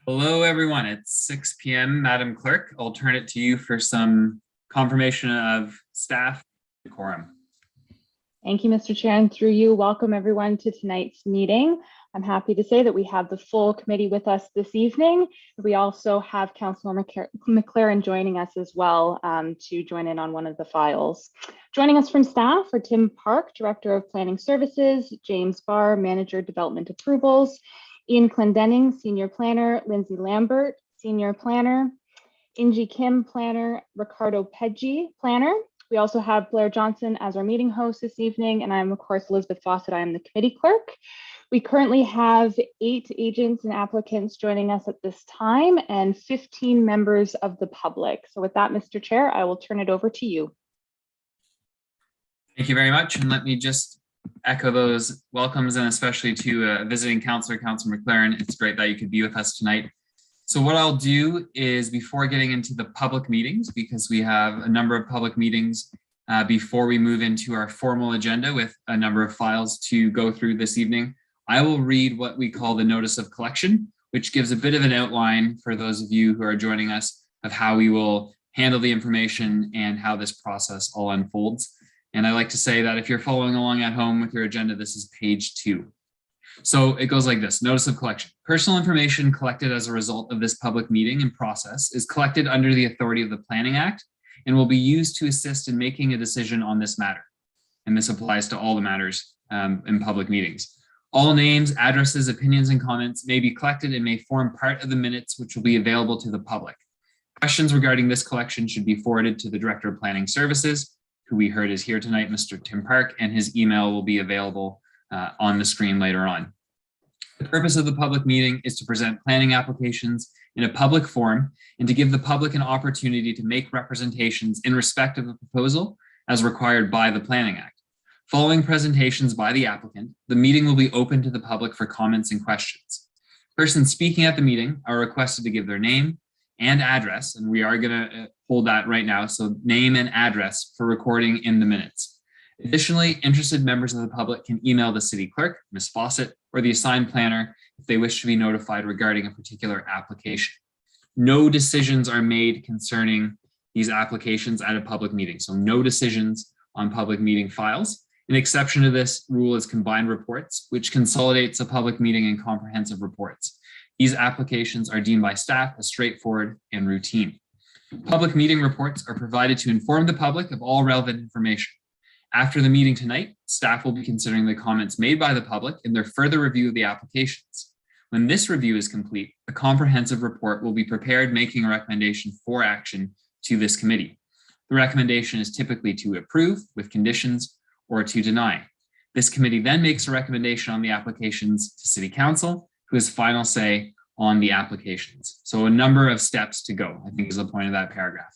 Hello, everyone. It's 6 p.m. Madam Clerk, I'll turn it to you for some confirmation of staff quorum. Thank you, Mr. Chair, and through you, welcome everyone to tonight's meeting. I'm happy to say that we have the full committee with us this evening. We also have Councillor McLaren joining us as well to join in on one of the files. Joining us from staff are Tim Park, Director of Planning Services, James Barr, Manager Development Approvals, Ian Clendenning, Senior Planner, Lindsay Lambert, Senior Planner, Ingie Kim, Planner, Ricardo Peggi, Planner. We also have Blair Johnson as our meeting host this evening, and I'm, of course, Elizabeth Fawcett. I am the committee clerk. We currently have 8 agents and applicants joining us at this time and 15 members of the public. So with that, Mr. Chair, I will turn it over to you. Thank you very much. And let me just echo those welcomes, and especially to visiting Councillor McLaren. It's great that you could be with us tonight. So what I'll do is, before getting into the public meetings, because we have a number of public meetings before we move into our formal agenda with a number of files to go through this evening, I will read what we call the notice of collection, which gives a bit of an outline for those of you who are joining us of how we will handle the information and how this process all unfolds. And I like to say that if you're following along at home with your agenda, this is page 2. So it goes like this: notice of collection. Personal information collected as a result of this public meeting and process is collected under the authority of the Planning Act and will be used to assist in making a decision on this matter. And this applies to all the matters in public meetings. All names, addresses, opinions, and comments may be collected and may form part of the minutes, which will be available to the public. Questions regarding this collection should be forwarded to the Director of Planning Services, who we heard is here tonight, Mr. Tim Park, and his email will be available on the screen later on. The purpose of the public meeting is to present planning applications in a public forum and to give the public an opportunity to make representations in respect of the proposal as required by the Planning Act. Following presentations by the applicant, the meeting will be open to the public for comments and questions. Persons speaking at the meeting are requested to give their name and address, and we are going to hold that right now, so name and address for recording in the minutes. Additionally, interested members of the public can email the city clerk, Ms. Fawcett, or the assigned planner if they wish to be notified regarding a particular application. No decisions are made concerning these applications at a public meeting, so no decisions on public meeting files. An exception to this rule is combined reports, which consolidates a public meeting and comprehensive reports. These applications are deemed by staff as straightforward and routine. Public meeting reports are provided to inform the public of all relevant information. After the meeting tonight, staff will be considering the comments made by the public in their further review of the applications. When this review is complete, a comprehensive report will be prepared, making a recommendation for action to this committee. The recommendation is typically to approve with conditions or to deny. This committee then makes a recommendation on the applications to City Council, who has final say on the applications. So a number of steps to go, I think, is the point of that paragraph.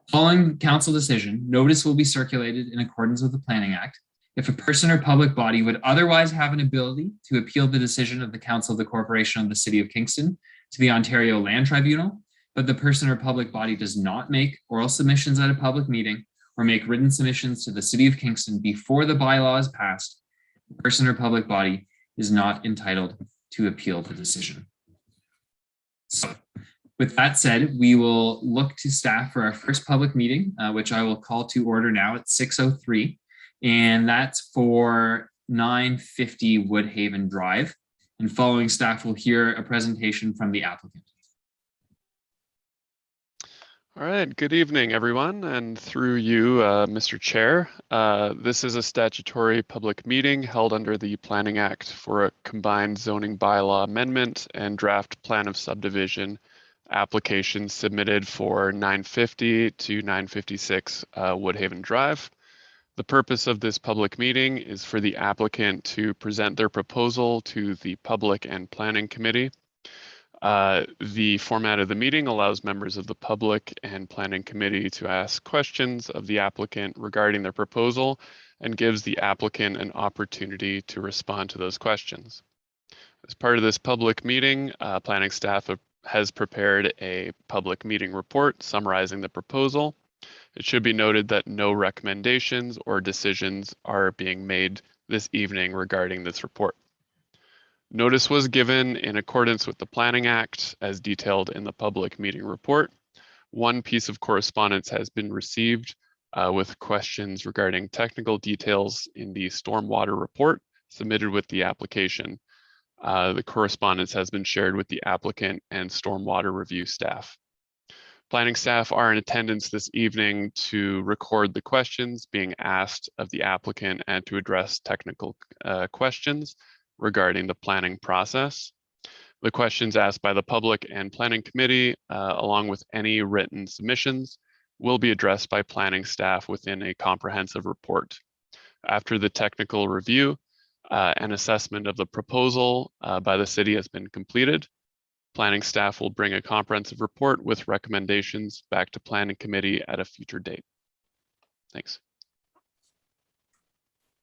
Following council decision, notice will be circulated in accordance with the Planning Act. If a person or public body would otherwise have an ability to appeal the decision of the Council of the Corporation of the City of Kingston to the Ontario Land Tribunal, but the person or public body does not make oral submissions at a public meeting or make written submissions to the City of Kingston before the bylaw is passed, the person or public body is not entitled to appeal the decision. So, with that said, we will look to staff for our first public meeting, which I will call to order now at 6:03, and that's for 950 Woodhaven Drive. And following, staff will hear a presentation from the applicant. All right, good evening, everyone, and through you, Mr. Chair. This is a statutory public meeting held under the Planning Act for a combined zoning bylaw amendment and draft plan of subdivision applications submitted for 950 to 956 Woodhaven Drive. The purpose of this public meeting is for the applicant to present their proposal to the Public and Planning Committee. The format of the meeting allows members of the Public and Planning Committee to ask questions of the applicant regarding their proposal and gives the applicant an opportunity to respond to those questions. As part of this public meeting, planning staff has prepared a public meeting report summarizing the proposal. It should be noted that no recommendations or decisions are being made this evening regarding this report. Notice was given in accordance with the Planning Act as detailed in the public meeting report. One piece of correspondence has been received with questions regarding technical details in the stormwater report submitted with the application. The correspondence has been shared with the applicant and stormwater review staff. Planning staff are in attendance this evening to record the questions being asked of the applicant and to address technical questions regarding the planning process. The questions asked by the public and planning committee, along with any written submissions, will be addressed by planning staff within a comprehensive report. After the technical review, an assessment of the proposal by the city has been completed. Planning staff will bring a comprehensive report with recommendations back to planning committee at a future date. Thanks.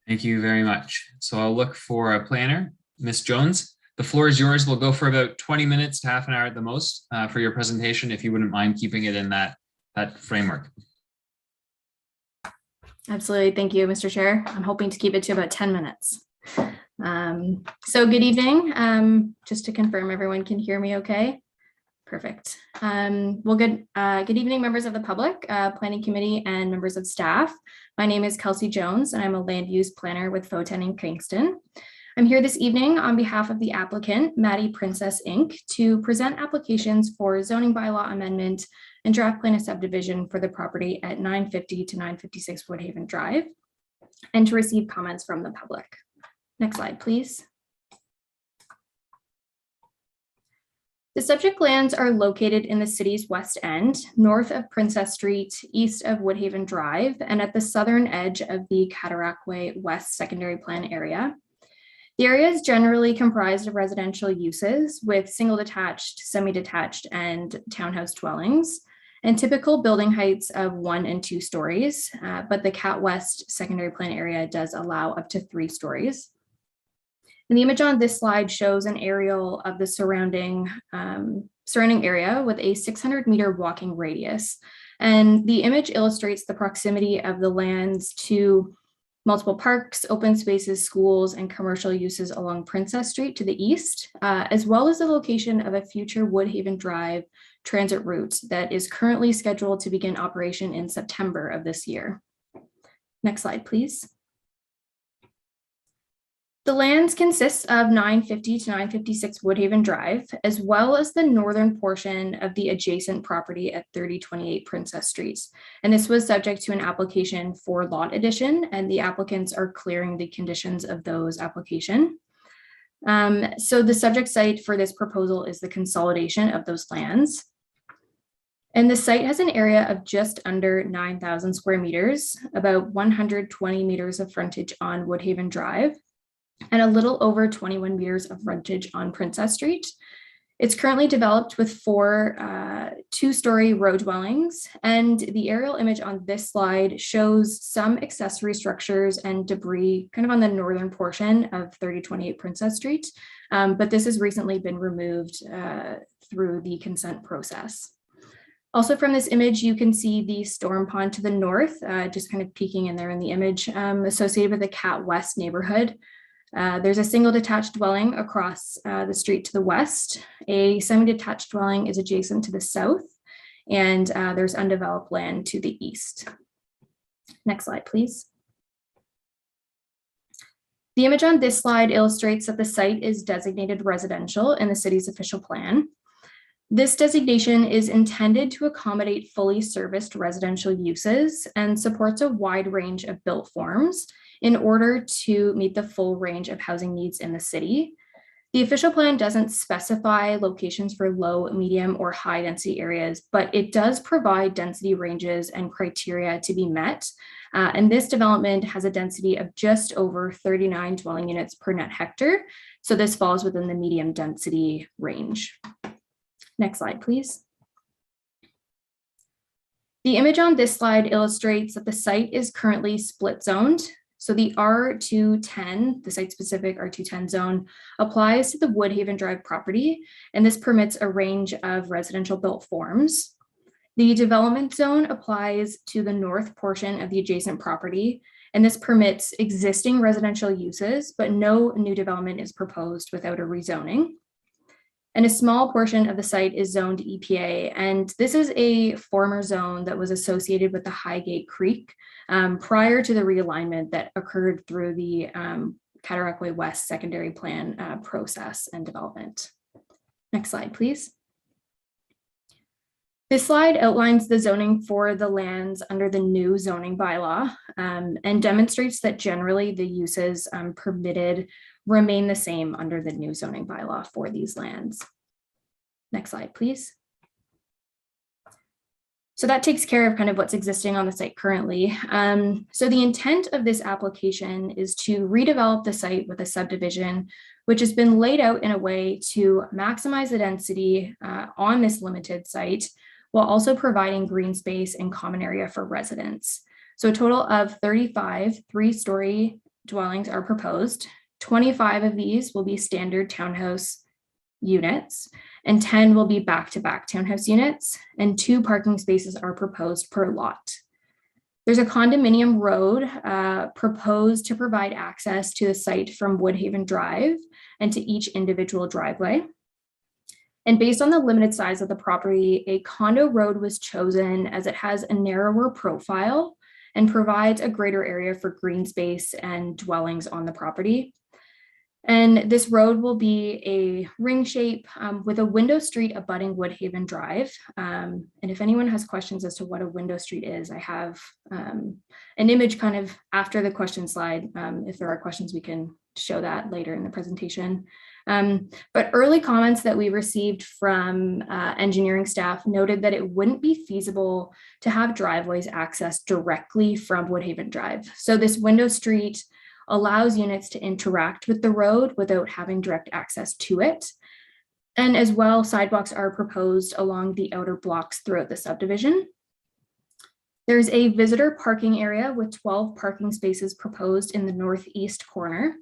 Thank you very much. So I'll look for a planner. Ms. Jones, the floor is yours. We'll go for about 20 minutes to half an hour at the most for your presentation, if you wouldn't mind keeping it in that framework. Absolutely. Thank you, Mr. Chair. I'm hoping to keep it to about 10 minutes. So good evening. Just to confirm, everyone can hear me okay? Perfect. Well, good evening, members of the public, planning committee, and members of staff. My name is Kelsey Jones, and I'm a land use planner with FOTEN in Kingston. I'm here this evening on behalf of the applicant, Maddie Princess Inc., to present applications for zoning bylaw amendment and draft plan of subdivision for the property at 950 to 956 Woodhaven Drive, and to receive comments from the public. Next slide, please. The subject lands are located in the city's west end, north of Princess Street, east of Woodhaven Drive, and at the southern edge of the Cataraqui West Secondary Plan area. The area is generally comprised of residential uses with single detached, semi-detached, and townhouse dwellings, and typical building heights of 1 and 2 stories, but the Cat West Secondary Plan area does allow up to 3 stories. And the image on this slide shows an aerial of the surrounding area with a 600-meter walking radius. And the image illustrates the proximity of the lands to multiple parks, open spaces, schools, and commercial uses along Princess Street to the east, as well as the location of a future Woodhaven Drive transit route that is currently scheduled to begin operation in September of this year. Next slide, please. The lands consist of 950 to 956 Woodhaven Drive, as well as the northern portion of the adjacent property at 3028 Princess Street. And this was subject to an application for lot addition, and the applicants are clearing the conditions of those application. So the subject site for this proposal is the consolidation of those lands. And the site has an area of just under 9,000 square meters, about 120 meters of frontage on Woodhaven Drive, and a little over 21 meters of frontage on Princess Street. It's currently developed with 4 2-story row dwellings, and the aerial image on this slide shows some accessory structures and debris kind of on the northern portion of 3028 Princess Street, but this has recently been removed through the consent process. Also from this image, you can see the storm pond to the north, just kind of peeking in there in the image, associated with the Cat West neighborhood. There's a single detached dwelling across the street to the west. A semi-detached dwelling is adjacent to the south, and there's undeveloped land to the east. Next slide, please. The image on this slide illustrates that the site is designated residential in the city's official plan. This designation is intended to accommodate fully serviced residential uses and supports a wide range of built forms in order to meet the full range of housing needs in the city. The official plan doesn't specify locations for low, medium, or high density areas, but it does provide density ranges and criteria to be met. And this development has a density of just over 39 dwelling units per net hectare. So this falls within the medium density range. Next slide, please. The image on this slide illustrates that the site is currently split zoned. So the R210, the site-specific R210 zone, applies to the Woodhaven Drive property, and this permits a range of residential built forms. The development zone applies to the north portion of the adjacent property, And this permits existing residential uses, but no new development is proposed without a rezoning. And a small portion of the site is zoned EPA. And this is a former zone that was associated with the Highgate Creek prior to the realignment that occurred through the Cataract Way West secondary plan process and development. Next slide, please. This slide outlines the zoning for the lands under the new zoning bylaw and demonstrates that generally the uses permitted remain the same under the new zoning bylaw for these lands. Next slide, please. So that takes care of kind of what's existing on the site currently. So the intent of this application is to redevelop the site with a subdivision, which has been laid out in a way to maximize the density on this limited site, while also providing green space and common area for residents. So a total of 35 three-story dwellings are proposed. 25 of these will be standard townhouse units, and 10 will be back-to-back townhouse units, and 2 parking spaces are proposed per lot. There's a condominium road proposed to provide access to the site from Woodhaven Drive and to each individual driveway. And based on the limited size of the property, a condo road was chosen as it has a narrower profile and provides a greater area for green space and dwellings on the property. And this road will be a ring shape with a window street abutting Woodhaven Drive. And if anyone has questions as to what a window street is, I have an image kind of after the question slide. If there are questions, we can show that later in the presentation. But early comments that we received from engineering staff noted that it wouldn't be feasible to have driveways accessed directly from Woodhaven Drive. So this window street allows units to interact with the road without having direct access to it. And as well, sidewalks are proposed along the outer blocks throughout the subdivision. There's a visitor parking area with 12 parking spaces proposed in the northeast corner.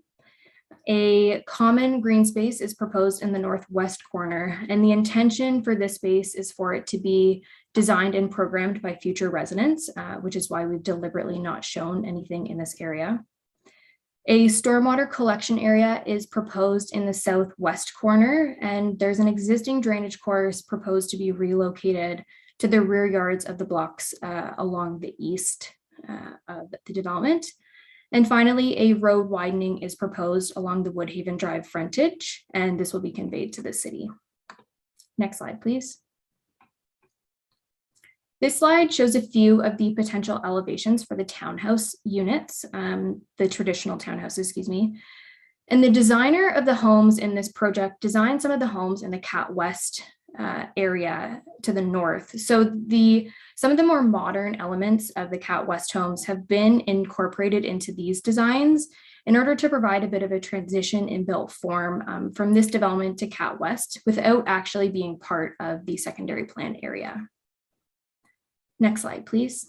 A common green space is proposed in the northwest corner, and the intention for this space is for it to be designed and programmed by future residents, which is why we've deliberately not shown anything in this area. A stormwater collection area is proposed in the southwest corner, and there's an existing drainage course proposed to be relocated to the rear yards of the blocks along the east of the development. And finally, a road widening is proposed along the Woodhaven Drive frontage, and this will be conveyed to the city. Next slide, please. This slide shows a few of the potential elevations for the townhouse units, the traditional townhouses, excuse me. And the designer of the homes in this project designed some of the homes in the Cat West area to the north. So some of the more modern elements of the Cat West homes have been incorporated into these designs in order to provide a bit of a transition in built form from this development to Cat West without actually being part of the secondary plan area. Next slide, please.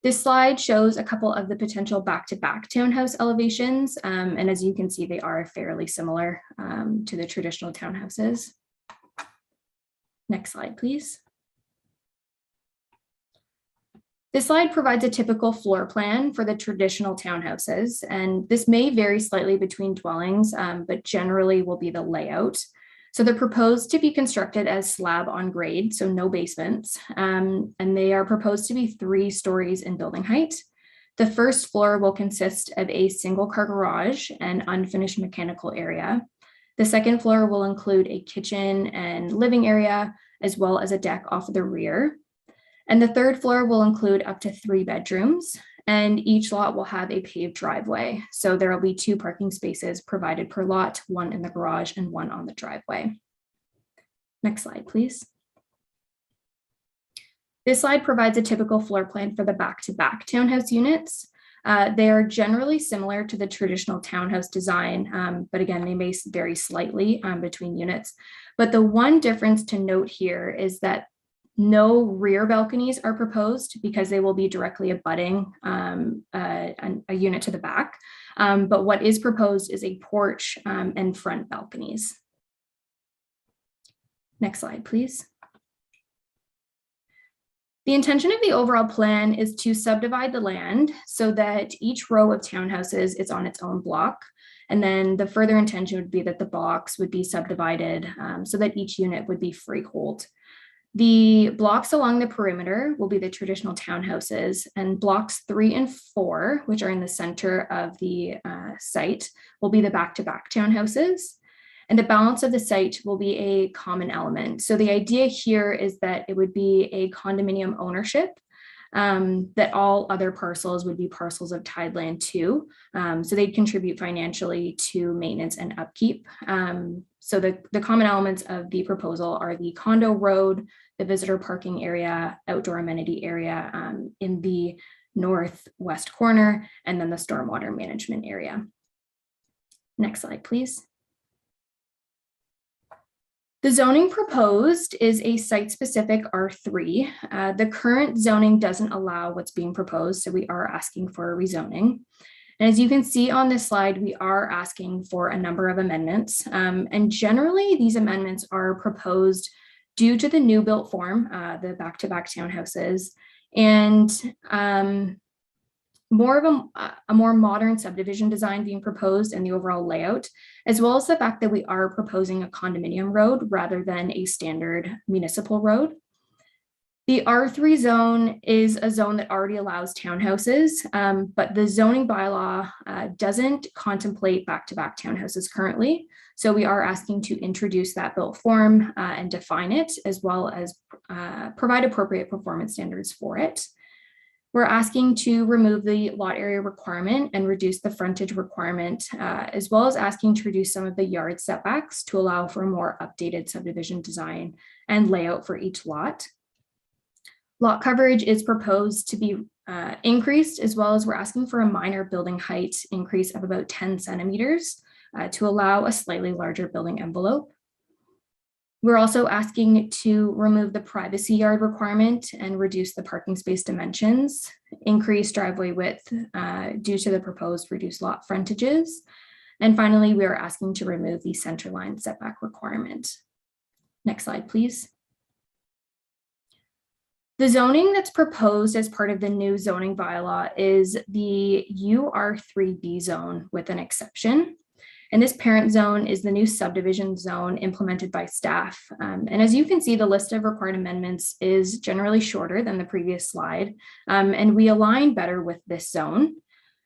This slide shows a couple of the potential back-to-back townhouse elevations, and as you can see, they are fairly similar to the traditional townhouses. Next slide, please. This slide provides a typical floor plan for the traditional townhouses, and this may vary slightly between dwellings, but generally will be the layout. So they're proposed to be constructed as slab on grade, so no basements, and they are proposed to be 3 stories in building height. The first floor will consist of a single car garage and unfinished mechanical area. The second floor will include a kitchen and living area, as well as a deck off the rear. And the third floor will include up to 3 bedrooms, and each lot will have a paved driveway. So there will be 2 parking spaces provided per lot, 1 in the garage and 1 on the driveway. Next slide, please. This slide provides a typical floor plan for the back-to-back townhouse units. They are generally similar to the traditional townhouse design, but again, they may vary slightly between units. But the one difference to note here is that no rear balconies are proposed because they will be directly abutting a unit to the back. But what is proposed is a porch and front balconies. Next slide, please. The intention of the overall plan is to subdivide the land so that each row of townhouses is on its own block. And then the further intention would be that the blocks would be subdivided so that each unit would be freehold. The blocks along the perimeter will be the traditional townhouses, and blocks 3 and 4, which are in the center of the site, will be the back-to-back townhouses. And the balance of the site will be a common element. So the idea here is that it would be a condominium ownership, that all other parcels would be parcels of tied land too. So they'd contribute financially to maintenance and upkeep. So the common elements of the proposal are the Condo Road, the visitor parking area, outdoor amenity area in the northwest corner, and then the stormwater management area. Next slide, please. The zoning proposed is a site-specific R3. The current zoning doesn't allow what's being proposed, so we are asking for a rezoning. And as you can see on this slide, we are asking for a number of amendments. And generally, these amendments are proposed due to the new built form, the back-to-back townhouses, and more of a more modern subdivision design being proposed and the overall layout, as well as the fact that we are proposing a condominium road rather than a standard municipal road. The R3 zone is a zone that already allows townhouses, but the zoning bylaw doesn't contemplate back-to-back townhouses currently. So we are asking to introduce that built form and define it, as well as provide appropriate performance standards for it. We're asking to remove the lot area requirement and reduce the frontage requirement, as well as asking to reduce some of the yard setbacks to allow for a more updated subdivision design and layout for each lot. Lot coverage is proposed to be increased, as well as we're asking for a minor building height increase of about 10 centimeters to allow a slightly larger building envelope. We're also asking to remove the privacy yard requirement and reduce the parking space dimensions, increase driveway width due to the proposed reduced lot frontages. And finally, we are asking to remove the centerline setback requirement. Next slide, please. The zoning that's proposed as part of the new zoning bylaw is the UR3B zone with an exception. And this parent zone is the new subdivision zone implemented by staff. And as you can see, the list of required amendments is generally shorter than the previous slide, and we align better with this zone.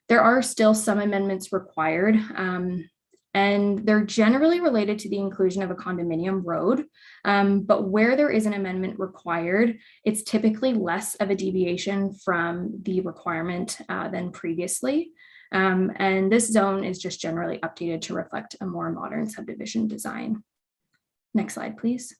There are still some amendments required, and they're generally related to the inclusion of a condominium road. But where there is an amendment required, it's typically less of a deviation from the requirement than previously. And this zone is just generally updated to reflect a more modern subdivision design. Next slide, please.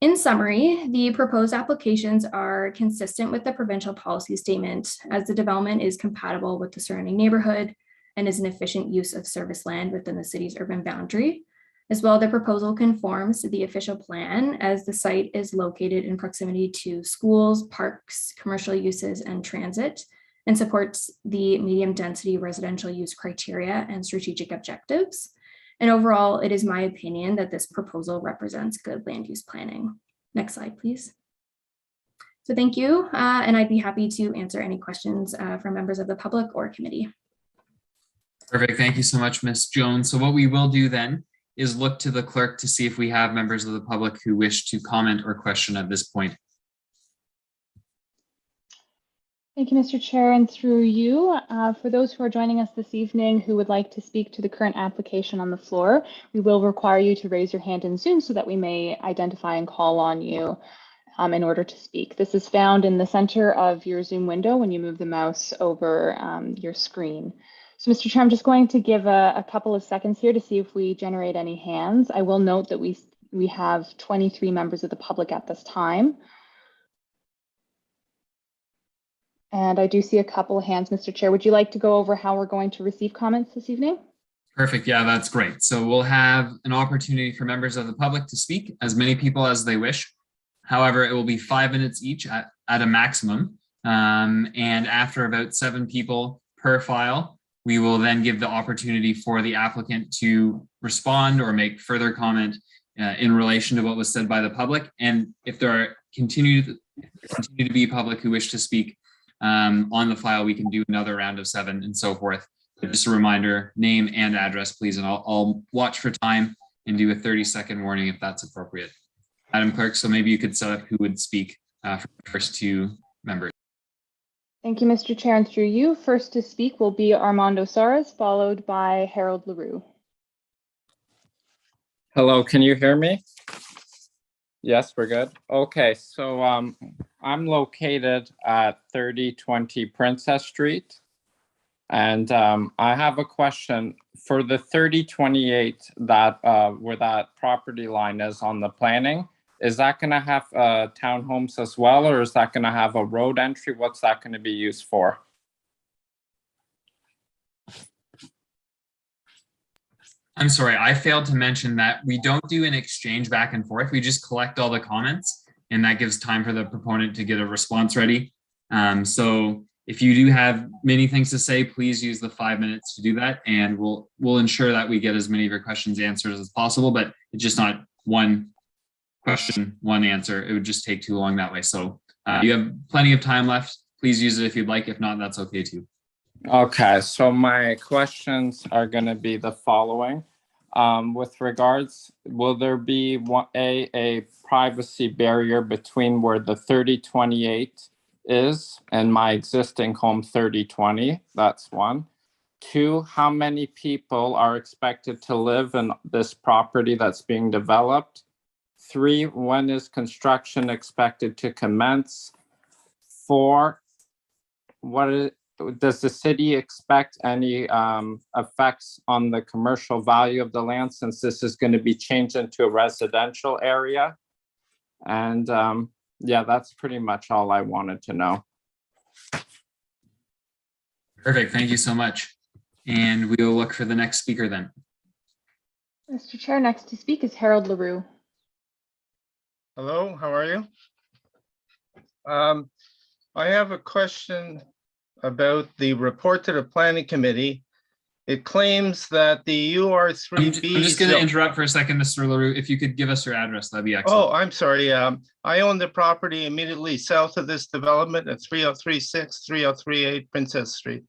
In summary, the proposed applications are consistent with the provincial policy statement as the development is compatible with the surrounding neighborhood and is an efficient use of service land within the city's urban boundary. As well, the proposal conforms to the official plan as the site is located in proximity to schools, parks, commercial uses, and transit, and supports the medium density residential use criteria and strategic objectives. And overall, it is my opinion that this proposal represents good land use planning. Next slide, please. So thank you, and I'd be happy to answer any questions from members of the public or committee. Perfect, thank you so much, Ms. Jones. So what we will do then is look to the clerk to see if we have members of the public who wish to comment or question at this point. Thank you, Mr. Chair, and through you, for those who are joining us this evening who would like to speak to the current application on the floor, we will require you to raise your hand in Zoom so that we may identify and call on you in order to speak. This is found in the center of your Zoom window when you move the mouse over your screen. So, Mr. Chair, I'm just going to give a couple of seconds here to see if we generate any hands. I will note that we have 23 members of the public at this time. And I do see a couple of hands, Mr. Chair. Would you like to go over how we're going to receive comments this evening? Perfect. Yeah, that's great. So we'll have an opportunity for members of the public to speak, as many people as they wish. However, it will be 5 minutes each at a maximum. And after about 7 people per file, we will then give the opportunity for the applicant to respond or make further comment in relation to what was said by the public. And if there are continue to be public who wish to speak on the file, we can do another round of 7 and so forth. But just a reminder, name and address, please, and I'll watch for time and do a 30-second warning if that's appropriate. Madam Clerk, so maybe you could set up who would speak for the first 2 members. Thank you, Mr. Chair, and through you. First to speak will be Armando Saras, followed by Harold Leroux. Hello, can you hear me? Yes, we're good. Okay, so I'm located at 3020 Princess Street. And I have a question for the 3028 that where that property line is on the planning. Is that going to have townhomes as well, or is that going to have a road entry? What's that going to be used for? I'm sorry, I failed to mention that we don't do an exchange back and forth. We just collect all the comments, and that gives time for the proponent to get a response ready. So if you do have many things to say, please use the 5 minutes to do that, and we'll ensure that we get as many of your questions answered as possible, but it's just not one question, one answer. It would just take too long that way. So you have plenty of time left. Please use it if you'd like. If not, that's okay too. Okay, so my questions are going to be the following. With regards, will there be a privacy barrier between where the 3028 is and my existing home 3020? That's 1. 2, how many people are expected to live in this property that's being developed? 3, when is construction expected to commence? 4, does the city expect any effects on the commercial value of the land, since this is going to be changed into a residential area? And yeah, that's pretty much all I wanted to know. Perfect. Thank you so much. And we will look for the next speaker then. Mr. Chair, next to speak is Harold Leroux. Hello, how are you? I have a question about the report to the Planning Committee. It claims that the UR3B. I'm just going to interrupt for a second, Mr. Leroux. If you could give us your address, that'd be excellent. Oh, I'm sorry. I own the property immediately south of this development at 3036, 3038 Princess Street.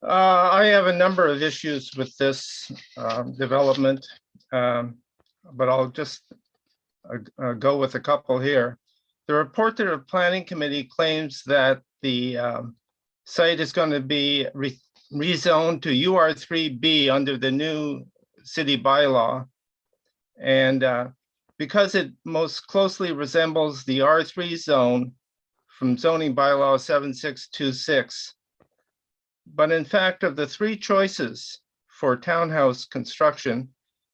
I have a number of issues with this development, but I'll just go with a couple here. The report to the Planning Committee claims that the site is going to be rezoned to UR3B under the new city bylaw. And because it most closely resembles the R3 zone from zoning bylaw 7626. But in fact, of the 3 choices for townhouse construction,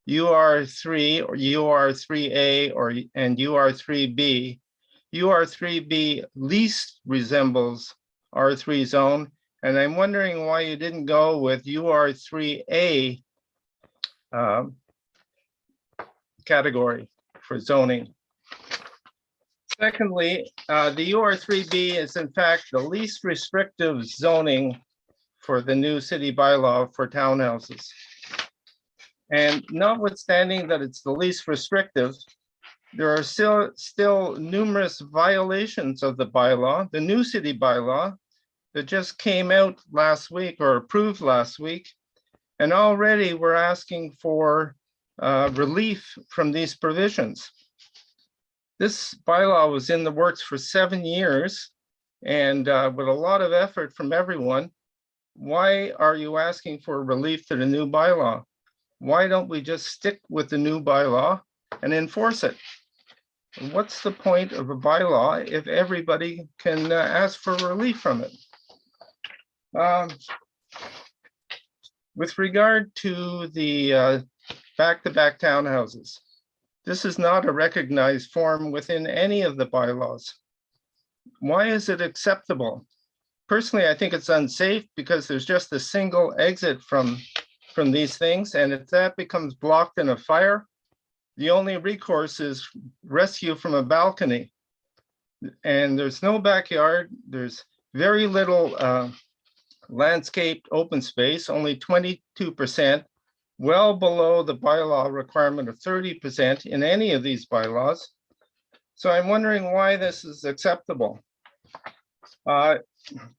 UR3 or UR3A and UR3B, UR3B least resembles R3 zone, and I'm wondering why you didn't go with UR3A category for zoning. Secondly, the UR3B is in fact the least restrictive zoning for the new city bylaw for townhouses. And notwithstanding that it's the least restrictive, there are still numerous violations of the bylaw, the new city bylaw that just came out last week or approved last week. And already we're asking for relief from these provisions. This bylaw was in the works for 7 years and with a lot of effort from everyone. Why are you asking for relief to the new bylaw? Why don't we just stick with the new bylaw and enforce it? What's the point of a bylaw if everybody can ask for relief from it? With regard to the back-to-back townhouses, this is not a recognized form within any of the bylaws. Why is it acceptable? Personally, I think it's unsafe because there's just a single exit from these things, and if that becomes blocked in a fire, the only recourse is rescue from a balcony. And there's no backyard, there's very little landscaped open space, only 22%, well below the bylaw requirement of 30% in any of these bylaws. So I'm wondering why this is acceptable. The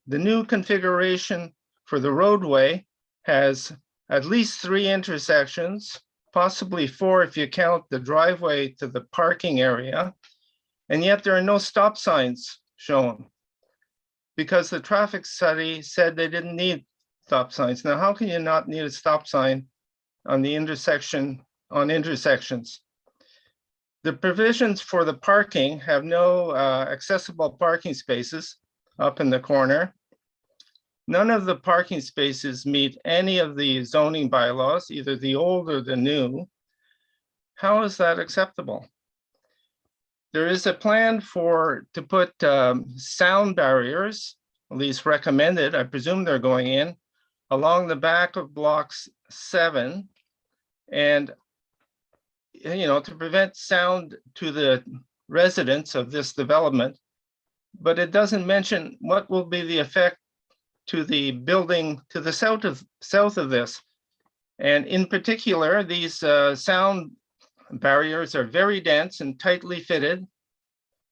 new configuration for the roadway has at least 3 intersections, possibly 4 if you count the driveway to the parking area. And yet there are no stop signs shown because the traffic study said they didn't need stop signs. Now, how can you not need a stop sign on the intersection, on intersections? The provisions for the parking have no accessible parking spaces up in the corner. None of the parking spaces meet any of the zoning bylaws, either the old or the new. How is that acceptable? There is a plan to put sound barriers, at least recommended, I presume they're going in, along the back of blocks 7. And, to prevent sound to the residents of this development. But it doesn't mention what will be the effect to the building to the south of this. And in particular, these sound barriers are very dense and tightly fitted.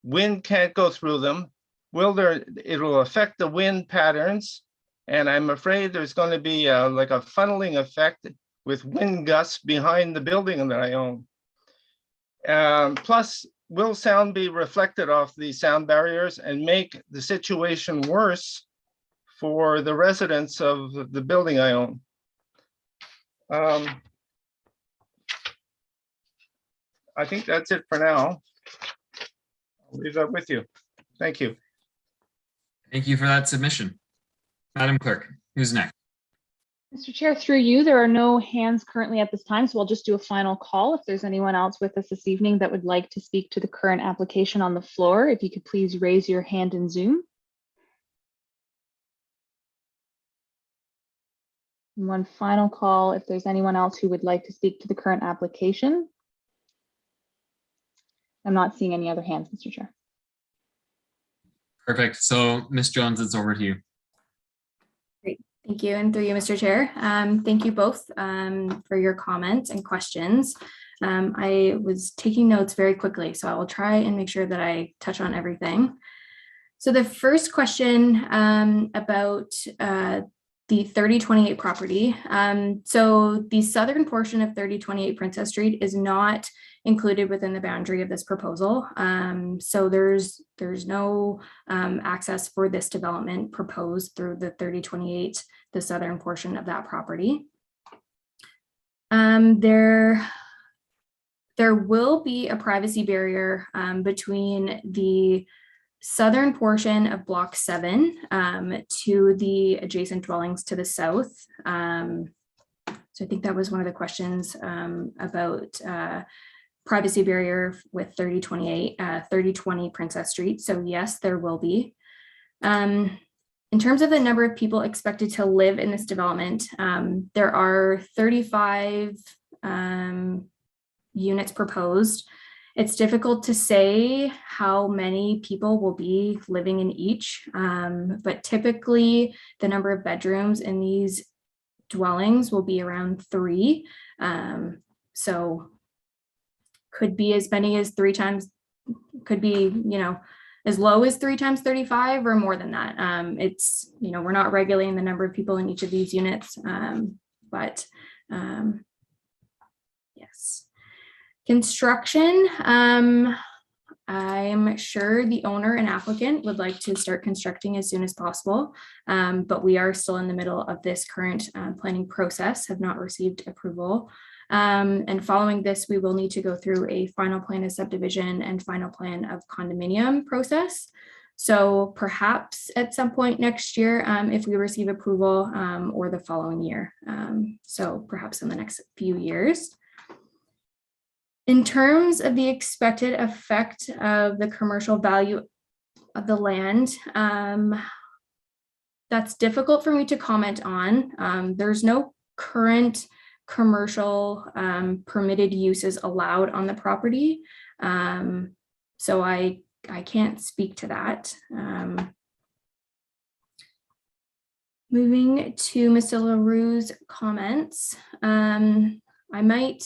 Wind can't go through them. It will affect the wind patterns. And I'm afraid there's going to be like a funneling effect with wind gusts behind the building that I own. Plus, will sound be reflected off the sound barriers and make the situation worse for the residents of the building I own? I think that's it for now. I'll leave that with you. Thank you. Thank you for that submission. Madam Clerk, who's next? Mr. Chair, through you, there are no hands currently at this time, so I'll just do a final call. If there's anyone else with us this evening that would like to speak to the current application on the floor, if you could please raise your hand in Zoom. And one final call, if there's anyone else who would like to speak to the current application. I'm not seeing any other hands, Mr. Chair. Perfect. So, Ms. Jones, it's over to you. Great. Thank you. And through you, Mr. Chair. Thank you both for your comments and questions. I was taking notes very quickly, so I will try and make sure that I touch on everything. So the first question about the 3028 property. So the southern portion of 3028 Princess Street is not included within the boundary of this proposal. So there's no access for this development proposed through the 3028, the southern portion of that property. There will be a privacy barrier between the southern portion of block 7 to the adjacent dwellings to the south. So I think that was one of the questions about privacy barrier with 3020 Princess Street. So yes, there will be. In terms of the number of people expected to live in this development, there are 35 units proposed. It's difficult to say how many people will be living in each, but typically the number of bedrooms in these dwellings will be around 3. So could be as many as 3 times, could be, as low as 3 times 35 or more than that. It's, we're not regulating the number of people in each of these units, but yes. Construction, I'm sure the owner and applicant would like to start constructing as soon as possible, but we are still in the middle of this current planning process, have not received approval. And following this, we will need to go through a final plan of subdivision and final plan of condominium process. So perhaps at some point next year, if we receive approval, or the following year. So perhaps in the next few years. In terms of the expected effect of the commercial value of the land, that's difficult for me to comment on. There's no current commercial permitted uses allowed on the property. So I can't speak to that. Moving to Mr. Leroux's comments. I might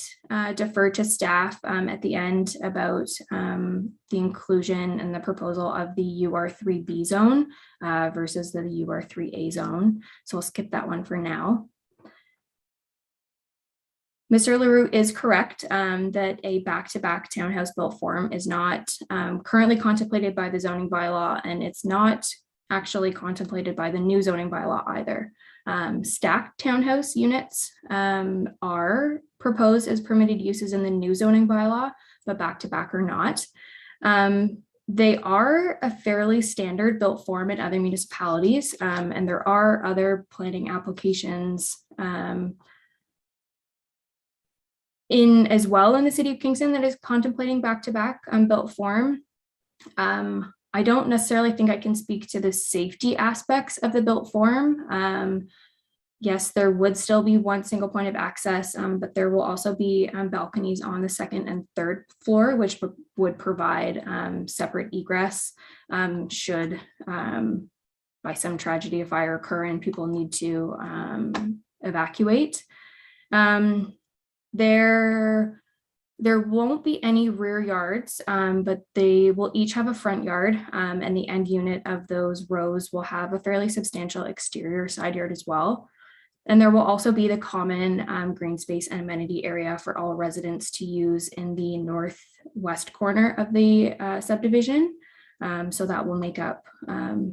defer to staff at the end about the inclusion and the proposal of the UR3B zone versus the UR3A zone. So we'll skip that one for now. Mr. Leroux is correct that a back-to-back townhouse built form is not currently contemplated by the zoning bylaw, and it's not actually contemplated by the new zoning bylaw either. Stacked townhouse units are proposed as permitted uses in the new zoning bylaw, but back-to-back are not. They are a fairly standard built form in other municipalities, and there are other planning applications in as well in the city of Kingston that is contemplating back-to-back built form. I don't necessarily think I can speak to the safety aspects of the built form. Yes, there would still be one single point of access, but there will also be balconies on the second and third floor, which would provide separate egress should, by some tragedy, a fire occur and people need to evacuate. There won't be any rear yards, but they will each have a front yard, and the end unit of those rows will have a fairly substantial exterior side yard as well. And there will also be the common green space and amenity area for all residents to use in the northwest corner of the subdivision. So that will make up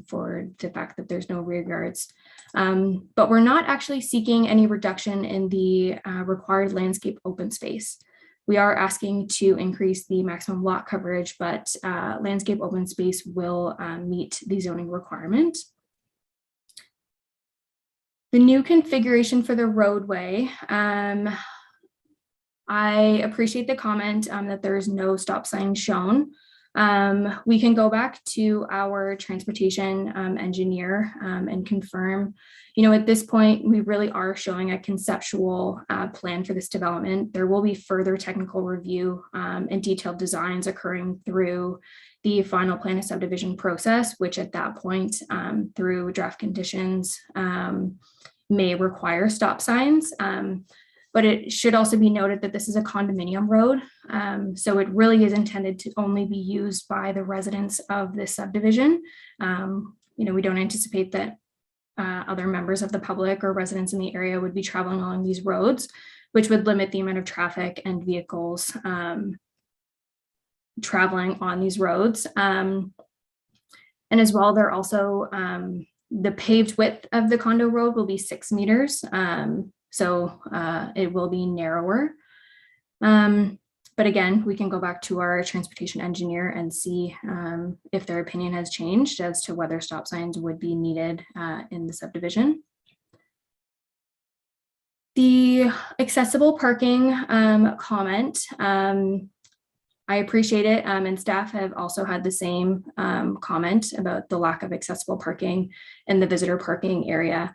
for the fact that there's no rear yards. But we're not actually seeking any reduction in the required landscape open space. We are asking to increase the maximum lot coverage, but landscape open space will meet the zoning requirement. The new configuration for the roadway, I appreciate the comment that there is no stop sign shown. We can go back to our transportation engineer and confirm, at this point, we really are showing a conceptual plan for this development. There will be further technical review and detailed designs occurring through the final plan of subdivision process, which at that point, through draft conditions, may require stop signs. But it should also be noted that this is a condominium road. So it really is intended to only be used by the residents of this subdivision. We don't anticipate that other members of the public or residents in the area would be traveling along these roads, which would limit the amount of traffic and vehicles traveling on these roads. And as well, they're also, the paved width of the condo road will be 6 meters. So it will be narrower. But again, we can go back to our transportation engineer and see if their opinion has changed as to whether stop signs would be needed in the subdivision. The accessible parking comment, I appreciate it, and staff have also had the same comment about the lack of accessible parking in the visitor parking area.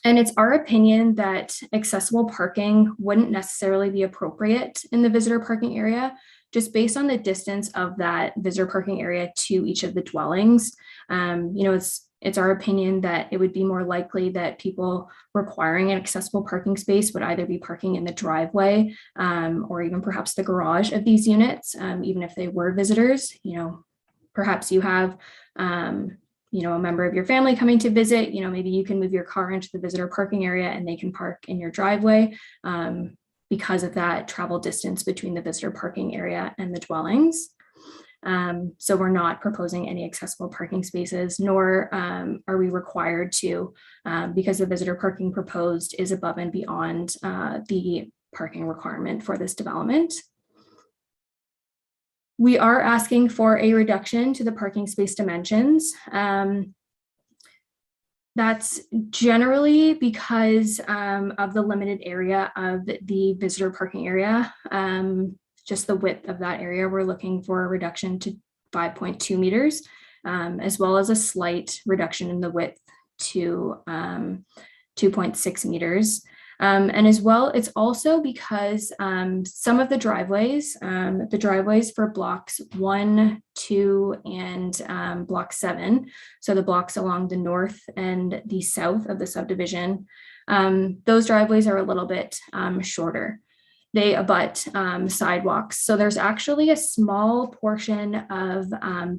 And it's our opinion that accessible parking wouldn't necessarily be appropriate in the visitor parking area, just based on the distance of that visitor parking area to each of the dwellings. It's our opinion that it would be more likely that people requiring an accessible parking space would either be parking in the driveway or even perhaps the garage of these units, even if they were visitors. Perhaps you have a member of your family coming to visit, maybe you can move your car into the visitor parking area and they can park in your driveway because of that travel distance between the visitor parking area and the dwellings. So we're not proposing any accessible parking spaces, nor are we required to, because the visitor parking proposed is above and beyond the parking requirement for this development. We are asking for a reduction to the parking space dimensions. That's generally because of the limited area of the visitor parking area. Just the width of that area, we're looking for a reduction to 5.2 meters, as well as a slight reduction in the width to 2.6 meters. And as well, it's also because some of the driveways for blocks 1, 2, and block 7, so the blocks along the north and the south of the subdivision, those driveways are a little bit shorter. They abut sidewalks. So there's actually a small portion of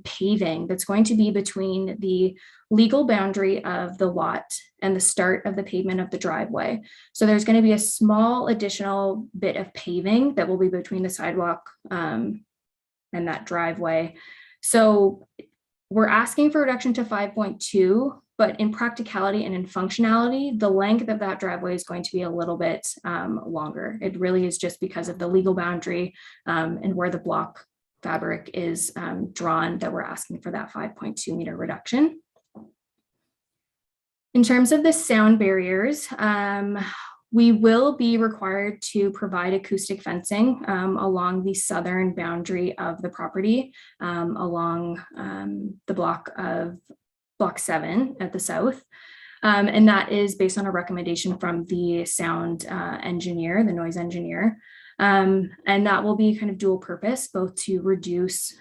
paving that's going to be between the legal boundary of the lot and the start of the pavement of the driveway. So there's going to be a small additional bit of paving that will be between the sidewalk and that driveway. So we're asking for reduction to 5.2, but in practicality and in functionality, the length of that driveway is going to be a little bit longer. It really is just because of the legal boundary and where the block fabric is drawn that we're asking for that 5.2 meter reduction. In terms of the sound barriers, we will be required to provide acoustic fencing along the southern boundary of the property, along the block 7 at the south. And that is based on a recommendation from the sound engineer, the noise engineer. And that will be kind of dual purpose, both to reduce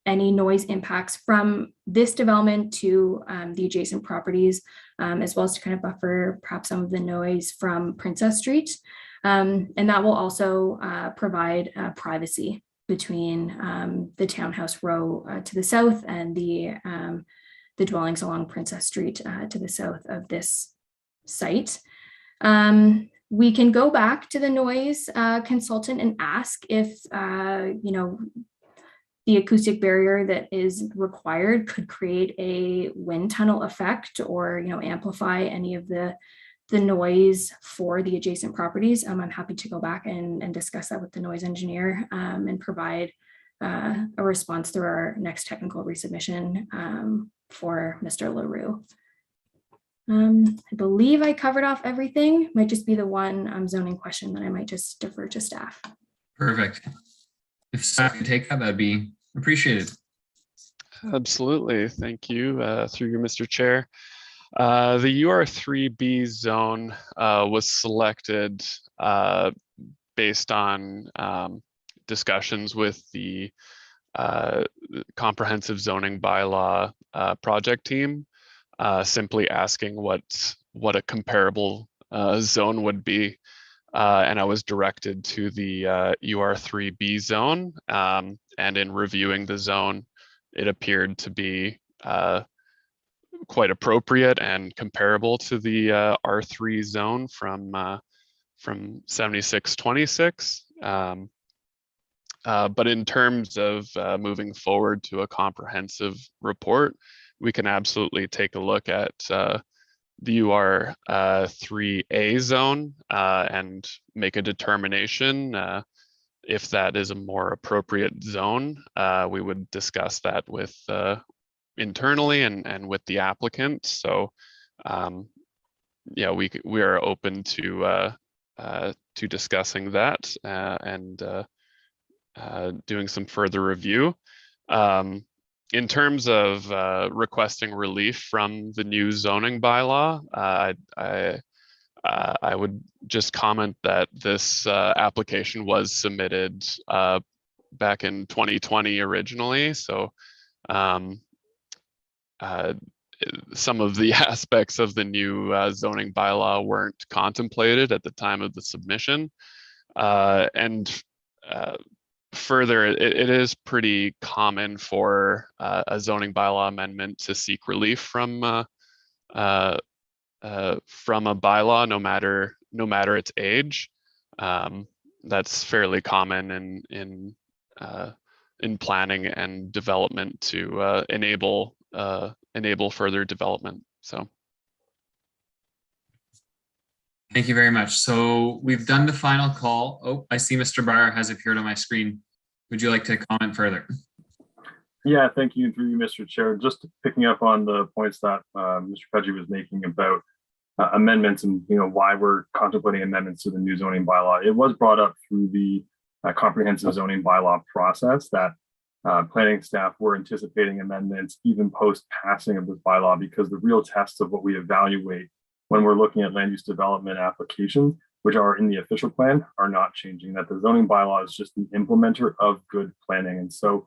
any noise impacts from this development to the adjacent properties, as well as to kind of buffer perhaps some of the noise from Princess Street. And that will also provide privacy between the townhouse row to the south and the dwellings along Princess Street to the south of this site. We can go back to the noise consultant and ask if, the acoustic barrier that is required could create a wind tunnel effect or, amplify any of the noise for the adjacent properties. I'm happy to go back and discuss that with the noise engineer and provide a response through our next technical resubmission for Mr. Leroux. I believe I covered off everything. Might just be the one zoning question that I might just defer to staff. Perfect. If staff could take that, that'd be appreciated. Absolutely. Thank you. Through you, Mr. Chair. The UR3B zone was selected based on discussions with the comprehensive zoning bylaw project team, simply asking what a comparable zone would be. And I was directed to the UR3B zone, and in reviewing the zone, it appeared to be quite appropriate and comparable to the R3 zone from 7626. But in terms of moving forward to a comprehensive report, we can absolutely take a look at the UR3A zone and make a determination if that is a more appropriate zone. We would discuss that with internally and with the applicant. So yeah, we are open to discussing that and doing some further review. In terms of requesting relief from the new zoning bylaw, I would just comment that this application was submitted back in 2020 originally. So some of the aspects of the new zoning bylaw weren't contemplated at the time of the submission. And further, it is pretty common for a zoning bylaw amendment to seek relief from a bylaw, no matter its age. That's fairly common in planning and development to enable further development. So. Thank you very much. So we've done the final call. Oh, I see Mr. Breyer has appeared on my screen. Would you like to comment further? Yeah, thank you, through you, Mr. Chair. Just picking up on the points that Mr. Pudgy was making about amendments and why we're contemplating amendments to the new zoning bylaw. It was brought up through the comprehensive zoning bylaw process that planning staff were anticipating amendments even post passing of this bylaw, because the real test of what we evaluate when we're looking at land use development applications, which are in the official plan, are not changing, that the zoning bylaw is just the implementer of good planning. And so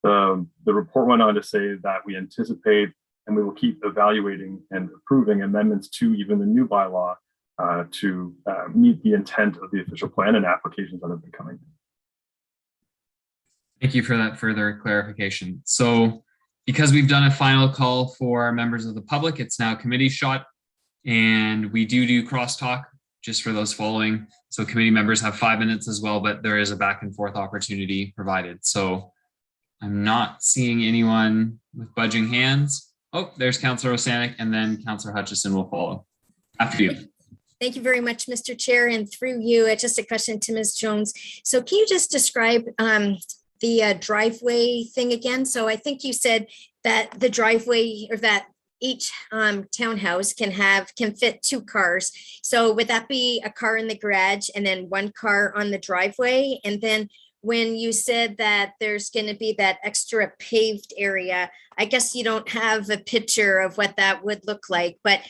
the report went on to say that we anticipate and we will keep evaluating and approving amendments to even the new bylaw to meet the intent of the official plan and applications that have been coming. Thank you for that further clarification. So because we've done a final call for members of the public, it's now committee shot, and we do crosstalk just for those following. So committee members have 5 minutes as well, but there is a back and forth opportunity provided. So I'm not seeing anyone with budging hands. Oh, there's Councillor Osanek, and then Councillor Hutchison will follow after you. Thank you very much, Mr. Chair, and through you, just a question to Ms. Jones. So can you just describe the driveway thing again? So I think you said that the driveway, or that each townhouse can fit 2 cars. So would that be a car in the garage and then 1 car on the driveway? And then when you said that there's going to be that extra paved area, I guess you don't have a picture of what that would look like, but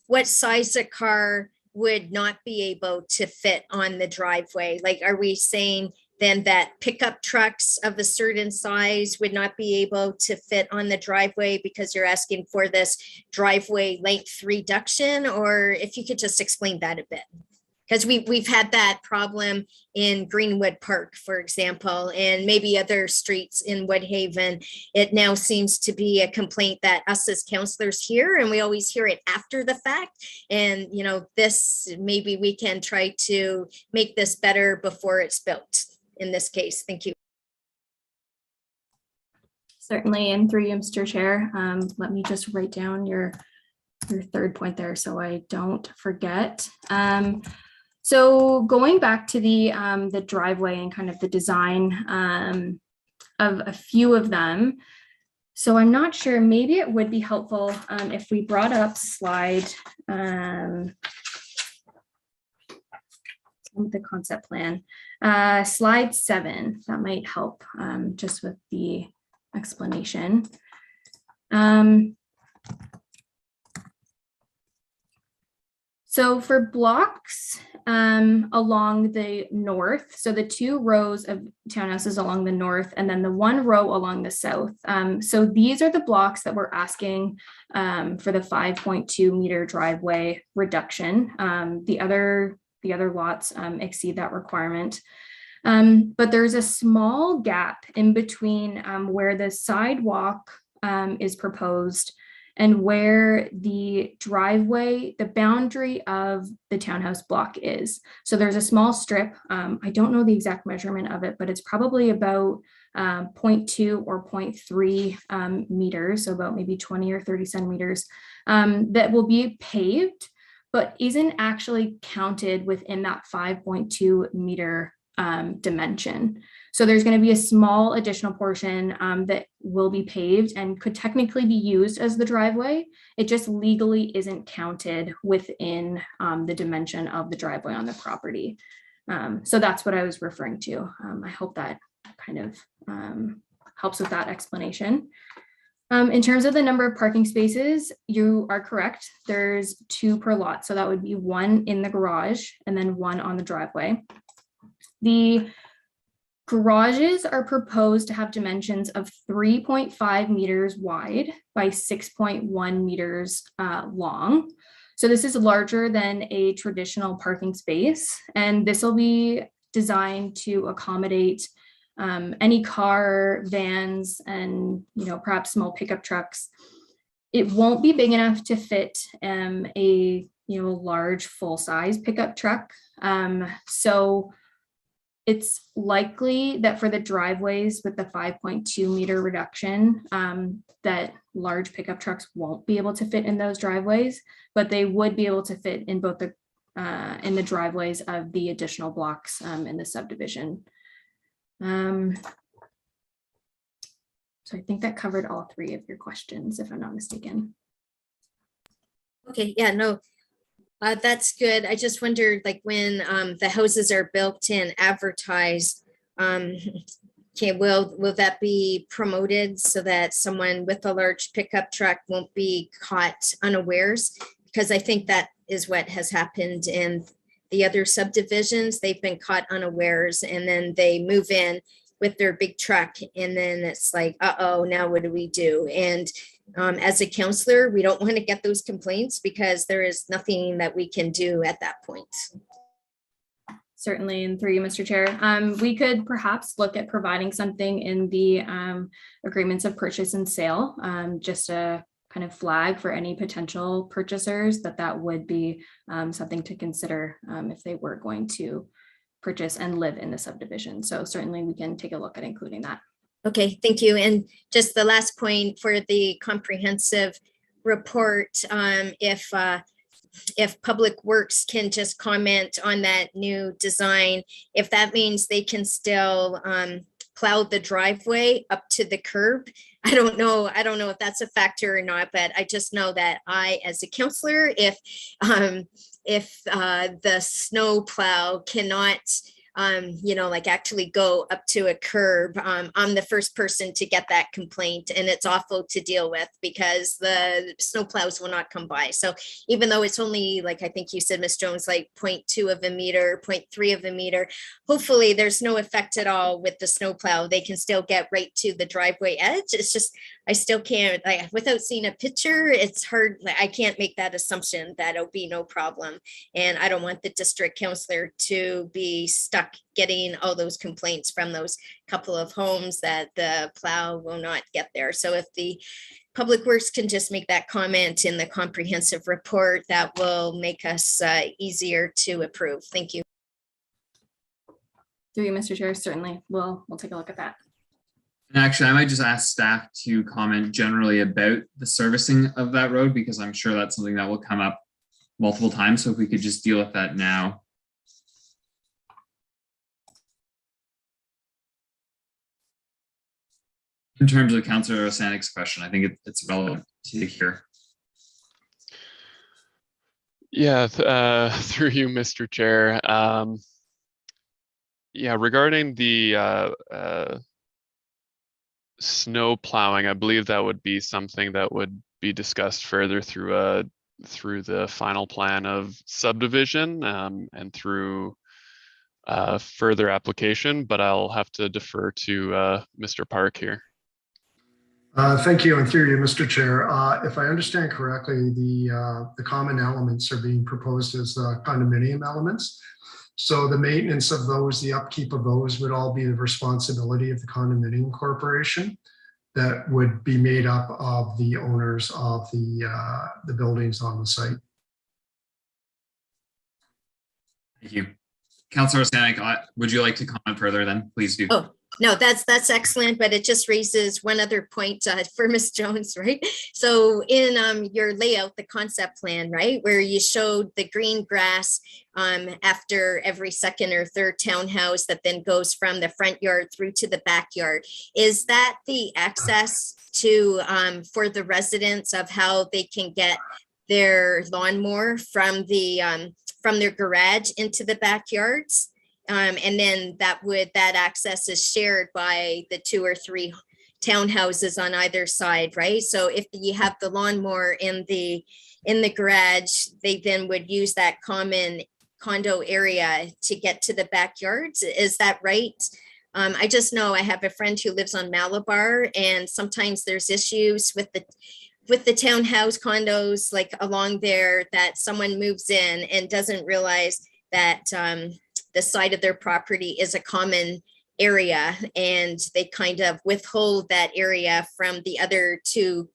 what size a car would not be able to fit on the driveway? Like, are we saying then that pickup trucks of a certain size would not be able to fit on the driveway because you're asking for this driveway length reduction? Or if you could just explain that a bit. Because we've had that problem in Greenwood Park, for example, and maybe other streets in Woodhaven. It now seems to be a complaint that us as councillors hear, and we always hear it after the fact. And, you know, this, maybe we can try to make this better before it's built in this case. Thank you. Certainly, and through you, Mr. Chair, let me just write down your third point there so I don't forget. So going back to the driveway and kind of the design of a few of them. So I'm not sure, maybe it would be helpful if we brought up slide the concept plan, slide 7, that might help just with the explanation. So for blocks along the north, so the 2 rows of townhouses along the north and then the 1 row along the south. So these are the blocks that we're asking for the 5.2 meter driveway reduction. The other lots exceed that requirement. But there's a small gap in between where the sidewalk is proposed and where the driveway, the boundary of the townhouse block is. So there's a small strip. I don't know the exact measurement of it, but it's probably about 0.2 or 0.3 meters, so about maybe 20 or 30 centimeters, that will be paved, but isn't actually counted within that 5.2 meter dimension. So there's going to be a small additional portion that will be paved and could technically be used as the driveway. It just legally isn't counted within the dimension of the driveway on the property. So that's what I was referring to. I hope that kind of helps with that explanation. In terms of the number of parking spaces, you are correct. There's 2 per lot. So that would be 1 in the garage and then 1 on the driveway. The garages are proposed to have dimensions of 3.5 meters wide by 6.1 meters long. So this is larger than a traditional parking space, and this will be designed to accommodate any car, vans, and perhaps small pickup trucks. It won't be big enough to fit a large full-size pickup truck. So it's likely that for the driveways with the 5.2 meter reduction, that large pickup trucks won't be able to fit in those driveways, but they would be able to fit in both the in the driveways of the additional blocks in the subdivision. So I think that covered all 3 of your questions, if I'm not mistaken. Okay, yeah, no, that's good. I just wondered, like, when the houses are built and advertised, okay, will that be promoted so that someone with a large pickup truck won't be caught unawares? because I think that is what has happened in the other subdivisions. They've been caught unawares, and then they move in with their big truck, and then it's like, uh-oh, now what do we do? And as a counselor, we don't want to get those complaints because there is nothing that we can do at that point. Certainly, and through you, Mr. Chair, we could perhaps look at providing something in the agreements of purchase and sale, just a kind of flag for any potential purchasers that would be something to consider if they were going to purchase and live in the subdivision. So certainly we can take a look at including that. Okay, thank you. And just the last point for the comprehensive report, if Public Works can just comment on that new design, if that means they can still plow the driveway up to the curb. I don't know if that's a factor or not, but I just know that I, as a counselor, if the snow plow cannot like actually go up to a curb, I'm the first person to get that complaint, and it's awful to deal with because the snow plows will not come by. So even though it's only, like I think you said, Ms. Jones, like 0.2 of a meter, 0.3 of a meter, hopefully there's no effect at all with the snow plow. They can still get right to the driveway edge. It's just, I still can't, without seeing a picture, it's hard. I can't make that assumption that it'll be no problem. And I don't want the district counselor to be stuck getting all those complaints from those couple of homes that the plow will not get there. So if the Public Works can just make that comment in the comprehensive report, that will make us easier to approve. Thank you. Through you, Mr. Chair, certainly we'll take a look at that. And actually, I might just ask staff to comment generally about the servicing of that road, because I'm sure that's something that will come up multiple times. So if we could just deal with that now. In terms of Councillor Osanik's question, I think it's relevant to hear. Yeah, through you, Mr. Chair. Yeah, regarding the snow plowing, I believe that would be something that would be discussed further through the final plan of subdivision and through further application, but I'll have to defer to Mr. Park here. Thank you, and through you, Mr. Chair. If I understand correctly, the common elements are being proposed as condominium elements. So the maintenance of those, the upkeep of those would all be the responsibility of the condominium corporation that would be made up of the owners of the buildings on the site. Thank you. Councillor Osanik, would you like to comment further then? Please do. Oh, no, that's excellent, but it just raises one other point for Ms. Jones, right? So in your layout, the concept plan, right, where you showed the green grass after every second or third townhouse that then goes from the front yard through to the backyard, is that the access to for the residents of how they can get their lawnmower from their garage into the backyards? And then that access is shared by the 2 or 3 townhouses on either side, right? So if you have the lawnmower in the garage, they then would use that common condo area to get to the backyards. Is that right? I just know I have a friend who lives on Malabar, and sometimes there's issues with the townhouse condos like along there, that someone moves in and doesn't realize that the side of their property is a common area, and they kind of withhold that area from the other 2,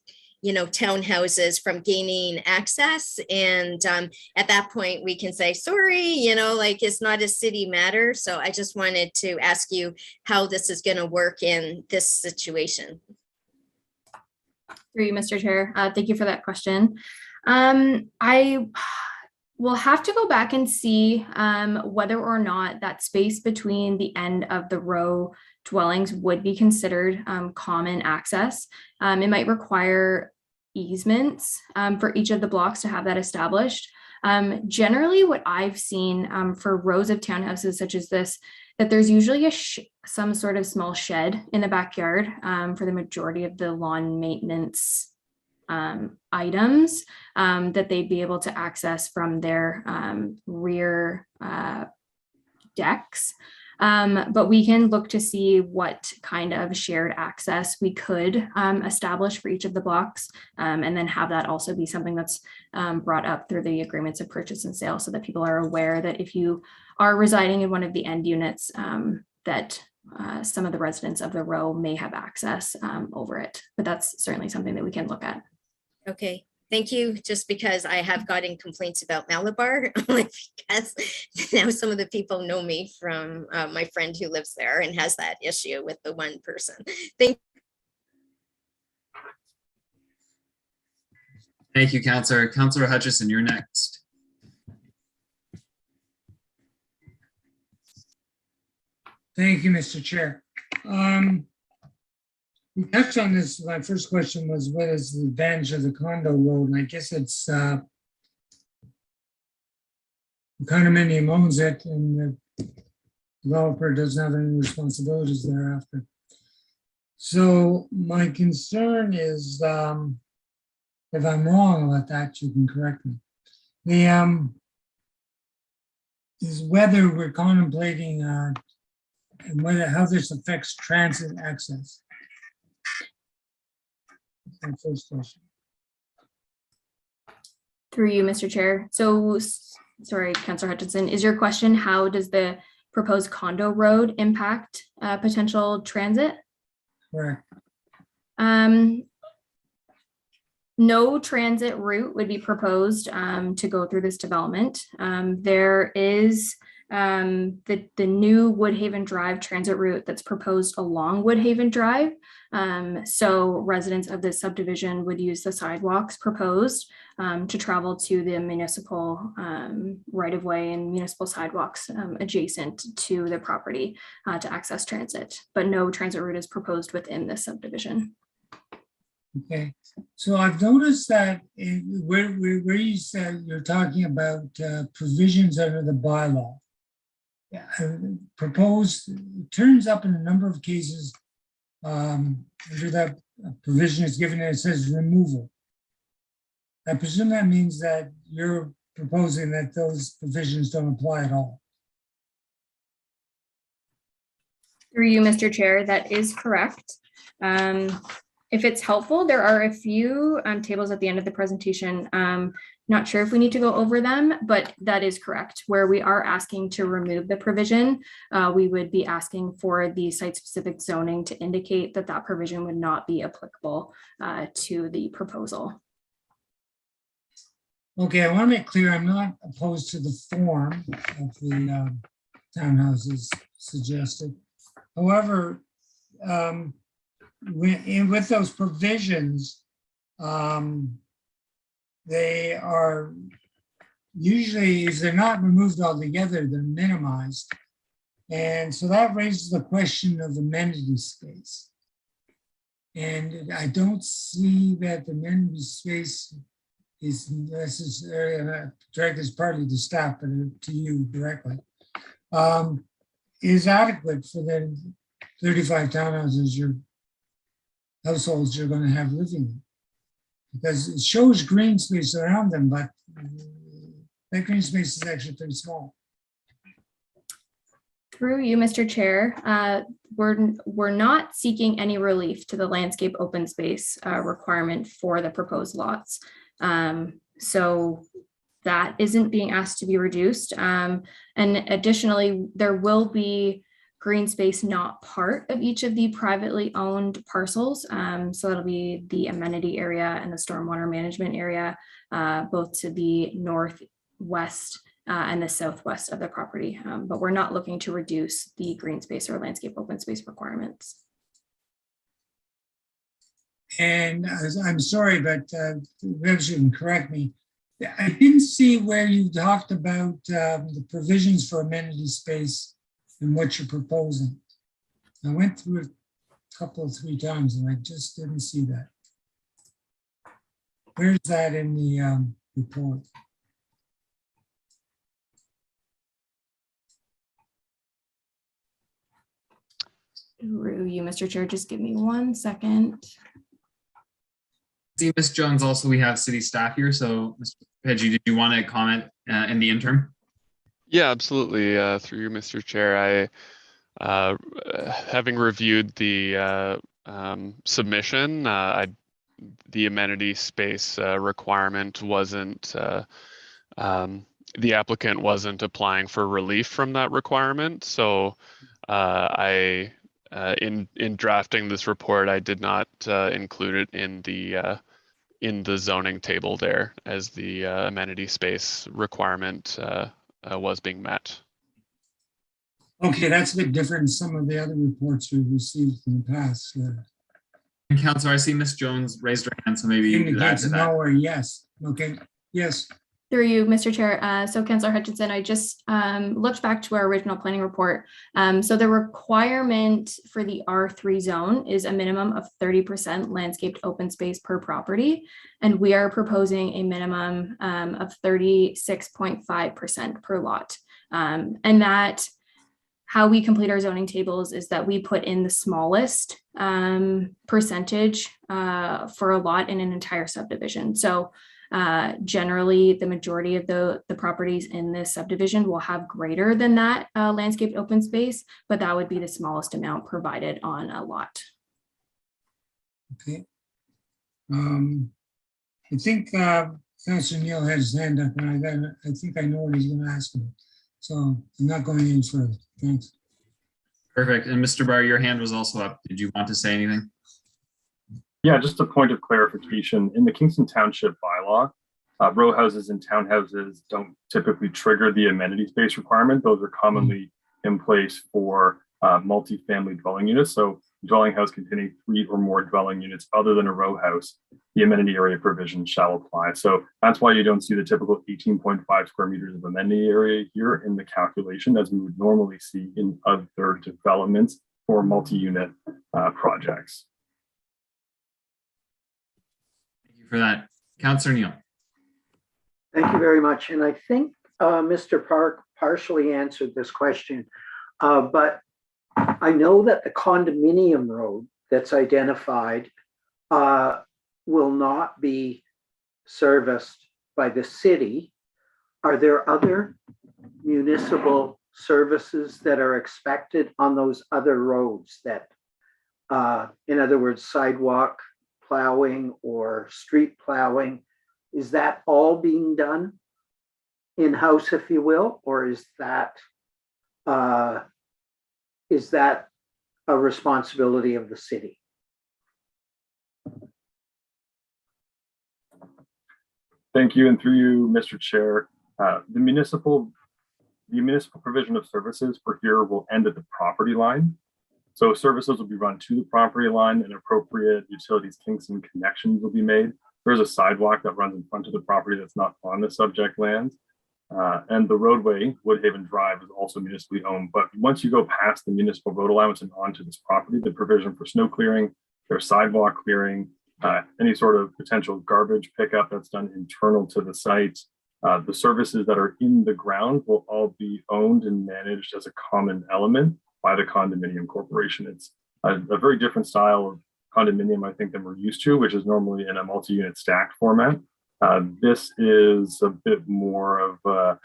townhouses from gaining access. And at that point we can say, sorry, it's not a city matter. So I just wanted to ask you how this is going to work in this situation. Through you, Mr. Chair. Thank you for that question. We'll have to go back and see whether or not that space between the end of the row dwellings would be considered common access. It might require easements for each of the blocks to have that established. Generally, what I've seen for rows of townhouses such as this, that there's usually some sort of small shed in the backyard for the majority of the lawn maintenance items that they'd be able to access from their rear decks. But we can look to see what kind of shared access we could establish for each of the blocks, and then have that also be something that's brought up through the agreements of purchase and sale, so that people are aware that if you are residing in one of the end units, that some of the residents of the row may have access over it. But that's certainly something that we can look at. Okay, thank you. Just because I have gotten complaints about Malabar, only because now some of the people know me from my friend who lives there and has that issue with the one person. Thank you, Councillor. Councillor Hutchison, you're next. Thank you, Mr. Chair. We touched on this. My first question was, what is the advantage of the condo road? And I guess it's the condominium owns it and the developer doesn't have any responsibilities thereafter. So my concern is, if I'm wrong about that, you can correct me. The is whether we're contemplating and whether how this affects transit access. My first question. Through you, Mr. Chair. So, sorry, Councillor Hutchinson, is your question, how does the proposed condo road impact potential transit? Correct. No transit route would be proposed to go through this development. There is the new Woodhaven Drive transit route that's proposed along Woodhaven Drive. So residents of this subdivision would use the sidewalks proposed to travel to the municipal right-of-way and municipal sidewalks adjacent to the property to access transit, but no transit route is proposed within this subdivision. Okay, so I've noticed that where you said you're talking about provisions under the bylaw. Proposed turns up in a number of cases under that provision is given and it says removal. I presume that means that you're proposing that those provisions don't apply at all. Through you, Mr. Chair, that is correct. If it's helpful, there are a few tables at the end of the presentation. Not sure if we need to go over them, but that is correct. Where we are asking to remove the provision, we would be asking for the site-specific zoning to indicate that that provision would not be applicable to the proposal. Okay, I want to make clear I'm not opposed to the form of the townhouses suggested. However, with those provisions, they are usually, if they're not removed altogether, they're minimized. And so that raises the question of amenity space. And I don't see that the amenity space is necessary, and I direct this partly to staff, but to you directly, is adequate for the 35 townhouses households you're going to have living in. Because it shows green space around them, but that green space is actually pretty small. Through you, Mr. Chair, we're not seeking any relief to the landscape open space requirement for the proposed lots. So that isn't being asked to be reduced. And additionally, there will be green space not part of each of the privately owned parcels. So that'll be the amenity area and the stormwater management area, both to the northwest and the southwest of the property. But we're not looking to reduce the green space or landscape open space requirements. And I'm sorry, but perhaps you can correct me. I didn't see where you talked about the provisions for amenity space and what you're proposing. I went through it a couple of 3 times and I just didn't see that. Where's that in the report? Through you, Mr. Chair, just give me 1 second. See, Ms. Jones, also we have city staff here. So Mr. Peggy, did you want to comment in the interim? Yeah, absolutely. Through you, Mr. Chair, having reviewed the submission, the amenity space requirement wasn't, the applicant wasn't applying for relief from that requirement. So in drafting this report, I did not include it in the zoning table there, as the amenity space requirement was being met. Okay, that's a bit different than some of the other reports we've received in the past. And Councillor, I see Ms. Jones raised her hand, so maybe you could add Indicates to that. no or yes. Okay, yes. Through you, Mr. Chair. So Councillor Hutchinson, I just looked back to our original planning report. So the requirement for the R3 zone is a minimum of 30% landscaped open space per property. And we are proposing a minimum of 36.5% per lot. And that, how we complete our zoning tables is that we put in the smallest percentage for a lot in an entire subdivision. So generally, the majority of the properties in this subdivision will have greater than that landscaped open space, but that would be the smallest amount provided on a lot. Okay. I think Councillor Neal has his hand up, and I think I know what he's going to ask me. So I'm not going any further. Thanks. Perfect. And Mr. Barr, your hand was also up. Did you want to say anything? Yeah, just a point of clarification. In the Kingston Township bylaw, row houses and townhouses don't typically trigger the amenity space requirement. Those are commonly in place for multi-family dwelling units. So dwelling house containing 3 or more dwelling units other than a row house, the amenity area provision shall apply. So that's why you don't see the typical 18.5 square meters of amenity area here in the calculation, as we would normally see in other developments or multi-unit projects. Thank you for that. Councillor Neal. Thank you very much. And I think Mr. Park partially answered this question, but I know that the condominium road that's identified will not be serviced by the city. Are there other municipal services that are expected on those other roads that, in other words, sidewalk plowing or street plowing? Is that all being done in-house, if you will, or is that a responsibility of the city? Thank you, and through you, Mr. Chair, the municipal provision of services for here will end at the property line. So services will be run to the property line, and appropriate utilities Kingston connections will be made. There's a sidewalk that runs in front of the property that's not on the subject land. And the roadway, Woodhaven Drive, is also municipally owned. But once you go past the municipal road allowance and onto this property, the provision for snow clearing, their sidewalk clearing, any sort of potential garbage pickup that's done internal to the site, the services that are in the ground will all be owned and managed as a common element by the condominium corporation. It's a very different style of condominium, I think, than we're used to, which is normally in a multi-unit stacked format. This is a bit more of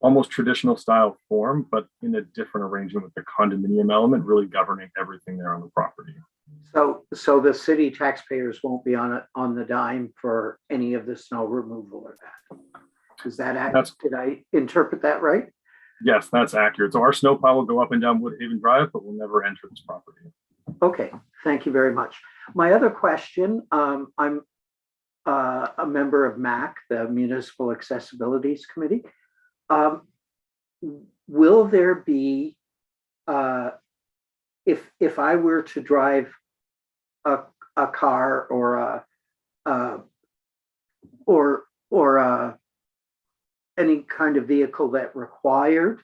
almost traditional style form, but in a different arrangement with the condominium element really governing everything there on the property. So the city taxpayers won't be on the dime for any of the snow removal or that. Is that accurate? Did I interpret that right? Yes, that's accurate. So our snowplow will go up and down Woodhaven Drive, but will never enter this property. Okay, thank you very much. My other question, I'm a member of MAC, the Municipal Accessibilities Committee. Will there be, if I were to drive a car or any kind of vehicle that required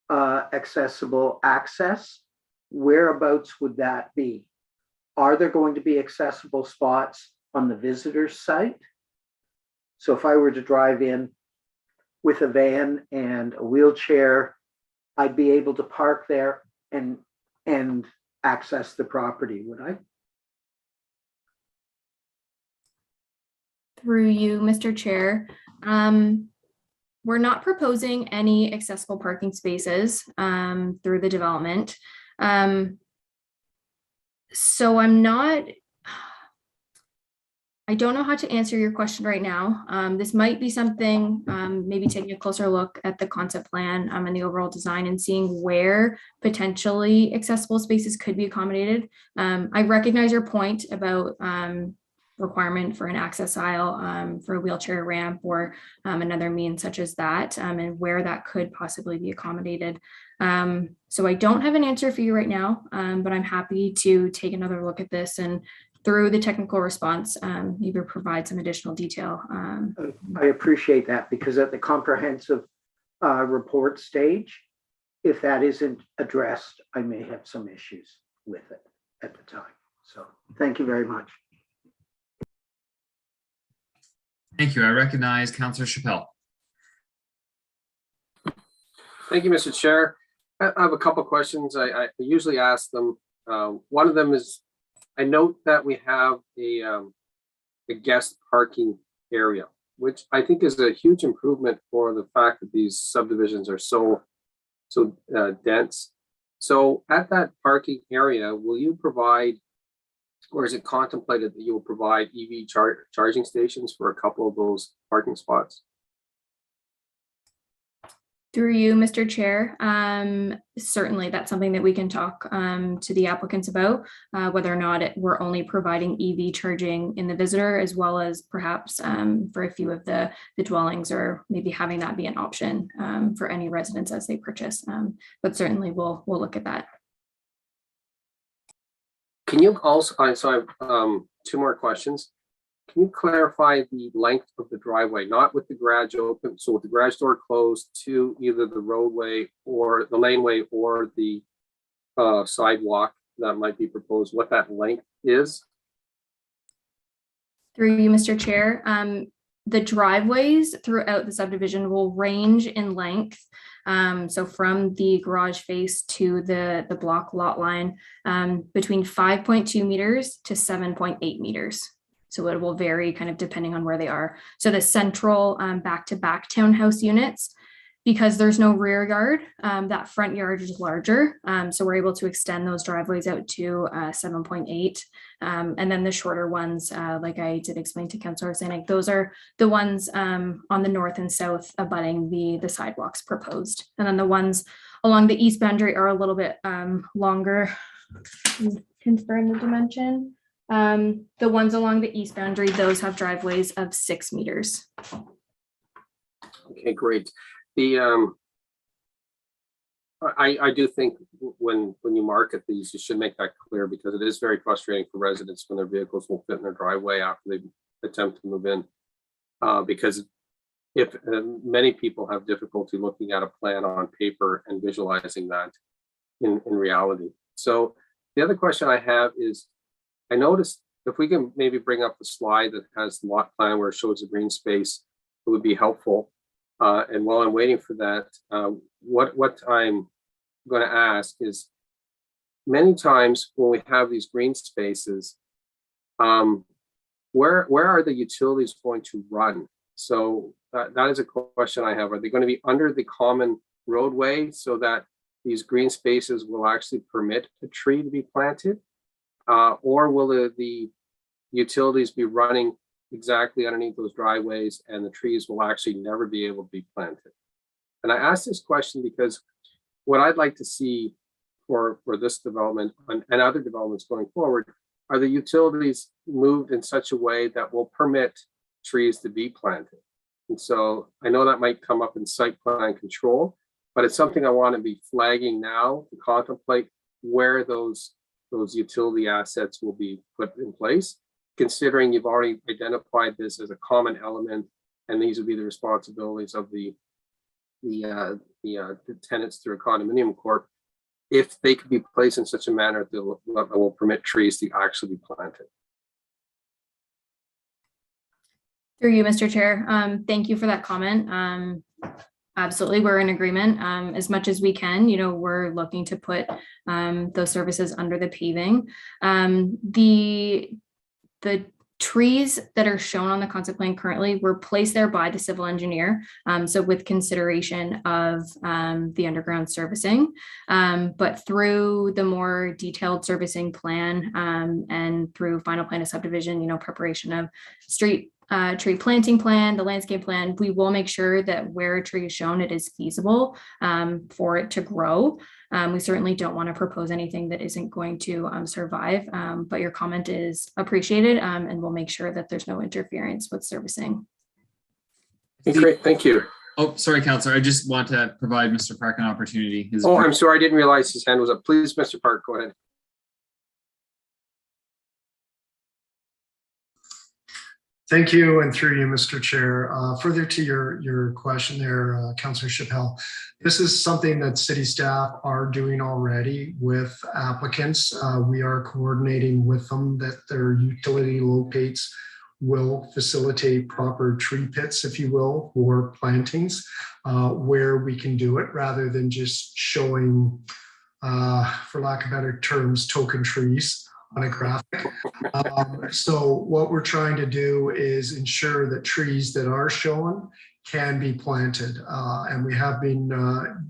accessible access, whereabouts would that be? Are there going to be accessible spots on the visitor's site? So if I were to drive in with a van and a wheelchair, I'd be able to park there and access the property, would I? Through you, Mr. Chair. We're not proposing any accessible parking spaces through the development. So I don't know how to answer your question right now. This might be something, maybe taking a closer look at the concept plan and the overall design and seeing where potentially accessible spaces could be accommodated. I recognize your point about requirement for an access aisle for a wheelchair ramp or another means such as that, and where that could possibly be accommodated. So I don't have an answer for you right now, but I'm happy to take another look at this and through the technical response, either provide some additional detail. I appreciate that, because at the comprehensive report stage, if that isn't addressed, I may have some issues with it at the time. So thank you very much. Thank you. I recognize Councillor Chappelle. Thank you, Mr. Chair. I have a couple of questions. I usually ask them. One of them is, I note that we have a guest parking area, which I think is a huge improvement for the fact that these subdivisions are so dense. So at that parking area, will you provide, or is it contemplated that you will provide EV charging stations for a couple of those parking spots? Through you, Mr. Chair, certainly that's something that we can talk to the applicants about, whether or not we're only providing EV charging in the visitor, as well as perhaps for a few of the dwellings, or maybe having that be an option for any residents as they purchase. But certainly we'll look at that. Can you also, so I have two more questions. Can you clarify the length of the driveway, not with the garage open, so with the garage door closed to either the roadway or the laneway or the sidewalk that might be proposed, what that length is? Through you, Mr. Chair, the driveways throughout the subdivision will range in length. So from the garage face to the block lot line, between 5.2 meters to 7.8 meters. So it will vary kind of depending on where they are. So the central back-to-back townhouse units, because there's no rear yard, that front yard is larger. So we're able to extend those driveways out to 7.8. And then the shorter ones, like I did explain to Councillor Sanik, those are the ones on the north and south abutting the sidewalks proposed. And then the ones along the east boundary are a little bit longer. Confirm the dimension. The ones along the east boundary, those have driveways of 6 meters. Okay, great. The I do think when you market these, you should make that clear, because it is very frustrating for residents when their vehicles won't fit in their driveway after they attempt to move in. Because if many people have difficulty looking at a plan on paper and visualizing that in reality. So the other question I have is, I noticed if we can maybe bring up the slide that has the lot plan where it shows the green space, it would be helpful. And while I'm waiting for that, what I'm going to ask is, many times when we have these green spaces, where are the utilities going to run? So that is a question I have. Are they going to be under the common roadway so that these green spaces will actually permit a tree to be planted? Or will the utilities be running exactly underneath those driveways and the trees will actually never be able to be planted? And I ask this question because what I'd like to see for this development and other developments going forward are the utilities moved in such a way that will permit trees to be planted. And so I know that might come up in site plan control, but it's something I want to be flagging now to contemplate where those utility assets will be put in place, considering you've already identified this as a common element, and these would be the responsibilities of the tenants through a condominium corp, if they could be placed in such a manner that will permit trees to actually be planted. Through you, Mr. Chair. Thank you for that comment. Absolutely, we're in agreement. As much as we can, we're looking to put those services under the paving. The trees that are shown on the concept plan currently were placed there by the civil engineer. So with consideration of the underground servicing, but through the more detailed servicing plan and through final plan of subdivision, preparation of street tree planting plan, the landscape plan, we will make sure that where a tree is shown, it is feasible for it to grow. We certainly don't want to propose anything that isn't going to survive, but your comment is appreciated, and we'll make sure that there's no interference with servicing. Great, thank you. Oh, sorry, Councillor. I just want to provide Mr. Park an opportunity. I'm sorry, I didn't realize his hand was up. Please, Mr. Park, go ahead. Thank you, and through you, Mr. Chair. Further to your question there, Councillor Chappelle, this is something that city staff are doing already with applicants. We are coordinating with them that their utility locates will facilitate proper tree pits, if you will, for plantings, where we can do it rather than just showing, for lack of better terms, token trees on a graphic. So what we're trying to do is ensure that trees that are shown can be planted. And we have been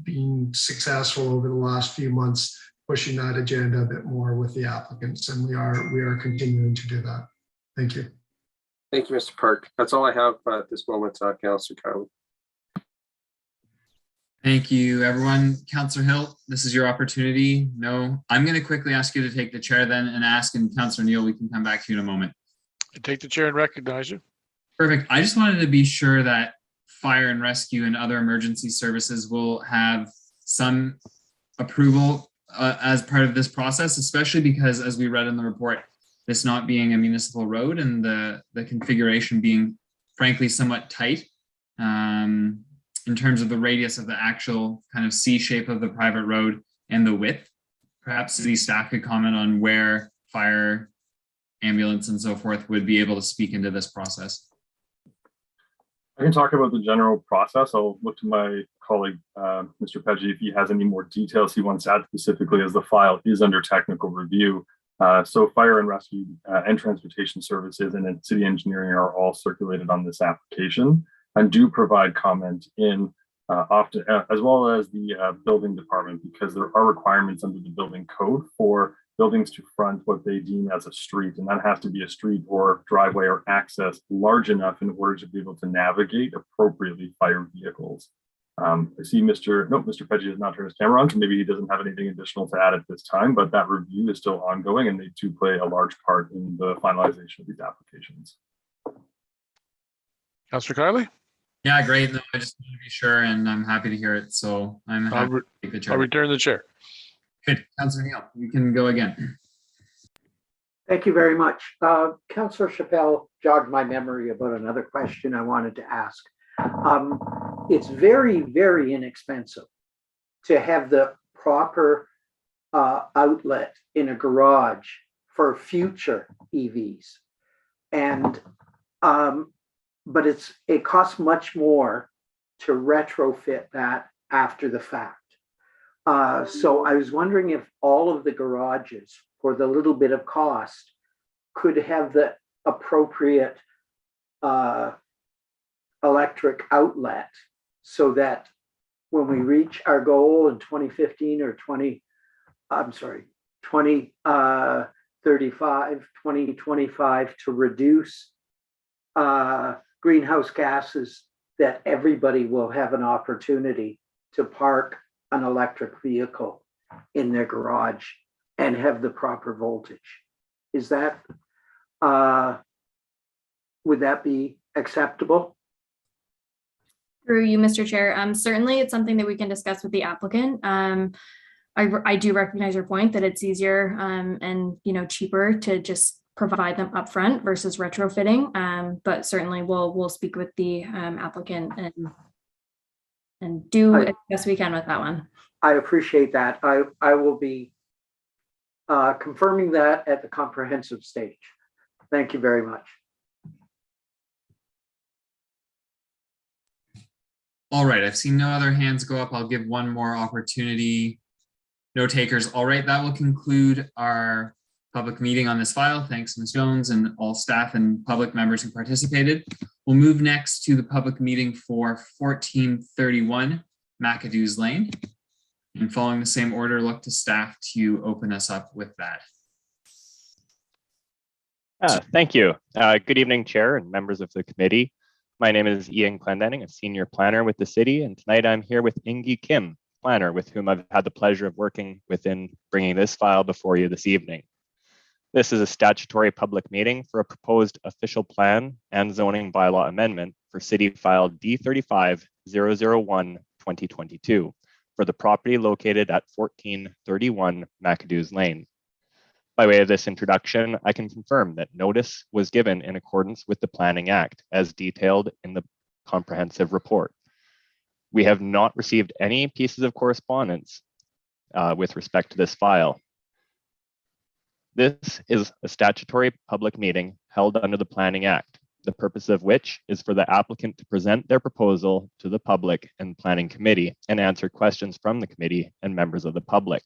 being successful over the last few months, pushing that agenda a bit more with the applicants. And we are continuing to do that. Thank you. Thank you, Mr. Park. That's all I have at this moment, Councillor Carly. Thank you, everyone. Councillor Hill, this is your opportunity. No, I'm going to quickly ask you to take the chair then and ask, and Councillor Neal, we can come back to you in a moment. I take the chair and recognize you. Perfect. I just wanted to be sure that fire and rescue and other emergency services will have some approval as part of this process, especially because, as we read in the report, this not being a municipal road and the configuration being, frankly, somewhat tight. In terms of the radius of the actual kind of C shape of the private road and the width. Perhaps city staff could comment on where fire, ambulance, and so forth would be able to speak into this process. I can talk about the general process. I'll look to my colleague, Mr. Peggy, if he has any more details he wants to add specifically, as the file is under technical review. So fire and rescue and transportation services and city engineering are all circulated on this application and do provide comment in often, as well as the building department, because there are requirements under the building code for buildings to front what they deem as a street, and that has to be a street or driveway or access large enough in order to be able to navigate appropriately fire vehicles. I see Mr. Peggy has not turned his camera on, so maybe he doesn't have anything additional to add at this time, but that review is still ongoing and they do play a large part in the finalization of these applications. Councillor Carly? Yeah, great. No, I just want to be sure, and I'm happy to hear it. So I'm happy to take the chair. I'll return the chair. Good. Councillor Neal, we can go again. Thank you very much. Councillor Chappelle jogged my memory about another question I wanted to ask. It's very, very inexpensive to have the proper outlet in a garage for future EVs. And but it costs much more to retrofit that after the fact. So I was wondering if all of the garages, for the little bit of cost, could have the appropriate electric outlet, so that when we reach our goal in 2015 or 2025 to reduce greenhouse gases, that everybody will have an opportunity to park an electric vehicle in their garage and have the proper voltage. Is that, would that be acceptable? Through you, Mr. Chair. Certainly it's something that we can discuss with the applicant. I do recognize your point that it's easier and cheaper to just provide them upfront versus retrofitting. But certainly we'll speak with the applicant and do as best we can with that one. I appreciate that. I will be confirming that at the comprehensive stage. Thank you very much. All right, I've seen no other hands go up. I'll give one more opportunity. No takers. All right, that will conclude our public meeting on this file. Thanks, Ms. Jones, and all staff and public members who participated. We'll move next to the public meeting for 1431 Mcadoos Lane. And following the same order, look to staff to open us up with that. Thank you. Good evening, Chair and members of the committee. My name is Ian Clendenning, a senior planner with the city, and tonight I'm here with Ingi Kim, planner, with whom I've had the pleasure of working within bringing this file before you this evening. This is a statutory public meeting for a proposed official plan and zoning bylaw amendment for City File D35-001-2022 for the property located at 1431 Mcadoos Lane. By way of this introduction, I can confirm that notice was given in accordance with the Planning Act as detailed in the comprehensive report. We have not received any pieces of correspondence with respect to this file. This is a statutory public meeting held under the Planning Act, the purpose of which is for the applicant to present their proposal to the public and Planning Committee and answer questions from the committee and members of the public.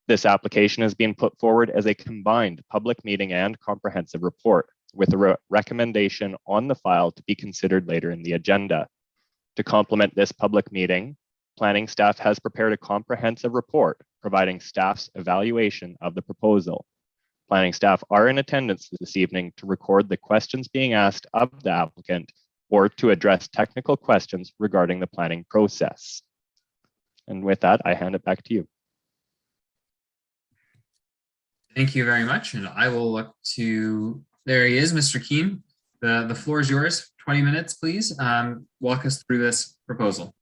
This application is being put forward as a combined public meeting and comprehensive report with a recommendation on the file to be considered later in the agenda. To complement this public meeting, planning staff has prepared a comprehensive report providing staff's evaluation of the proposal. Planning staff are in attendance this evening to record the questions being asked of the applicant or to address technical questions regarding the planning process. And with that, I hand it back to you. Thank you very much. And I will look to, there he is, Mr. Keene. The floor is yours. 20 minutes, please. Walk us through this proposal.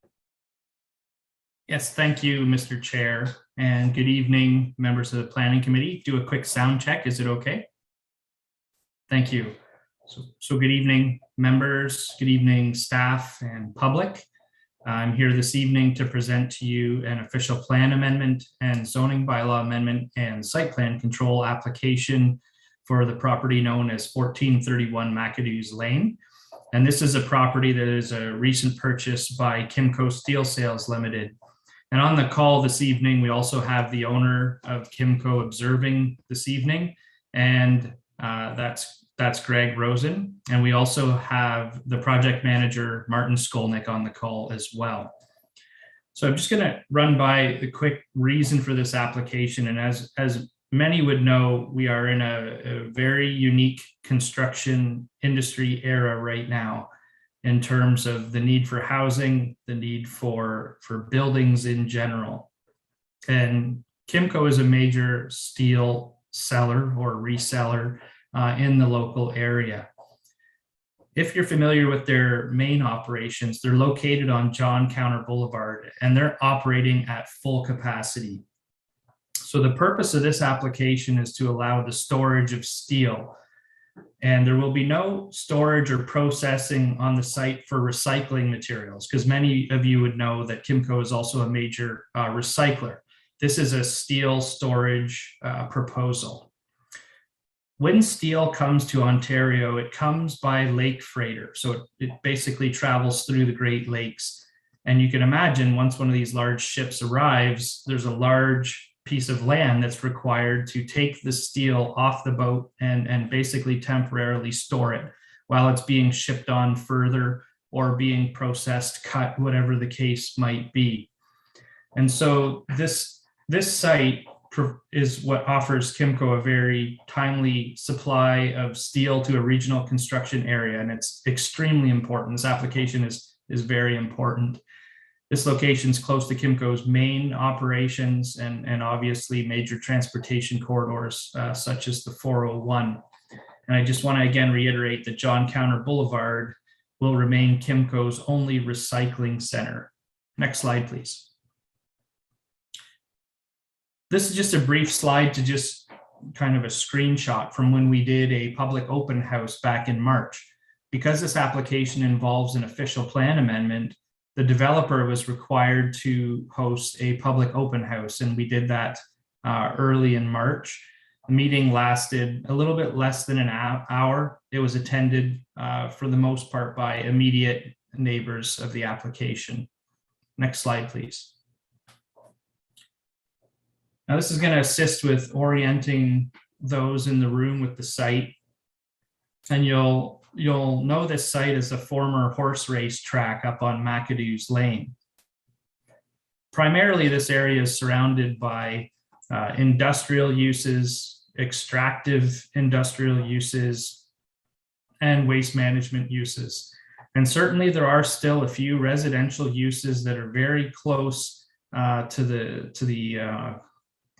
Yes, thank you, Mr. Chair, and good evening, members of the Planning Committee. Do a quick sound check. Is it okay? Thank you. So good evening, members. Good evening, staff and public. I'm here this evening to present to you an official plan amendment and zoning bylaw amendment and site plan control application for the property known as 1431 Mcadoos Lane. And this is a property that is a recent purchase by Kimco Steel Sales Limited. And on the call this evening, we also have the owner of Kimco observing this evening, and that's Greg Rosen. And we also have the project manager, Martin Skolnick, on the call as well. So I'm just going to run by the quick reason for this application. And as many would know, we are in a very unique construction industry era right now in terms of the need for housing, the need for buildings in general. And Kimco is a major steel seller or reseller in the local area. If you're familiar with their main operations, they're located on John Counter Boulevard and they're operating at full capacity. So the purpose of this application is to allow the storage of steel, and there will be no storage or processing on the site for recycling materials, because many of you would know that Kimco is also a major recycler. This is a steel storage proposal. When steel comes to Ontario, it comes by lake freighter. So it basically travels through the Great Lakes. And you can imagine once one of these large ships arrives, there's a large piece of land that's required to take the steel off the boat and basically temporarily store it while it's being shipped on further or being processed, cut, whatever the case might be. And so this site is what offers Kimco a very timely supply of steel to a regional construction area, and it's extremely important. This application is very important. This location is close to Kimco's main operations and obviously major transportation corridors such as the 401. And I just want to again reiterate that John Counter Boulevard will remain Kimco's only recycling center. Next slide, please. This is just a brief slide to just kind of a screenshot from when we did a public open house back in March. Because this application involves an official plan amendment, the developer was required to host a public open house, and we did that early in March. The meeting lasted a little bit less than an hour. It was attended for the most part by immediate neighbors of the application. Next slide, please. Now, this is going to assist with orienting those in the room with the site, and you'll know this site as a former horse race track up on Mcadoos Lane. Primarily, this area is surrounded by industrial uses, extractive industrial uses, and waste management uses. And certainly there are still a few residential uses that are very close to the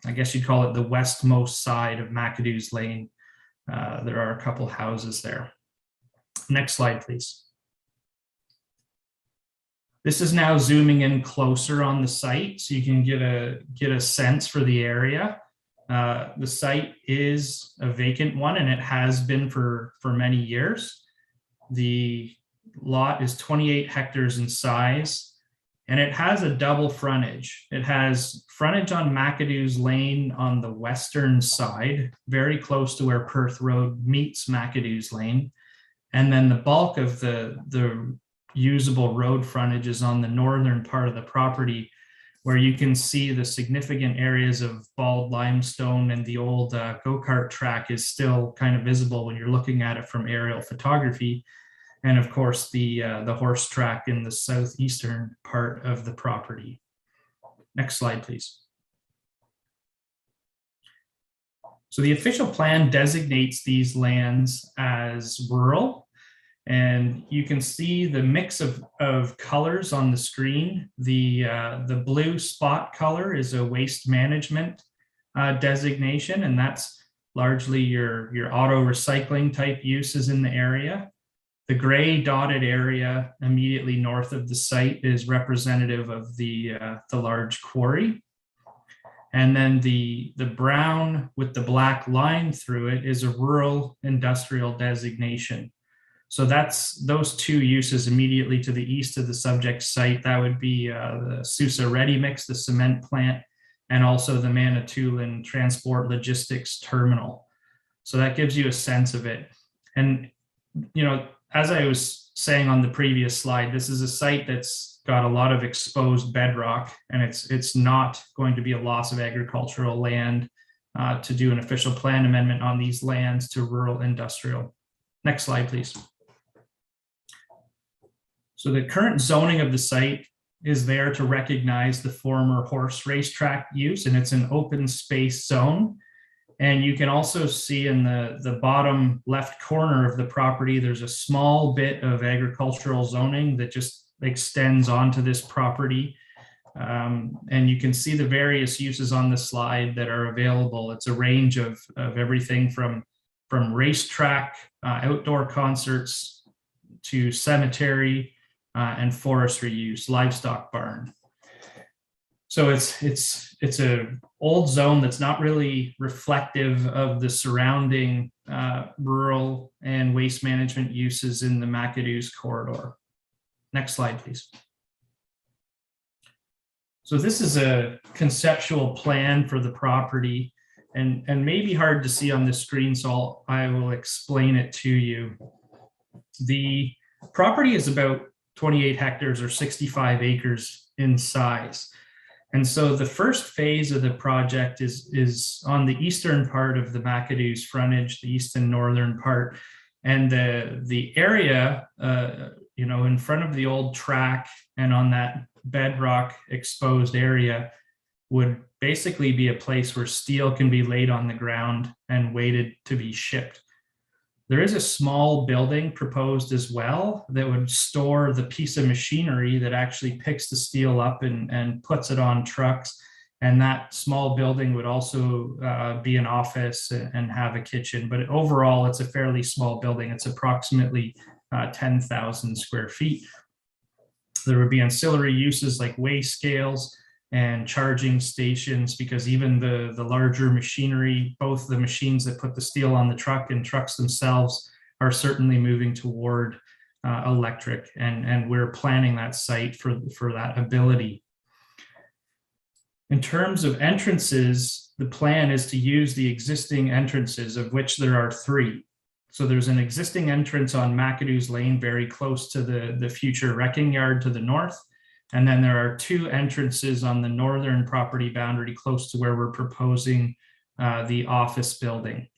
I guess you'd call it the westmost side of Mcadoos Lane. There are a couple houses there. Next slide, please. This is now zooming in closer on the site so you can get a sense for the area. The site is a vacant one, and it has been for many years. The lot is 28 hectares in size, and it has a double frontage. It has frontage on Mcadoos Lane on the western side, very close to where Perth Road meets Mcadoos Lane. And then the bulk of the usable road frontage is on the northern part of the property, where you can see the significant areas of bald limestone, and the old go-kart track is still kind of visible when you're looking at it from aerial photography. And of course, the horse track in the southeastern part of the property. Next slide, please. So the official plan designates these lands as rural, and you can see the mix of colors on the screen. The blue spot color is a waste management designation, and that's largely your auto recycling type uses in the area. The gray dotted area immediately north of the site is representative of the large quarry. And then the brown with the black line through it is a rural industrial designation. So that's those two uses immediately to the east of the subject site. That would be the Sousa Ready Mix, the cement plant, and also the Manitoulin Transport Logistics Terminal. So that gives you a sense of it. And, you know, as I was saying on the previous slide, this is a site that's got a lot of exposed bedrock, and it's not going to be a loss of agricultural land to do an official plan amendment on these lands to rural industrial. Next slide, please. So the current zoning of the site is there to recognize the former horse racetrack use, and it's an open space zone. And you can also see in the bottom left corner of the property, there's a small bit of agricultural zoning that just extends onto this property. And you can see the various uses on the slide that are available. It's a range of everything from racetrack, outdoor concerts, to cemetery and forestry use, livestock barn. So it's a old zone that's not really reflective of the surrounding rural and waste management uses in the Mcadoos corridor. Next slide, please. So this is a conceptual plan for the property, and maybe hard to see on the screen, so I will explain it to you. The property is about 28 hectares or 65 acres in size. And so the first phase of the project is on the eastern part of the Mcadoos frontage, the east and northern part. And the area, you know, in front of the old track and on that bedrock exposed area would basically be a place where steel can be laid on the ground and waited to be shipped. There is a small building proposed as well that would store the piece of machinery that actually picks the steel up and puts it on trucks. And that small building would also be an office and have a kitchen. But overall, it's a fairly small building. It's approximately 10,000 square feet. There would be ancillary uses like weigh scales and charging stations, because even the larger machinery, both the machines that put the steel on the truck and trucks themselves, are certainly moving toward electric, and we're planning that site for that ability. In terms of entrances, the plan is to use the existing entrances, of which there are 3. So there's an existing entrance on Mcadoos Lane, very close to the future wrecking yard to the north. And then there are 2 entrances on the northern property boundary close to where we're proposing the office building.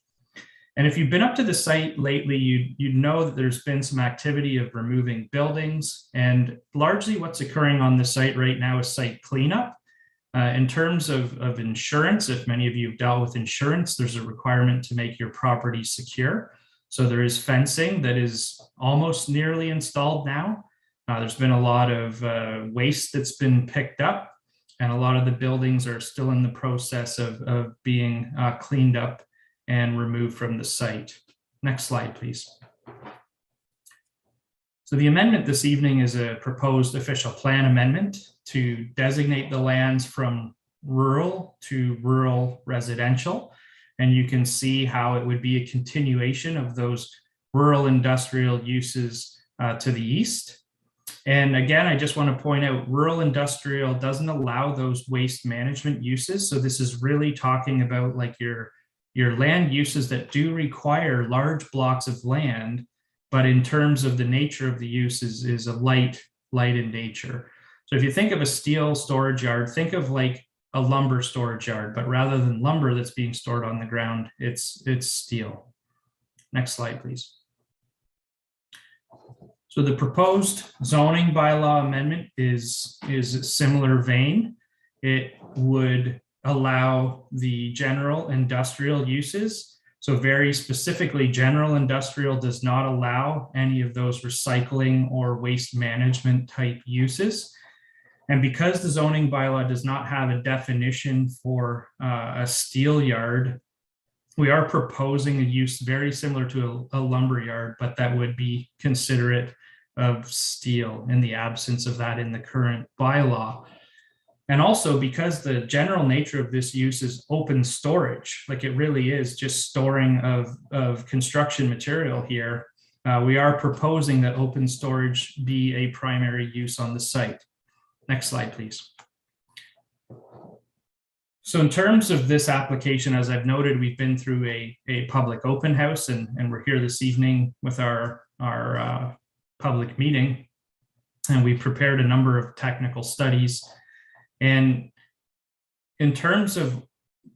And if you've been up to the site lately, you'd know that there's been some activity of removing buildings, and largely what's occurring on the site right now is site cleanup. In terms of insurance, if many of you have dealt with insurance, there's a requirement to make your property secure. So there is fencing that is almost nearly installed now. There's been a lot of waste that's been picked up, and a lot of the buildings are still in the process of being cleaned up and removed from the site. Next slide, please. So the amendment this evening is a proposed official plan amendment to designate the lands from rural to rural residential. And you can see how it would be a continuation of those rural industrial uses to the east. And again, I just want to point out, rural industrial doesn't allow those waste management uses. So this is really talking about like your land uses that do require large blocks of land, but in terms of the nature of the use is a light in nature. So if you think of a steel storage yard, think of like a lumber storage yard, but rather than lumber that's being stored on the ground, it's steel. Next slide, please. So the proposed zoning bylaw amendment is a similar vein. It would allow the general industrial uses. So very specifically, general industrial does not allow any of those recycling or waste management type uses. And because the zoning bylaw does not have a definition for a steel yard, we are proposing a use very similar to a lumber yard, but that would be considerate of steel in the absence of that in the current bylaw. And also because the general nature of this use is open storage, like it really is just storing of construction material here, we are proposing that open storage be a primary use on the site. Next slide, please. So in terms of this application, as I've noted, we've been through a public open house, and we're here this evening with our public meeting, and we prepared a number of technical studies. And in terms of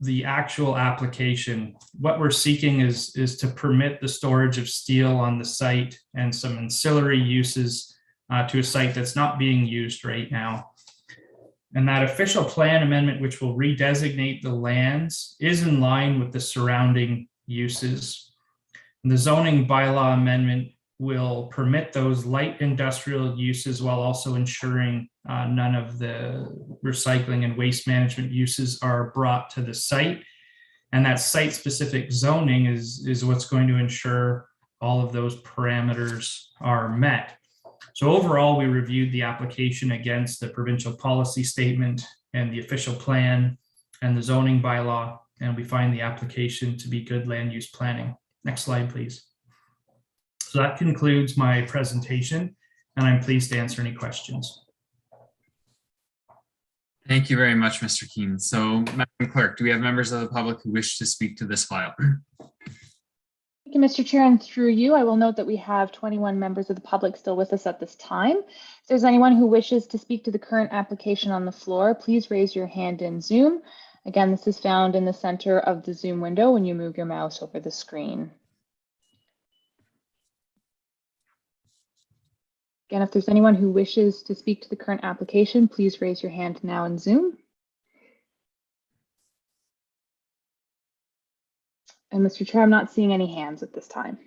the actual application, what we're seeking is to permit the storage of steel on the site and some ancillary uses to a site that's not being used right now. And that official plan amendment, which will redesignate the lands, is in line with the surrounding uses. And the zoning bylaw amendment will permit those light industrial uses while also ensuring none of the recycling and waste management uses are brought to the site. And that site-specific zoning is what's going to ensure all of those parameters are met. So overall, we reviewed the application against the provincial policy statement and the official plan and the zoning bylaw, and we find the application to be good land use planning. Next slide, please. So that concludes my presentation, and I'm pleased to answer any questions. Thank you very much, Mr. Keene. So, Madam Clerk, do we have members of the public who wish to speak to this file? Thank you, Mr. Chair, and through you, I will note that we have 21 members of the public still with us at this time. If there's anyone who wishes to speak to the current application on the floor, please raise your hand in Zoom. Again, this is found in the center of the Zoom window when you move your mouse over the screen. Again, if there's anyone who wishes to speak to the current application, please raise your hand now in Zoom. And Mr. Chair, I'm not seeing any hands at this time.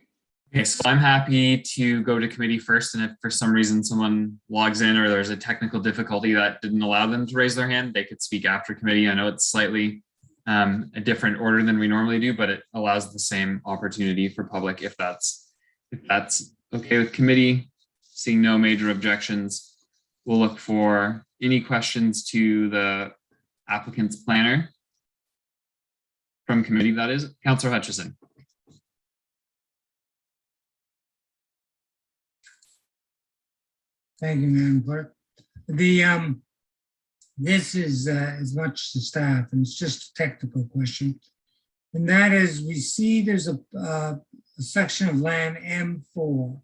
Okay, so I'm happy to go to committee first, and if for some reason someone logs in or there's a technical difficulty that didn't allow them to raise their hand, they could speak after committee. I know it's slightly a different order than we normally do, but it allows the same opportunity for public if that's okay with committee. Seeing no major objections, we'll look for any questions to the applicant's planner from committee, that is. Councillor Hutchison. Thank you, Madam Clerk. This is as much to staff, and it's just a technical question. And that is, we see there's a section of land M4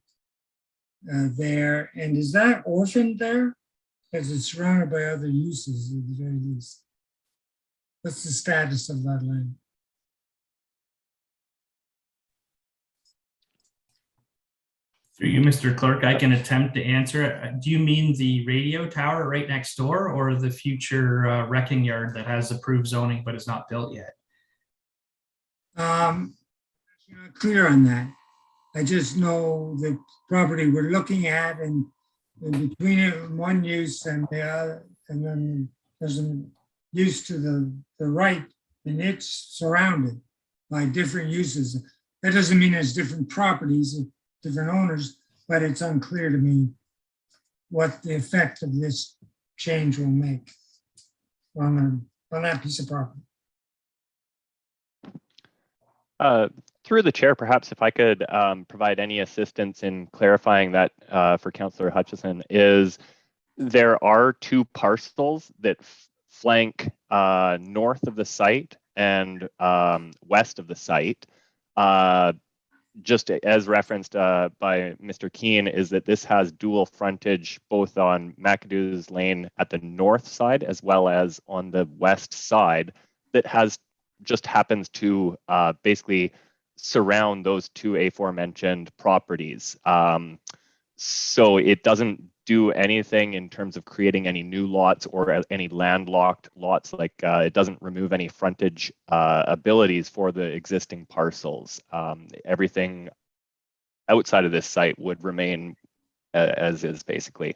there, and is that orphaned there? Because it's surrounded by other uses at the very least. What's the status of that land? Through you, Mr. Clerk, I can attempt to answer. Do you mean the radio tower right next door or the future wrecking yard that has approved zoning but is not built yet? I'm not clear on that. I just know the property we're looking at, and between it one use and the other, and then there's a use to the right, and it's surrounded by different uses. That doesn't mean there's different properties, different owners, but it's unclear to me what the effect of this change will make on that piece of property. Through the chair, perhaps if I could provide any assistance in clarifying that for Councillor Hutchison, is there are two parcels that flank north of the site and west of the site. Just as referenced by Mr. Keane, is that this has dual frontage both on Mcadoos Lane at the north side as well as on the west side that just happens to basically surround those two aforementioned properties. So it doesn't do anything in terms of creating any new lots or any landlocked lots. Like it doesn't remove any frontage abilities for the existing parcels. Everything outside of this site would remain as is, basically,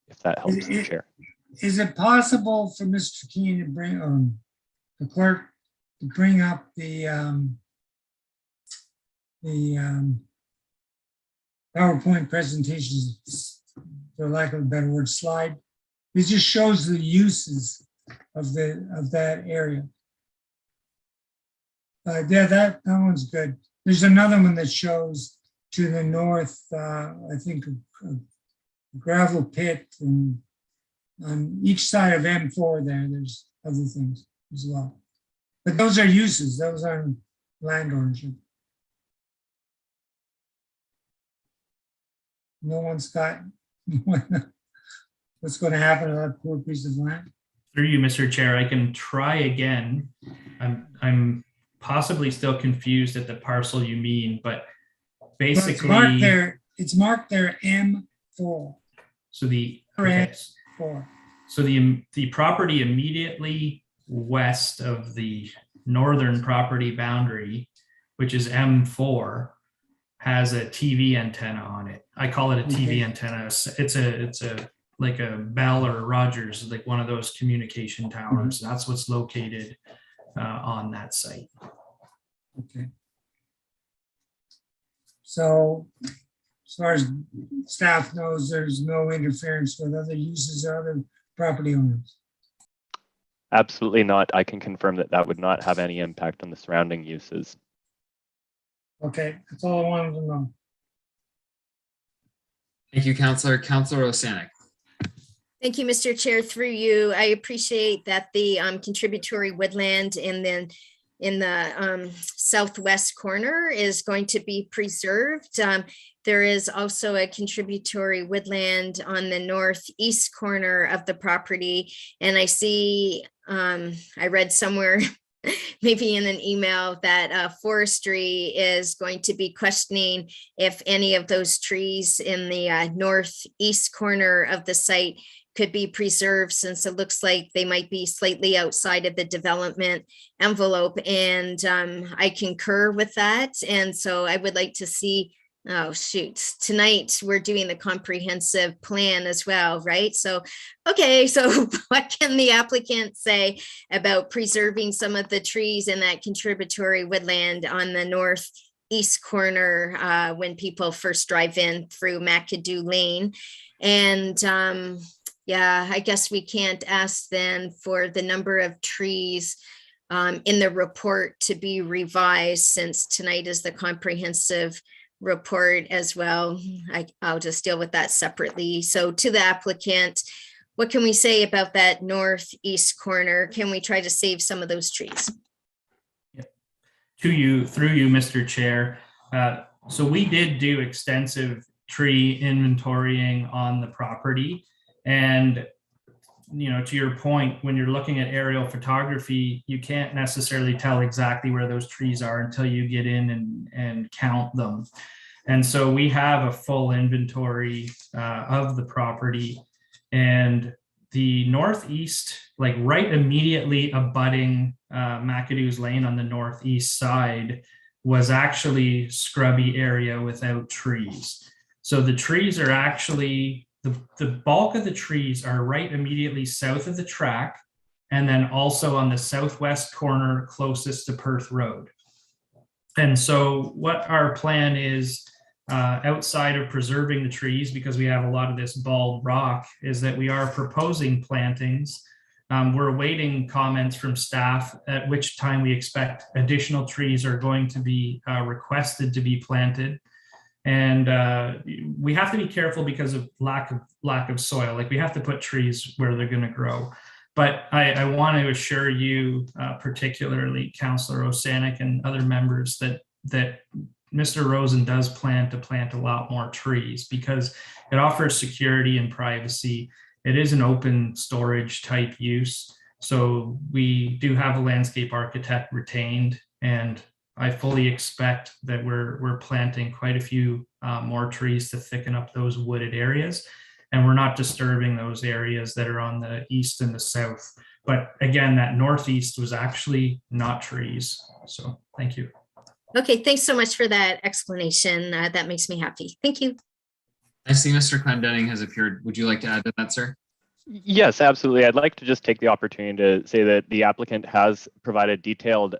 if that helps the chair. Is it possible for Mr. Keane to bring, the clerk, to bring up the PowerPoint presentations, for lack of a better word, slide? It just shows the uses of that area. Yeah, that one's good. There's another one that shows to the north, I think, a gravel pit, and on each side of M4 there's other things as well. But those are uses, those aren't land ownership. No one's got what's going to happen to that poor piece of land. Through you, Mr. Chair, I can try again. I'm possibly still confused at the parcel you mean, but basically it's marked there M4. So the M4. So the property immediately west of the northern property boundary, which is M4, has a TV antenna on it. I call it a TV antenna. It's a like a Bell or Rogers, like one of those communication towers. That's what's located on that site. Okay. So as far as staff knows, there's no interference with other uses or other property owners. Absolutely not. I can confirm that that would not have any impact on the surrounding uses. Okay, that's all I wanted to know. Thank you, Councillor. Councillor Osanek. Thank you, Mr. Chair. Through you, I appreciate that the contributory woodland in the southwest corner is going to be preserved. There is also a contributory woodland on the northeast corner of the property. And I see, I read somewhere, maybe in an email, that forestry is going to be questioning if any of those trees in the northeast corner of the site could be preserved, since it looks like they might be slightly outside of the development envelope. And I concur with that. And so I would like to see, oh shoot, tonight we're doing the comprehensive plan as well, right? So, okay, so what can the applicant say about preserving some of the trees in that contributory woodland on the northeast corner when people first drive in through Mcadoos Lane? And yeah, I guess we can't ask then for the number of trees in the report to be revised, since tonight is the comprehensive report as well. I'll just deal with that separately. So to the applicant, what can we say about that northeast corner? Can we try to save some of those trees? To you, through you, Mr. Chair. So we did do extensive tree inventorying on the property. And, you know, to your point, when you're looking at aerial photography, you can't necessarily tell exactly where those trees are until you get in and count them. And so we have a full inventory of the property, and the northeast, like right immediately abutting Mcadoos Lane on the northeast side, was actually scrubby area without trees. So the trees are actually, the bulk of the trees are right immediately south of the track, and then also on the southwest corner closest to Perth Road. And so what our plan is, outside of preserving the trees, because we have a lot of this bald rock, is that we are proposing plantings. We're awaiting comments from staff, at which time we expect additional trees are going to be requested to be planted. And we have to be careful because of lack of soil. Like, we have to put trees where they're going to grow. But I want to assure you, particularly Councillor Osanek and other members, that Mr. Rosen does plan to plant a lot more trees, because it offers security and privacy. It is an open storage type use. So we do have a landscape architect retained, and I fully expect that we're planting quite a few more trees to thicken up those wooded areas. And we're not disturbing those areas that are on the east and the south. But again, that northeast was actually not trees. So thank you. Okay, thanks so much for that explanation. That makes me happy. Thank you. I see Mr. Clendenning has appeared. Would you like to add to that, sir? Yes, absolutely. I'd like to just take the opportunity to say that the applicant has provided detailed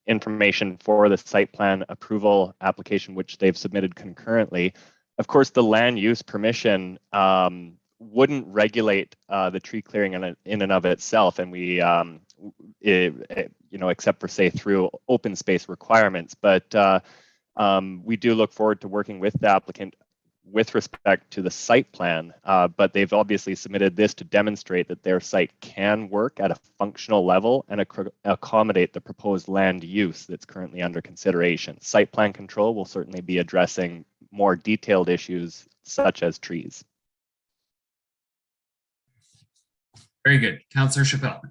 information for the site plan approval application, which they've submitted concurrently. Of course, the land use permission wouldn't regulate the tree clearing in and of itself, and we, except for, say, through open space requirements. But we do look forward to working with the applicant with respect to the site plan, but they've obviously submitted this to demonstrate that their site can work at a functional level and accommodate the proposed land use that's currently under consideration. Site plan control will certainly be addressing more detailed issues such as trees. Very good. Councillor Chappelle.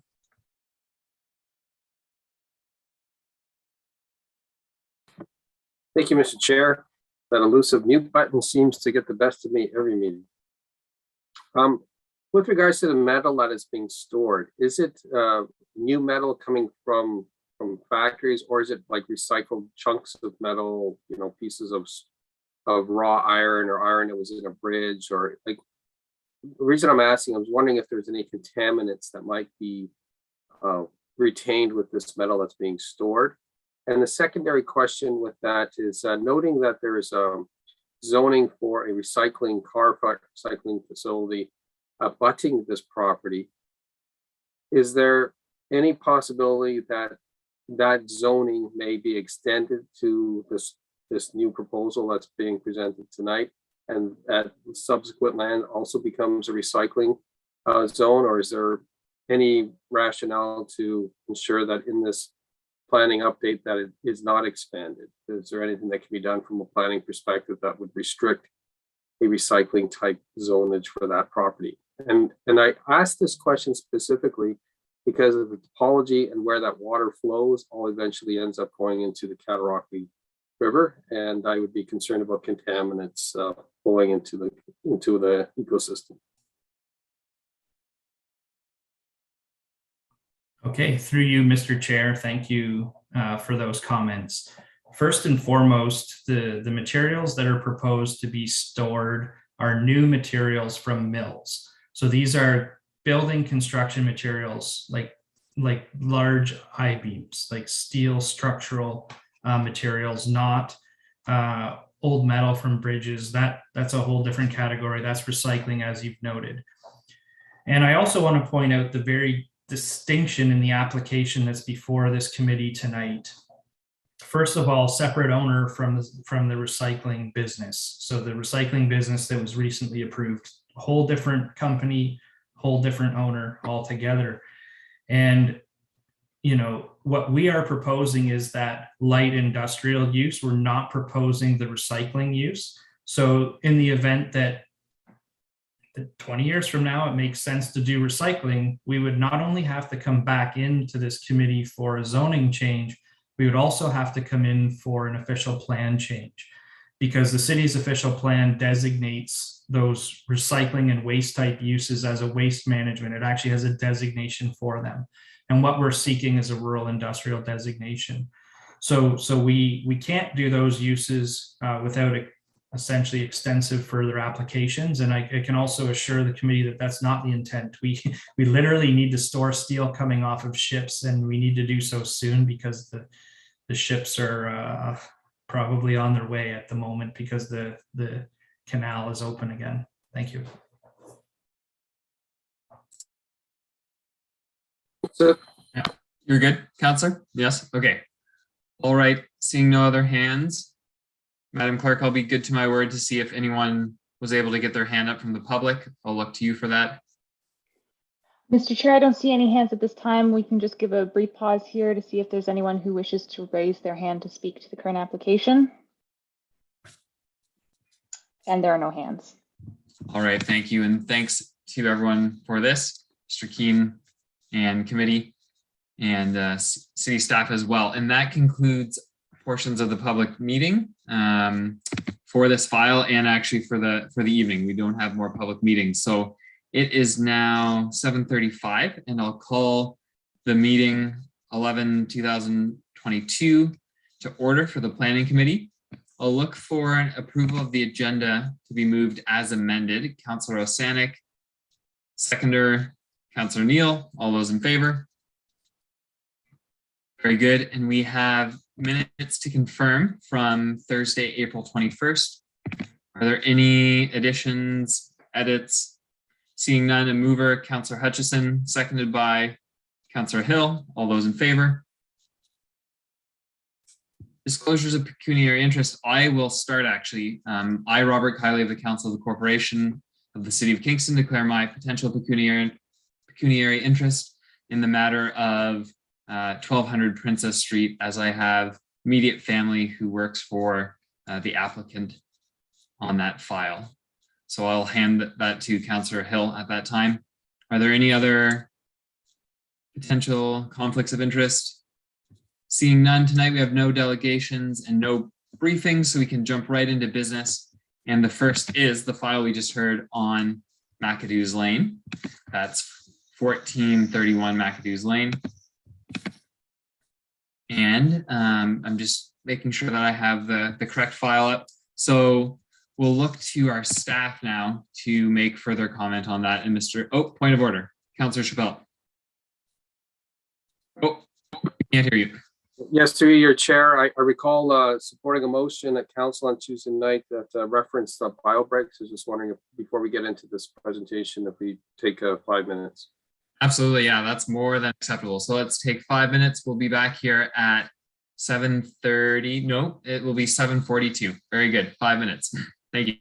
Thank you, Mr. Chair. That elusive mute button seems to get the best of me every meeting. With regards to the metal that is being stored, is it new metal coming from factories, or is it like recycled chunks of metal, pieces of raw iron or iron that was in a bridge? Or, like, the reason I'm asking, I was wondering if there's any contaminants that might be retained with this metal that's being stored. And the secondary question with that is noting that there is zoning for a car recycling facility abutting this property. Is there any possibility that zoning may be extended to this new proposal that's being presented tonight, and that subsequent land also becomes a recycling zone? Or is there any rationale to ensure that in this planning update that it is not expanded? Is there anything that can be done from a planning perspective that would restrict a recycling type zonage for that property? And I asked this question specifically because of the topology and where that water flows all eventually ends up going into the Cataraqui River, and I would be concerned about contaminants flowing into the ecosystem. Okay, through you, Mr. Chair, thank you for those comments. First and foremost, the materials that are proposed to be stored are new materials from mills. So these are building construction materials like large I-beams, like steel structural materials, not old metal from bridges. That's a whole different category. That's recycling, as you've noted. And I also want to point out the very distinction in the application that's before this committee tonight. First of all, separate owner from the recycling business. So the recycling business that was recently approved, whole different company, whole different owner altogether. And what we are proposing is that light industrial use. We're not proposing the recycling use. So in the event that 20 years from now, it makes sense to do recycling, we would not only have to come back into this committee for a zoning change, we would also have to come in for an official plan change, because the city's official plan designates those recycling and waste type uses as a waste management. It actually has a designation for them. And what we're seeking is a rural industrial designation. So we can't do those uses without essentially extensive further applications. And I can also assure the committee that that's not the intent. We literally need to store steel coming off of ships, and we need to do so soon because the ships are probably on their way at the moment because the canal is open again. Thank you. Yeah. You're good, Councillor? Yes, okay. All right, seeing no other hands, Madam Clerk, I'll be good to my word to see if anyone was able to get their hand up from the public. I'll look to you for that. Mr. Chair, I don't see any hands at this time. We can just give a brief pause here to see if there's anyone who wishes to raise their hand to speak to the current application. And there are no hands. All right, thank you. And thanks to everyone for this, Mr. Keane and committee and city staff as well. And that concludes portions of the public meeting for this file and actually for the evening. We don't have more public meetings. So it is now 7:35 and I'll call the meeting 11/2022 to order for the planning committee. I'll look for an approval of the agenda to be moved as amended. Councillor Osanek, seconder, Councillor Neal, all those in favor? Very good. And we have minutes to confirm from Thursday, April 21st. Are there any additions, edits? Seeing none, a mover, Councillor Hutchison, seconded by Councillor Hill. All those in favor? Disclosures of pecuniary interest. I will start actually. I, Robert Kiley of the Council of the Corporation of the City of Kingston, declare my potential pecuniary interest in the matter of 1200 Princess Street, as I have immediate family who works for the applicant on that file. So I'll hand that to Councillor Hill at that time. Are there any other potential conflicts of interest? Seeing none tonight, we have no delegations and no briefings, so we can jump right into business. And the first is the file we just heard on Mcadoos Lane. That's 1431 Mcadoos Lane. And I'm just making sure that I have the correct file up. So we'll look to our staff now to make further comment on that. And point of order, Councillor Chappelle. Oh, I can't hear you. Yes, through your chair, I recall supporting a motion at council on Tuesday night that referenced bio breaks. I was just wondering if, before we get into this presentation, if we take 5 minutes. Absolutely, yeah, that's more than acceptable. So let's take 5 minutes. We'll be back here at 7:30. No, it will be 7:42. Very good, 5 minutes. Thank you.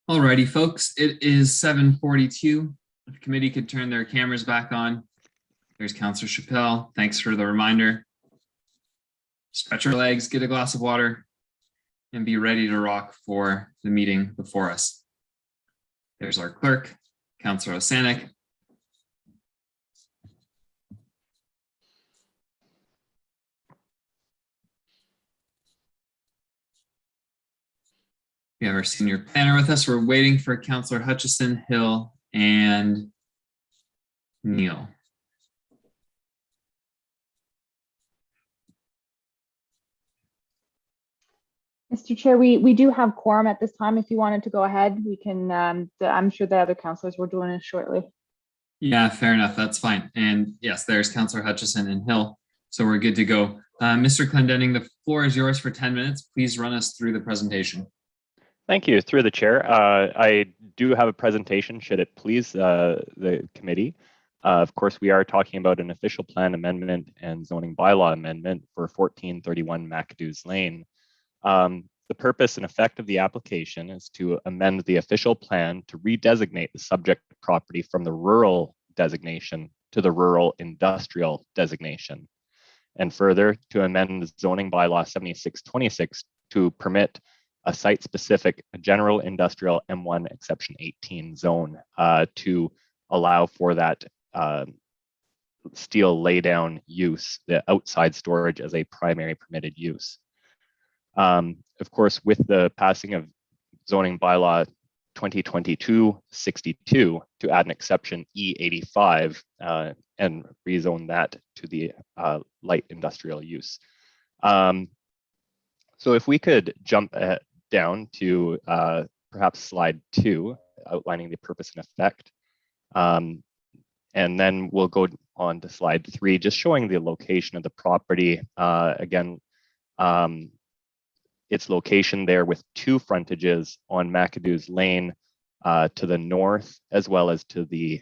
Alrighty, folks, it is 7:42. If the committee could turn their cameras back on. There's Councillor Chappelle. Thanks for the reminder. Stretch your legs, get a glass of water, and be ready to rock for the meeting before us. There's our clerk, Councillor Osanek. We have our senior planner with us. We're waiting for Councillor Hutchison, Hill, and Neil. Mr. Chair, we do have quorum at this time. If you wanted to go ahead, we can, I'm sure the other councillors will join us shortly. Yeah, fair enough. That's fine. And yes, there's Councillor Hutchison and Hill. So we're good to go. Mr. Clendenning, the floor is yours for 10 minutes. Please run us through the presentation. Thank you. Through the chair, I do have a presentation, should it please the committee. Of course, we are talking about an official plan amendment and zoning bylaw amendment for 1431 Mcadoos Lane. The purpose and effect of the application is to amend the official plan to redesignate the subject property from the rural designation to the rural industrial designation. And further, to amend the zoning bylaw 7626 to permit a site-specific general industrial M1 exception 18 zone to allow for that steel laydown use, the outside storage as a primary permitted use. Of course, with the passing of zoning bylaw 2022-62 to add an exception E85 and rezone that to the light industrial use. So if we could jump down to perhaps slide 2, outlining the purpose and effect. And then we'll go on to slide 3, just showing the location of the property. Again, its location there with 2 frontages on Mcadoos Lane to the north as well as to the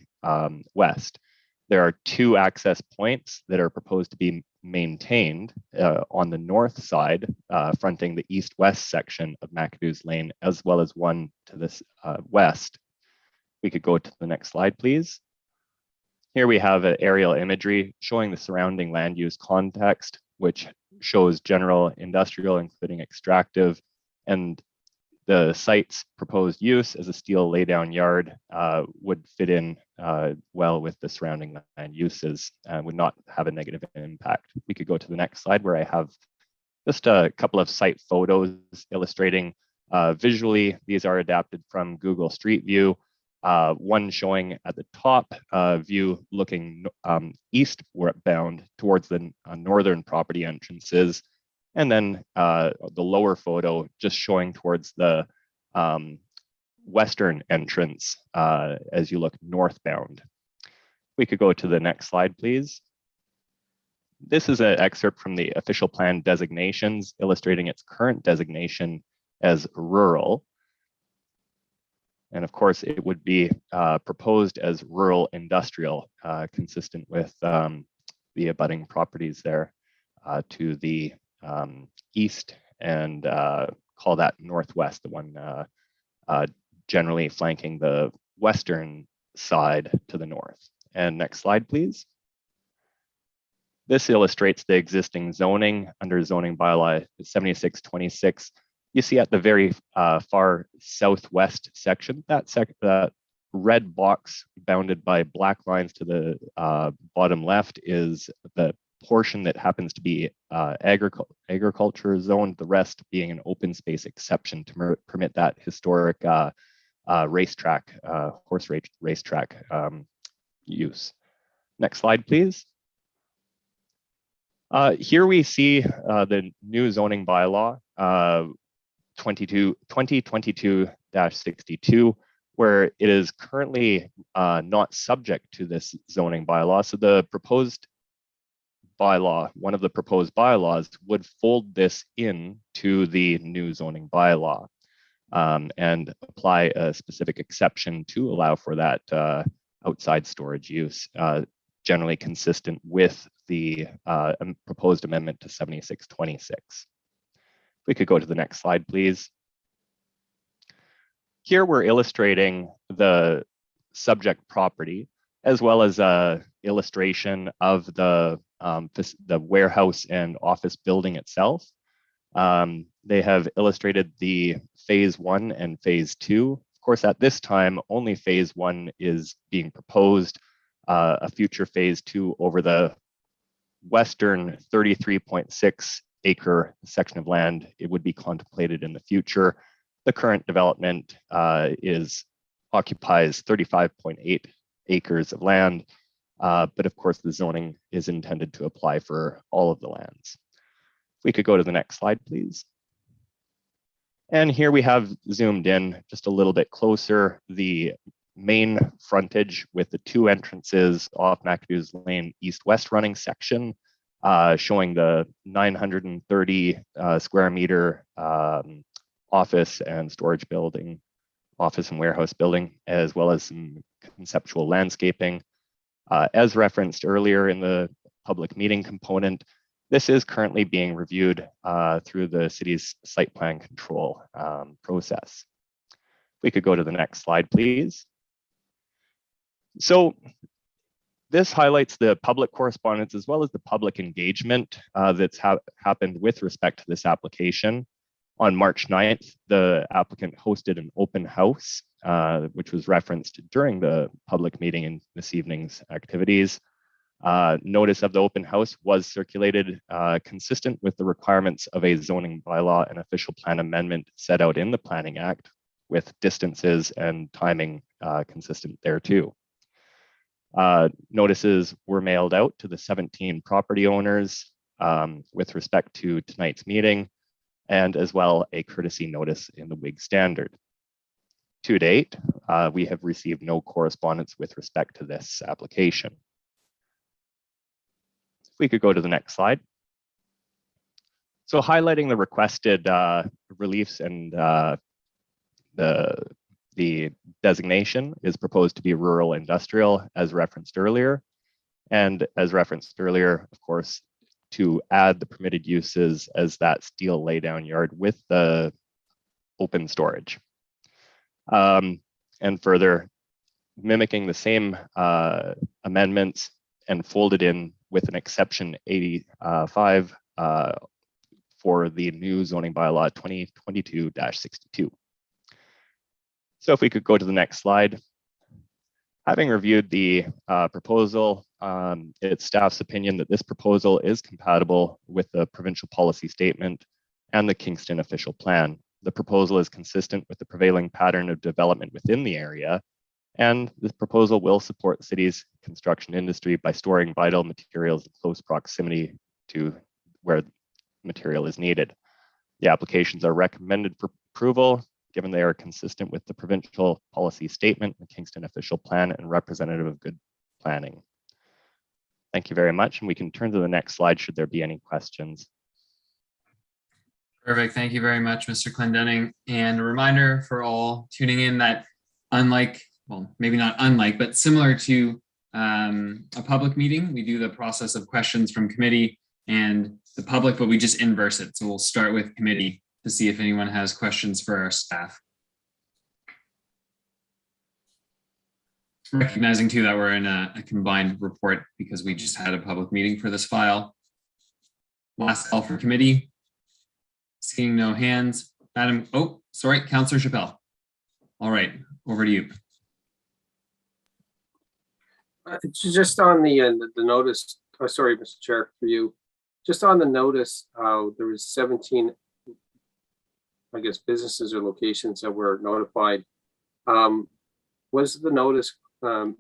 west. There are 2 access points that are proposed to be maintained on the north side, fronting the east-west section of Mcadoos Lane, as well as one to the west. We could go to the next slide, please. Here we have an aerial imagery showing the surrounding land use context, which shows general industrial, including extractive, and the site's proposed use as a steel laydown yard would fit in well with the surrounding land uses and would not have a negative impact. We could go to the next slide where I have just a couple of site photos illustrating visually. These are adapted from Google Street View. One showing at the top view looking eastbound towards the northern property entrances, and then the lower photo just showing towards the western entrance as you look northbound. We could go to the next slide, please. This is an excerpt from the official plan designations illustrating its current designation as rural. And of course, it would be proposed as rural industrial, consistent with the abutting properties there to the east and call that northwest, the one generally flanking the western side to the north. And next slide, please. This illustrates the existing zoning under zoning bylaw 7626. You see at the very far southwest section, that red box bounded by black lines to the bottom left is the portion that happens to be agriculture zone, the rest being an open space exception to permit that historic racetrack, horse racetrack use. Next slide, please. Here we see the new zoning bylaw 2022-62, where it is currently not subject to this zoning bylaw. So the proposed bylaw, one of the proposed bylaws would fold this in to the new zoning bylaw and apply a specific exception to allow for that outside storage use, generally consistent with the proposed amendment to 7626. We could go to the next slide, please. Here we're illustrating the subject property as well as a illustration of the warehouse and office building itself. They have illustrated the phase 1 and phase 2. Of course, at this time, only phase 1 is being proposed. A future phase 2 over the western 33.6 acre section of land, it would be contemplated in the future. The current development occupies 35.8 acres of land, but of course the zoning is intended to apply for all of the lands. If we could go to the next slide, please. And here we have zoomed in just a little bit closer, the main frontage with the 2 entrances off Mcadoos Lane east-west running section, showing the 930 square meter office and storage building, office and warehouse building, as well as some conceptual landscaping. As referenced earlier in the public meeting component, this is currently being reviewed through the city's site plan control process. We could go to the next slide, please. So this highlights the public correspondence as well as the public engagement that's happened with respect to this application. On March 9th, the applicant hosted an open house, which was referenced during the public meeting in this evening's activities. Notice of the open house was circulated consistent with the requirements of a zoning bylaw and official plan amendment set out in the Planning Act, with distances and timing consistent there too. Notices were mailed out to the 17 property owners with respect to tonight's meeting, and as well a courtesy notice in the WIG standard. To date, we have received no correspondence with respect to this application. If we could go to the next slide. So highlighting the requested reliefs and the designation is proposed to be rural industrial as referenced earlier. And as referenced earlier, of course, to add the permitted uses as that steel laydown yard with the open storage. And further, mimicking the same amendments and folded in with an exception 85 for the new zoning bylaw 2022-62. So if we could go to the next slide. Having reviewed the proposal, it's staff's opinion that this proposal is compatible with the provincial policy statement and the Kingston official plan. The proposal is consistent with the prevailing pattern of development within the area, and this proposal will support the city's construction industry by storing vital materials in close proximity to where material is needed. The applications are recommended for approval, given they are consistent with the provincial policy statement, the Kingston official plan, and representative of good planning. Thank you very much, and we can turn to the next slide should there be any questions. Perfect. Thank you very much, Mr. Clendenning. And a reminder for all tuning in that unlike, well, maybe not unlike, but similar to a public meeting, we do the process of questions from committee and the public, but we just inverse it. So we'll start with committee to see if anyone has questions for our staff. Recognizing too that we're in a combined report because we just had a public meeting for this file. Last call for committee. Seeing no hands. Madam, oh, sorry, Councillor Chappelle. All right, over to you. Just on the notice, oh, sorry, Mr. Chair, for you. Just on the notice, there was 17, I guess, businesses or locations that were notified. Was the notice, I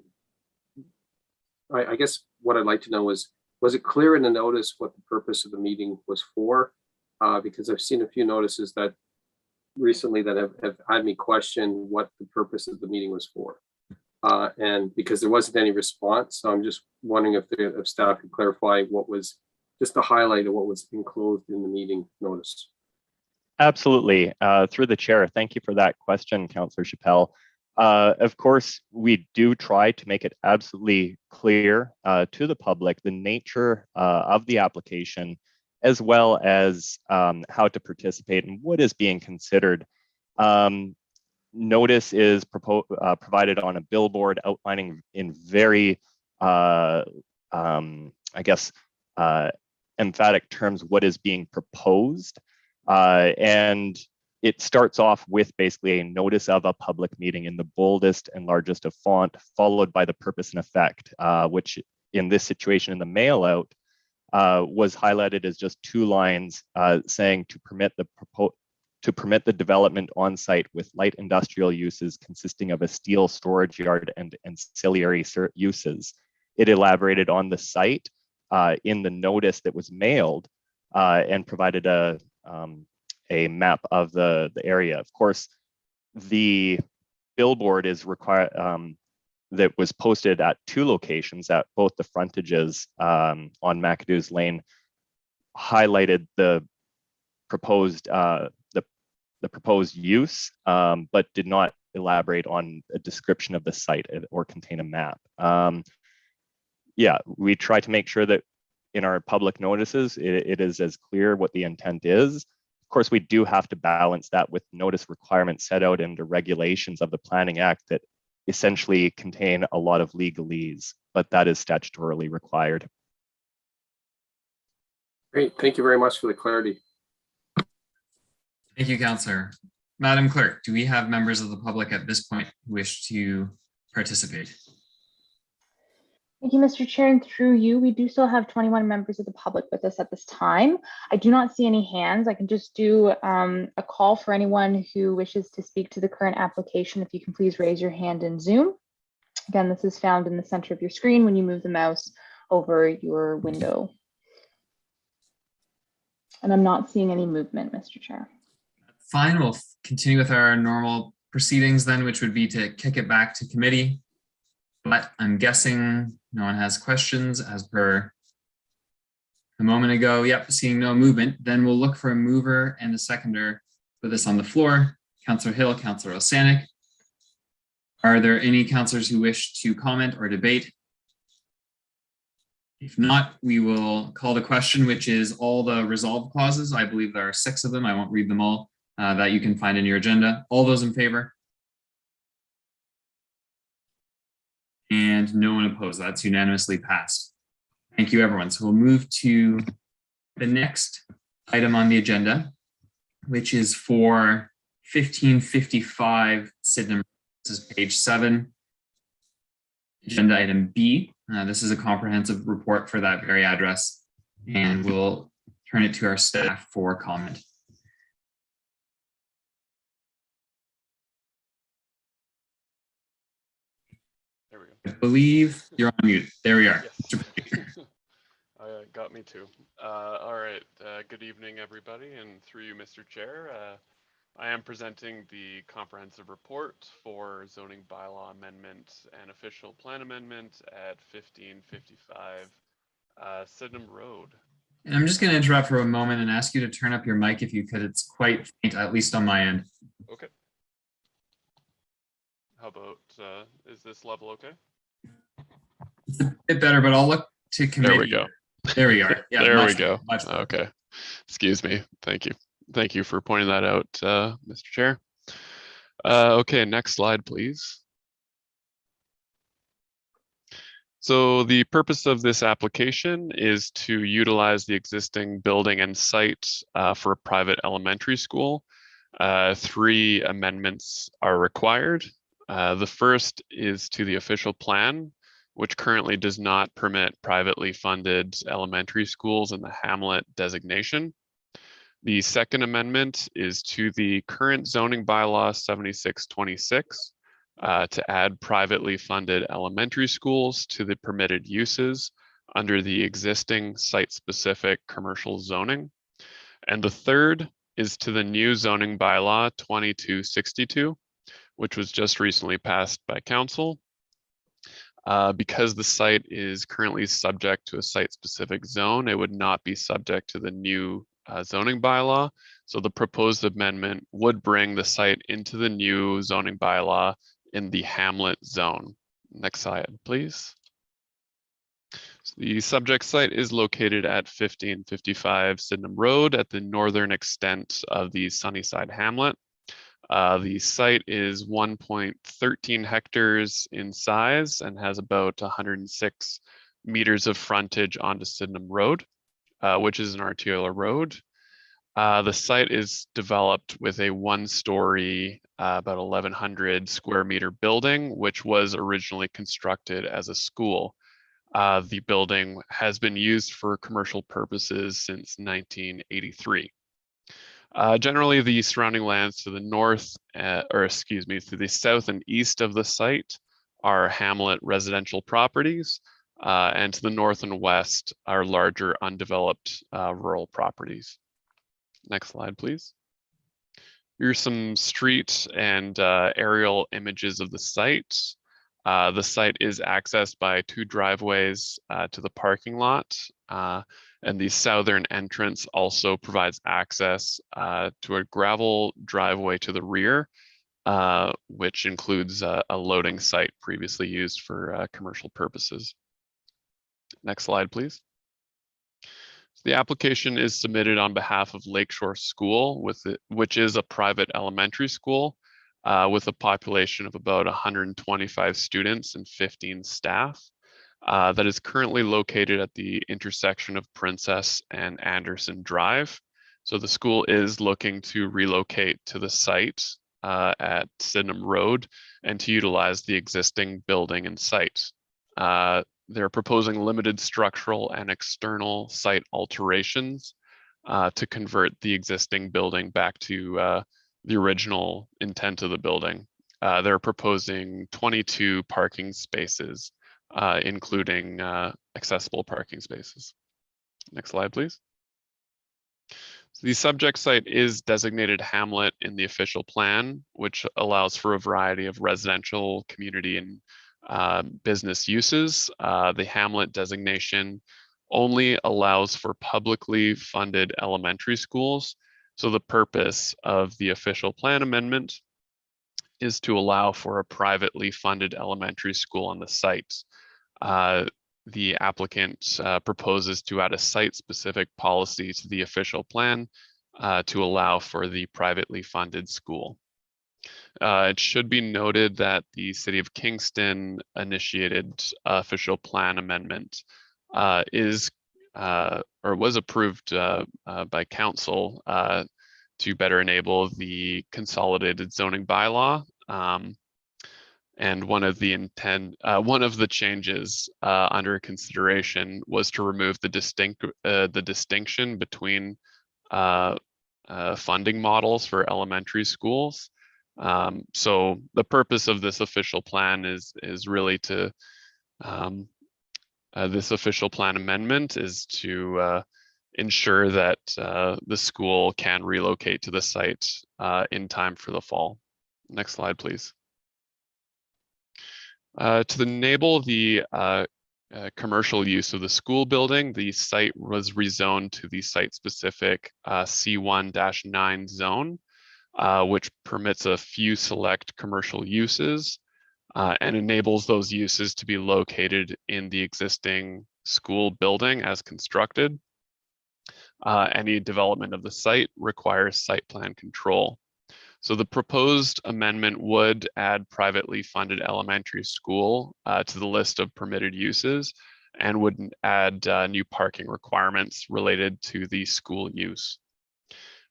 guess what I'd like to know was it clear in the notice what the purpose of the meeting was for? Because I've seen a few notices that recently that have had me question what the purpose of the meeting was for. And because there wasn't any response, so I'm just wondering if staff could clarify what was, just a highlight of what was enclosed in the meeting notice. Absolutely. Through the chair, thank you for that question, Councillor Chappelle. Of course, we do try to make it absolutely clear to the public the nature of the application, as well as how to participate and what is being considered. notice is provided on a billboard outlining in very, I guess, emphatic terms what is being proposed. And it starts off with basically a notice of a public meeting in the boldest and largest of font, followed by the purpose and effect, which in this situation in the mail out was highlighted as just 2 lines saying to permit the development on site with light industrial uses consisting of a steel storage yard and ancillary uses. It elaborated on the site in the notice that was mailed and provided a map of the area. Of course, the billboard is required that was posted at 2 locations at both the frontages on Mcadoos Lane, highlighted the proposed use, but did not elaborate on a description of the site or contain a map. Yeah, we try to make sure that in our public notices, it is as clear what the intent is. Of course, we do have to balance that with notice requirements set out in the regulations of the Planning Act that essentially contain a lot of legalese, but that is statutorily required. Great, thank you very much for the clarity. Thank you, Councillor. Madam Clerk, do we have members of the public at this point who wish to participate? Thank you, Mr. Chair, and through you, we do still have 21 members of the public with us at this time. I do not see any hands. I can just do a call for anyone who wishes to speak to the current application. If you can please raise your hand in Zoom. Again, this is found in the center of your screen when you move the mouse over your window. And I'm not seeing any movement, Mr. Chair. Fine, we'll continue with our normal proceedings then, which would be to kick it back to committee. But I'm guessing no one has questions as per a moment ago. Yep, seeing no movement. Then we'll look for a mover and a seconder for this on the floor. Councillor Hill, Councillor Osanik. Are there any councillors who wish to comment or debate? If not, we will call the question, which is all the resolve clauses. I believe there are 6 of them. I won't read them all that you can find in your agenda. All those in favor? And no one opposed. That's unanimously passed. Thank you, everyone. So we'll move to the next item on the agenda, which is for 1555 Sydenham. This is page 7, agenda item B. This is a comprehensive report for that very address, and we'll turn it to our staff for comment. There we go. I believe you're on mute. There we are. Yes. Got me too. All right. Good evening, everybody. And through you, Mr. Chair, I am presenting the comprehensive report for zoning bylaw amendment and official plan amendment at 1555 Sydenham Road. And I'm just going to interrupt for a moment and ask you to turn up your mic if you could. It's quite faint, at least on my end. Okay. How about, is this level okay? It's a bit better, but I'll look to committee. There we go. There we are. Yeah, there we better, go. Okay. Excuse me. Thank you. Thank you for pointing that out, Mr. Chair. Okay, next slide, please. So the purpose of this application is to utilize the existing building and site for a private elementary school. 3 amendments are required. The first is to the official plan, which currently does not permit privately funded elementary schools in the Hamlet designation. The second amendment is to the current zoning bylaw 7626 to add privately funded elementary schools to the permitted uses under the existing site-specific commercial zoning. And the third is to the new zoning bylaw 2262, which was just recently passed by council. Because the site is currently subject to a site-specific zone, it would not be subject to the new zoning bylaw. So the proposed amendment would bring the site into the new zoning bylaw in the Hamlet zone. Next slide, please. So the subject site is located at 1555 Sydenham Road at the northern extent of the Sunnyside Hamlet. The site is 1.13 hectares in size and has about 106 meters of frontage onto Sydenham Road, which is an arterial road. The site is developed with a one-story, about 1,100 square meter building, which was originally constructed as a school. The building has been used for commercial purposes since 1983. Generally, the surrounding lands to the north, to the south and east of the site are Hamlet residential properties, and to the north and west are larger undeveloped rural properties. Next slide, please. Here's some street and aerial images of the site. The site is accessed by 2 driveways to the parking lot, and the southern entrance also provides access to a gravel driveway to the rear, which includes a loading site previously used for commercial purposes. Next slide, please. The application is submitted on behalf of Lakeshore School, which is a private elementary school with a population of about 125 students and 15 staff that is currently located at the intersection of Princess and Anderson Drive. So the school is looking to relocate to the site at Sydenham Road and to utilize the existing building and site. They're proposing limited structural and external site alterations to convert the existing building back to the original intent of the building. They're proposing 22 parking spaces, including accessible parking spaces. Next slide, please. So the subject site is designated Hamlet in the official plan, which allows for a variety of residential, community, and business uses. The Hamlet designation only allows for publicly funded elementary schools. So the purpose of the official plan amendment is to allow for a privately funded elementary school on the site. The applicant proposes to add a site-specific policy to the official plan to allow for the privately funded school. It should be noted that the City of Kingston initiated official plan amendment was approved by council to better enable the consolidated zoning bylaw. And one of the changes under consideration was to remove the distinction between funding models for elementary schools. So the purpose of this official plan is really to this official plan amendment is to ensure that the school can relocate to the site in time for the fall. Next slide, please. To enable the commercial use of the school building, the site was rezoned to the site-specific C1-9 zone, which permits a few select commercial uses and enables those uses to be located in the existing school building as constructed. Any development of the site requires site plan control. So the proposed amendment would add privately funded elementary school to the list of permitted uses and would add new parking requirements related to the school use.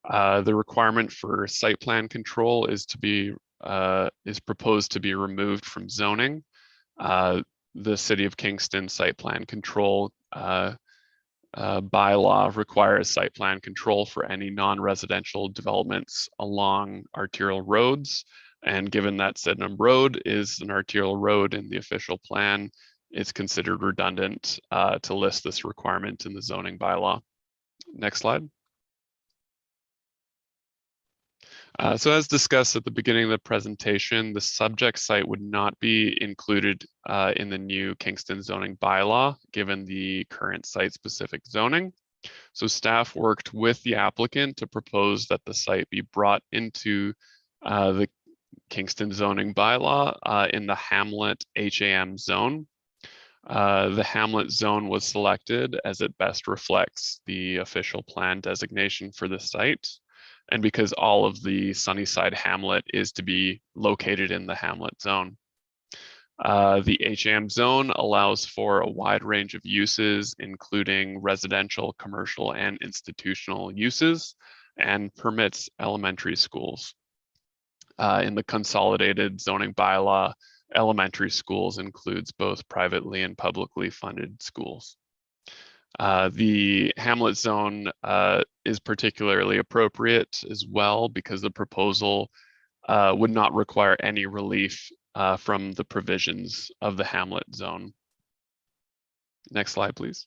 The requirement for site plan control is proposed to be removed from zoning. The City of Kingston site plan control bylaw requires site plan control for any non-residential developments along arterial roads. And given that Sydenham Road is an arterial road in the official plan, it's considered redundant to list this requirement in the zoning bylaw. Next slide. So as discussed at the beginning of the presentation, the subject site would not be included in the new Kingston zoning bylaw, given the current site-specific zoning. So staff worked with the applicant to propose that the site be brought into the Kingston zoning bylaw in the Hamlet HAM zone. The Hamlet zone was selected as it best reflects the official plan designation for the site. and because all of the Sunnyside hamlet is to be located in the hamlet zone. The HAM zone allows for a wide range of uses, including residential, commercial, and institutional uses, and permits elementary schools. In the consolidated zoning bylaw, elementary schools includes both privately and publicly funded schools. The hamlet zone is particularly appropriate as well because the proposal would not require any relief from the provisions of the hamlet zone. Next slide, please.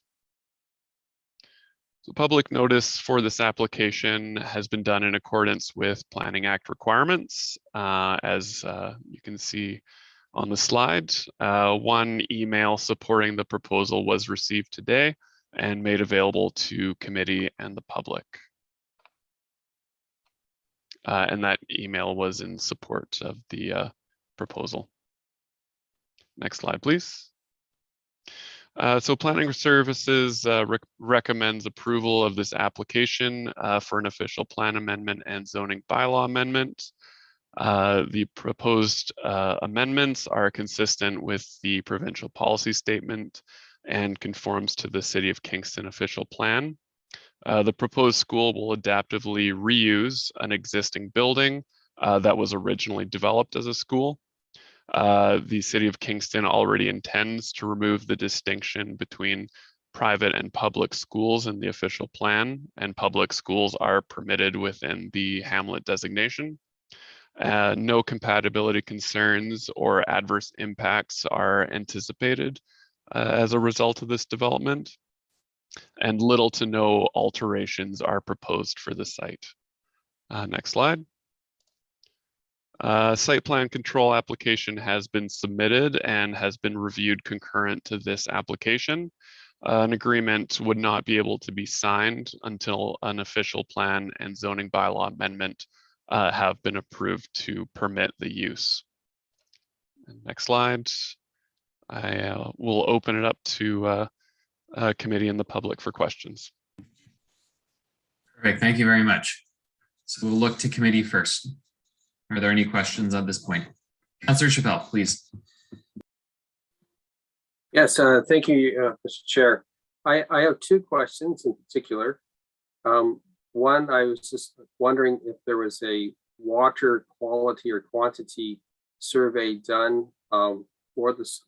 So public notice for this application has been done in accordance with Planning Act requirements, as you can see on the slide. One email supporting the proposal was received today and made available to committee and the public. And that email was in support of the proposal. Next slide, please. So Planning Services recommends approval of this application for an official plan amendment and zoning bylaw amendment. The proposed amendments are consistent with the provincial policy statement and conforms to the City of Kingston official plan. The proposed school will adaptively reuse an existing building that was originally developed as a school. The City of Kingston already intends to remove the distinction between private and public schools in the official plan, and public schools are permitted within the hamlet designation. No compatibility concerns or adverse impacts are anticipated as a result of this development, and little to no alterations are proposed for the site. Next slide. Site plan control application has been submitted and has been reviewed concurrent to this application. An agreement would not be able to be signed until an official plan and zoning bylaw amendment have been approved to permit the use. Next slide. I will open it up to committee and the public for questions. Perfect. Thank you very much. So we'll look to committee first. Are there any questions at this point? Councillor Chappelle, please. Yes, thank you, Mr. Chair. I have two questions in particular. One, I was just wondering if there was a water quality or quantity survey done for this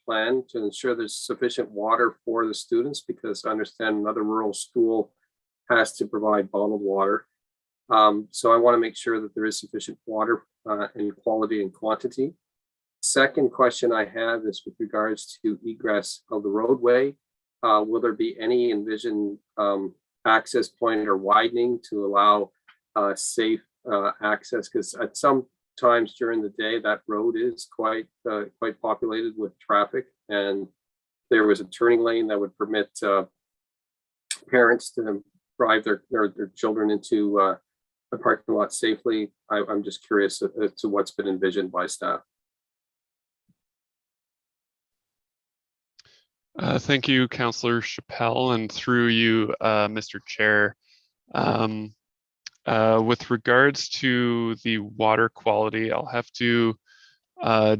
plan to ensure there's sufficient water for the students, because I understand another rural school has to provide bottled water. So I want to make sure that there is sufficient water in quality and quantity. Second question I have is with regards to egress of the roadway. Will there be any envisioned access point or widening to allow safe access? Because at some times during the day, that road is quite populated with traffic, and there was a turning lane that would permit parents to drive their children into the parking lot safely. I'm just curious as to what's been envisioned by staff. Thank you, Councillor Chappelle, and through you, Mr. Chair. With regards to the water quality, I'll have to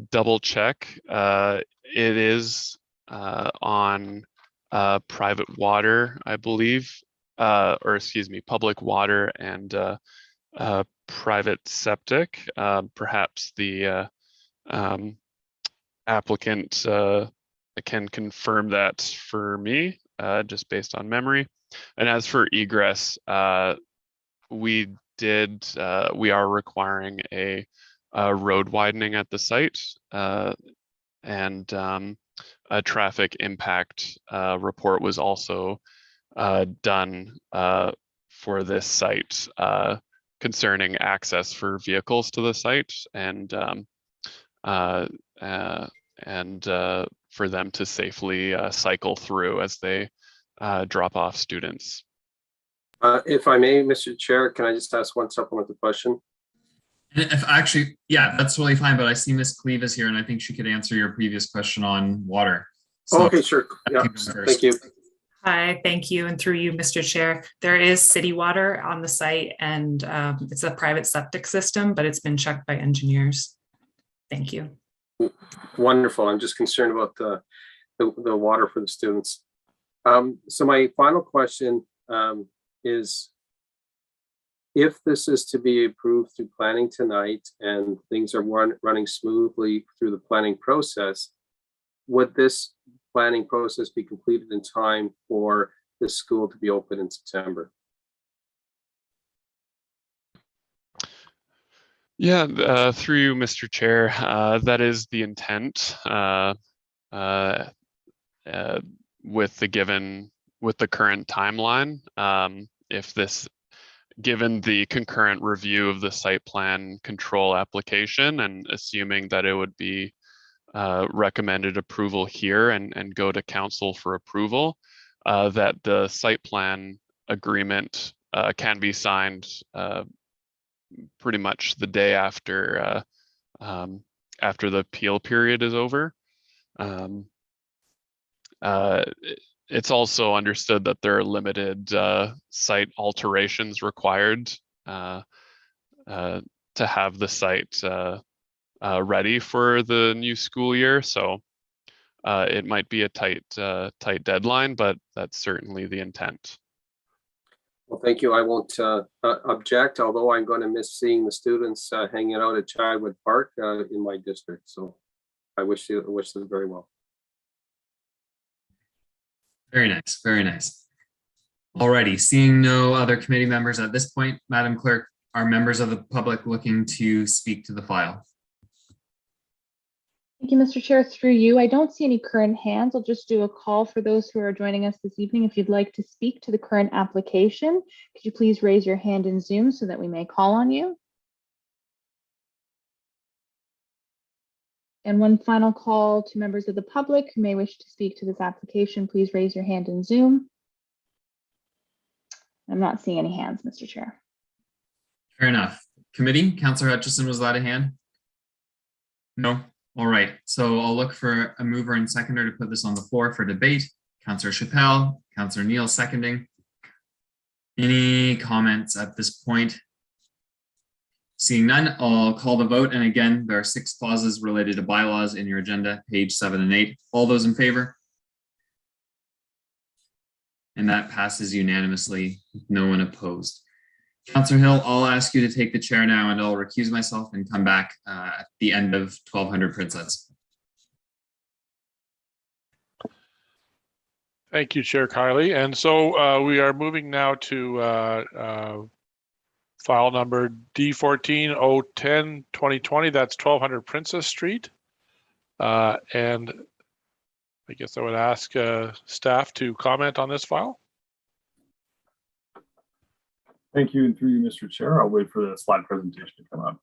double check. It is on private water, I believe, or excuse me, public water and private septic. Perhaps the applicant can confirm that for me, just based on memory. And as for egress, we are requiring a road widening at the site, and a traffic impact report was also done for this site concerning access for vehicles to the site, and for them to safely cycle through as they drop off students. If I may, Mr. Chair, can I just ask one supplemental question? If actually, yeah, that's totally fine, but I see Ms. Cleve is here and I think she could answer your previous question on water. So okay, sure. Yeah, thank you. Hi, thank you. And through you, Mr. Chair, there is city water on the site and it's a private septic system, but it's been checked by engineers. Thank you. Wonderful. I'm just concerned about the water for the students. So my final question is, if this is to be approved through planning tonight and things are running smoothly through the planning process, would this planning process be completed in time for the school to be open in September? Yeah, through you, Mr. Chair, that is the intent with the current timeline. Given the concurrent review of the site plan control application and assuming that it would be recommended approval here and go to council for approval, that the site plan agreement can be signed pretty much the day after the appeal period is over. It's also understood that there are limited site alterations required to have the site ready for the new school year. So it might be a tight deadline, but that's certainly the intent. Well, thank you. I won't object, although I'm going to miss seeing the students hanging out at Childwood Park in my district. So I wish them very well. Very nice, very nice. Alrighty, seeing no other committee members at this point, Madam Clerk, are members of the public looking to speak to the file? Thank you, Mr. Chair. Through you, I don't see any current hands. I'll just do a call for those who are joining us this evening. If you'd like to speak to the current application, could you please raise your hand in Zoom so that we may call on you? And one final call to members of the public who may wish to speak to this application, please raise your hand in Zoom. I'm not seeing any hands, Mr. Chair. Fair enough. Committee, Councillor Hutchison was that a hand? No? All right, so I'll look for a mover and seconder to put this on the floor for debate. Councillor Chappelle, Councillor Neal seconding. Any comments at this point? Seeing none, I'll call the vote. And again, there are 6 clauses related to bylaws in your agenda, page 7 and 8. All those in favor? And that passes unanimously, no one opposed. Councillor Hill, I'll ask you to take the chair now and I'll recuse myself and come back at the end of 1200 Princess. Thank you, Chair Kiley. And so we are moving now to file number D14-010-2020. That's 1200 Princess Street. And I guess I would ask staff to comment on this file. Thank you, and through you, Mr. Chair. I'll wait for the slide presentation to come up.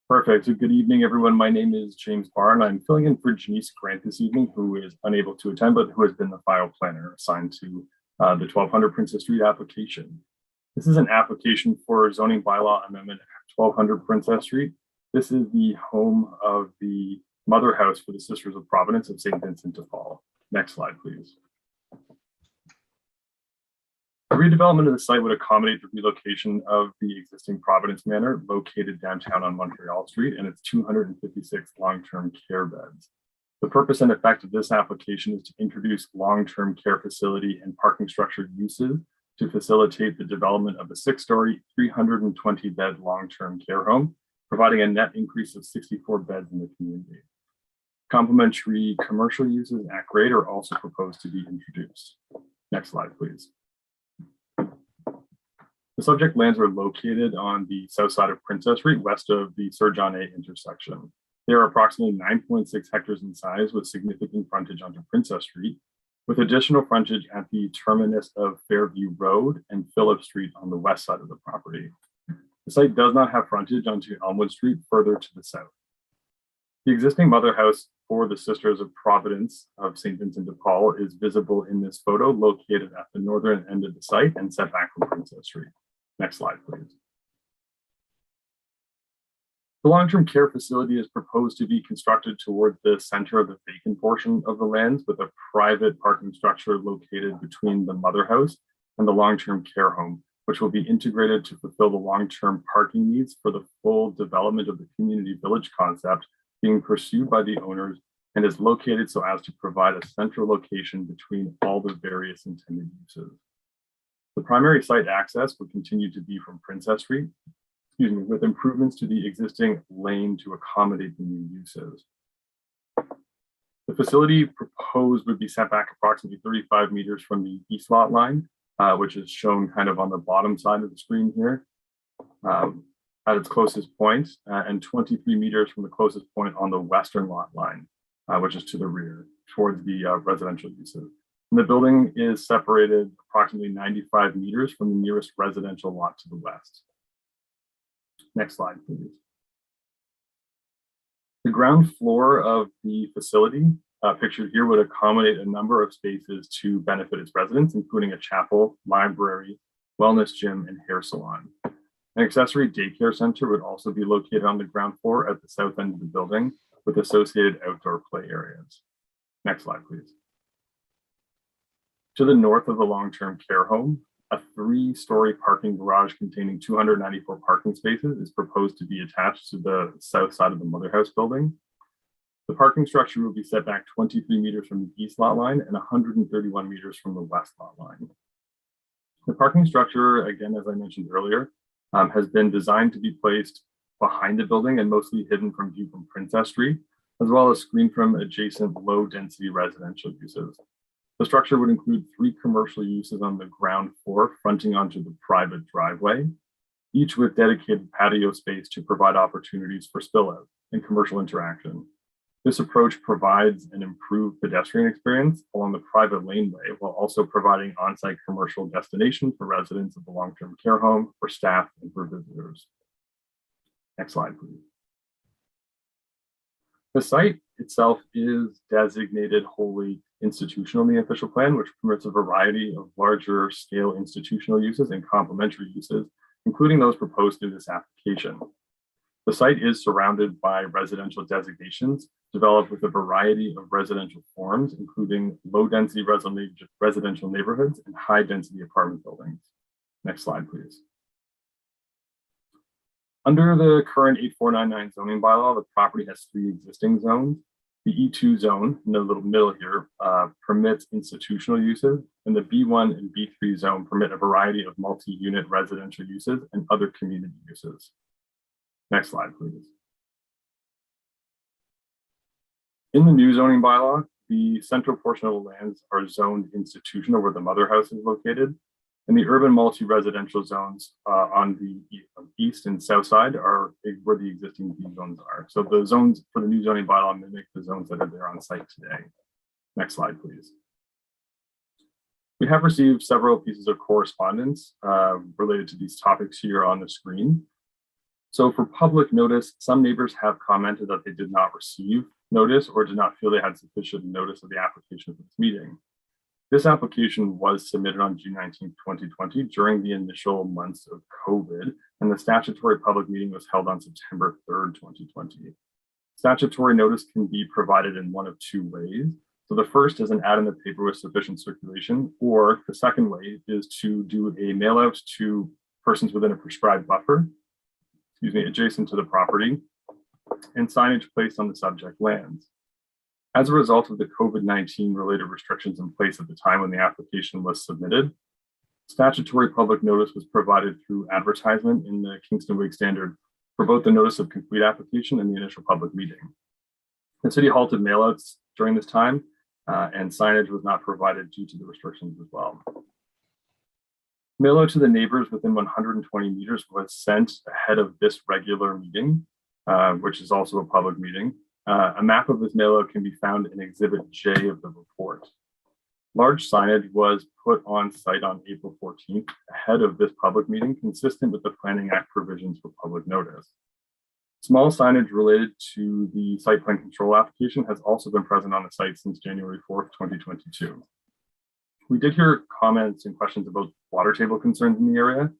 Perfect. So good evening, everyone. My name is James Barr, and I'm filling in for Janice Grant this evening, who is unable to attend, but who has been the file planner assigned to the 1200 Princess Street application. This is an application for zoning bylaw amendment 1200 Princess Street. This is the home of the mother house for the Sisters of Providence of St. Vincent de Paul. Next slide, please. The redevelopment of the site would accommodate the relocation of the existing Providence Manor located downtown on Montreal Street and its 256 long-term care beds. The purpose and effect of this application is to introduce long-term care facility and parking structure uses to facilitate the development of a 6-story, 320-bed long-term care home, providing a net increase of 64 beds in the community. Complementary commercial uses at grade are also proposed to be introduced. Next slide, please. The subject lands are located on the south side of Princess Street, west of the Sir John A intersection. They are approximately 9.6 hectares in size with significant frontage onto Princess Street, with additional frontage at the terminus of Fairview Road and Phillip Street on the west side of the property. The site does not have frontage onto Elmwood Street further to the south. The existing mother house for the Sisters of Providence of St. Vincent de Paul is visible in this photo, located at the northern end of the site and set back from Princess Street. Next slide, please. The long-term care facility is proposed to be constructed toward the center of the vacant portion of the lands, with a private parking structure located between the mother house and the long-term care home, which will be integrated to fulfill the long-term parking needs for the full development of the community village concept being pursued by the owners, and is located so as to provide a central location between all the various intended uses. The primary site access would continue to be from Princess Street, with improvements to the existing lane to accommodate the new uses. The facility proposed would be set back approximately 35 meters from the east lot line, which is shown kind of on the bottom side of the screen here at its closest point, and 23 meters from the closest point on the western lot line, which is to the rear towards the residential uses. And the building is separated approximately 95 meters from the nearest residential lot to the west. Next slide, please. The ground floor of the facility, pictured here, would accommodate a number of spaces to benefit its residents, including a chapel, library, wellness gym, and hair salon. An accessory daycare center would also be located on the ground floor at the south end of the building, with associated outdoor play areas. Next slide, please. To the north of the long-term care home, a 3-story parking garage containing 294 parking spaces is proposed to be attached to the south side of the mother house building. The parking structure will be set back 23 meters from the east lot line and 131 meters from the west lot line. The parking structure, again, as I mentioned earlier, has been designed to be placed behind the building and mostly hidden from view from Princess Street, as well as screened from adjacent low-density residential uses. The structure would include 3 commercial uses on the ground floor fronting onto the private driveway, each with dedicated patio space to provide opportunities for spillout and commercial interaction. This approach provides an improved pedestrian experience along the private laneway, while also providing on-site commercial destination for residents of the long-term care home, for staff, and for visitors. Next slide, please. The site itself is designated wholly institutional in the official plan, which permits a variety of larger scale institutional uses and complementary uses, including those proposed through this application. The site is surrounded by residential designations developed with a variety of residential forms, including low-density residential neighborhoods and high-density apartment buildings. Next slide, please. Under the current 8499 zoning bylaw, the property has 3 existing zones. The E2 zone, in the little middle here, permits institutional uses, and the B1 and B3 zone permit a variety of multi-unit residential uses and other community uses. Next slide, please. In the new zoning bylaw, the central portion of the lands are zoned institutional where the mother house is located, and the urban multi-residential zones on the east and south side are where the existing B zones are. So the zones for the new zoning bylaw mimic the zones that are there on site today. Next slide, please. We have received several pieces of correspondence related to these topics here on the screen. So for public notice, some neighbors have commented that they did not receive notice or did not feel they had sufficient notice of the application for this meeting. This application was submitted on June 19, 2020 during the initial months of COVID, and the statutory public meeting was held on September 3rd, 2020. Statutory notice can be provided in one of 2 ways. So the first is an ad in the paper with sufficient circulation, or the second way is to do a mail out to persons within a prescribed buffer, adjacent to the property, and signage placed on the subject lands. As a result of the COVID-19 related restrictions in place at the time when the application was submitted, statutory public notice was provided through advertisement in the Kingston Wig Standard for both the notice of complete application and the initial public meeting. The city halted mailouts during this time, and signage was not provided due to the restrictions as well. Mail out to the neighbors within 120 meters was sent ahead of this regular meeting, which is also a public meeting. A map of this mailout can be found in Exhibit J of the report. Large signage was put on site on April 14th ahead of this public meeting, consistent with the Planning Act provisions for public notice. Small signage related to the site plan control application has also been present on the site since January 4th, 2022. We did hear comments and questions about water table concerns in the area,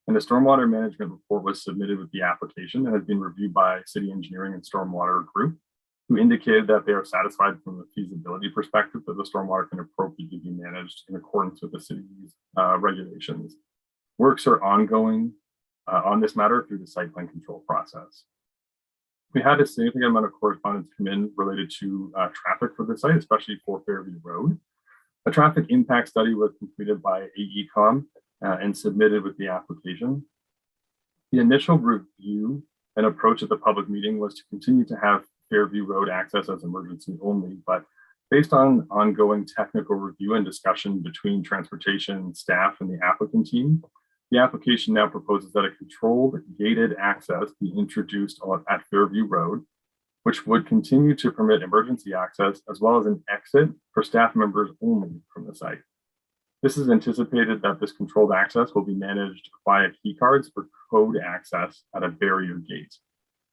And the stormwater management report was submitted with the application and has been reviewed by City Engineering and Stormwater Group, who indicated that they are satisfied from a feasibility perspective that the stormwater can appropriately be managed in accordance with the city's regulations. Works are ongoing on this matter through the site plan control process. We had a significant amount of correspondence come in related to traffic for the site, especially for Fairview Road. A traffic impact study was completed by AECOM and submitted with the application. The initial review and approach at the public meeting was to continue to have Fairview Road access as emergency only, but based on ongoing technical review and discussion between transportation staff and the applicant team, the application now proposes that a controlled gated access be introduced at Fairview Road, which would continue to permit emergency access as well as an exit for staff members only from the site. This is anticipated that this controlled access will be managed via key cards for code access at a barrier gate.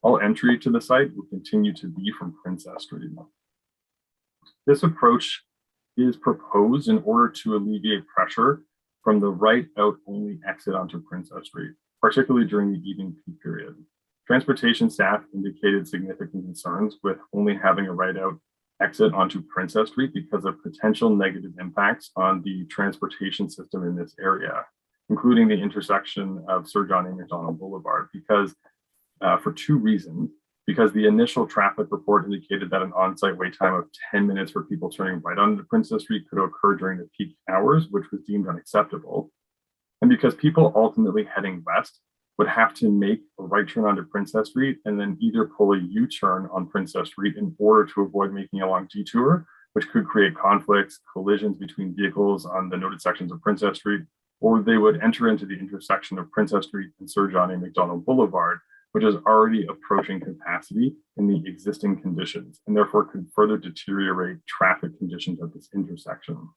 All entry to the site will continue to be from Princess Street. This approach is proposed in order to alleviate pressure from the right out only exit onto Princess Street, particularly during the evening peak period. Transportation staff indicated significant concerns with only having a right out exit onto Princess Street because of potential negative impacts on the transportation system in this area, including the intersection of Sir John A. Macdonald Boulevard, because for two reasons. Because the initial traffic report indicated that an on-site wait time of 10 minutes for people turning right onto Princess Street could occur during the peak hours, which was deemed unacceptable. And because people ultimately heading west would have to make a right turn onto Princess Street and then either pull a U-turn on Princess Street in order to avoid making a long detour, which could create conflicts, collisions between vehicles on the noted sections of Princess Street, or they would enter into the intersection of Princess Street and Sir John A. Macdonald Boulevard, which is already approaching capacity in the existing conditions and therefore could further deteriorate traffic conditions at this intersection.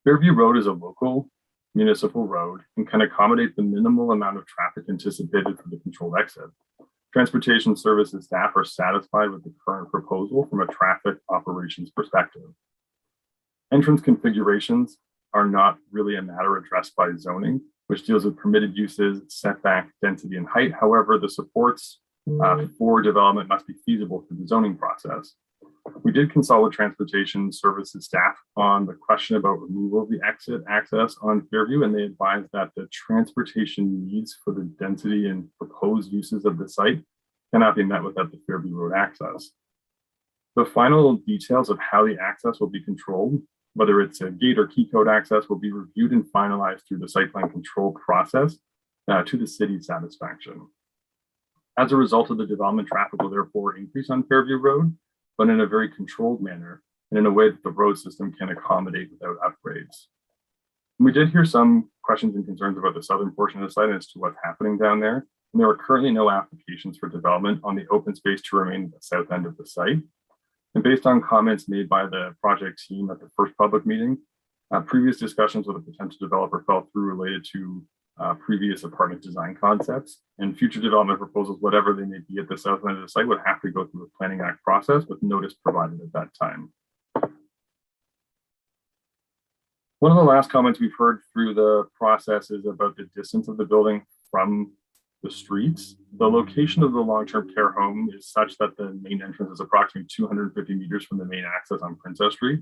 Fairview Road is a local municipal road and can accommodate the minimal amount of traffic anticipated for the controlled exit. Transportation services staff are satisfied with the current proposal from a traffic operations perspective. Entrance configurations are not really a matter addressed by zoning, which deals with permitted uses, setback, density, and height. However, the supports for development must be feasible through the zoning process. We did consult with transportation services staff on the question about removal of the exit access on Fairview, and they advised that the transportation needs for the density and proposed uses of the site cannot be met without the Fairview Road access. The final details of how the access will be controlled, whether it's a gate or key code access, will be reviewed and finalized through the site plan control process to the city's satisfaction. As a result of the development, traffic will therefore increase on Fairview Road, but in a very controlled manner and in a way that the road system can accommodate without upgrades. And we did hear some questions and concerns about the southern portion of the site as to what's happening down there. And there are currently no applications for development on the open space to remain at the south end of the site. And based on comments made by the project team at the first public meeting, previous discussions with a potential developer fell through related to previous apartment design concepts, and future development proposals, whatever they may be at the south end of the site, would have to go through a Planning Act process with notice provided at that time. One of the last comments we've heard through the process is about the distance of the building from the streets. The location of the long-term care home is such that the main entrance is approximately 250 meters from the main access on Princess Street.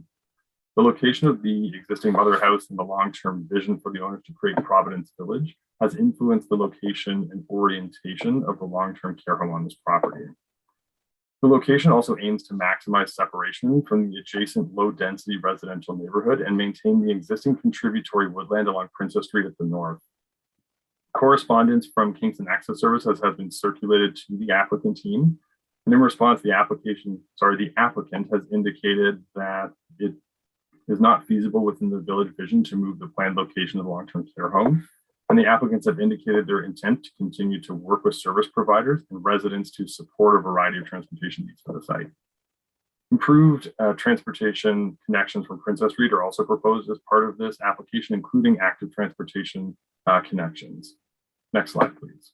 The location of the existing mother house and the long-term vision for the owners to create Providence Village has influenced the location and orientation of the long-term care home on this property. The location also aims to maximize separation from the adjacent low-density residential neighborhood and maintain the existing contributory woodland along Princess Street at the north. Correspondence from Kingston Access Services has been circulated to the applicant team. And in response, the applicant has indicated that it is not feasible within the village vision to move the planned location of the long-term care home. And the applicants have indicated their intent to continue to work with service providers and residents to support a variety of transportation needs for the site. Improved transportation connections from Princess Street are also proposed as part of this application, including active transportation connections. Next slide, please.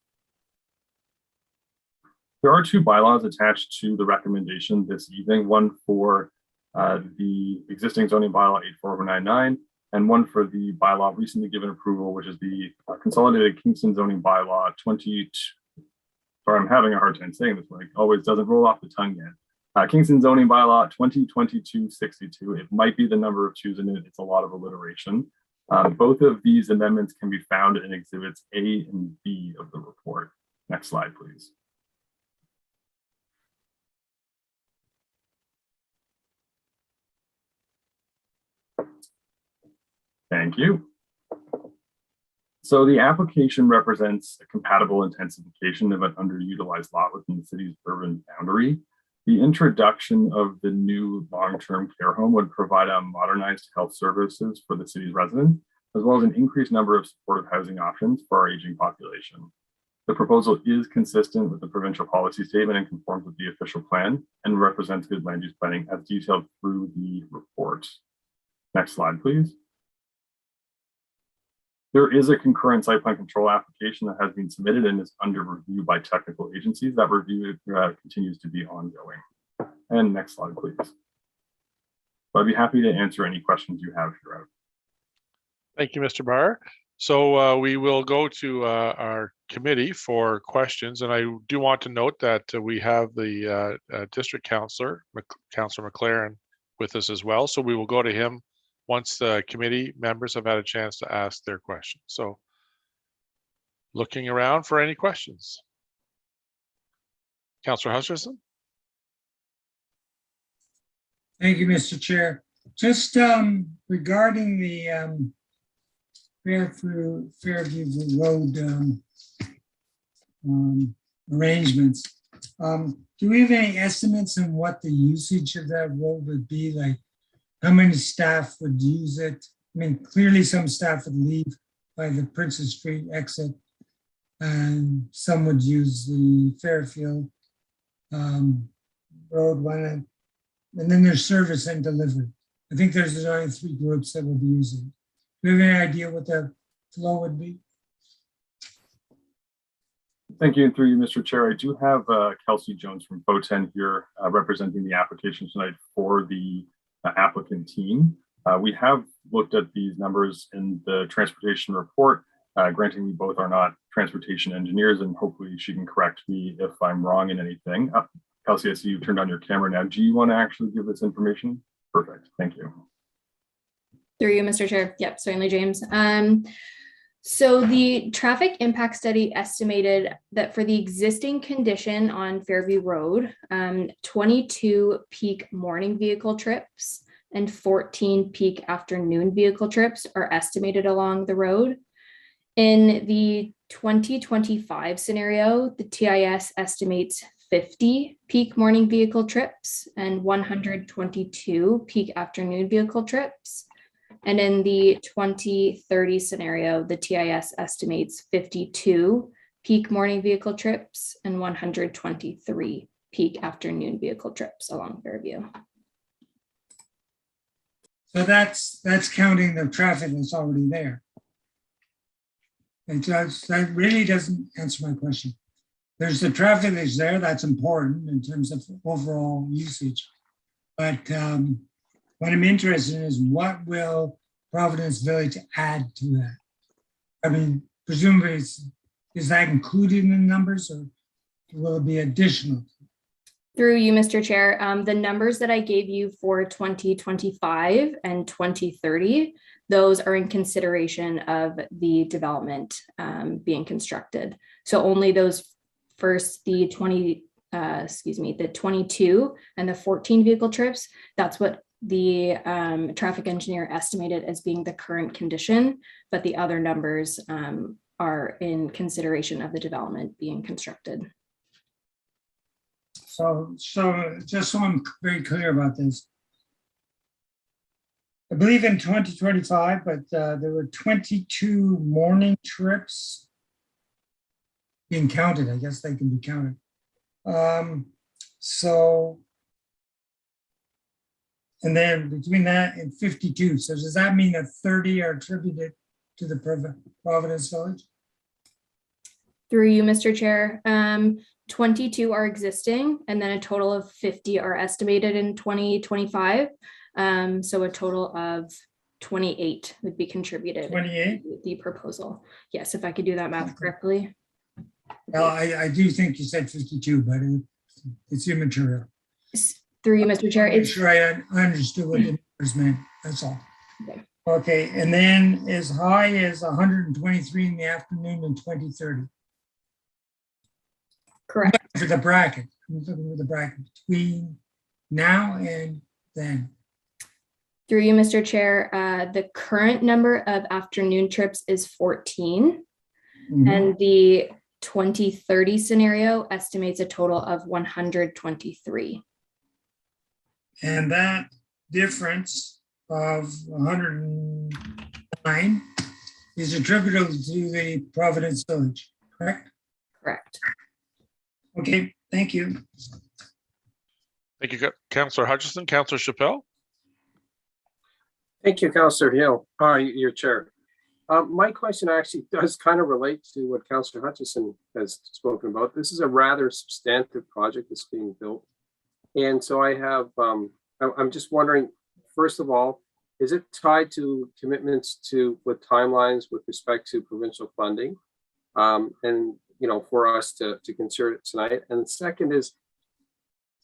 There are two bylaws attached to the recommendation this evening, one for the existing zoning bylaw 84099 and one for the bylaw recently given approval, which is the consolidated Kingston zoning bylaw 20. Sorry, I'm having a hard time saying this one. It always doesn't roll off the tongue yet. Kingston zoning bylaw 2022-62. It might be the number of twos in it. It's a lot of alliteration. Both of these amendments can be found in exhibits A and B of the report. Next slide, please. Thank you. So the application represents a compatible intensification of an underutilized lot within the city's urban boundary. The introduction of the new long-term care home would provide a modernized health services for the city's residents, as well as an increased number of supportive housing options for our aging population. The proposal is consistent with the provincial policy statement and conforms with the official plan and represents good land use planning as detailed through the report. Next slide, please. There is a concurrent site plan control application that has been submitted and is under review by technical agencies. That review continues to be ongoing. And next slide, please. I'd be happy to answer any questions you have throughout. Thank you, Mr. Barr. So we will go to our committee for questions. And I do want to note that we have the district councillor, Councillor McLaren, with us as well. So we will go to him once the committee members have had a chance to ask their questions. So looking around for any questions. Councillor Hutcherson. Thank you, Mr. Chair. Just regarding the Fairview Road arrangements, do we have any estimates on what the usage of that road would be? Like, how many staff would use it? I mean, clearly some staff would leave by the Princess Street exit, and some would use the Fairfield Road one, and then there's service and delivery. I think there's only 3 groups that will be using it. Do you have any idea what the flow would be? Thank you, and through you, Mr. Chair. I do have Kelsey Jones from FOTEN here representing the application tonight for the applicant team. We have looked at these numbers in the transportation report. Granting we both are not transportation engineers, and hopefully she can correct me if I'm wrong in anything. Kelsey, I see you turned on your camera now. Do you want to actually give this information? Perfect, thank you. Through you, Mr. Chair. Yep, certainly, James. So the traffic impact study estimated that for the existing condition on Fairview Road, 22 peak morning vehicle trips and 14 peak afternoon vehicle trips are estimated along the road. In the 2025 scenario, the TIS estimates 50 peak morning vehicle trips and 122 peak afternoon vehicle trips. And in the 2030 scenario, the TIS estimates 52 peak morning vehicle trips and 123 peak afternoon vehicle trips along Fairview. So that's counting the traffic that's already there. And that really doesn't answer my question. There's the traffic that's there, that's important in terms of overall usage. But what I'm interested in is what will Providence Village add to that? I mean, presumably, is that included in the numbers, or will it be additional? Through you, Mr. Chair, the numbers that I gave you for 2025 and 2030, those are in consideration of the development being constructed. So only those first, the 22 and the 14 vehicle trips, that's what the traffic engineer estimated as being the current condition, but the other numbers are in consideration of the development being constructed. So just so I'm very clear about this, I believe in 2025, but there were 22 morning trips being counted. I guess they can be counted. And then between that and 52, so does that mean that 30 are attributed to the Providence Village? Through you, Mr. Chair, 22 are existing, and then a total of 50 are estimated in 2025. So a total of 28 would be contributed. 28? The proposal. Yes, if I could do that math correctly. Well, I do think you said 52, but it's immaterial. Through you, Mr. Chair. I'm sure I understood what the numbers meant. That's all. Okay. Okay, and then as high as 123 in the afternoon in 2030. Correct. For the bracket. I'm looking for the bracket between now and then. Through you, Mr. Chair, the current number of afternoon trips is 14. And the 2030 scenario estimates a total of 123. And that difference of 109 is attributable to the Providence Village, correct? Correct. Okay, thank you. Thank you, Councillor Hutchison. Councillor Chappelle. Thank you, Councillor Hill, your chair. My question actually does kind of relate to what Councillor Hutchison has spoken about. This is a rather substantive project that's being built. And so I have, I'm just wondering, first of all, is it tied to commitments with timelines with respect to provincial funding? And, you know, for us to consider it tonight. And the second is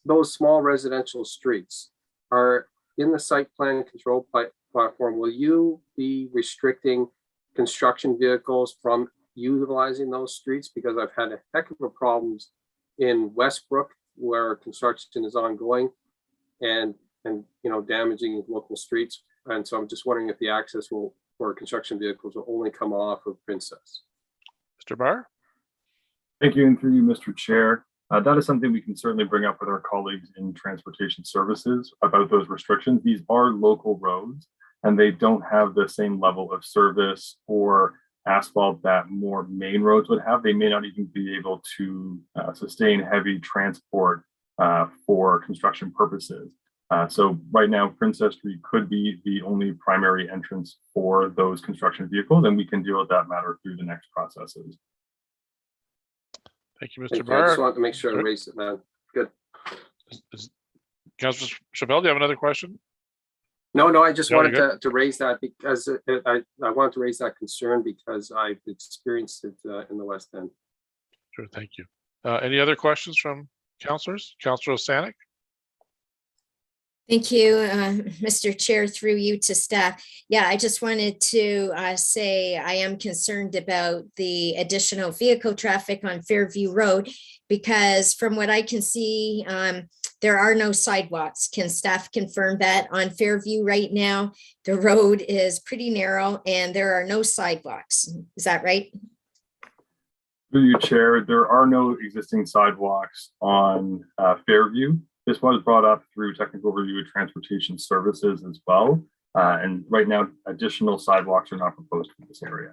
those small residential streets are in the site plan control platform. Will you be restricting construction vehicles from utilizing those streets? Because I've had a heck of a problems in Westbrook where construction is ongoing and you know, damaging local streets. And so I'm just wondering if the access for construction vehicles will only come off of Princess. Mr. Barr. Thank you, and through you, Mr. Chair. That is something we can certainly bring up with our colleagues in transportation services about those restrictions. These are local roads and they don't have the same level of service or asphalt that more main roads would have. They may not even be able to sustain heavy transport for construction purposes. So right now, Princess Street could be the only primary entrance for those construction vehicles, and we can deal with that matter through the next processes. Thank you, Mr. Barr. I just wanted to make sure I raised it, man. Good. Councillor Chappelle, do you have another question? No, I just wanted to raise that because I wanted to raise that concern because I've experienced it in the West End. Sure, thank you. Any other questions from councillors? Councillor Stanek. Thank you, Mr. Chair, through you to staff. Yeah, I just wanted to say I am concerned about the additional vehicle traffic on Fairview Road because from what I can see, there are no sidewalks. Can staff confirm that on Fairview right now? The road is pretty narrow and there are no sidewalks. Is that right? Through you, Chair, there are no existing sidewalks on Fairview. This was brought up through technical review of transportation services as well. And right now, additional sidewalks are not proposed for this area.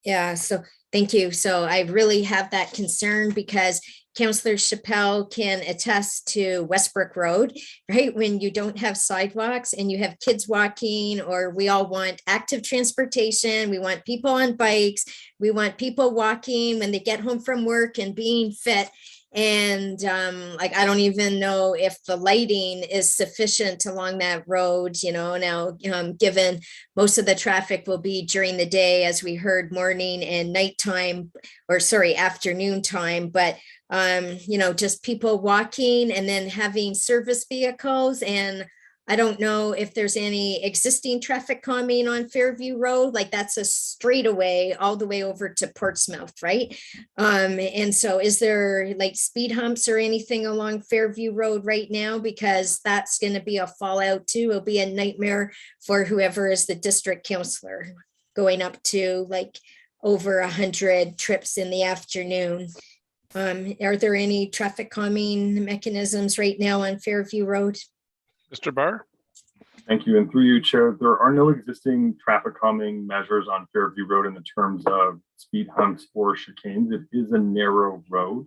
Yeah, so thank you. So I really have that concern because Councillor Chappelle can attest to Westbrook Road, right? When you don't have sidewalks and you have kids walking, or we all want active transportation. We want people on bikes. We want people walking when they get home from work and being fit. And like, I don't even know if the lighting is sufficient along that road, you know, now given most of the traffic will be during the day, as we heard, morning and nighttime, or sorry, afternoon time, but you know, just people walking and then having service vehicles. And I don't know if there's any existing traffic calming on Fairview Road, like that's a straightaway all the way over to Portsmouth, right? And so is there like speed humps or anything along Fairview Road right now? Because that's going to be a fallout too. It'll be a nightmare for whoever is the district councillor going up to like over 100 trips in the afternoon. Are there any traffic calming mechanisms right now on Fairview Road? Mr. Barr. Thank you. And through you, Chair, there are no existing traffic calming measures on Fairview Road in the terms of speed humps or chicanes. It is a narrow road.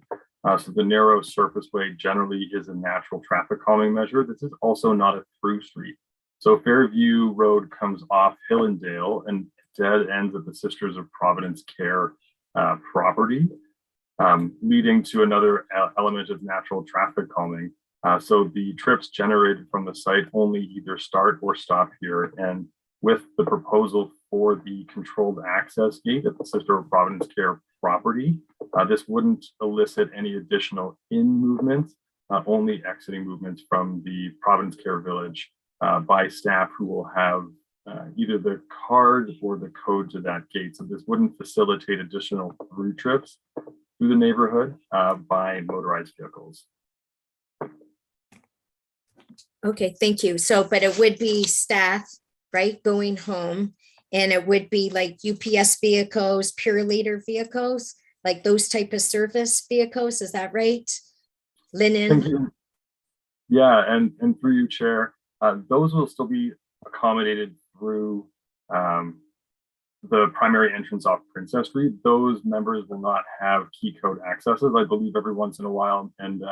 So the narrow surface way generally is a natural traffic calming measure. This is also not a through street. So Fairview Road comes off Hillendale and dead ends at the Sisters of Providence Care property, leading to another element of natural traffic calming. So the trips generated from the site only either start or stop here. And with the proposal for the controlled access gate at the Sister of Providence Care property. This wouldn't elicit any additional in movements, only exiting movements from the Providence Care Village by staff who will have either the card or the code to that gate. So this wouldn't facilitate additional through trips through the neighborhood by motorized vehicles. Okay, thank you. So, but it would be staff, right, going home, and it would be like UPS vehicles, Pure Leader vehicles, like those type of service vehicles, is that right? Linen? Thank you. Yeah, and through you, Chair, those will still be accommodated through the primary entrance off Princess Street. Those members will not have key code accesses, I believe, every once in a while, and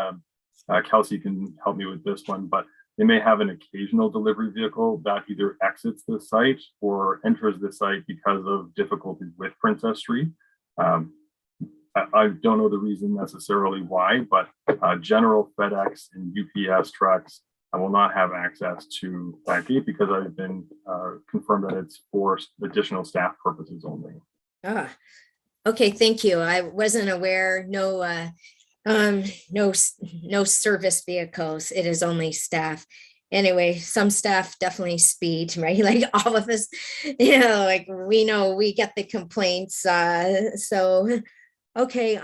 Kelsey can help me with this one, but they may have an occasional delivery vehicle that either exits the site or enters the site because of difficulties with Princess Street. I don't know the reason necessarily why, but general FedEx and UPS trucks will not have access to that gate because I've been confirmed that it's for additional staff purposes only. Ah, okay, thank you. I wasn't aware, no service vehicles. It is only staff. Anyway, some staff definitely speed, right? Like all of us, like we know we get the complaints. So, okay.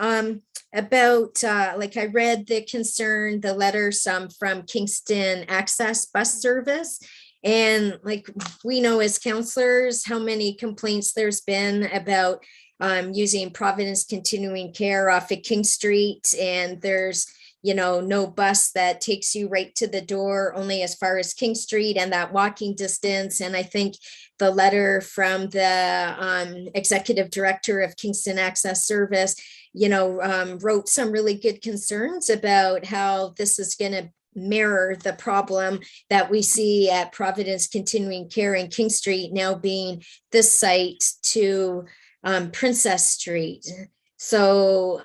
About like I read the concern, the letter, some from Kingston Access Bus Service. And like we know as counselors, how many complaints there's been about using Providence Continuing Care off of King Street, and there's no bus that takes you right to the door, only as far as King Street and that walking distance. And I think the letter from the executive director of Kingston Access Service, wrote some really good concerns about how this is going to mirror the problem that we see at Providence Continuing Care in King Street now being this site to Princess Street. So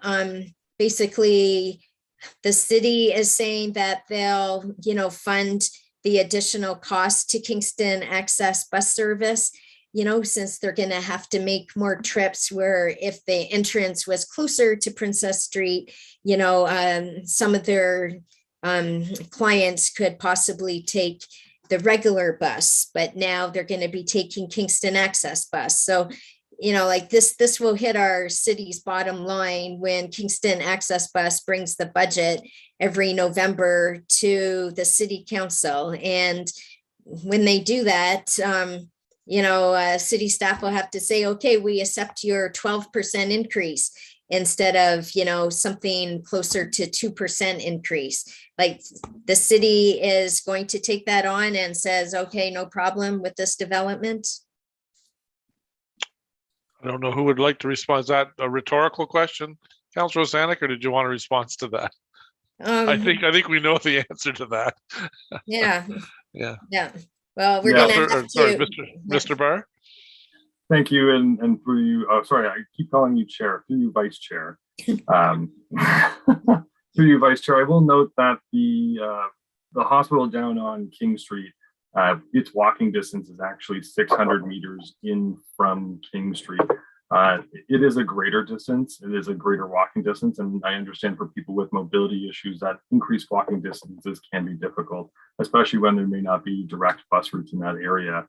basically the city is saying that they'll, fund the additional cost to Kingston Access Bus Service, since they're going to have to make more trips, where if the entrance was closer to Princess Street, some of their clients could possibly take the regular bus, but now they're going to be taking Kingston Access Bus. So like this will hit our city's bottom line when Kingston Access Bus brings the budget every November to the city council. And when they do that, city staff will have to say, okay, we accept your 12% increase instead of, something closer to 2% increase. Like the city is going to take that on and says, okay, no problem with this development. I don't know who would like to respond. Is that a rhetorical question, Councilor Sanik, or did you want a response to that? I think we know the answer to that. Yeah. Yeah. Well, we're gonna have sorry, to. Mr. Barr. Thank you, and through you. Oh, sorry, I keep calling you Chair. Through you, Vice Chair. Through you, Vice Chair. I will note that the hospital down on King Street, its walking distance is actually 600 meters in from King Street. It is a greater distance. It is a greater walking distance. And I understand for people with mobility issues that increased walking distances can be difficult, especially when there may not be direct bus routes in that area.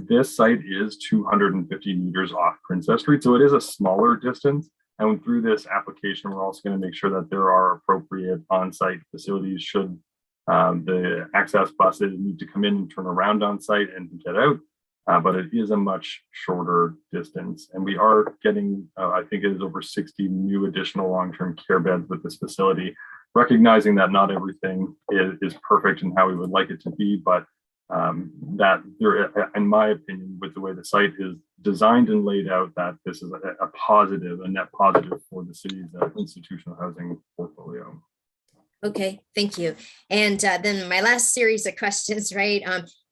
This site is 250 meters off Princess Street. So it is a smaller distance. And through this application, we're also going to make sure that there are appropriate on-site facilities should the access buses need to come in and turn around on site and get out. But it is a much shorter distance. And we are getting, I think it is over 60 new additional long-term care beds with this facility, recognizing that not everything is perfect in how we would like it to be, but that there, in my opinion, with the way the site is designed and laid out, that this is a positive, a net positive for the city's institutional housing portfolio. Okay, thank you. And then my last series of questions, right?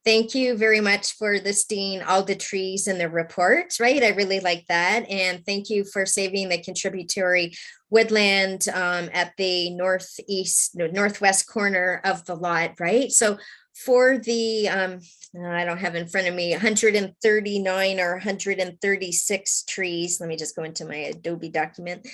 Thank you very much for listing all the trees in the report, right? I really like that. And thank you for saving the contributory woodland at the northwest corner of the lot, right? So for the, I don't have in front of me, 139 or 136 trees. Let me just go into my Adobe document.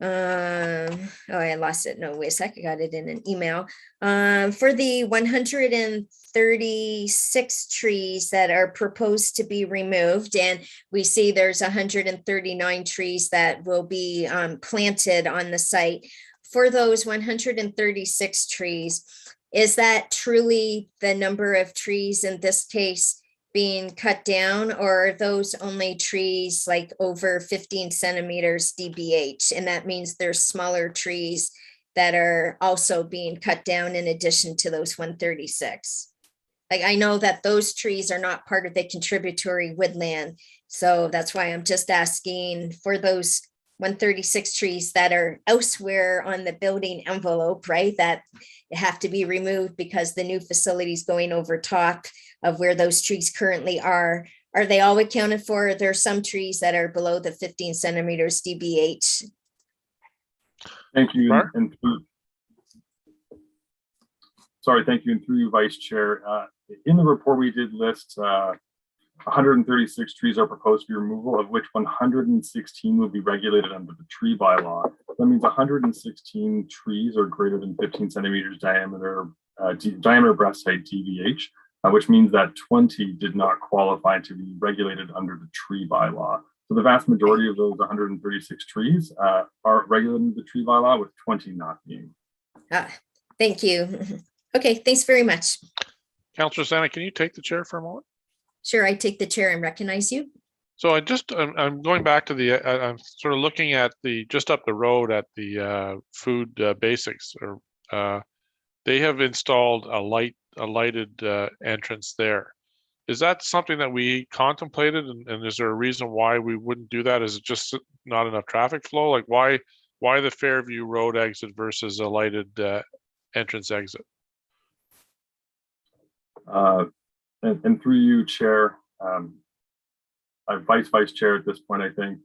Oh, I lost it. No, wait a sec. I got it in an email. For the 136 trees that are proposed to be removed, and we see there's 139 trees that will be planted on the site. For those 136 trees, is that truly the number of trees in this case being cut down, or are those only trees like over 15 centimeters DBH? And that means there's smaller trees that are also being cut down in addition to those 136. Like, I know that those trees are not part of the contributory woodland. So that's why I'm just asking for those 136 trees that are elsewhere on the building envelope, right? That have to be removed because the new facility is going over top of where those trees currently are. Are they all accounted for? There are some trees that are below the 15 centimeters DBH. Thank you. And sorry, thank you. And through you, Vice Chair. In the report, we did list 136 trees are proposed to be removal, of which 116 will be regulated under the tree bylaw. That means 116 trees are greater than 15 centimeters diameter, diameter breast height DBH, which means that 20 did not qualify to be regulated under the tree bylaw. So the vast majority of those 136 trees are regulated under the tree bylaw, with 20 not being. Thank you. Okay, thanks very much. Councillor Santa, can you take the chair for a moment? Sure, I take the chair and recognize you. So I'm going back to the, I'm sort of looking at the, just up the road at the food basics, or they have installed a lighted entrance there. Is that something that we contemplated, and is there a reason why we wouldn't do that? Is it just not enough traffic flow? Like, why the Fairview Road exit versus a lighted entrance exit? And through you, Chair, Vice Chair at this point, I think,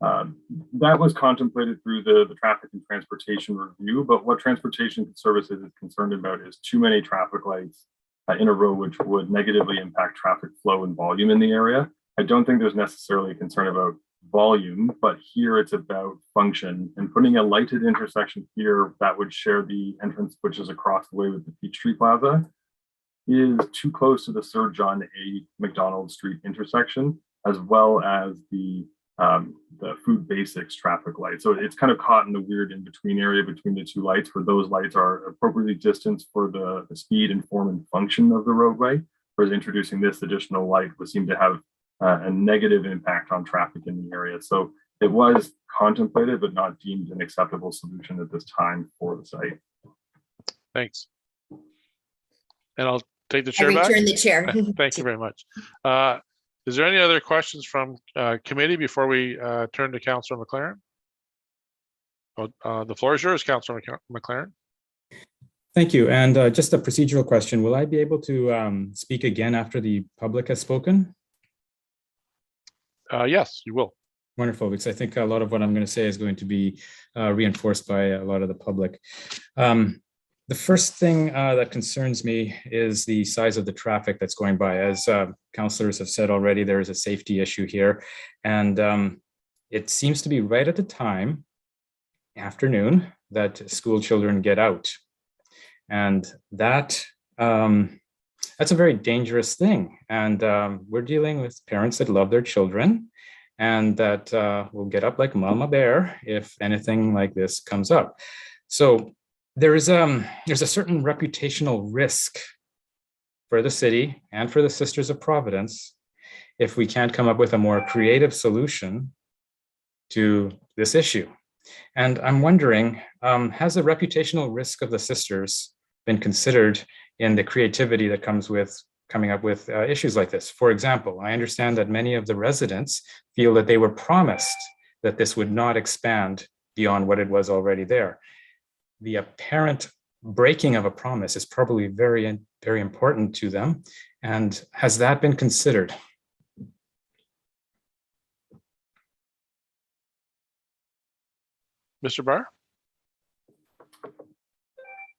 that was contemplated through the traffic and transportation review, but what Transportation Services is concerned about is too many traffic lights in a row, which would negatively impact traffic flow and volume in the area. I don't think there's necessarily a concern about volume, but here it's about function, and putting a lighted intersection here that would share the entrance, which is across the way with the Peachtree Plaza, is too close to the Sir John A. McDonald Street intersection, as well as the food basics traffic light. So it's kind of caught in the weird in-between area between the two lights, where those lights are appropriately distanced for the speed and form and function of the roadway, whereas introducing this additional light would seem to have a negative impact on traffic in the area. So it was contemplated, but not deemed an acceptable solution at this time for the site. Thanks. And I'll take the chair back. I return the chair. Thank you very much. Is there any other questions from committee before we turn to Councillor McLaren? The floor is yours, Councillor McLaren. Thank you. And just a procedural question. Will I be able to speak again after the public has spoken? Yes, you will. Wonderful, because I think a lot of what I'm going to say is going to be reinforced by a lot of the public. The first thing that concerns me is the size of the traffic that's going by. As councillors have said already, there is a safety issue here. And it seems to be right at the time, afternoon, that school children get out. And that's a very dangerous thing. And we're dealing with parents that love their children and that will get up like Mama Bear if anything like this comes up. So there's a certain reputational risk for the city and for the Sisters of Providence if we can't come up with a more creative solution to this issue. And I'm wondering, has the reputational risk of the sisters been considered in the creativity that comes with coming up with issues like this? For example, I understand that many of the residents feel that they were promised that this would not expand beyond what it was already there. The apparent breaking of a promise is probably very, very important to them. And has that been considered? Mr. Barr?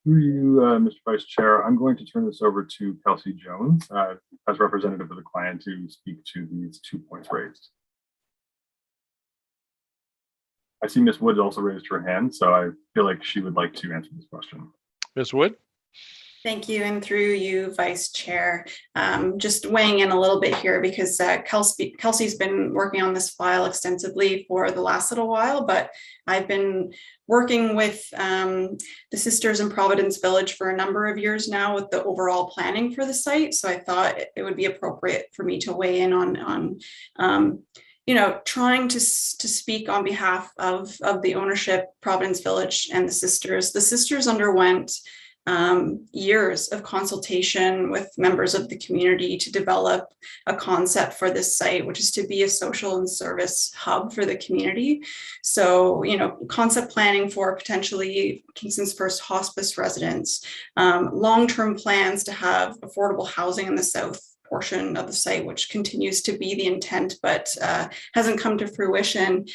Through you, Mr. Vice Chair, I'm going to turn this over to Kelsey Jones as representative of the client to speak to these 2 points raised. I see Ms. Wood also raised her hand, so I feel like she would like to answer this question. Ms. Wood? Thank you, and through you, Vice Chair. Just weighing in a little bit here because Kelsey's been working on this file extensively for the last little while, but I've been working with the Sisters in Providence Village for a number of years now with the overall planning for the site. So I thought it would be appropriate for me to weigh in on trying to speak on behalf of the ownership, Providence Village, and the Sisters. The Sisters underwent years of consultation with members of the community to develop a concept for this site, which is to be a social and service hub for the community. So, concept planning for potentially Kingston's first hospice residents, long-term plans to have affordable housing in the south portion of the site, which continues to be the intent, but hasn't come to fruition.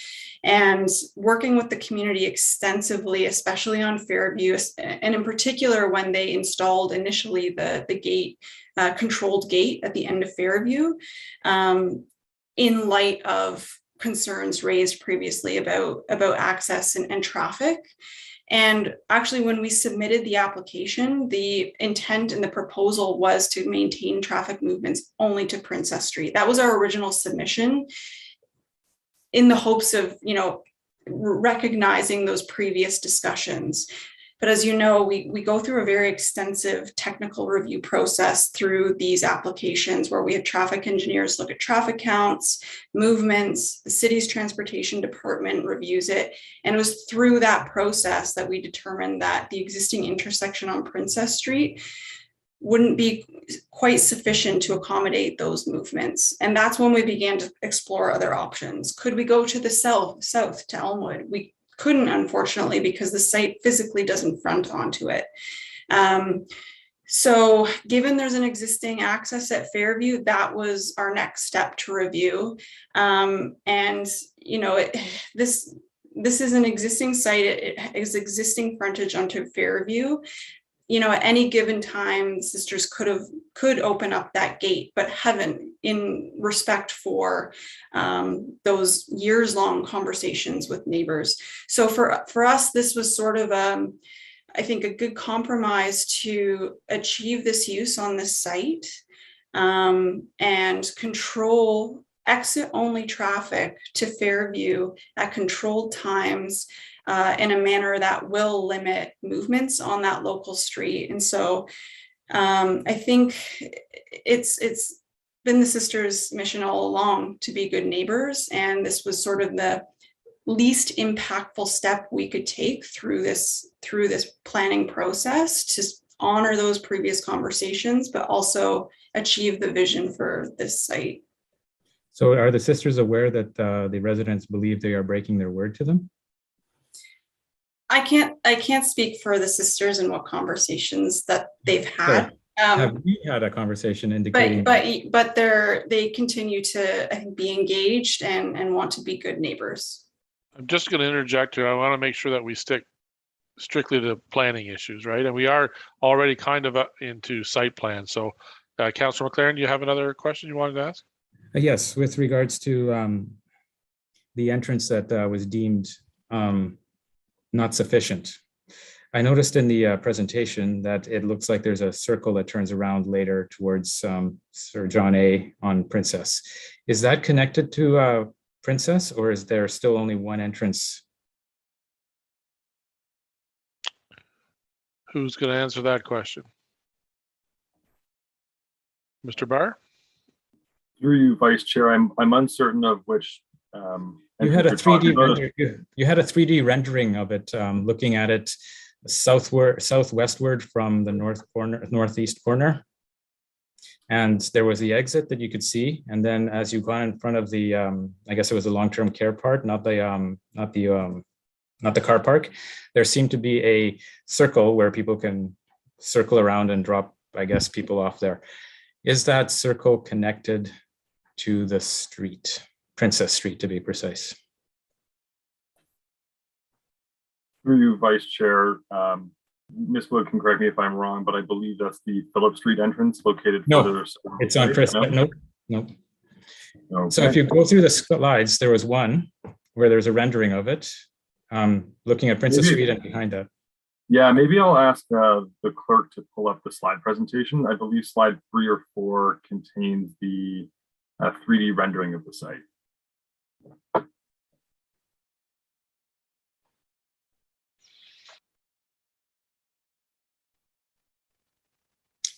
And working with the community extensively, especially on Fairview, and in particular when they installed initially the gate, controlled gate at the end of Fairview, in light of concerns raised previously about access and traffic. And actually, when we submitted the application, the intent and the proposal was to maintain traffic movements only to Princess Street. That was our original submission, in the hopes of, recognizing those previous discussions. But as you know, we go through a very extensive technical review process through these applications where we have traffic engineers look at traffic counts, movements, the city's transportation department reviews it. And it was through that process that we determined that the existing intersection on Princess Street wouldn't be quite sufficient to accommodate those movements. And that's when we began to explore other options. Could we go to the south to Elmwood? We couldn't, unfortunately, because the site physically doesn't front onto it. So given there's an existing access at Fairview, that was our next step to review. This is an existing site. It is existing frontage onto Fairview. At any given time, the Sisters could open up that gate, but haven't, in respect for those years-long conversations with neighbors. So for us, this was sort of, I think, a good compromise to achieve this use on this site and control exit-only traffic to Fairview at controlled times in a manner that will limit movements on that local street. And so I think it's been the Sisters' mission all along to be good neighbors. And this was sort of the least impactful step we could take through this planning process to honor those previous conversations, but also achieve the vision for this site. So are the Sisters aware that the residents believe they are breaking their word to them? I can't speak for the Sisters and what conversations that they've had. Have we had a conversation indicating? But they continue to, I think, be engaged and want to be good neighbors. I'm just going to interject here. I want to make sure that we stick strictly to planning issues, right? And we are already kind of into site plan. So, Councillor McLaren, do you have another question you wanted to ask? Yes, with regards to the entrance that was deemed not sufficient. I noticed in the presentation that it looks like there's a circle that turns around later towards Sir John A on Princess. Is that connected to Princess, or is there still only one entrance? Who's going to answer that question? Mr. Barr? Through you, Vice Chair, I'm uncertain of which. You had a 3D rendering. You had a 3D rendering of it, looking at it southwestward from the northeast corner, and there was the exit that you could see. And then as you got in front of the, I guess it was the long-term care part, not the car park. There seemed to be a circle where people can circle around and drop, I guess, people off there. Is that circle connected to the street? Princess Street, to be precise. Through you, Vice Chair, Ms. Wood can correct me if I'm wrong, but I believe that's the Phillip Street entrance located No, further. it's on Chris, but nope. Okay. So if you go through the slides, there was one where there's a rendering of it, looking at Princess Street and behind that. Yeah, maybe I'll ask the clerk to pull up the slide presentation. I believe slide 3 or 4 contains the 3D rendering of the site.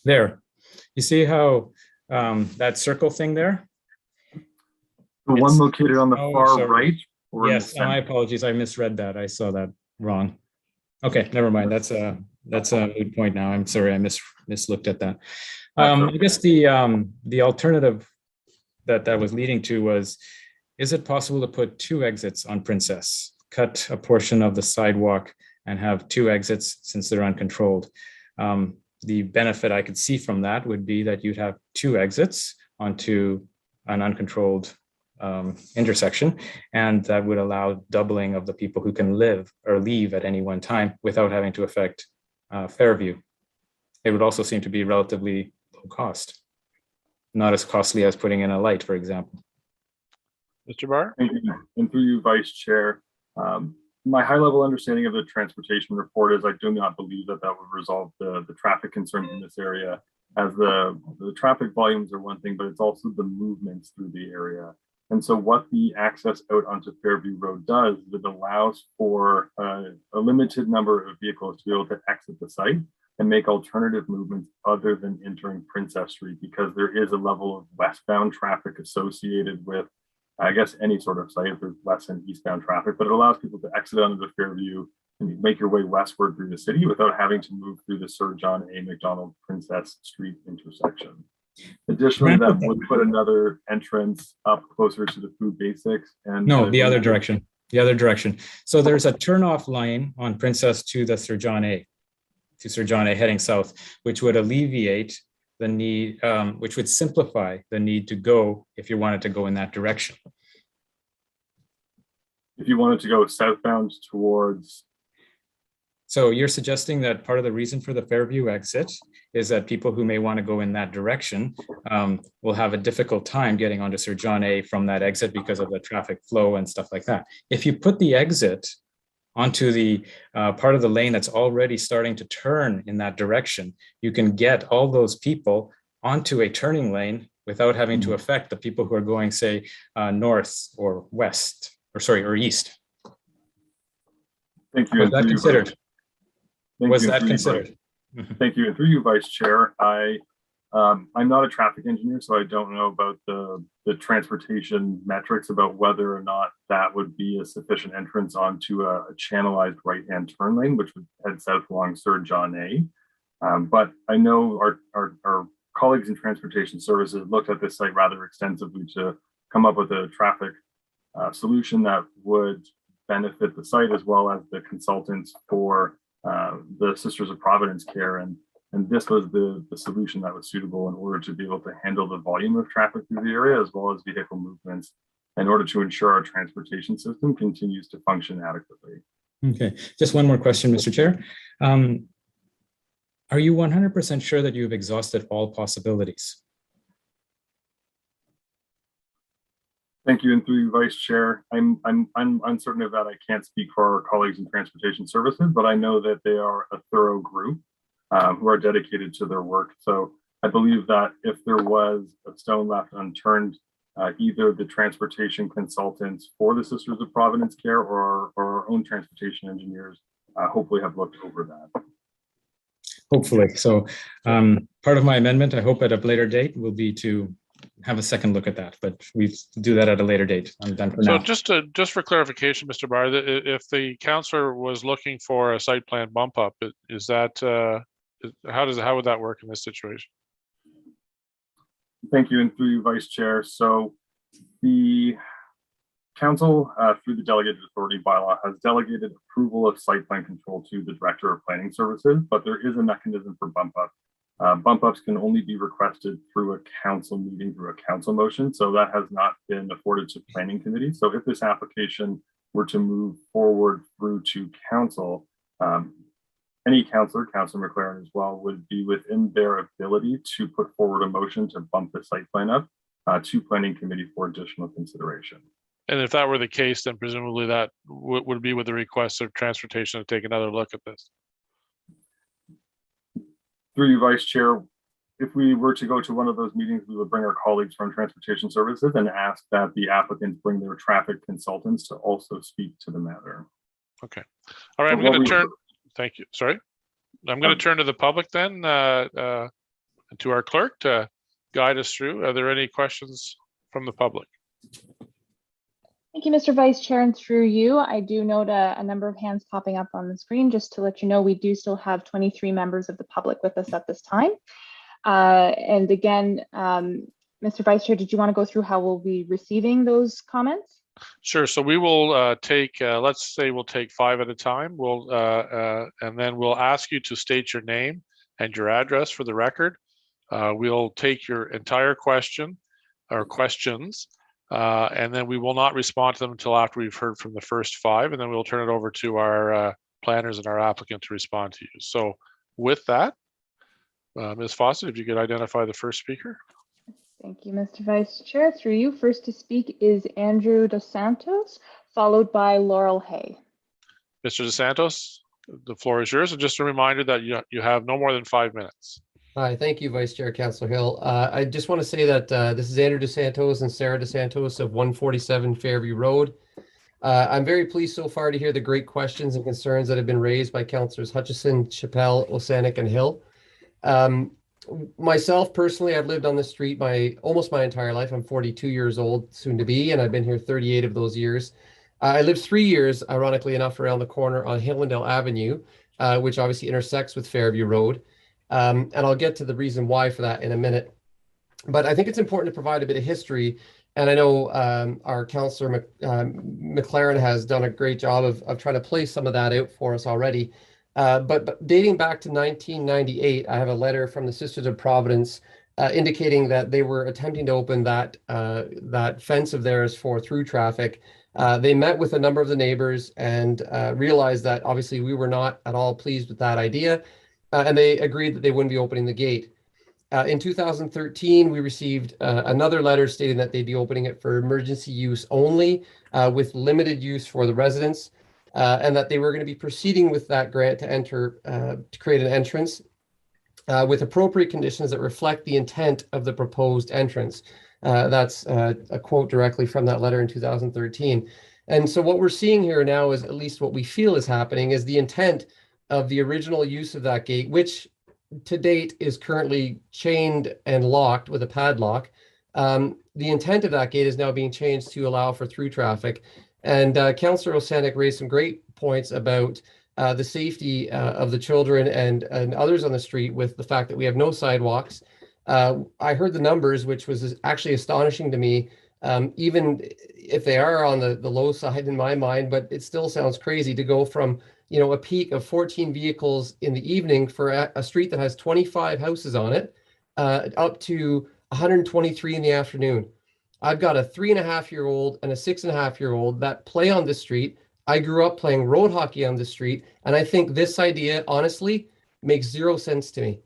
There, you see how that circle thing there? The one located on the far sorry. right? Or Yes, my apologies. I misread that. I saw that wrong. Okay, never mind. That's a moot point now. I'm sorry, I mislooked at that. I guess the alternative that was leading to was, is it possible to put 2 exits on Princess? Cut a portion of the sidewalk and have 2 exits since they're uncontrolled. The benefit I could see from that would be that you'd have 2 exits onto an uncontrolled intersection, and that would allow doubling of the people who can live or leave at any one time without having to affect Fairview. It would also seem to be relatively low cost, not as costly as putting in a light, for example. Mr. Barr? Thank you. And through you, Vice Chair, my high-level understanding of the transportation report is I do not believe that would resolve the traffic concerns in this area, as the traffic volumes are one thing, but it's also the movements through the area. And so what the access out onto Fairview Road does is it allows for a limited number of vehicles to be able to exit the site and make alternative movements other than entering Princess Street, because there is a level of westbound traffic associated with, I guess, any sort of site. There's less than eastbound traffic, but it allows people to exit onto the Fairview and make your way westward through the city without having to move through the Sir John A. Macdonald Princess Street intersection. Additionally, that would put another entrance up closer to the food basics. And no, the other direction. The other direction. So there's a turnoff line on Princess to the Sir John A. To Sir John A. heading south, which would alleviate the need, which would simplify the need to go if you wanted to go in that direction. If you wanted to go southbound towards. So you're suggesting that part of the reason for the Fairview exit is that people who may want to go in that direction will have a difficult time getting onto Sir John A. from that exit because of the traffic flow and stuff like that. If you put the exit onto the part of the lane that's already starting to turn in that direction, you can get all those people onto a turning lane without having to affect the people who are going, say, north or west, or east. Thank you. Was that considered? Was that considered? Thank you. And through you, Vice Chair, I'm not a traffic engineer, so I don't know about the transportation metrics about whether or not that would be a sufficient entrance onto a channelized right-hand turn lane, which would head south along Sir John A. But I know our colleagues in transportation services looked at this site rather extensively to come up with a traffic solution that would benefit the site as well as the consultants for the Sisters of Providence care, and this was the solution that was suitable in order to be able to handle the volume of traffic through the area as well as vehicle movements in order to ensure our transportation system continues to function adequately. Okay, just one more question, Mr. Chair. Are you 100% sure that you've exhausted all possibilities? Thank you, and through you, Vice Chair, I'm uncertain of that. I can't speak for our colleagues in transportation services, but I know that they are a thorough group who are dedicated to their work. So I believe that if there was a stone left unturned, either the transportation consultants for the Sisters of Providence care or our own transportation engineers hopefully have looked over that. Hopefully. So part of my amendment, I hope at a later date, will be to have a second look at that, but we do that at a later date. I'm done for now. So just for clarification, Mr. Barr, if the councillor was looking for a site plan bump up, is that how would that work in this situation? Thank you, and through you, Vice Chair. So the council, through the delegated authority bylaw, has delegated approval of site plan control to the Director of Planning Services, but there is a mechanism for bump up. Bump ups can only be requested through a council meeting, through a council motion. So that has not been afforded to planning committee. So if this application were to move forward through to council, any councillor, Councillor McLaren as well, would be within their ability to put forward a motion to bump the site plan up to Planning Committee for additional consideration. And if that were the case, then presumably that would be with the request of transportation to take another look at this. Through you, Vice Chair, if we were to go to one of those meetings, we would bring our colleagues from Transportation Services and ask that the applicants bring their traffic consultants to also speak to the matter. Okay. All right, I'm going to turn, thank you, sorry. I'm going to turn to the public then, to our clerk to guide us through. Are there any questions from the public? Thank you, Mr. Vice Chair, and through you, I do note a number of hands popping up on the screen. Just to let you know, we do still have 23 members of the public with us at this time. And again, Mr. Vice Chair, did you want to go through how we'll be receiving those comments? Sure. So we will take, let's say we'll take 5 at a time. We'll and then we'll ask you to state your name and your address for the record. We'll take your entire question or questions. And then we will not respond to them until after we've heard from the first 5, and then we'll turn it over to our planners and our applicant to respond to you. So with that, Ms. Fawcett, if you could identify the first speaker. Thank you, Mr. Vice Chair. Through you, first to speak is Andrew Dos Santos, followed by Laurel Hay. Mr. Dos Santos, the floor is yours. And just a reminder that you have no more than 5 minutes. Hi, thank you, Vice Chair, Councillor Hill. I just want to say that this is Andrew Dos Santos and Sarah Dos Santos of 147 Fairview Road. I'm very pleased so far to hear the great questions and concerns that have been raised by Councillors Hutchison, Chappell, Osanek, and Hill. Myself, personally, I've lived on the street almost my entire life. I'm 42 years old, soon to be, and I've been here 38 of those years. I lived 3 years, ironically enough, around the corner on Hillendale Avenue, which obviously intersects with Fairview Road. And I'll get to the reason why for that in a minute. But I think it's important to provide a bit of history. And I know our Councillor McLaren has done a great job of trying to play some of that out for us already. But dating back to 1998, I have a letter from the Sisters of Providence indicating that they were attempting to open that fence of theirs for through traffic. They met with a number of the neighbors and realized that obviously we were not at all pleased with that idea. And they agreed that they wouldn't be opening the gate. In 2013, we received another letter stating that they'd be opening it for emergency use only, with limited use for the residents, and that they were going to be proceeding with that grant to create an entrance with appropriate conditions that reflect the intent of the proposed entrance. That's a quote directly from that letter in 2013. And so what we're seeing here now is, at least what we feel is happening, is the intent of the original use of that gate, which to date is currently chained and locked with a padlock. The intent of that gate is now being changed to allow for through traffic. And Councillor Osanek raised some great points about the safety of the children and others on the street with the fact that we have no sidewalks. I heard the numbers, which was actually astonishing to me, even if they are on the low side in my mind, but it still sounds crazy to go from a peak of 14 vehicles in the evening for a street that has 25 houses on it, up to 123 in the afternoon. I've got a 3.5-year-old and a 6.5-year-old that play on the street. I grew up playing road hockey on the street, and I think this idea, honestly, makes zero sense to me.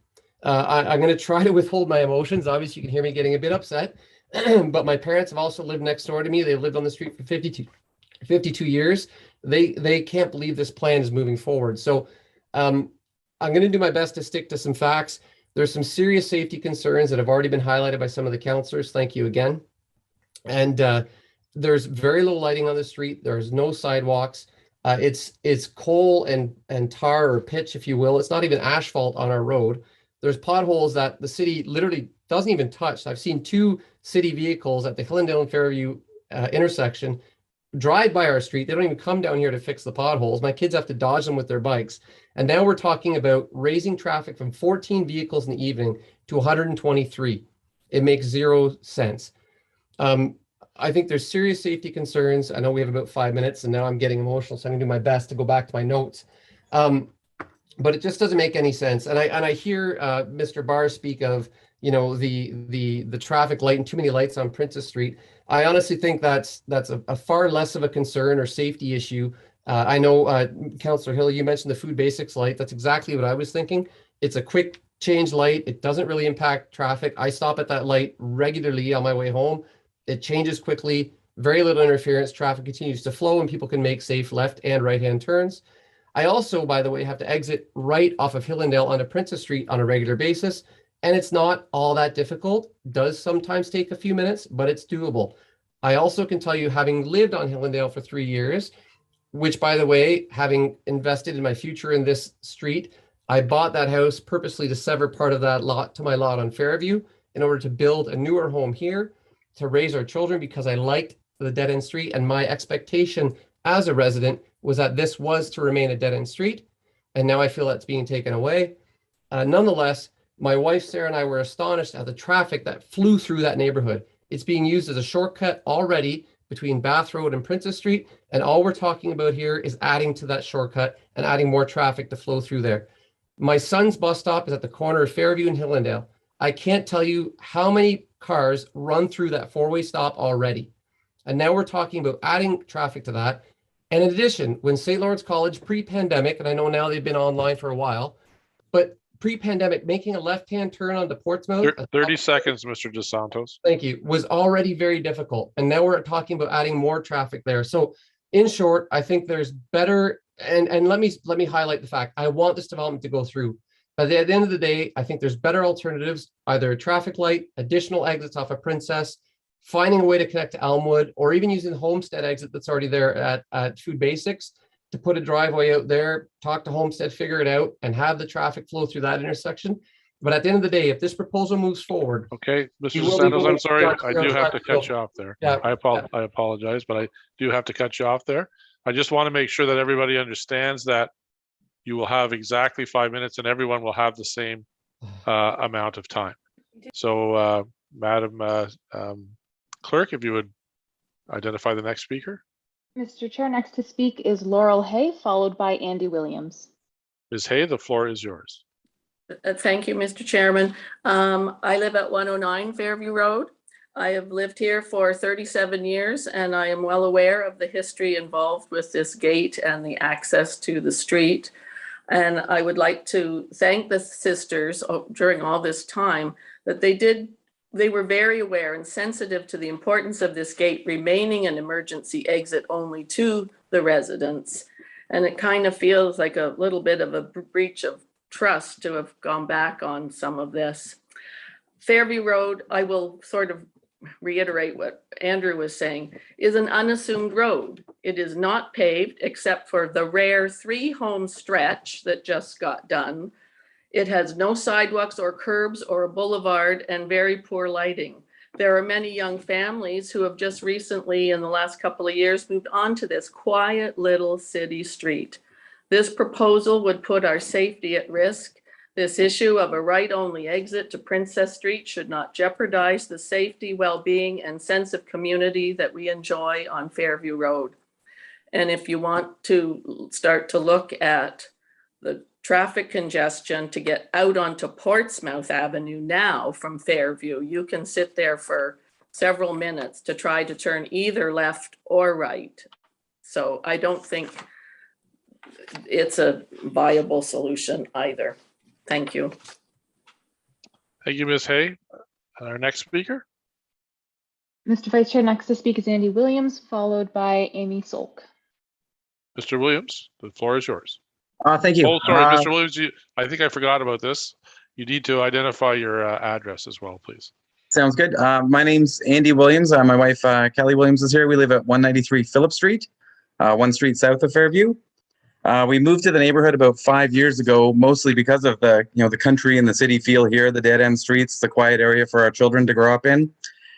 I'm going to try to withhold my emotions. Obviously, you can hear me getting a bit upset, but my parents have also lived next door to me. They've lived on the street for 52 years. They can't believe this plan is moving forward. So I'm going to do my best to stick to some facts. There's some serious safety concerns that have already been highlighted by some of the councillors. Thank you again. And there's very low lighting on the street. There's no sidewalks. It's coal and tar or pitch, if you will. It's not even asphalt on our road. There's potholes that the city literally doesn't even touch. I've seen 2 city vehicles at the Hillendale and Fairview intersection drive by our street. They don't even come down here to fix the potholes. My kids have to dodge them with their bikes. And now we're talking about raising traffic from 14 vehicles in the evening to 123. It makes zero sense. I think there's serious safety concerns. I know we have about 5 minutes and now I'm getting emotional, so I'm gonna do my best to go back to my notes. But it just doesn't make any sense. And I hear Mr. Barr speak of, the traffic light and too many lights on Princess Street. I honestly think that's a far less of a concern or safety issue I know, Councillor Hill, you mentioned the food basics light. That's exactly what I was thinking. It's a quick change light. It doesn't really impact traffic. I stop at that light regularly on my way home. It changes quickly, very little interference. Traffic continues to flow and people can make safe left and right-hand turns. I also, by the way, have to exit right off of Hillendale onto Princess Street on a regular basis. And it's not all that difficult. It does sometimes take a few minutes, but it's doable. I also can tell you, having lived on Hillendale for 3 years, which, by the way, having invested in my future in this street, I bought that house purposely to sever part of that lot to my lot on Fairview in order to build a newer home here to raise our children, because I liked the dead end street. And my expectation as a resident was that this was to remain a dead end street. And now I feel that's being taken away. Nonetheless, my wife, Sarah, and I were astonished at the traffic that flew through that neighborhood. It's being used as a shortcut already between Bath Road and Princess Street. And all we're talking about here is adding to that shortcut and adding more traffic to flow through there. My son's bus stop is at the corner of Fairview and Hillendale. I can't tell you how many cars run through that four-way stop already. And now we're talking about adding traffic to that. And in addition, when St. Lawrence College pre-pandemic, and I know now they've been online for a while, but pre-pandemic, making a left-hand turn onto Portsmouth. 30 seconds, Mr. DeSantos. Thank you. Was already very difficult. And now we're talking about adding more traffic there. So in short, I think there's better, and let me highlight the fact, I want this development to go through. But at the end of the day, I think there's better alternatives, either a traffic light, additional exits off of Princess, finding a way to connect to Elmwood, or even using the Homestead exit that's already there at Food Basics to put a driveway out there, talk to Homestead, figure it out, and have the traffic flow through that intersection. But at the end of the day, if this proposal moves forward. Okay, Mr. DeSantos, I'm sorry, I do have to cut you off there. Yeah. I apologize, but I do have to cut you off there. I just want to make sure that everybody understands that you will have exactly 5 minutes and everyone will have the same amount of time. So, Madam Clerk, if you would identify the next speaker. Mr. Chair, next to speak is Laurel Hay, followed by Andy Williams. Ms. Hay, the floor is yours. Thank you, Mr. Chairman. I live at 109 Fairview Road. I have lived here for 37 years, and I am well aware of the history involved with this gate and the access to the street. And I would like to thank the sisters during all this time that they were very aware and sensitive to the importance of this gate remaining an emergency exit only to the residents. And it kind of feels like a little bit of a breach of trust to have gone back on some of this. Fairview Road, I will sort of reiterate what Andrew was saying, is an unassumed road. It is not paved except for the rare 3-home stretch that just got done. It has no sidewalks or curbs or a boulevard and very poor lighting. There are many young families who have just recently, in the last couple of years, moved onto this quiet little city street. This proposal would put our safety at risk. This issue of a right-only exit to Princess Street should not jeopardize the safety, well-being, and sense of community that we enjoy on Fairview Road. And if you want to start to look at the traffic congestion to get out onto Portsmouth Avenue now from Fairview, you can sit there for several minutes to try to turn either left or right. So I don't think it's a viable solution either. Thank you. Thank you, Ms. Hay. Our next speaker. Mr. Vice Chair, next to speak is Andy Williams, followed by Amy Solk. Mr. Williams, the floor is yours. Thank you. Oh, sorry, Mr. Williams, I think I forgot about this. You need to identify your address as well, please. Sounds good. My name's Andy Williams. My wife, Kelly Williams, is here. We live at 193 Phillip Street, one street south of Fairview. We moved to the neighborhood about 5 years ago, mostly because of the country and the city feel here, the dead end streets, the quiet area for our children to grow up in.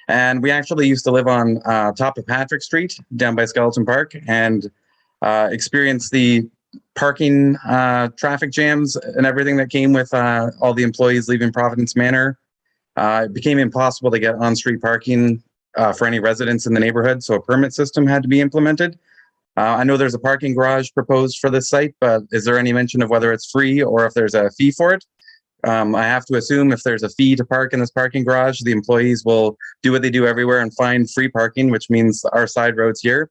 And we actually used to live on top of Patrick Street down by Skeleton Park and experienced the parking traffic jams and everything that came with all the employees leaving Providence Manor. It became impossible to get on-street parking for any residents in the neighborhood, so a permit system had to be implemented. I know there's a parking garage proposed for this site, but is there any mention of whether it's free or if there's a fee for it? I have to assume if there's a fee to park in this parking garage, the employees will do what they do everywhere and find free parking, which means our side roads here.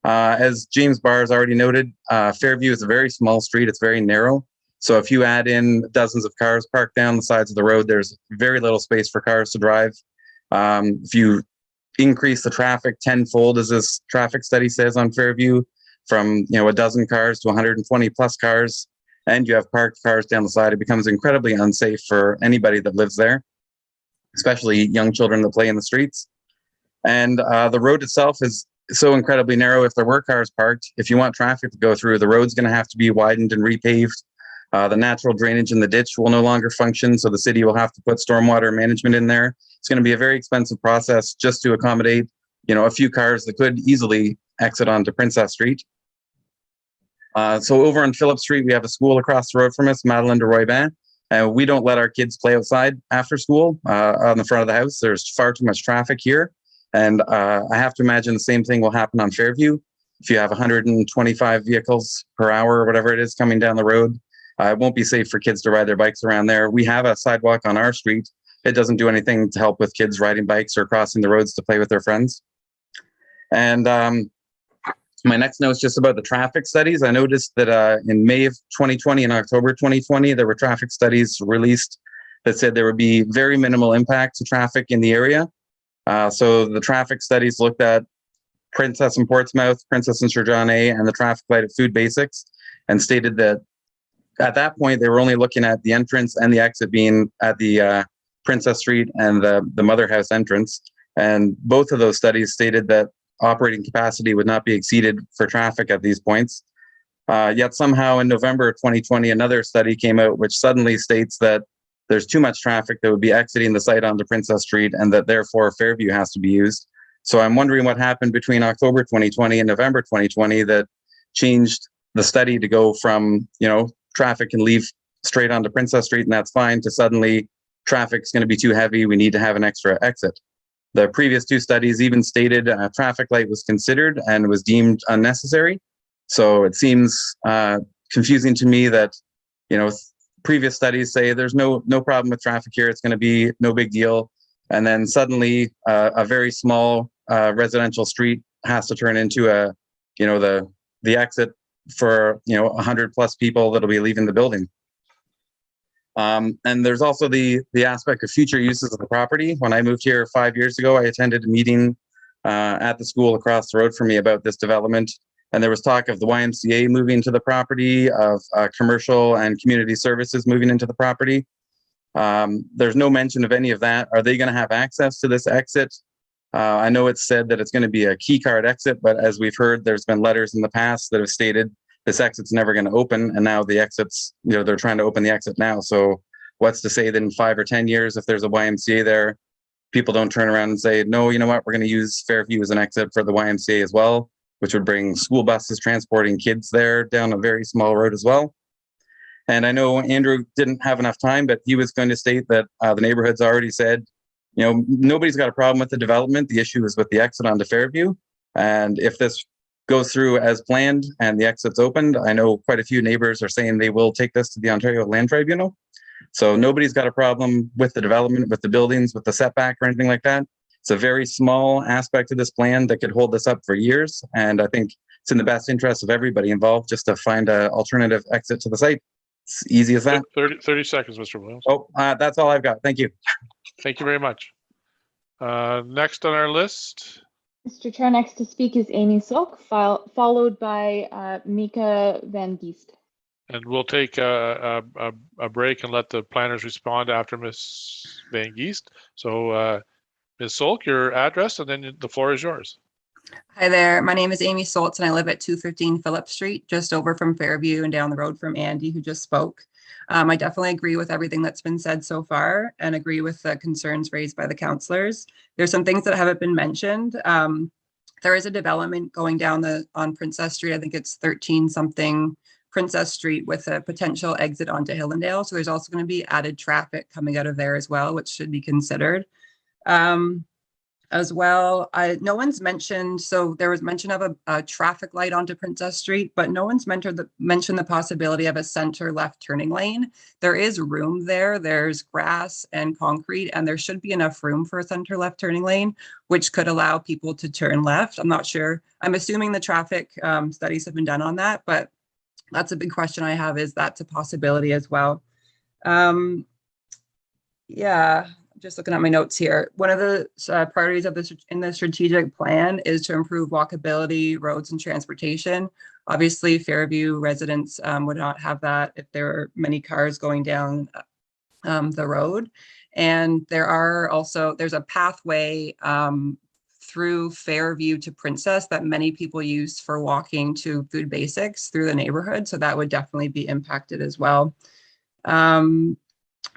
As James Barr has already noted, Fairview is a very small street. It's very narrow. So if you add in dozens of cars parked down the sides of the road, there's very little space for cars to drive. If you increase the traffic tenfold, as this traffic study says on Fairview, from a dozen cars to 120 plus cars, and you have parked cars down the side, it becomes incredibly unsafe for anybody that lives there, especially young children that play in the streets. And the road itself is so incredibly narrow. If there were cars parked, if you want traffic to go through, the road's going to have to be widened and repaved. The natural drainage in the ditch will no longer function, so the city will have to put stormwater management in there. It's going to be a very expensive process just to accommodate, a few cars that could easily exit onto Princess Street. So over on Phillip Street, we have a school across the road from us, Madeleine de Roybin. We don't let our kids play outside after school on the front of the house. There's far too much traffic here. And I have to imagine the same thing will happen on Fairview. If you have 125 vehicles per hour or whatever it is coming down the road, it won't be safe for kids to ride their bikes around there. We have a sidewalk on our street. It doesn't do anything to help with kids riding bikes or crossing the roads to play with their friends. And my next note is just about the traffic studies. I noticed that in May of 2020 and October 2020, there were traffic studies released that said there would be very minimal impact to traffic in the area. So the traffic studies looked at Princess and Portsmouth, Princess and Sir John A, and the traffic light at Food Basics, and stated that at that point, they were only looking at the entrance and the exit being at the Princess Street and the Mother House entrance. And both of those studies stated that operating capacity would not be exceeded for traffic at these points. Yet somehow in November of 2020, another study came out which suddenly states that there's too much traffic that would be exiting the site onto Princess Street and that therefore Fairview has to be used. So I'm wondering what happened between October 2020 and November 2020 that changed the study to go from, traffic can leave straight onto Princess Street and that's fine, to suddenly traffic's going to be too heavy, we need to have an extra exit. The previous two studies even stated a traffic light was considered and was deemed unnecessary. So it seems confusing to me that, previous studies say there's no problem with traffic here, it's going to be no big deal. And then suddenly a very small residential street has to turn into the exit for 100 plus people that'll be leaving the building. And there's also the aspect of future uses of the property. When I moved here 5 years ago, I attended a meeting at the school across the road from me about this development. And there was talk of the YMCA moving to the property, of commercial and community services moving into the property. There's no mention of any of that. Are they going to have access to this exit? I know it's said that it's going to be a key card exit, but as we've heard, there's been letters in the past that have stated this exit's never going to open. And now the exits, they're trying to open the exit now. So what's to say that in 5 or 10 years, if there's a YMCA there, people don't turn around and say, no, you know what, we're going to use Fairview as an exit for the YMCA as well, which would bring school buses transporting kids there down a very small road as well. And I know Andrew didn't have enough time, but he was going to state that the neighborhood's already said, nobody's got a problem with the development. The issue is with the exit onto Fairview. And if this goes through as planned and the exit's opened, I know quite a few neighbors are saying they will take this to the Ontario Land Tribunal. So nobody's got a problem with the development, with the buildings, with the setback or anything like that. It's a very small aspect of this plan that could hold this up for years. And I think it's in the best interest of everybody involved just to find an alternative exit to the site. It's easy as that. 30 seconds, Mr. Williams. Oh, that's all I've got. Thank you. Thank you very much. Next on our list. Mr. Chair, next to speak is Amy Silk, followed by Mika Van Geest. And we'll take a break and let the planners respond after Ms. Van Geest. So Ms. Solk, your address, and then the floor is yours. Hi there. My name is Amy Soltz, and I live at 213 Phillip Street, just over from Fairview and down the road from Andy, who just spoke. I definitely agree with everything that's been said so far and agree with the concerns raised by the councillors. There's some things that haven't been mentioned. There is a development going down on Princess Street. I think it's 13 something Princess Street with a potential exit onto Hillendale. So there's also going to be added traffic coming out of there as well, which should be considered. as well. No one's mentioned, so there was mention of a traffic light onto Princess Street, but no one's mentioned the possibility of a center left turning lane. There is room there. There's grass and concrete, and there should be enough room for a center left turning lane, which could allow people to turn left. I'm not sure. I'm assuming the traffic studies have been done on that, but that's a big question I have, is that's a possibility as well. Yeah. Just looking at my notes here, one of the priorities of in the strategic plan is to improve walkability, roads, and transportation. Obviously, Fairview residents would not have that if there were many cars going down the road. And there's a pathway through Fairview to Princess that many people use for walking to food basics through the neighborhood. So that would definitely be impacted as well.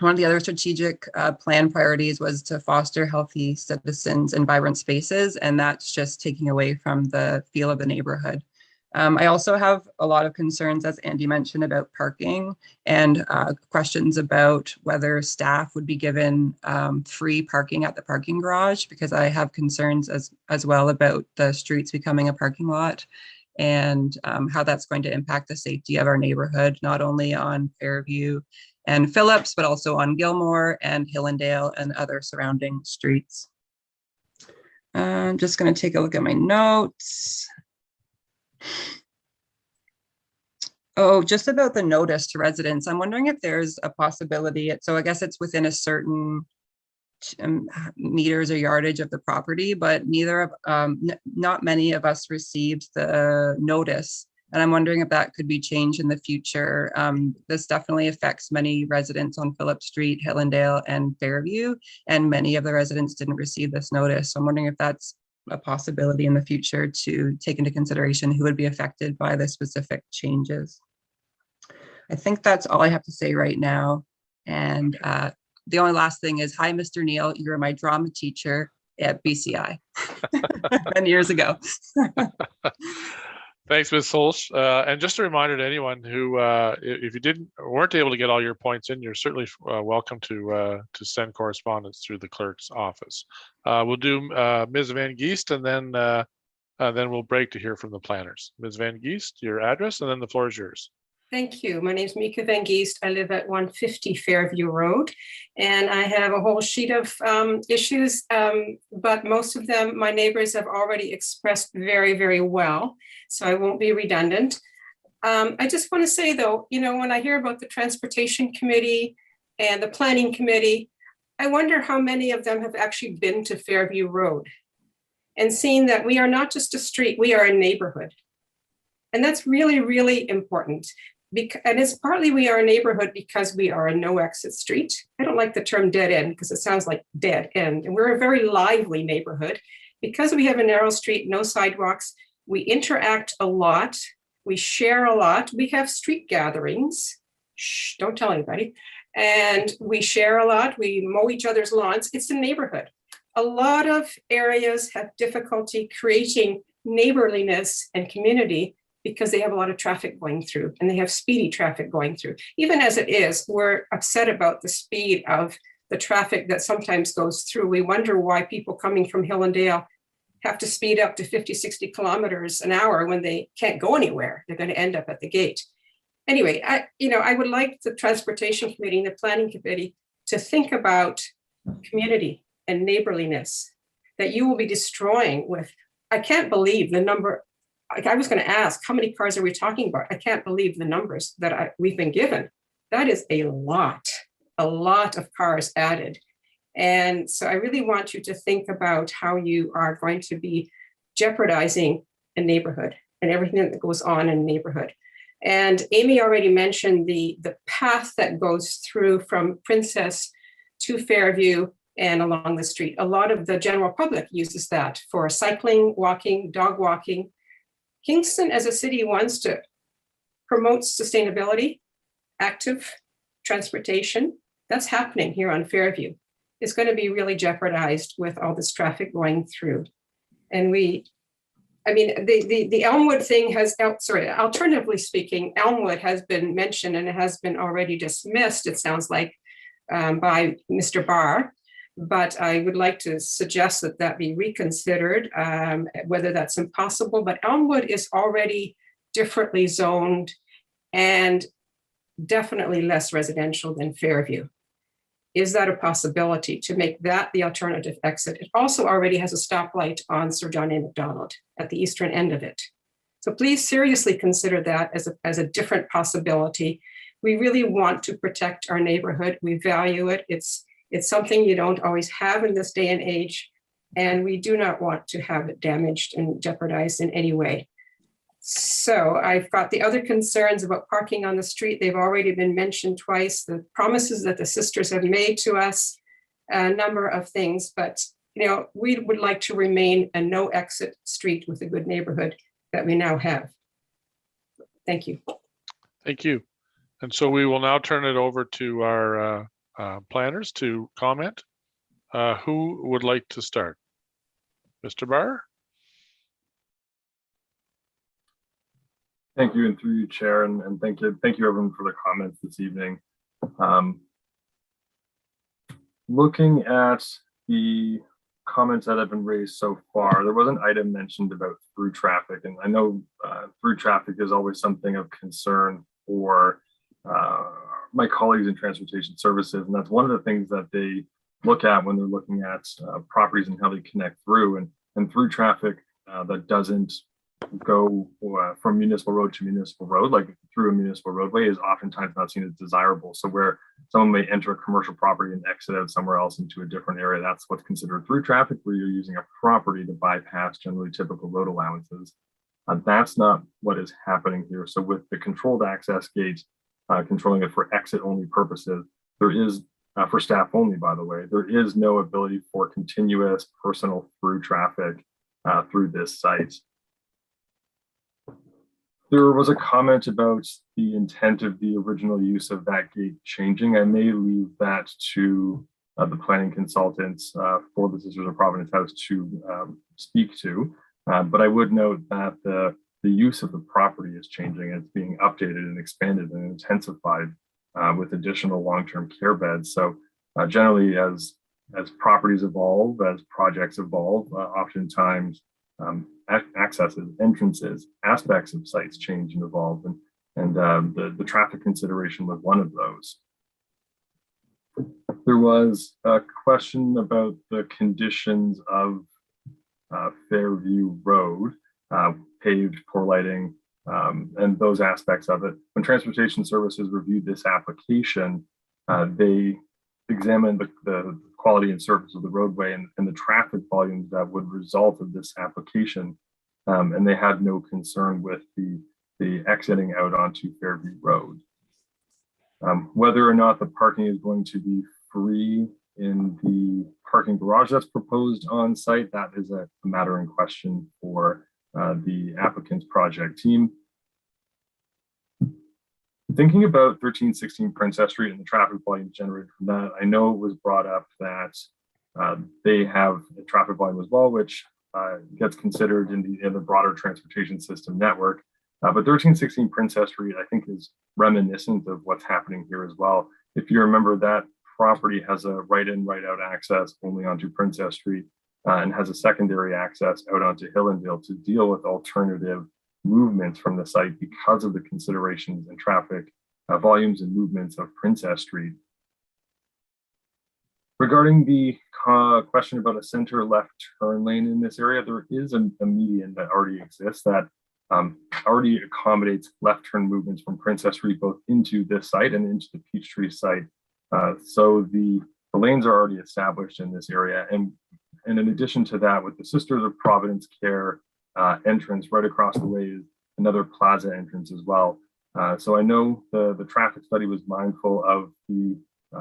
One of the other strategic plan priorities was to foster healthy citizens and vibrant spaces, and that's just taking away from the feel of the neighborhood. I also have a lot of concerns, as Andy mentioned, about parking and questions about whether staff would be given free parking at the parking garage, because I have concerns as well about the streets becoming a parking lot and how that's going to impact the safety of our neighborhood, not only on Fairview and Phillips, but also on Gilmore and Hillendale and other surrounding streets. I'm just going to take a look at my notes. Oh, just about the notice to residents. I'm wondering if there's a possibility. So I guess it's within a certain meters or yardage of the property, but not many of us received the notice. And I'm wondering if that could be changed in the future. This definitely affects many residents on Phillips Street, Hillendale, and Fairview, and many of the residents didn't receive this notice. So I'm wondering if that's a possibility in the future to take into consideration who would be affected by the specific changes. I think that's all I have to say right now. And the only last thing is, hi, Mr. Neal, you were my drama teacher at BCI 10 years ago. Thanks, Ms. Holsch. And just a reminder to anyone who, if you weren't able to get all your points in, you're certainly welcome to send correspondence through the clerk's office. We'll do Ms. Van Geest, and then we'll break to hear from the planners. Ms. Van Geest, your address, and then the floor is yours. Thank you. My name is Mika Van Geest. I live at 150 Fairview Road, and I have a whole sheet of issues, but most of them my neighbors have already expressed very, very well, so I won't be redundant. I just want to say, though, when I hear about the Transportation Committee and the Planning Committee, I wonder how many of them have actually been to Fairview Road and seen that we are not just a street, we are a neighborhood. And that's really, really important. And it's partly we are a neighborhood because we are a no exit street. I don't like the term dead end because it sounds like dead end. And we're a very lively neighborhood. Because we have a narrow street, no sidewalks, we interact a lot, we share a lot, we have street gatherings. Shh, don't tell anybody. And we share a lot, we mow each other's lawns. It's a neighborhood. A lot of areas have difficulty creating neighborliness and community because they have a lot of traffic going through, and they have speedy traffic going through. Even as it is, we're upset about the speed of the traffic that sometimes goes through. We wonder why people coming from Hillendale have to speed up to 50, 60 kilometers an hour when they can't go anywhere. They're going to end up at the gate. Anyway, I would like the Transportation Committee and the Planning Committee to think about community and neighborliness that you will be destroying with. I can't believe the number. I was going to ask, how many cars are we talking about? I can't believe the numbers that we've been given. That is a lot of cars added. And so I really want you to think about how you are going to be jeopardizing a neighborhood and everything that goes on in a neighborhood. And Amy already mentioned the path that goes through from Princess to Fairview and along the street. A lot of the general public uses that for cycling, walking, dog walking. Kingston as a city wants to promote sustainability, active transportation. That's happening here on Fairview. It's going to be really jeopardized with all this traffic going through. And the Elmwood thing has, alternatively speaking, Elmwood has been mentioned and it has been already dismissed, it sounds like, by Mr. Barr. but I would like to suggest that that be reconsidered, whether that's impossible. But Elmwood is already differently zoned and definitely less residential than Fairview. Is that a possibility to make that the alternative exit? It also already has a stoplight on Sir John A. Macdonald at the eastern end of it. So please seriously consider that as a different possibility. We really want to protect our neighborhood. We value it. It's something you don't always have in this day and age, and we do not want to have it damaged and jeopardized in any way. So I've got the other concerns about parking on the street. They've already been mentioned twice. The promises that the sisters have made to us, a number of things, but we would like to remain a no exit street with a good neighborhood that we now have. Thank you. Thank you. And so we will now turn it over to our planners to comment. Who would like to start? Mr. Barr? Thank you, and through you, Chair, and thank you everyone for the comments this evening. Looking at the comments that have been raised so far, there was an item mentioned about through traffic, and I know through traffic is always something of concern for my colleagues in transportation services, and that's one of the things that they look at when they're looking at properties and how they connect through, and through traffic that doesn't go from municipal road to municipal road, like through a municipal roadway, is oftentimes not seen as desirable. So where someone may enter a commercial property and exit out somewhere else into a different area, that's what's considered through traffic, where you're using a property to bypass generally typical road allowances. That's not what is happening here. So with the controlled access gate, controlling it for exit only purposes, there is, for staff only, by the way, there is no ability for continuous personal through traffic through this site. There was a comment about the intent of the original use of that gate changing. I may leave that to the planning consultants for the Sisters of Providence House to speak to, but I would note that the use of the property is changing. It's being updated and expanded and intensified with additional long-term care beds. So generally, as properties evolve, as projects evolve, oftentimes accesses, entrances, aspects of sites change and evolve, and the traffic consideration was one of those. There was a question about the conditions of Fairview Road, paved, poor lighting, and those aspects of it. When Transportation Services reviewed this application, they examined the quality and surface of the roadway and the traffic volumes that would result of this application. And they had no concern with the exiting out onto Fairview Road. Whether or not the parking is going to be free in the parking garage that's proposed on site, that is a matter in question for the applicant's project team. Thinking about 1316 Princess Street and the traffic volume generated from that, I know it was brought up that they have a traffic volume as well, which gets considered in the broader transportation system network. But 1316 Princess Street, I think, is reminiscent of what's happening here as well. If you remember, that property has a right-in, right-out access only onto Princess Street and has a secondary access out onto Hillendale to deal with alternative movements from the site because of the considerations and traffic volumes and movements of Princess Street. Regarding the question about a center left turn lane in this area, there is a median that already exists that already accommodates left turn movements from Princess Street both into this site and into the Peachtree site. So the lanes are already established in this area. And in addition to that, with the Sisters of Providence Care entrance right across the way is another plaza entrance as well. So I know the traffic study was mindful of the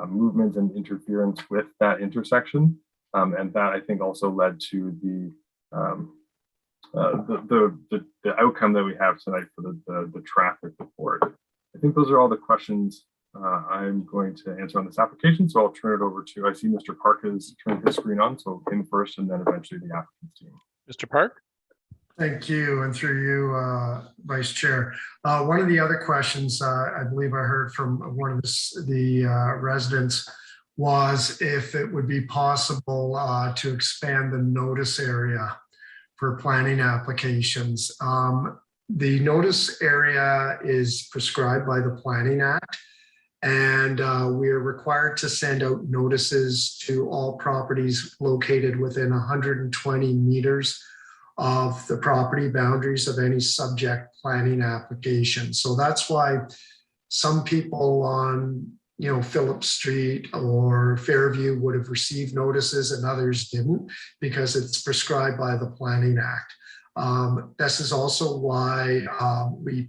movement and interference with that intersection, and that I think also led to the outcome that we have tonight for the traffic report. I think those are all the questions I'm going to answer on this application. So I'll turn it over to, I see Mr. Park has turned his screen on, so him first and then eventually the applicant's team. Mr. Park? Thank you, and through you, Vice Chair. One of the other questions I believe I heard from one of the residents was if it would be possible to expand the notice area for planning applications. The notice area is prescribed by the Planning Act, and we are required to send out notices to all properties located within 120 meters of the property boundaries of any subject planning application. So that's why some people on Phillip Street or Fairview would have received notices and others didn't, because it's prescribed by the Planning Act. This is also why we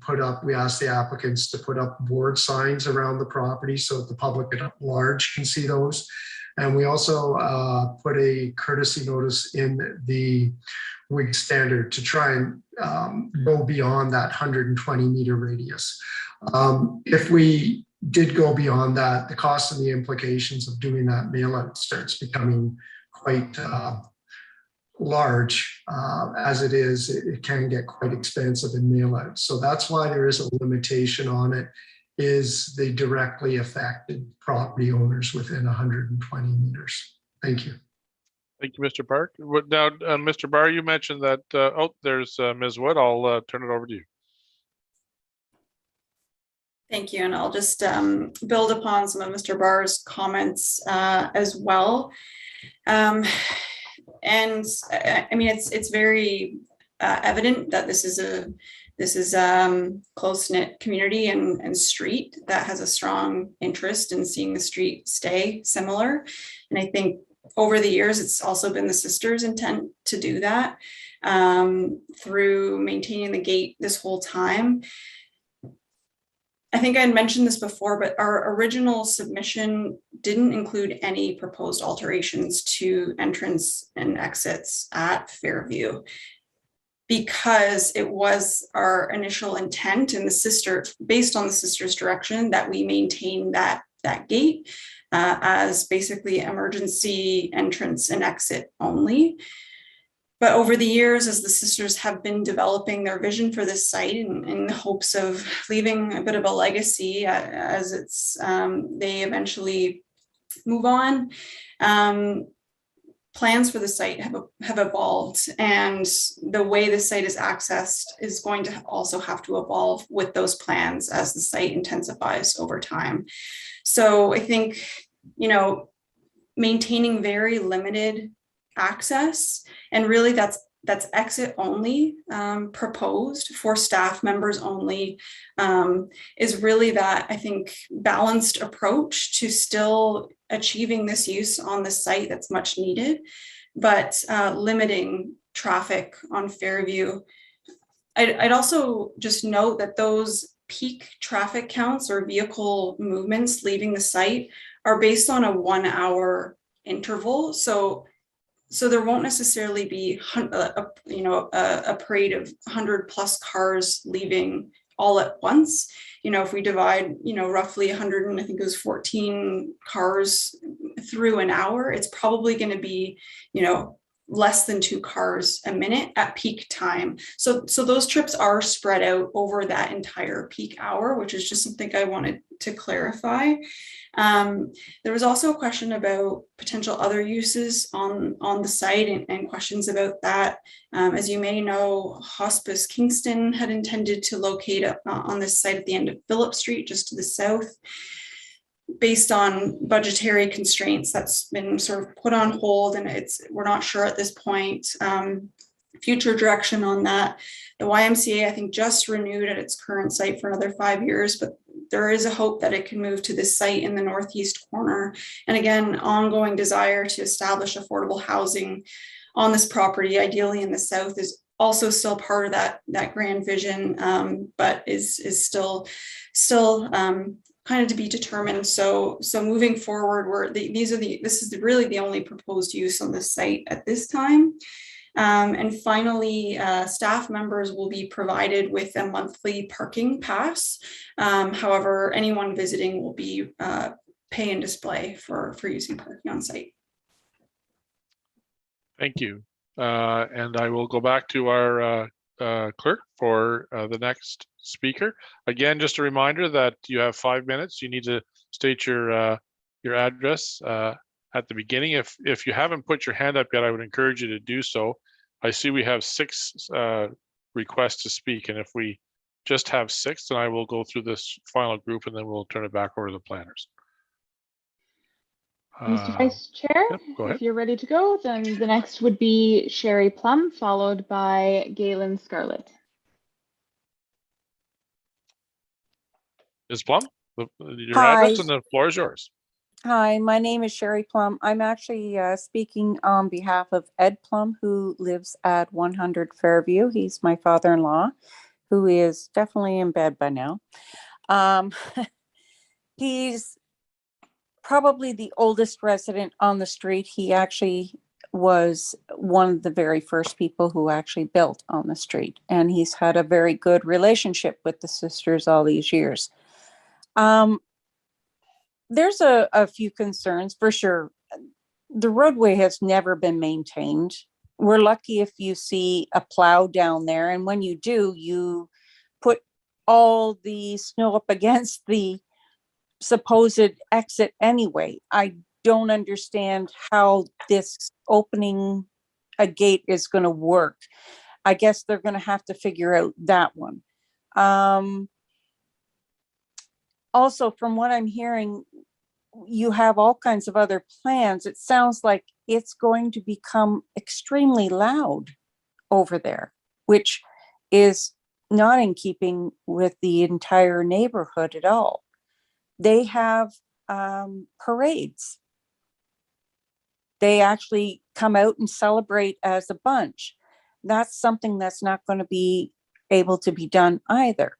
asked the applicants to put up board signs around the property so that the public at large can see those. And we also put a courtesy notice in the WIG standard to try and go beyond that 120 meter radius. If we did go beyond that, the cost and the implications of doing that mail out starts becoming quite large. As it is, it can get quite expensive in mail out. So that's why there is a limitation on it, is the directly affected property owners within 120 meters. Thank you. Thank you, Mr. Park. Now, Mr. Barr, you mentioned that, there's Ms. Wood. I'll turn it over to you. Thank you, and I'll just build upon some of Mr. Barr's comments as well. And I mean, it's very evident that this is close-knit community and street that has a strong interest in seeing the street stay similar. And I think over the years, it's also been the sisters' intent to do that through maintaining the gate this whole time. I think I had mentioned this before, but our original submission didn't include any proposed alterations to entrance and exits at Fairview, because it was our initial intent and based on the sisters' direction, that we maintain that gate as basically emergency entrance and exit only. But over the years, as the sisters have been developing their vision for this site in the hopes of leaving a bit of a legacy as they eventually move on, plans for the site have evolved, and the way the site is accessed is going to also have to evolve with those plans as the site intensifies over time. So I think, maintaining very limited access, and really that's exit only proposed for staff members only, is really that, I think, balanced approach to still achieving this use on the site that's much needed, but limiting traffic on Fairview. I'd also just note that those peak traffic counts or vehicle movements leaving the site are based on a 1 hour interval. So there won't necessarily be a parade of 100+ cars leaving all at once. If we divide roughly 100 and I think it was 14 cars through an hour, it's probably going to be less than 2 cars a minute at peak time. So those trips are spread out over that entire peak hour, which is just something I wanted to clarify. There was also a question about potential other uses on the site and questions about that. As you may know, Hospice Kingston had intended to locate on this site at the end of Phillip Street, just to the south. Based on budgetary constraints, that's been sort of put on hold, and we're not sure at this point future direction on that. The YMCA, I think, just renewed at its current site for another 5 years, but there is a hope that it can move to this site in the northeast corner. And again, ongoing desire to establish affordable housing on this property, ideally in the south, is also still part of that grand vision, but is still kind of to be determined. So moving forward, this is really the only proposed use on this site at this time. And finally, staff members will be provided with a monthly parking pass. However, anyone visiting will be pay and display for using parking on site. Thank you. And I will go back to our clerk for the next speaker. Again, just a reminder that you have 5 minutes. You need to state your your address at the beginning. If you haven't put your hand up yet, I would encourage you to do so. I see we have 6 requests to speak, and if we just have 6, then I will go through this final group and then we'll turn it back over to the planners. Mr. Vice Chair, Yep, go ahead. if you're ready to go, then the next would be Sherry Plum, followed by Galen Scarlett. Ms. Plum, your Hi. address and the floor is yours. Hi, my name is Sherry Plum. I'm actually speaking on behalf of Ed Plum, who lives at 100 Fairview. He's my father-in-law, who is definitely in bed by now. He's probably the oldest resident on the street. He actually was one of the very first people who actually built on the street, and he's had a very good relationship with the sisters all these years. There's a few concerns for sure. The roadway has never been maintained. We're lucky if you see a plow down there, and when you do, you put all the snow up against the supposed exit anyway. I don't understand how this opening a gate is going to work. I guess they're going to have to figure out that one. Also, from what I'm hearing, you have all kinds of other plans. It sounds like it's going to become extremely loud over there, which is not in keeping with the entire neighborhood at all. They have parades. They actually come out and celebrate as a bunch. That's something that's not going to be able to be done either.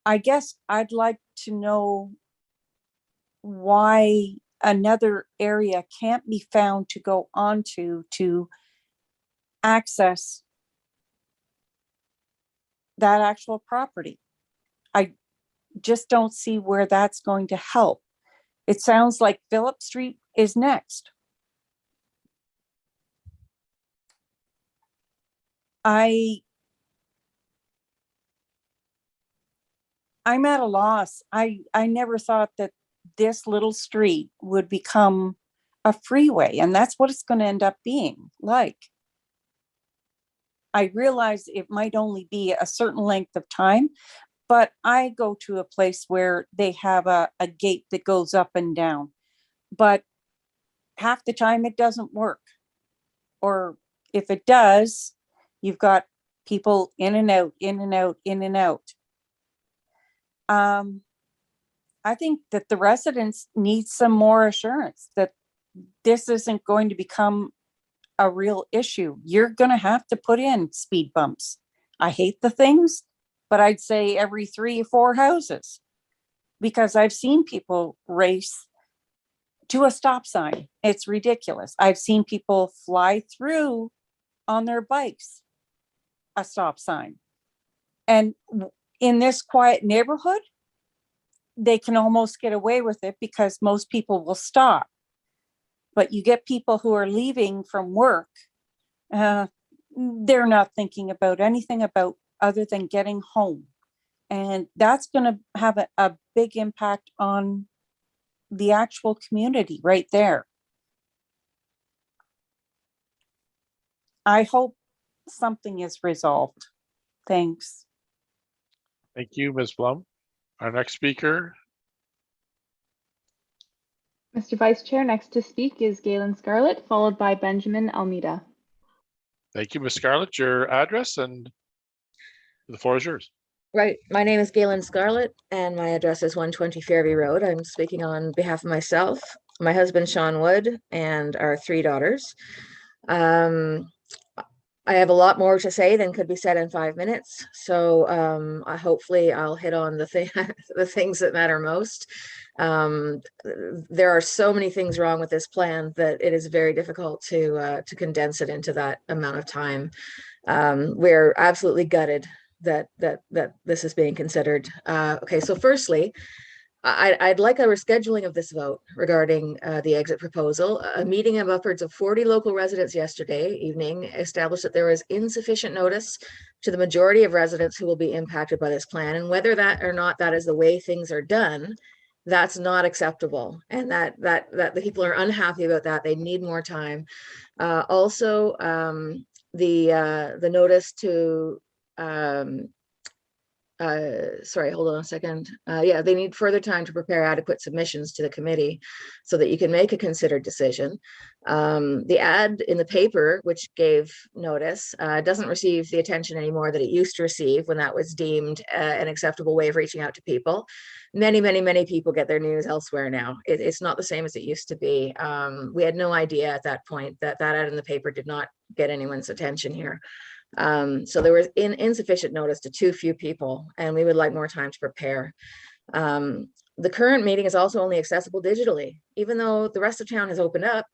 I guess I'd like to know why another area can't be found to go onto to access that actual property. I just don't see where that's going to help. It sounds like Phillip Street is next. I'm at a loss. I never thought that this little street would become a freeway, and that's what it's going to end up being like. I realize it might only be a certain length of time, but I go to a place where they have a gate that goes up and down, but half the time it doesn't work. Or if it does, you've got people in and out, in and out, in and out. I think that the residents need some more assurance that this isn't going to become a real issue. You're going to have to put in speed bumps. I hate the things, but I'd say every 3 or 4 houses, because I've seen people race to a stop sign. It's ridiculous. I've seen people fly through on their bikes a stop sign. And in this quiet neighborhood, they can almost get away with it because most people will stop. But you get people who are leaving from work, they're not thinking about anything about other than getting home. And that's going to have a big impact on the actual community right there. I hope something is resolved. Thanks. Thank you, Ms. Blum. Our next speaker. Mr. Vice Chair, next to speak is Galen Scarlett, followed by Benjamin Almeida. Thank you, Ms. Scarlett. Your address and the floor is yours. Right. My name is Galen Scarlett, and my address is 120 Fairview Road. I'm speaking on behalf of myself, my husband, Sean Wood, and our 3 daughters. I have a lot more to say than could be said in 5 minutes. So hopefully I'll hit on the things that matter most. There are so many things wrong with this plan that it is very difficult to condense it into that amount of time. We're absolutely gutted that this is being considered. Okay, so firstly, I'd like a rescheduling of this vote regarding the exit proposal. A meeting of upwards of 40 local residents yesterday evening established that there was insufficient notice to the majority of residents who will be impacted by this plan. And whether that or not that is the way things are done, That's not acceptable, and that the people are unhappy about that. They need more time. Also, the notice to sorry, hold on a second. Yeah, they need further time to prepare adequate submissions to the committee so that you can make a considered decision. The ad in the paper, which gave notice, doesn't receive the attention anymore that it used to receive when that was deemed an acceptable way of reaching out to people. Many people get their news elsewhere now. It's not the same as it used to be. We had no idea at that point that that ad in the paper did not get anyone's attention here. So there was insufficient notice to too few people, and we would like more time to prepare. The current meeting is also only accessible digitally, even though the rest of town has opened up.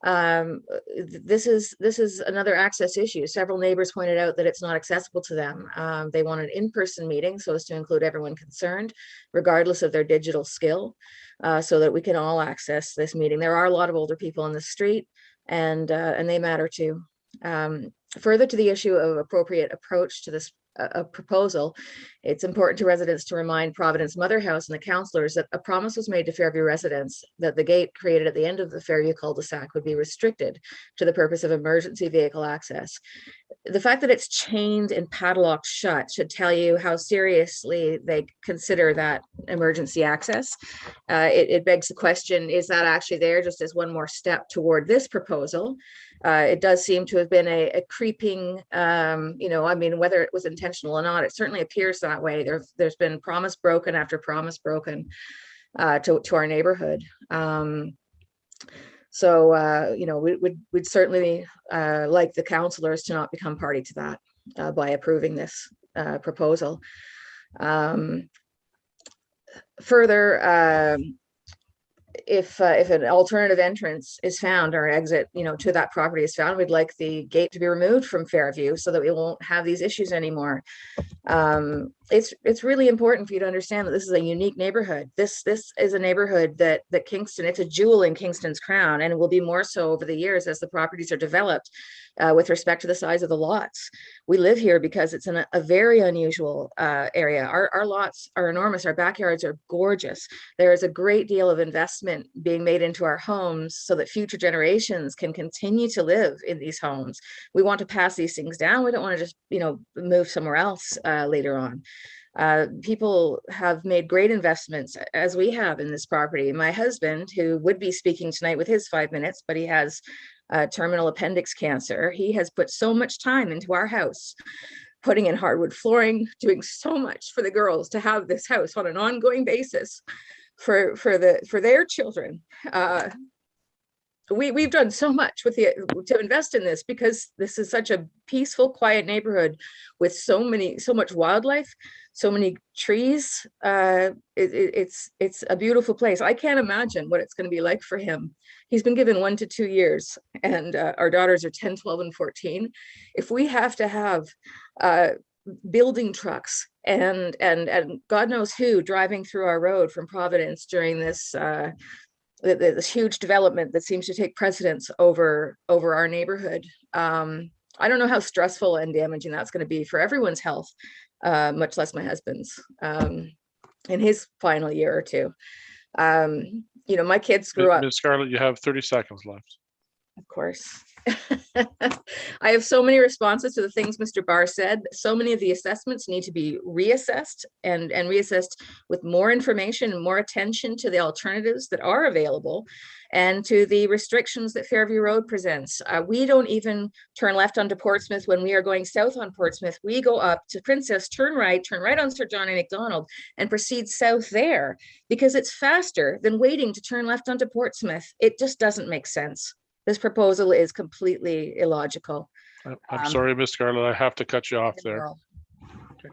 This is another access issue. Several neighbors pointed out that it's not accessible to them. They want an in-person meeting so as to include everyone concerned, regardless of their digital skill, so that we can all access this meeting. There are a lot of older people in the street, and they matter too. Further to the issue of appropriate approach to this proposal, it's important to residents to remind Providence Mother House and the councillors that a promise was made to Fairview residents that the gate created at the end of the Fairview cul-de-sac would be restricted to the purpose of emergency vehicle access. The fact that it's chained and padlocked shut should tell you how seriously they consider that emergency access. It begs the question, is that actually there just as one more step toward this proposal? It does seem to have been a creeping, you know, I mean, whether it was intentional or not, it certainly appears that way. There's been promise broken after promise broken to our neighborhood. So, you know, we'd certainly like the councillors to not become party to that by approving this proposal. Further, if an alternative entrance is found or exit, you know, to that property is found, we'd like the gate to be removed from Fairview so that we won't have these issues anymore. It's really important for you to understand that this is a unique neighborhood. This is a neighborhood that Kingston, it's a jewel in Kingston's crown, and it will be more so over the years as the properties are developed with respect to the size of the lots. We live here because it's in a very unusual area. Our lots are enormous. Our backyards are gorgeous. There is a great deal of investment being made into our homes so that future generations can continue to live in these homes. We want to pass these things down. We don't want to just, you know, move somewhere else later on. People have made great investments, as we have in this property. My husband, who would be speaking tonight with his 5 minutes, but he has terminal appendix cancer. He has put so much time into our house, putting in hardwood flooring, doing so much for the girls to have this house on an ongoing basis for their children. We've done so much to invest in this because this is such a peaceful, quiet neighborhood with so much wildlife, so many trees. It's a beautiful place. I can't imagine what it's going to be like for him. He's been given 1 to 2 years, and our daughters are 10, 12, and 14. If we have to have building trucks and God knows who driving through our road from Providence during this this huge development that seems to take precedence over our neighborhood. I don't know how stressful and damaging that's going to be for everyone's health, much less my husband's in his final year or two. You know, my kids grew up. Ms. Scarlett, you have 30 seconds left. Of course. I have so many responses to the things Mr. Barr said. So many of the assessments need to be reassessed and reassessed with more information and more attention to the alternatives that are available and to the restrictions that Fairview Road presents. We don't even turn left onto Portsmouth when we are going south on Portsmouth. We go up to Princess, turn right on Sir John A. Macdonald and proceed south there because it's faster than waiting to turn left onto Portsmouth. It just doesn't make sense. This proposal is completely illogical. I'm sorry, Ms. Scarlett, I have to cut you off there. Okay.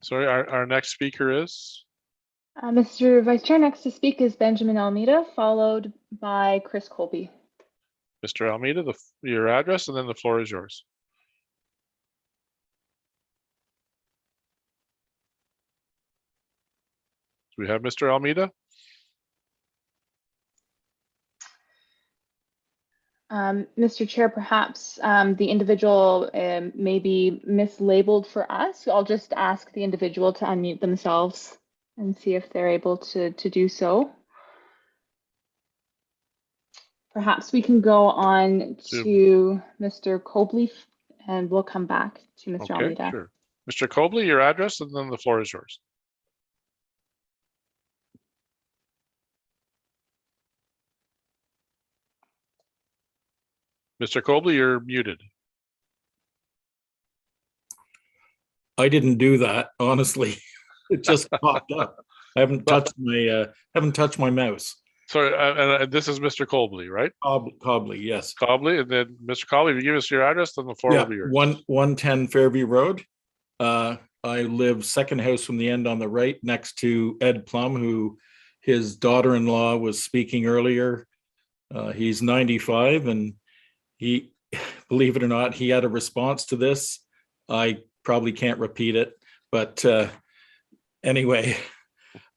Sorry, our next speaker is? Mr. Vice Chair, next to speak is Benjamin Almeida, followed by Chris Colby. Mr. Almeida, your address, and then the floor is yours. Do we have Mr. Almeida? Mr. Chair, perhaps the individual may be mislabeled for us. I'll just ask the individual to unmute themselves. and see if they're able to do so. Perhaps we can go on to Mr. Cobley and we'll come back to Mr. Okay, Almeida. sure. Mr. Cobley, your address, and then the floor is yours. Mr. Cobley, you're muted. I didn't do that, honestly. It just popped up. I haven't touched my mouse. So this is Mr. Cobley, right? Cobley, yes. Cobley, and then Mr. Cobley, if you give us your address, then the floor will be yours. 110 Fairview Road. I live second house from the end on the right, next to Ed Plum, who his daughter-in-law was speaking earlier. He's 95, and he, believe it or not, he had a response to this. I probably can't repeat it, but anyway.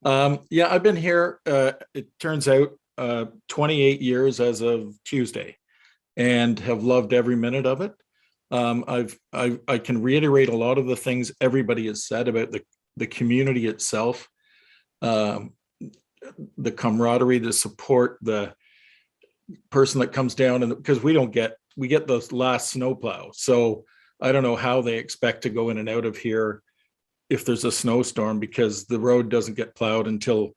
Yeah, I've been here, it turns out, 28 years as of Tuesday, and have loved every minute of it. I can reiterate a lot of the things everybody has said about the community itself, the camaraderie, the support, the person that comes down, and because we get the last snowplow. So I don't know how they expect to go in and out of here if there's a snowstorm, because the road doesn't get plowed until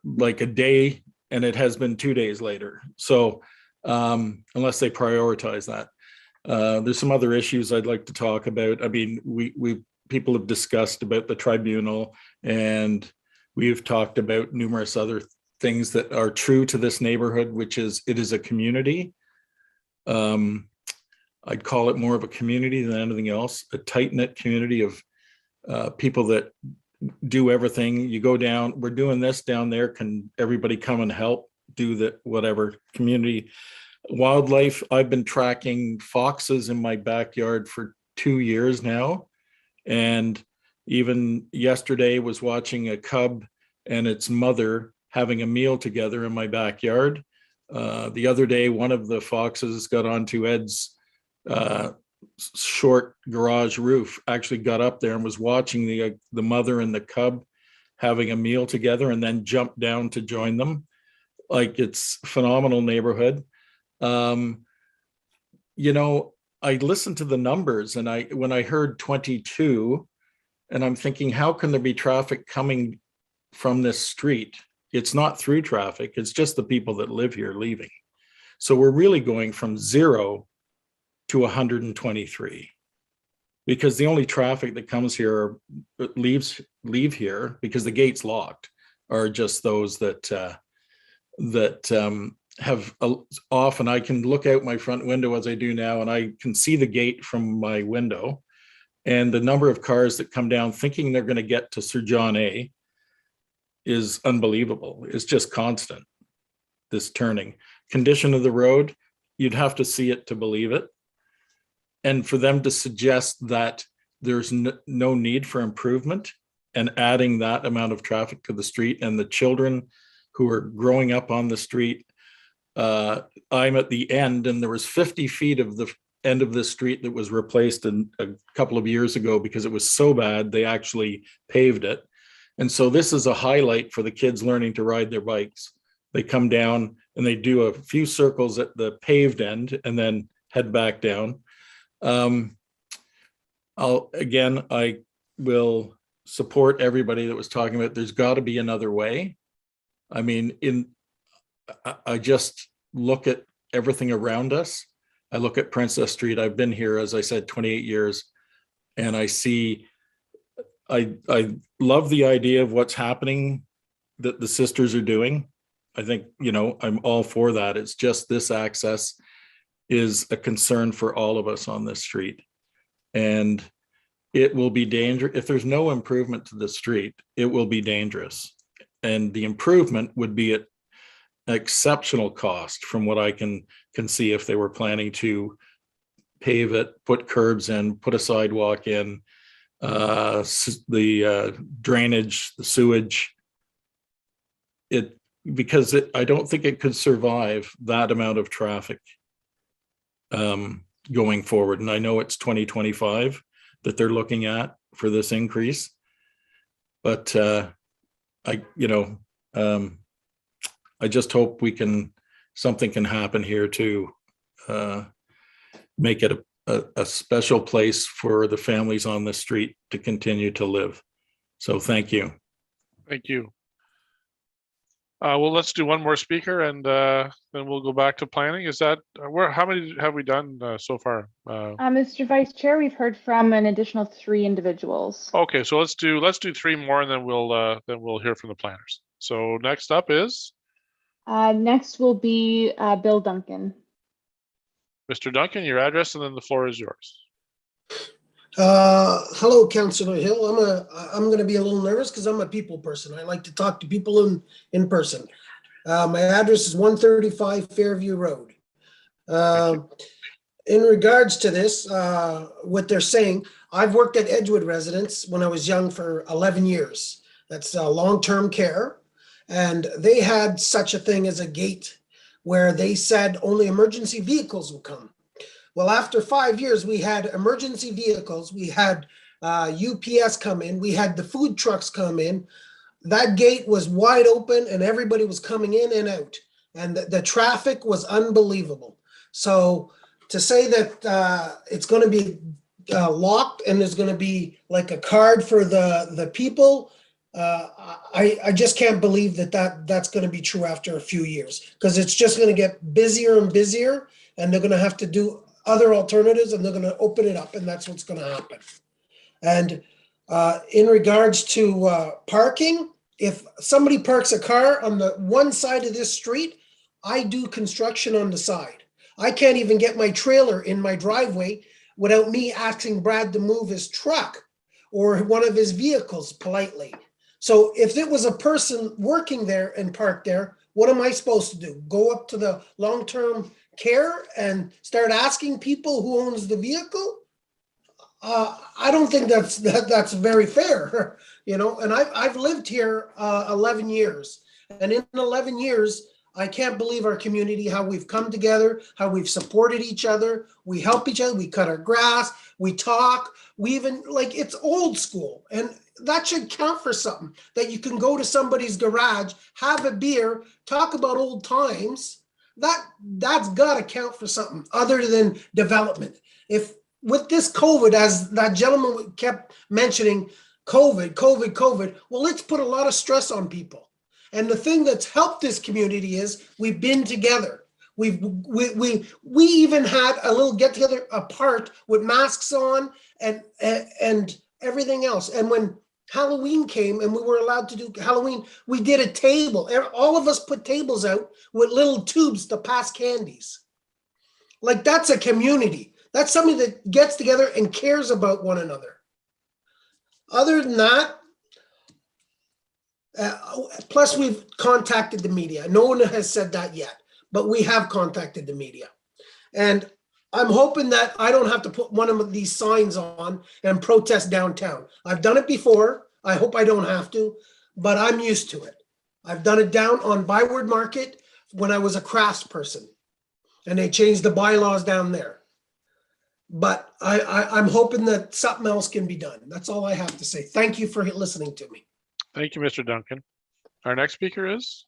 like a day, and it has been 2 days later. So unless they prioritize that. There's some other issues I'd like to talk about. I mean, people have discussed about the tribunal, and we've talked about numerous other things that are true to this neighborhood, which is it is a community. I'd call it more of a community than anything else, a tight-knit community of people that do everything. You go down, we're doing this down there, can everybody come and help do the whatever community. Wildlife, I've been tracking foxes in my backyard for 2 years now. And even yesterday was watching a cub and its mother having a meal together in my backyard. The other day, one of the foxes got onto Ed's short garage roof, actually got up there and was watching the mother and the cub having a meal together, and then jumped down to join them. Like, it's a phenomenal neighborhood. You know, I listened to the numbers, and when I heard 22, and I'm thinking, how can there be traffic coming from this street? It's not through traffic, it's just the people that live here leaving. So we're really going from 0 to 123, because the only traffic that comes here, leave here, because the gate's locked, are just those that have often, I can look out my front window as I do now, and I can see the gate from my window, and the number of cars that come down thinking they're going to get to Sir John A is unbelievable. It's just constant, this turning. Condition of the road, you'd have to see it to believe it. And for them to suggest that there's no need for improvement, and adding that amount of traffic to the street, and the children who are growing up on the street. I'm at the end, and there was 50 feet of the end of the street that was replaced a couple of years ago because it was so bad, they actually paved it. And so this is a highlight for the kids learning to ride their bikes. They come down and they do a few circles at the paved end and then head back down. I will support everybody that was talking about there's got to be another way. I mean, I just look at everything around us. I look at Princess Street. I've been here, as I said, 28 years, and I see, I love the idea of what's happening that the sisters are doing. I think, you know, I'm all for that. It's just this access is a concern for all of us on this street. And it will be dangerous. If there's no improvement to the street, it will be dangerous. And the improvement would be at exceptional cost from what I can see if they were planning to pave it, put curbs in, put a sidewalk in, the drainage, the sewage. Because I don't think it could survive that amount of traffic going forward. And I know it's 2025 that they're looking at for this increase. But I just hope something can happen here to make it a special place for the families on the street to continue to live. So thank you. Thank you. Well, let's do one more speaker and then we'll go back to planning. Is that how many have we done so far? Mr. Vice Chair, we've heard from an additional 3 individuals. Okay, so let's do 3 more and then we'll hear from the planners. So next up is next will be Bill Duncan. Mr. Duncan, your address, and then the floor is yours. Hello, Councillor Hill. I'm going to be a little nervous because I'm a people person. I like to talk to people in person. My address is 135 Fairview Road. In regards to this, what they're saying, I've worked at Edgewood Residence when I was young for 11 years. That's long-term care. And they had such a thing as a gate where they said only emergency vehicles will come. Well, after 5 years, we had emergency vehicles. We had UPS come in. We had the food trucks come in. That gate was wide open and everybody was coming in and out. And the traffic was unbelievable. So to say that it's going to be locked and there's going to be like a card for the people, I just can't believe that's going to be true after a few years, because it's just going to get busier and busier and they're going to have to do other alternatives and they're going to open it up, and that's what's going to happen. And in regards to parking, if somebody parks a car on the one side of this street, I do construction on the side. I can't even get my trailer in my driveway without me asking Brad to move his truck or one of his vehicles politely. So if it was a person working there and parked there, what am I supposed to do? Go up to the long-term care and start asking people who owns the vehicle? I don't think that's very fair, you know. And I've lived here 11 years, and in 11 years, I can't believe our community, how we've come together, how we've supported each other. We help each other. We cut our grass. We talk. We even, like, it's old school, and that should count for something. That you can go to somebody's garage, have a beer, talk about old times. That's got to count for something other than development. If with this COVID, as that gentleman kept mentioning, COVID, well, let's put a lot of stress on people. And the thing that's helped this community is we've been together. We even had a little get together apart with masks on and everything else. And when Halloween came and we were allowed to do Halloween, we did a table. All of us put tables out with little tubes to pass candies. Like, that's a community. That's somebody that gets together and cares about one another. Other than that, plus we've contacted the media. No one has said that yet, but we have contacted the media. And I'm hoping that I don't have to put one of these signs on and protest downtown. I've done it before. I hope I don't have to, but I'm used to it. I've done it down on Byward Market when I was a crafts person, and they changed the bylaws down there. But I'm hoping that something else can be done. That's all I have to say. Thank you for listening to me. Thank you, Mr. Duncan. Our next speaker is?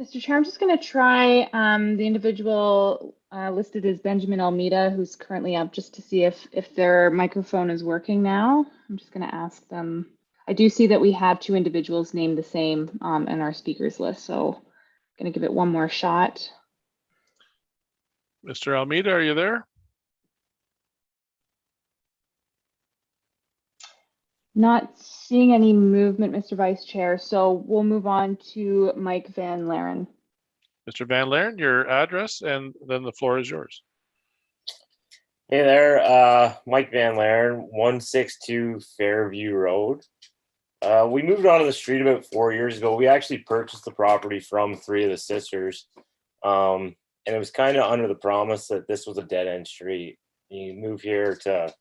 Mr. Chair, I'm just going to try the individual listed as Benjamin Almeida, who's currently up, just to see if their microphone is working now. I'm just going to ask them. I do see that we have 2 individuals named the same in our speakers list, so I'm going to give it one more shot. Mr. Almeida, are you there? Not seeing any movement, Mr. Vice Chair, so we'll move on to Mike Van Laren. Mr. Van Laren, your address, and then the floor is yours. Hey there, Mike Van Laren, 162 Fairview Road. We moved onto the street about 4 years ago. We actually purchased the property from 3 of the sisters, and it was kind of under the promise that this was a dead-end street. You move here to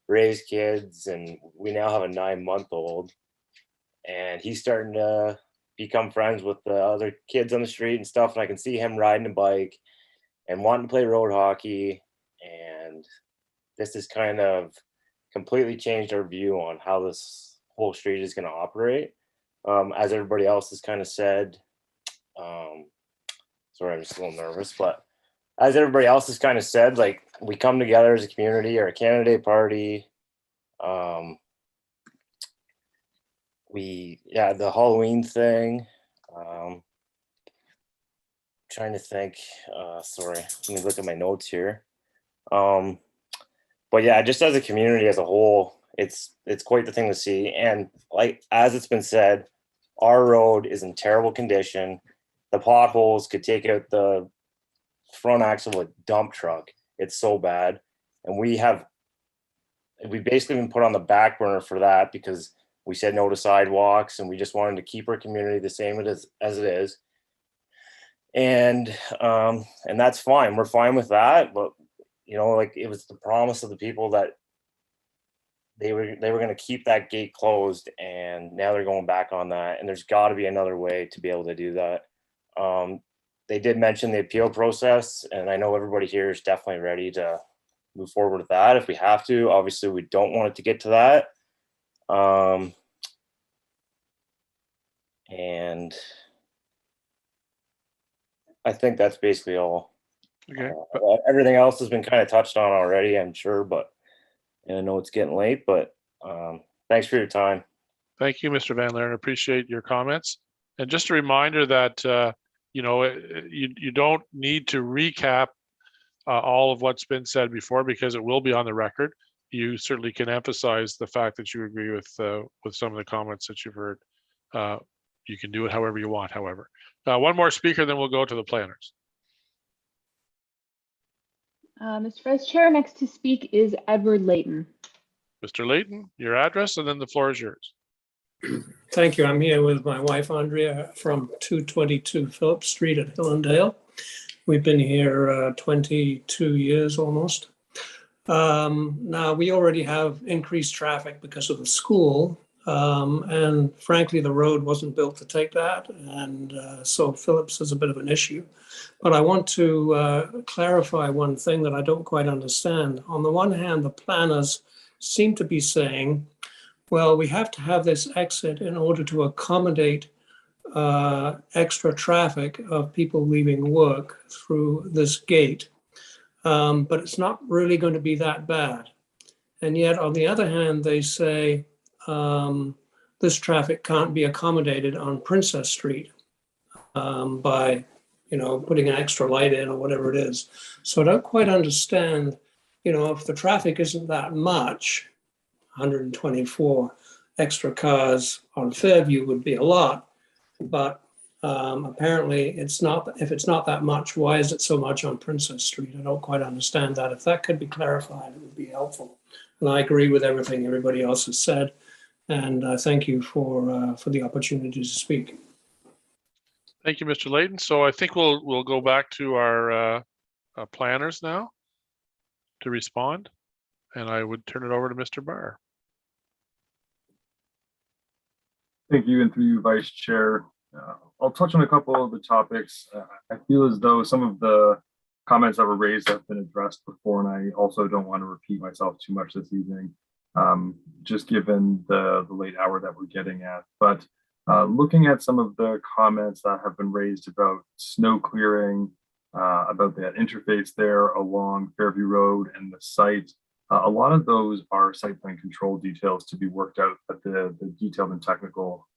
raise kids, and we now have a 9-month-old, and he's starting to become friends with the other kids on the street and stuff, and I can see him riding a bike and wanting to play road hockey, and this has kind of completely changed our view on how this whole street is going to operate. As everybody else has kind of said, sorry, I'm just a little nervous, but as everybody else has kind of said, like, we come together as a community or a candidate party. The Halloween thing. Trying to think. Sorry, let me look at my notes here. But yeah, just as a community as a whole, it's quite the thing to see. And like as it's been said, our road is in terrible condition. The potholes could take out the front axle of a dump truck. It's so bad, and we basically been put on the back burner for that because we said no to sidewalks, and we just wanted to keep our community the same as it is. And that's fine. We're fine with that. But you know, like, it was the promise of the people that they were going to keep that gate closed, and now they're going back on that. And there's got to be another way to be able to do that. They did mention the appeal process, and I know everybody here is definitely ready to move forward with that if we have to. Obviously, we don't want it to get to that. And I think that's basically all. Okay. Everything else has been kind of touched on already, I'm sure, and I know it's getting late, but thanks for your time. Thank you, Mr. Van Leeuwen. Appreciate your comments. And just a reminder that, you know, you don't need to recap all of what's been said before, because it will be on the record. You certainly can emphasize the fact that you agree with some of the comments that you've heard. You can do it however you want, however. One more speaker, then we'll go to the planners. Mr. Vice Chair, next to speak is Edward Layton. Mr. Layton, your address, and then the floor is yours. Thank you. I'm here with my wife, Andrea, from 222 Phillips Street at Hillendale. We've been here 22 years almost. Now, we already have increased traffic because of the school. And frankly, the road wasn't built to take that. And so Phillips is a bit of an issue. But I want to clarify one thing that I don't quite understand. On the one hand, the planners seem to be saying, well, we have to have this exit in order to accommodate extra traffic of people leaving work through this gate. But it's not really going to be that bad. And yet, on the other hand, they say this traffic can't be accommodated on Princess Street by, you know, putting an extra light in or whatever it is. So I don't quite understand, you know, if the traffic isn't that much, 124 extra cars on Fairview would be a lot, but apparently it's not. If it's not that much, why is it so much on Princess Street? I don't quite understand that. If that could be clarified, it would be helpful. And I agree with everything everybody else has said. And thank you for the opportunity to speak. Thank you, Mr. Layton. So I think we'll go back to our planners now to respond, and I would turn it over to Mr. Barr. Thank you, and through you, Vice Chair. I'll touch on a couple of the topics. I feel as though some of the comments that were raised have been addressed before, and I also don't want to repeat myself too much this evening, just given the late hour that we're getting at. But looking at some of the comments that have been raised about snow clearing, about that interface there along Fairview Road and the site, a lot of those are site plan control details to be worked out at the detailed and technical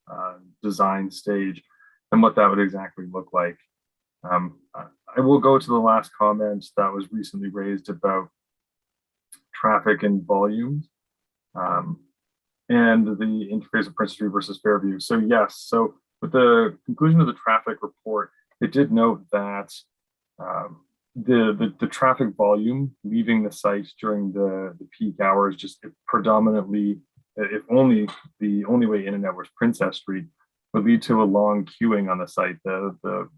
design stage, and what that would exactly look like. I will go to the last comment that was recently raised about traffic and volumes, and the interface of Princess Street versus Fairview. So yes, so with the conclusion of the traffic report, it did note that the traffic volume leaving the site during the peak hours, just predominantly, if only the only way in and out was Princess Street, would lead to a long queuing on the site. The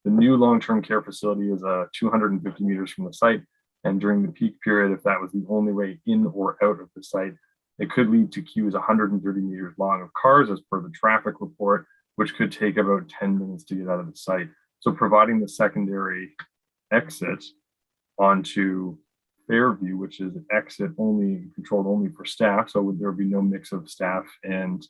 new long-term care facility is 250 meters from the site, and during the peak period, if that was the only way in or out of the site, it could lead to queues 130 meters long of cars as per the traffic report, which could take about 10 minutes to get out of the site. So providing the secondary exit onto Fairview, which is exit only, controlled only for staff. So would there be no mix of staff and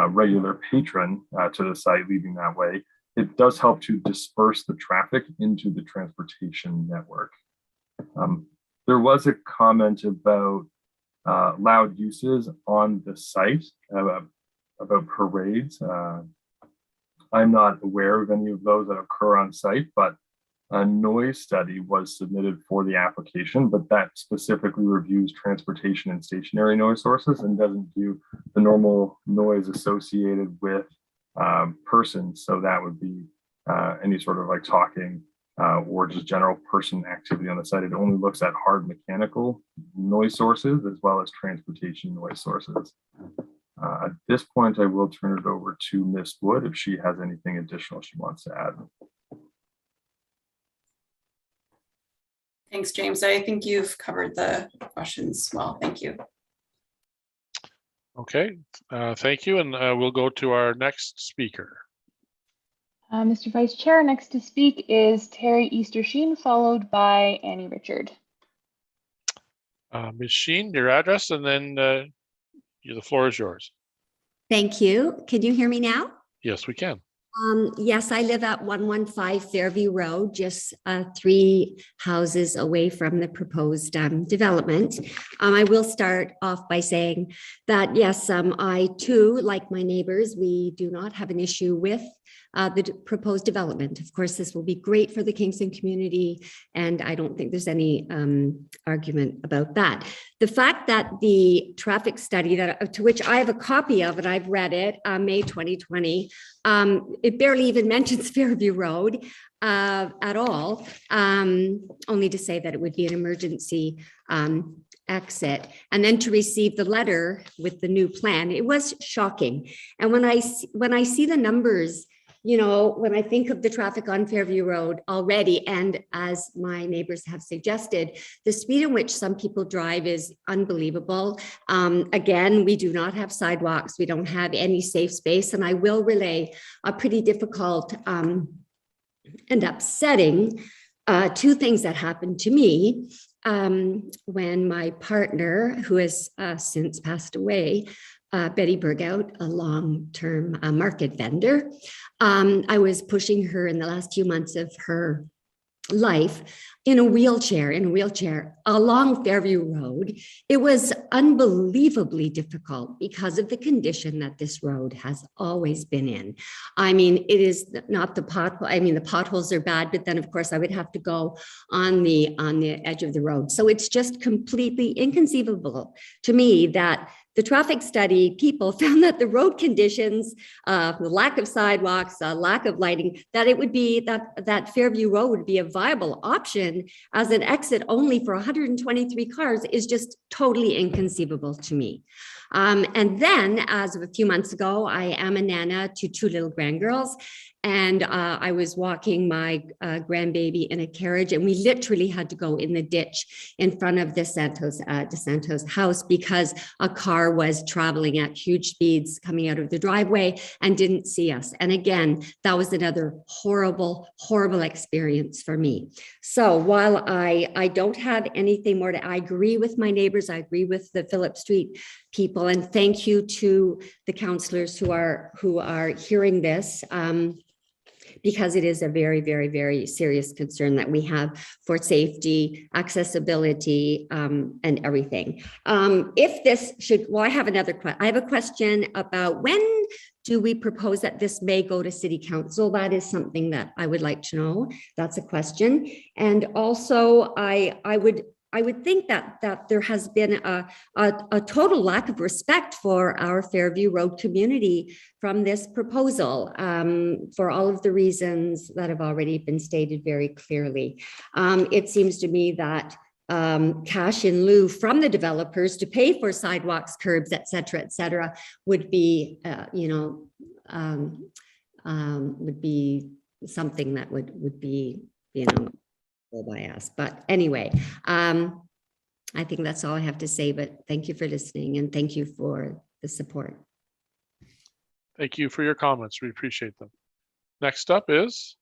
regular patron to the site leaving that way? It does help to disperse the traffic into the transportation network. There was a comment about loud uses on the site, about parades. I'm not aware of any of those that occur on site, but a noise study was submitted for the application, but that specifically reviews transportation and stationary noise sources and doesn't do the normal noise associated with persons. So that would be any sort of like talking or just general person activity on the site. It only looks at hard mechanical noise sources as well as transportation noise sources. At this point, I will turn it over to Ms. Wood if she has anything additional she wants to add. Thanks, James. I think you've covered the questions well. Thank you. Okay, thank you. And we'll go to our next speaker. Mr. Vice Chair, next to speak is Terry Eastersheen, followed by Annie Richard. Ms. Sheen, your address, and then the floor is yours. Thank you. Can you hear me now? Yes, we can. Yes, I live at 115 Fairview Road, just 3 houses away from the proposed development. I will start off by saying that, yes, I too, like my neighbors, we do not have an issue with the proposed development. Of course, this will be great for the Kingston community, and I don't think there's any argument about that. The fact that the traffic study to which I have a copy of, and I've read it, May 2020, it barely even mentions Fairview Road at all, only to say that it would be an emergency exit, and then to receive the letter with the new plan. It was shocking. And when I see the numbers, you know, when I think of the traffic on Fairview Road already, and as my neighbors have suggested, the speed in which some people drive is unbelievable. Again, we do not have sidewalks. We don't have any safe space. And I will relay a pretty difficult and upsetting 2 things that happened to me when my partner, who has since passed away, Betty Bergout, a long-term market vendor. I was pushing her in the last few months of her life in a wheelchair along Fairview Road. It was unbelievably difficult because of the condition that this road has always been in. I mean, it is not the pothole. I mean, the potholes are bad, but then of course I would have to go on the edge of the road. So it's just completely inconceivable to me that the traffic study people found that the road conditions, the lack of sidewalks, lack of lighting, that it would be that Fairview Road would be a viable option as an exit only for 123 cars is just totally inconceivable to me. And then as of a few months ago, I am a nana to 2 little grandgirls. And I was walking my grandbaby in a carriage, and we literally had to go in the ditch in front of DeSanto's house because a car was traveling at huge speeds coming out of the driveway and didn't see us. And again, that was another horrible, horrible experience for me. So while I don't have anything more I agree with my neighbors, I agree with the Phillip Street people, and thank you to the councillors who are hearing this. Because it is a very, very, very serious concern that we have for safety, accessibility, and everything. If this should, well, I have a question about when do we propose that this may go to City Council? That is something that I would like to know. That's a question. And also I would think that there has been a total lack of respect for our Fairview Road community from this proposal for all of the reasons that have already been stated very clearly. It seems to me that cash in lieu from the developers to pay for sidewalks, curbs, et cetera, would be, would be something that would be, by us. But anyway, I think that's all I have to say, but thank you for listening and thank you for the support. Thank you for your comments. We appreciate them. Next up is?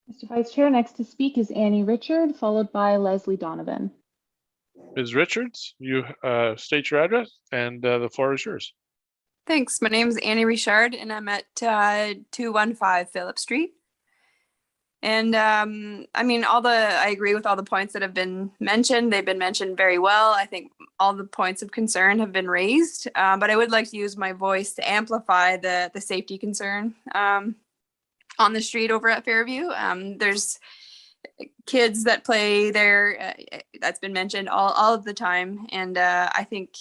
Mr. Vice Chair, next to speak is Annie Richard, followed by Leslie Donovan. Ms. Richards, you state your address and the floor is yours. Thanks. My name is Annie Richard and I'm at 215 Phillip Street. And I mean, I agree with all the points that have been mentioned. They've been mentioned very well. I think all the points of concern have been raised, but I would like to use my voice to amplify the safety concern on the street over at Fairview. There's kids that play there. That's been mentioned all of the time. And I think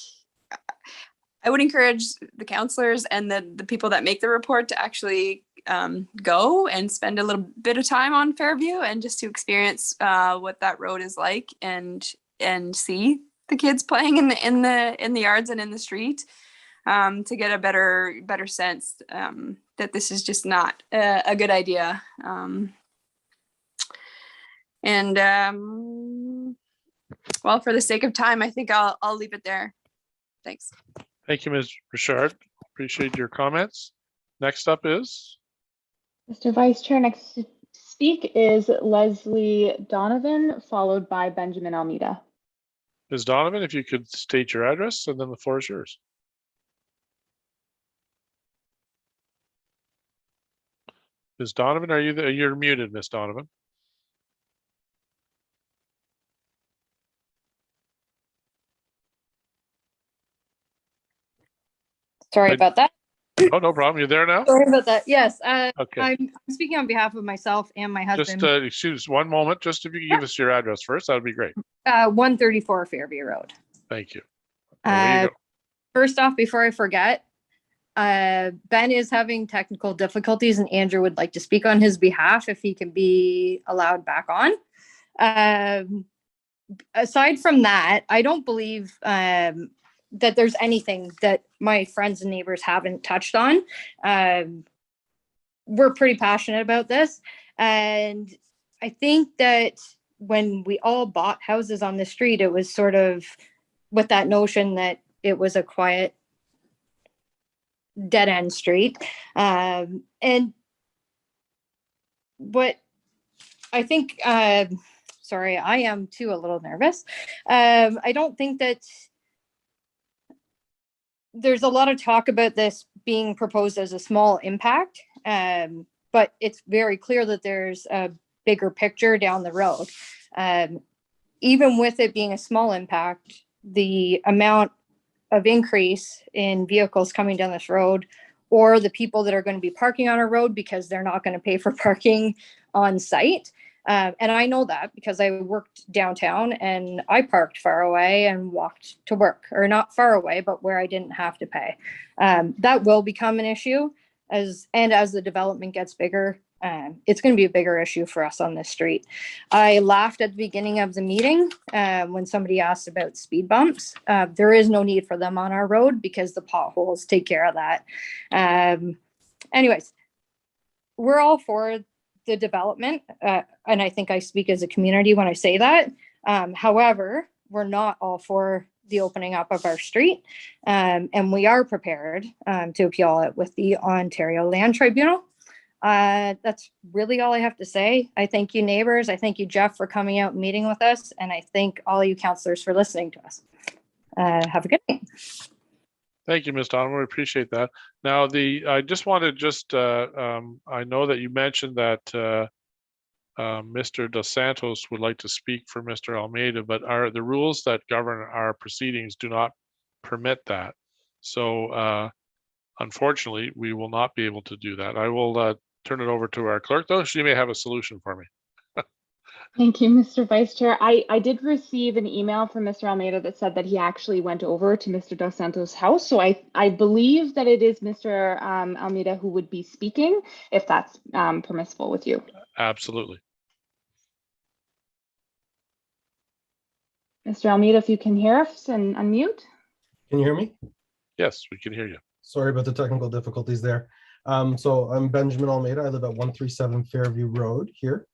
I would encourage the counselors and the people that make the report to actually go and spend a little bit of time on Fairview and just to experience what that road is like and see the kids playing in the yards and in the street to get a better sense that this is just not a good idea. Well, for the sake of time, I think I'll leave it there. Thanks. Thank you, Ms. Richard. Appreciate your comments. Next up is Mr. Vice Chair, next to speak is Leslie Donovan, followed by Benjamin Almeida. Ms. Donovan, if you could state your address and then the floor is yours. Ms. Donovan, are you there? You're muted, Ms. Donovan. Sorry about that. Oh, no problem. You're there now? Sorry about that. Yes. Okay. I'm speaking on behalf of myself and my husband. Just excuse one moment. Just if you could give us your address first, that would be great. 134 Fairview Road. Thank you. There you go. First off, before I forget, Ben is having technical difficulties and Andrew would like to speak on his behalf if he can be allowed back on. Aside from that, I don't believe that there's anything that my friends and neighbors haven't touched on. We're pretty passionate about this. And I think that when we all bought houses on the street, it was sort of with that notion that it was a quiet, dead end street. And what I think, sorry, I am too a little nervous. I don't think that there's a lot of talk about this being proposed as a small impact, but it's very clear that there's a bigger picture down the road. Even with it being a small impact, the amount of increase in vehicles coming down this road or the people that are going to be parking on a road because they're not going to pay for parking on site. And I know that because I worked downtown and I parked far away and walked to work, or not far away, but where I didn't have to pay. That will become an issue as the development gets bigger. It's going to be a bigger issue for us on this street. I laughed at the beginning of the meeting when somebody asked about speed bumps. There is no need for them on our road because the potholes take care of that. Anyways, we're all for the development, and I think I speak as a community when I say that. However, we're not all for the opening up of our street, and we are prepared to appeal it with the Ontario Land Tribunal. That's really all I have to say. I thank you, neighbors. I thank you, Jeff, for coming out and meeting with us, and I thank all you councillors for listening to us. Have a good night. Thank you, Ms. Donovan. We appreciate that. Now, I just wanted I know that you mentioned that Mr. Dos Santos would like to speak for Mr. Almeida, but the rules that govern our proceedings do not permit that. So, unfortunately, we will not be able to do that. I will turn it over to our clerk, though. She may have a solution for me. Thank you, Mr. Vice Chair. I did receive an email from Mr. Almeida that said that he actually went over to Mr. Dos Santos' house. So I believe that it is Mr. Almeida who would be speaking, if that's permissible with you. Absolutely. Mr. Almeida, if you can hear us and unmute. Can you hear me? Yes, we can hear you. Sorry about the technical difficulties there. So I'm Benjamin Almeida. I live at 137 Fairview Road here.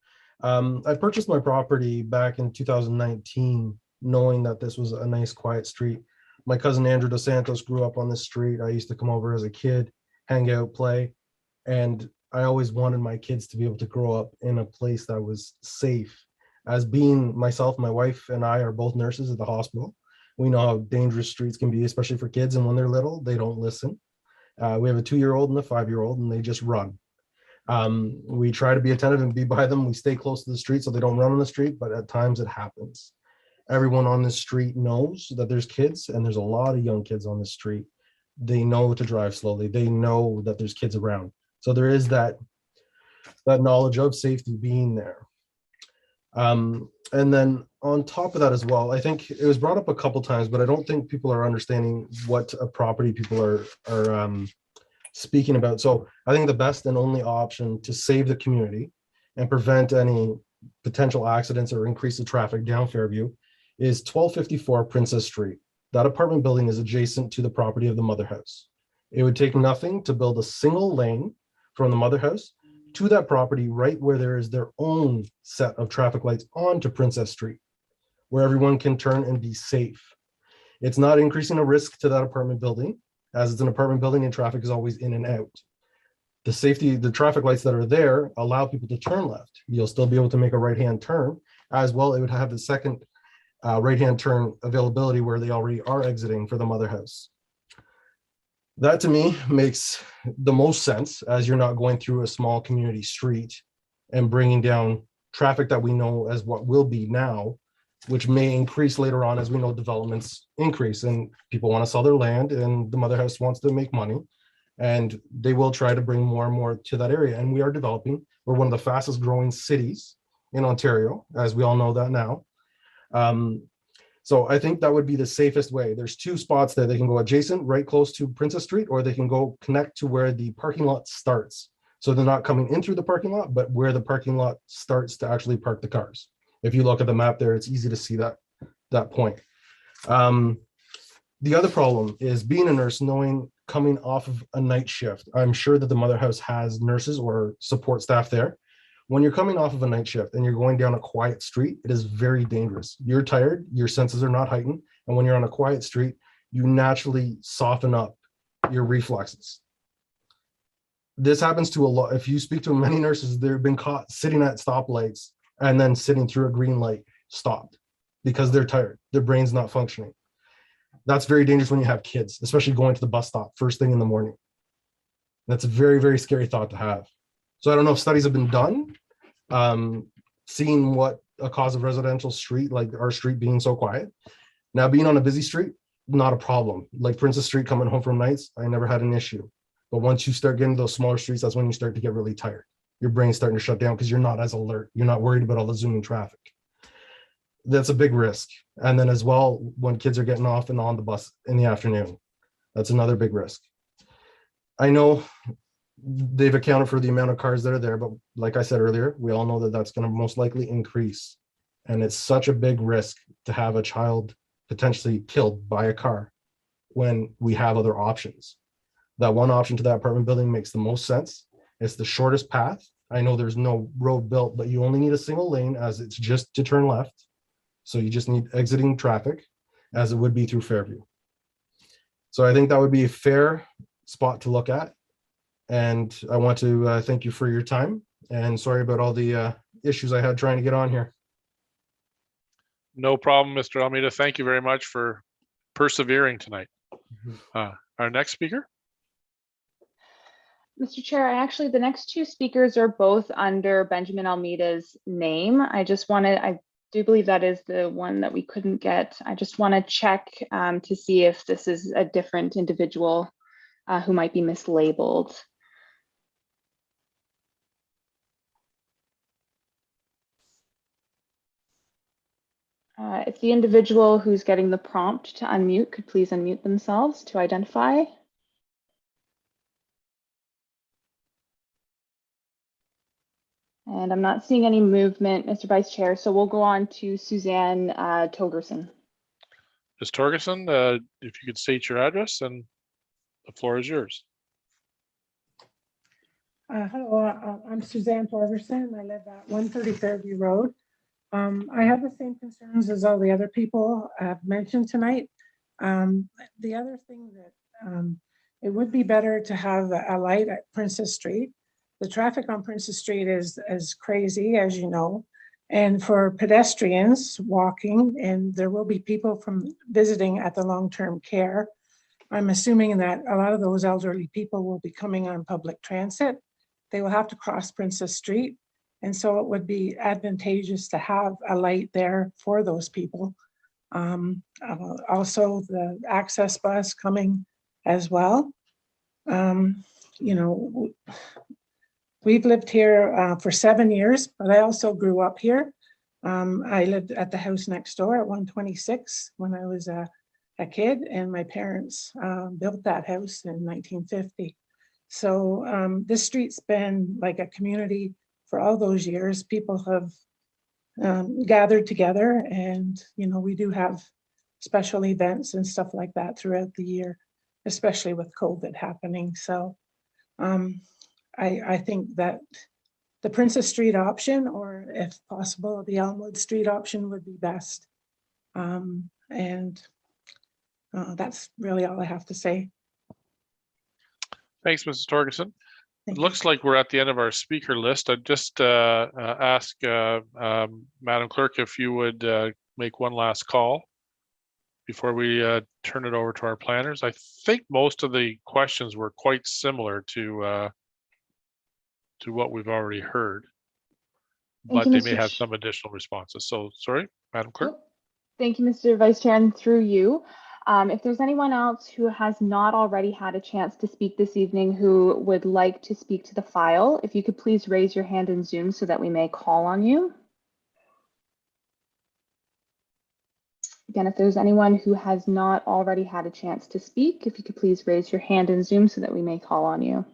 I purchased my property back in 2019, knowing that this was a nice, quiet street. My cousin Andrew Dos Santos grew up on this street. I used to come over as a kid, hang out, play, and I always wanted my kids to be able to grow up in a place that was safe As being myself, my wife and I are both nurses at the hospital. We know how dangerous streets can be, especially for kids. And when they're little, they don't listen. We have a 2-year-old and a 5-year-old, and they just run. We try to be attentive and be by them. We stay close to the street so they don't run on the street, but at times it happens. Everyone on this street knows that there's kids, and there's a lot of young kids on the street. They know to drive slowly. They know that there's kids around. So there is that knowledge of safety being there. And then on top of that as well, I think it was brought up a couple times, but I don't think people are understanding what a property people are speaking about. So I think the best and only option to save the community and prevent any potential accidents or increase the traffic down Fairview is 1254 Princess Street. That apartment building is adjacent to the property of the mother house. It would take nothing to build a single lane from the mother house to that property right where there is their own set of traffic lights onto Princess Street, where everyone can turn and be safe. It's not increasing a risk to that apartment building, as it's an apartment building and traffic is always in and out. The traffic lights that are there allow people to turn left. You'll still be able to make a right-hand turn. As well, it would have the second right-hand turn availability where they already are exiting for the mother house. That to me makes the most sense, as you're not going through a small community street and bringing down traffic that we know as what will be now, which may increase later on as we know developments increase and people want to sell their land and the mother house wants to make money, and they will try to bring more and more to that area. And we are developing. We're one of the fastest growing cities in Ontario, as we all know that now. So I think that would be the safest way. There's 2 spots there. They can go adjacent, right close to Princess Street, or they can go connect to where the parking lot starts. So they're not coming in through the parking lot, but where the parking lot starts to actually park the cars. If you look at the map there, it's easy to see that point. The other problem is being a nurse, coming off of a night shift. I'm sure that the mother house has nurses or support staff there. When you're coming off of a night shift and you're going down a quiet street, it is very dangerous. You're tired, your senses are not heightened. And when you're on a quiet street, you naturally soften up your reflexes. This happens to a lot. If you speak to many nurses, they've been caught sitting at stoplights and then sitting through a green light stopped because they're tired. Their brain's not functioning. That's very dangerous when you have kids, especially going to the bus stop first thing in the morning. That's a very, very scary thought to have. So I don't know if studies have been done, seeing what a cause of residential street, like our street being so quiet. Now being on a busy street, not a problem. Like Princess Street coming home from nights, I never had an issue. But once you start getting those smaller streets, that's when you start to get really tired. Your brain's starting to shut down because you're not as alert. You're not worried about all the zooming traffic. That's a big risk. And then as well, when kids are getting off and on the bus in the afternoon, that's another big risk. I know they've accounted for the amount of cars that are there, but like I said earlier, we all know that that's going to most likely increase. And it's such a big risk to have a child potentially killed by a car when we have other options. That one option to that apartment building makes the most sense. It's the shortest path. I know there's no road built, but you only need a single lane as it's just to turn left. So you just need exiting traffic as it would be through Fairview. So I think that would be a fair spot to look at. And I want to thank you for your time and sorry about all the issues I had trying to get on here. No problem, Mr. Almeida. Thank you very much for persevering tonight. Our next speaker. Mr. Chair, actually, the next 2 speakers are both under Benjamin Almeida's name. I do believe that is the one that we couldn't get. I just want to check to see if this is a different individual who might be mislabeled. If the individual who's getting the prompt to unmute could please unmute themselves to identify. And I'm not seeing any movement, Mr. Vice Chair, so we'll go on to Suzanne Togerson. Ms. Torgerson, if you could state your address, and the floor is yours. Hello, I'm Suzanne Torgerson. I live at 130 Fairview Road. I have the same concerns as all the other people have mentioned tonight. The other thing that it would be better to have a light at Princess Street. The traffic on Princess Street is crazy, as you know. And for pedestrians walking, and there will be people from visiting at the long-term care, I'm assuming that a lot of those elderly people will be coming on public transit. They will have to cross Princess Street. And so it would be advantageous to have a light there for those people. Also the access bus coming as well. You know, we've lived here for 7 years, but I also grew up here. I lived at the house next door at 126 when I was a kid, and my parents built that house in 1950. So this street's been like a community for all those years. People have gathered together, and you know, we do have special events and stuff like that throughout the year, especially with COVID happening. So I think that the Princess Street option, or if possible, the Elmwood Street option would be best. That's really all I have to say. Thanks, Mrs. Torgerson. It looks like we're at the end of our speaker list. I'd just ask Madam Clerk if you would make one last call before we turn it over to our planners. I think most of the questions were quite similar to what we've already heard, but they may have some additional responses. So, sorry, Madam Clerk. Thank you, Mr. Vice Chair, and through you. If there's anyone else who has not already had a chance to speak this evening who would like to speak to the file, if you could please raise your hand in Zoom so that we may call on you. Again, if there's anyone who has not already had a chance to speak, if you could please raise your hand in Zoom so that we may call on you.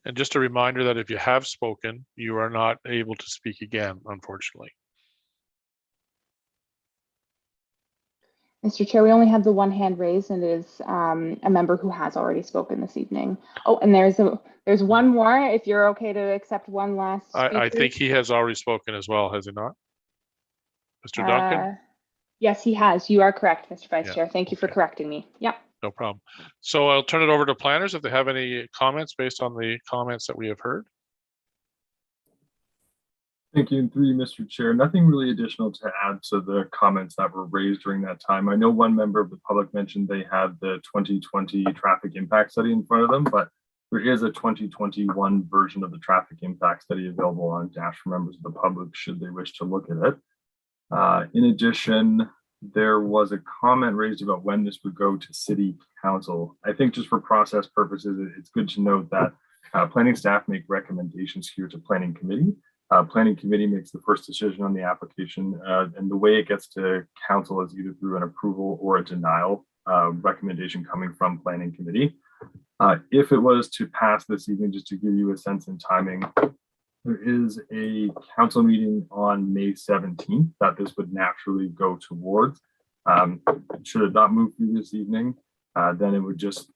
And just a reminder that if you have spoken, you are not able to speak again, unfortunately. Mr. Chair, we only have the one hand raised, and it is a member who has already spoken this evening. Oh, and there's one more, if you're okay to accept one last speaker. I think he has already spoken as well, has he not? Mr. Duncan? Yes, he has. You are correct, Mr. Vice Chair. Thank you for correcting me. Yeah. No problem. So I'll turn it over to planners if they have any comments based on the comments that we have heard. Thank you. And through you, Mr. Chair, nothing really additional to add to the comments that were raised during that time. I know one member of the public mentioned they had the 2020 traffic impact study in front of them, but there is a 2021 version of the traffic impact study available on Dash for members of the public should they wish to look at it. In addition, there was a comment raised about when this would go to City Council. I think just for process purposes, it's good to note that planning staff make recommendations here to Planning Committee. Planning Committee makes the first decision on the application, and the way it gets to Council is either through an approval or a denial recommendation coming from Planning Committee. If it was to pass this evening, just to give you a sense in timing, there is a council meeting on May 17th that this would naturally go towards. Should it not move through this evening, then it would just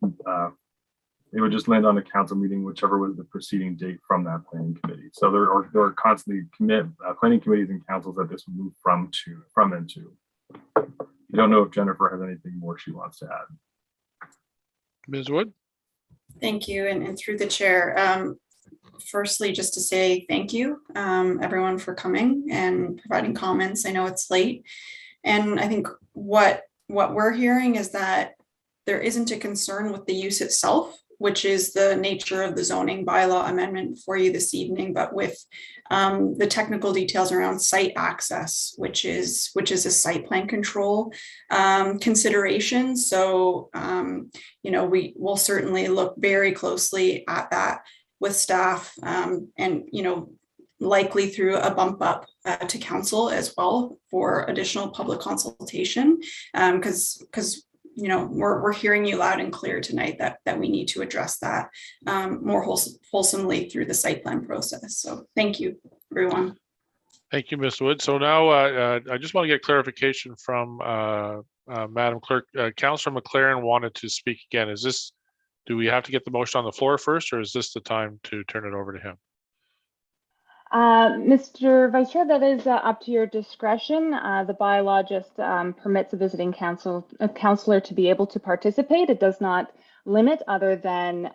land on a council meeting, whichever was the preceding date from that planning committee. So there are constantly planning committees and councils that this would move from and to. I don't know if Jennifer has anything more she wants to add. Ms. Wood. Thank you, and through the chair. Firstly, just to say thank you, everyone, for coming and providing comments. I know it's late, and I think what we're hearing is that there isn't a concern with the use itself, which is the nature of the zoning bylaw amendment for you this evening, but with the technical details around site access, which is a site plan control consideration. So, you know, we will certainly look very closely at that with staff, and, you know, likely through a bump up to council as well for additional public consultation, because you know, we're hearing you loud and clear tonight that we need to address that more wholesomely through the site plan process. So thank you, everyone. Thank you, Ms. Wood. So now I just want to get clarification from Madam Clerk. Councillor McLaren wanted to speak again. Do we have to get the motion on the floor first, or is this the time to turn it over to him? Mr. Vice Chair, that is up to your discretion. The bylaw just permits a visiting councillor to be able to participate. It does not limit other than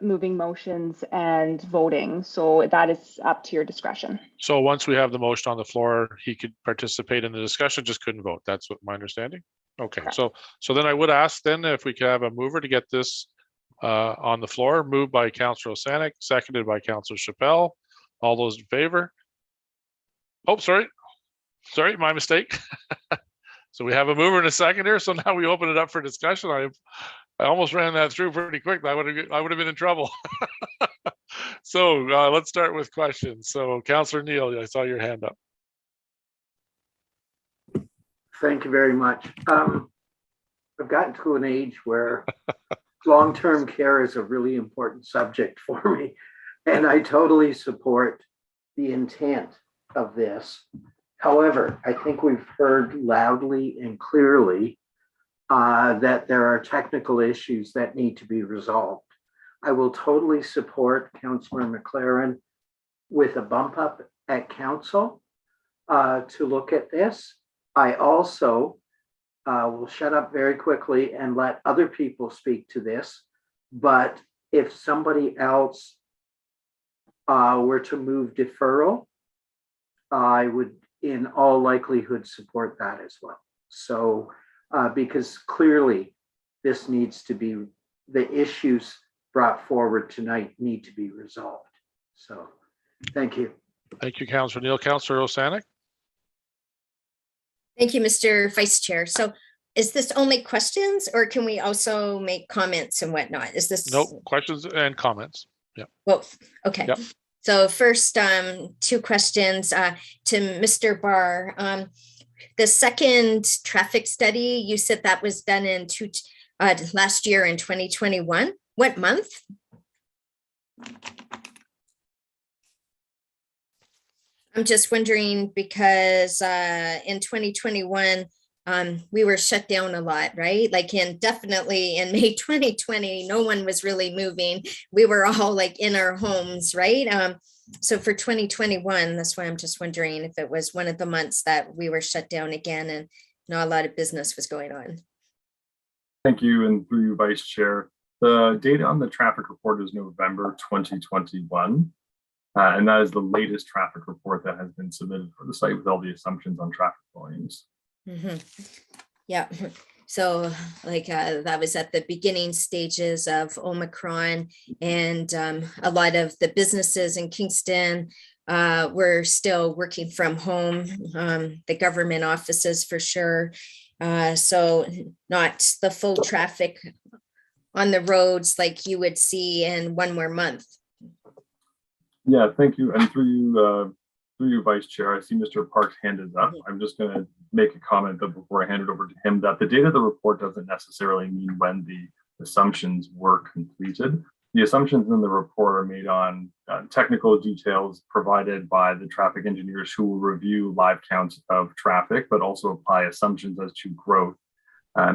moving motions and voting. So that is up to your discretion. So once we have the motion on the floor, he could participate in the discussion, just couldn't vote. That's what my understanding. Okay, Correct. so then I would ask then if we could have a mover to get this on the floor, moved by Councillor Osanek, seconded by Councillor Chappelle. All those in favor? Oh, sorry, my mistake. So we have a mover and a seconder. So now we open it up for discussion. I almost ran that through pretty quick. I would have been in trouble. So let's start with questions. So Councillor Neal, I saw your hand up. Thank you very much. I've gotten to an age where long-term care is a really important subject for me, and I totally support the intent of this. However, I think we've heard loudly and clearly that there are technical issues that need to be resolved. I will totally support Councillor McLaren with a bump up at council to look at this. I also will shut up very quickly and let other people speak to this. But if somebody else were to move deferral, I would in all likelihood support that as well. So because clearly this needs to be, the issues brought forward tonight need to be resolved. So thank you. Thank you, Councillor Neal. Councillor Osanek. Thank you, Mr. Vice Chair. So is this only questions or can we also make comments and whatnot? Is this? No, questions and comments. Yeah. Well, okay. Yep. So first, 2 questions to Mr. Barr. The second traffic study, you said that was done in last year in 2021. What month? I'm just wondering because in 2021, we were shut down a lot, right? Like definitely in May 2020, no one was really moving. We were all like in our homes, right? So for 2021, that's why I'm just wondering if it was one of the months that we were shut down again and not a lot of business was going on. Thank you, and through you, Vice Chair. The data on the traffic report is November 2021. And that is the latest traffic report that has been submitted for the site with all the assumptions on traffic volumes. Mm-hmm. Yeah, so like that was at the beginning stages of Omicron, and a lot of the businesses in Kingston were still working from home, the government offices for sure. So not the full traffic on the roads like you would see in one more month. Yeah, thank you. And through you, Vice Chair, I see Mr. Park's hand is up. I'm just going to make a comment that before I hand it over to him, that the date of the report doesn't necessarily mean when the assumptions were completed. The assumptions in the report are made on technical details provided by the traffic engineers who will review live counts of traffic, but also apply assumptions as to growth.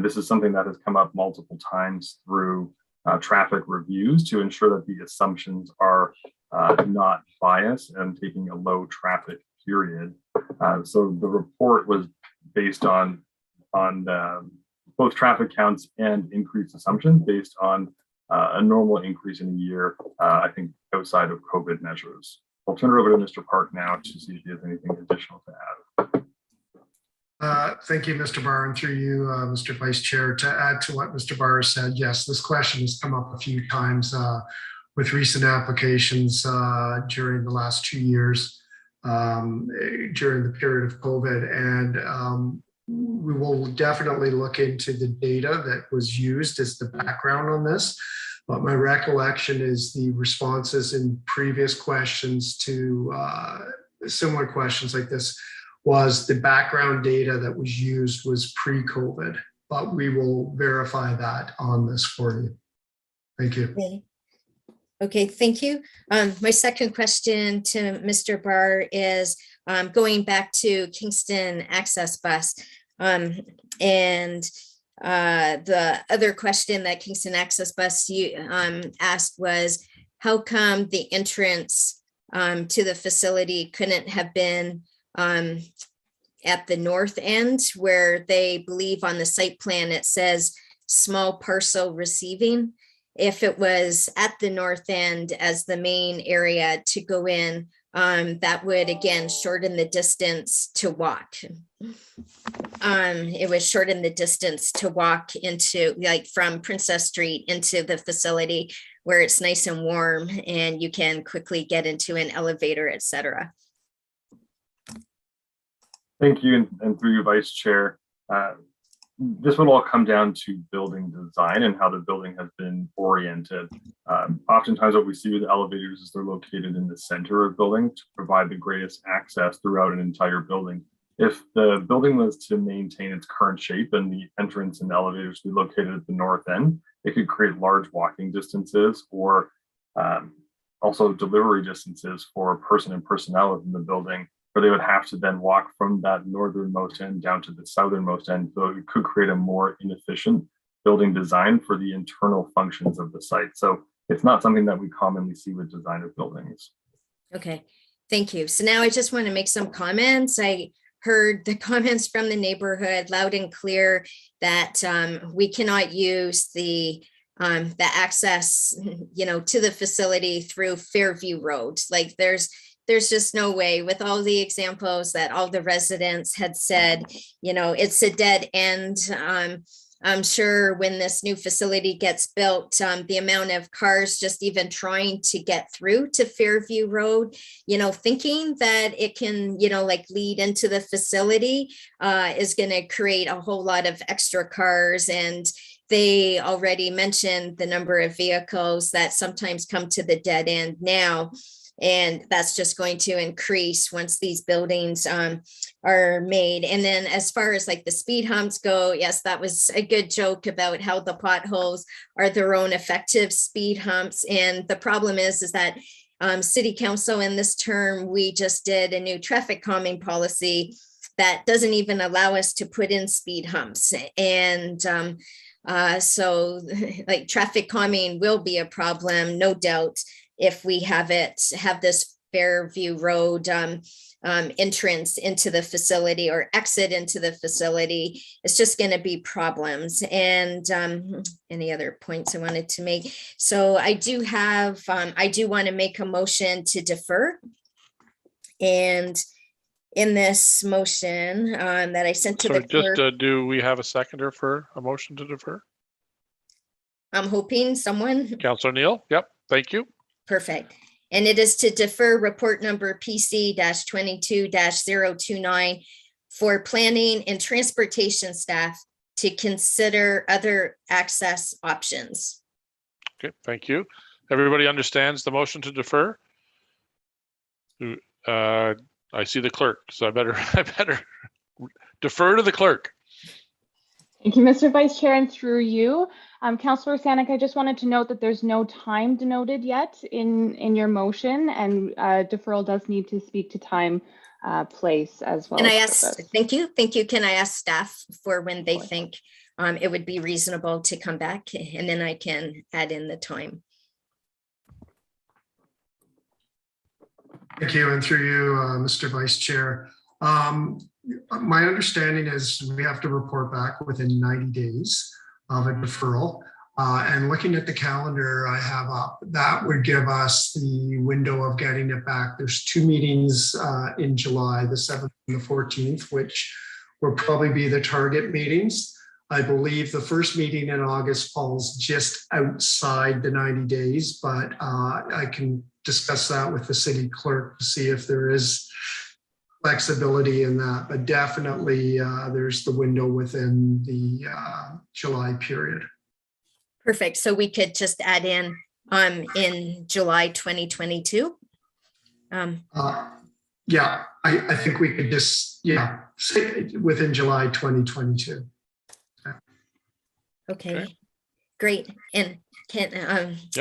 This is something that has come up multiple times through traffic reviews to ensure that the assumptions are not biased and taking a low traffic period. So the report was based on both traffic counts and increased assumptions based on a normal increase in a year, I think outside of COVID measures. I'll turn it over to Mr. Park now to see if he has anything additional to add. Thank you, Mr. Barr, and through you, Mr. Vice Chair. To add to what Mr. Barr said, yes, this question has come up a few times with recent applications during the last 2 years during the period of COVID. And we will definitely look into the data that was used as the background on this. But my recollection is the responses in previous questions to similar questions like this was the background data that was used was pre-COVID, but we will verify that on this for you. Thank you. Okay, thank you. My second question to Mr. Barr is going back to Kingston Access Bus. And the other question that Kingston Access Bus asked was, how come the entrance to the facility couldn't have been at the north end, where they believe on the site plan it says small parcel receiving? if it was at the north end as the main area to go in, that would again shorten the distance to walk. It would shorten the distance to walk into, like, from Princess Street into the facility where it's nice and warm and you can quickly get into an elevator, etc. Thank you, and through you, Vice Chair. This would all come down to building design and how the building has been oriented. Oftentimes what we see with elevators is they're located in the center of building to provide the greatest access throughout an entire building. If the building was to maintain its current shape and the entrance and elevators be located at the north end, it could create large walking distances or also delivery distances for person and personnel within the building, where they would have to then walk from that northernmost end down to the southernmost end. So it could create a more inefficient building design for the internal functions of the site. So it's not something that we commonly see with design of buildings. Okay, thank you. So now I just want to make some comments. I heard the comments from the neighborhood loud and clear that we cannot use the access, to the facility through Fairview Road. Like there's just no way, with all the examples that all the residents had said, it's a dead end. I'm sure when this new facility gets built, the amount of cars just even trying to get through to Fairview Road, thinking that it can, lead into the facility is going to create a whole lot of extra cars. And they already mentioned the number of vehicles that sometimes come to the dead end now. And that's just going to increase once these buildings are made. And then as far as like the speed humps go, yes, that was a good joke about how the potholes are their own effective speed humps. And the problem is that City Council in this term, we just did a new traffic calming policy that doesn't even allow us to put in speed humps. And so like traffic calming will be a problem, no doubt, if we have this Fairview Road entrance into the facility or exit into the facility. It's just going to be problems. And any other points I wanted to make? So I do want to make a motion to defer. And in this motion that I sent to the clerk, do we have a seconder for a motion to defer? I'm hoping someone. Councillor Neal. Yep. Thank you. Perfect. And it is to defer report number PC-22-029 for planning and transportation staff to consider other access options. Okay, thank you. Everybody understands the motion to defer? I see the clerk, so I better defer to the clerk. Thank you, Mr. Vice Chair, and through you. Councillor Sanik, I just wanted to note that there's no time denoted yet in your motion, and deferral does need to speak to time, place as well. Can I ask, thank you. Can I ask staff for when they think it would be reasonable to come back, and then I can add in the time. Thank you, and through you, Mr. Vice Chair. My understanding is we have to report back within 90 days of a deferral. And looking at the calendar I have up, that would give us the window of getting it back. There's 2 meetings in July, the 7th and the 14th, which will probably be the target meetings. I believe the first meeting in August falls just outside the 90 days, but I can discuss that with the city clerk to see if there is flexibility in that, but definitely there's the window within the July period. Perfect. So we could just add in July 2022. Yeah, I think we could just, say within July 2022. Okay, great. And can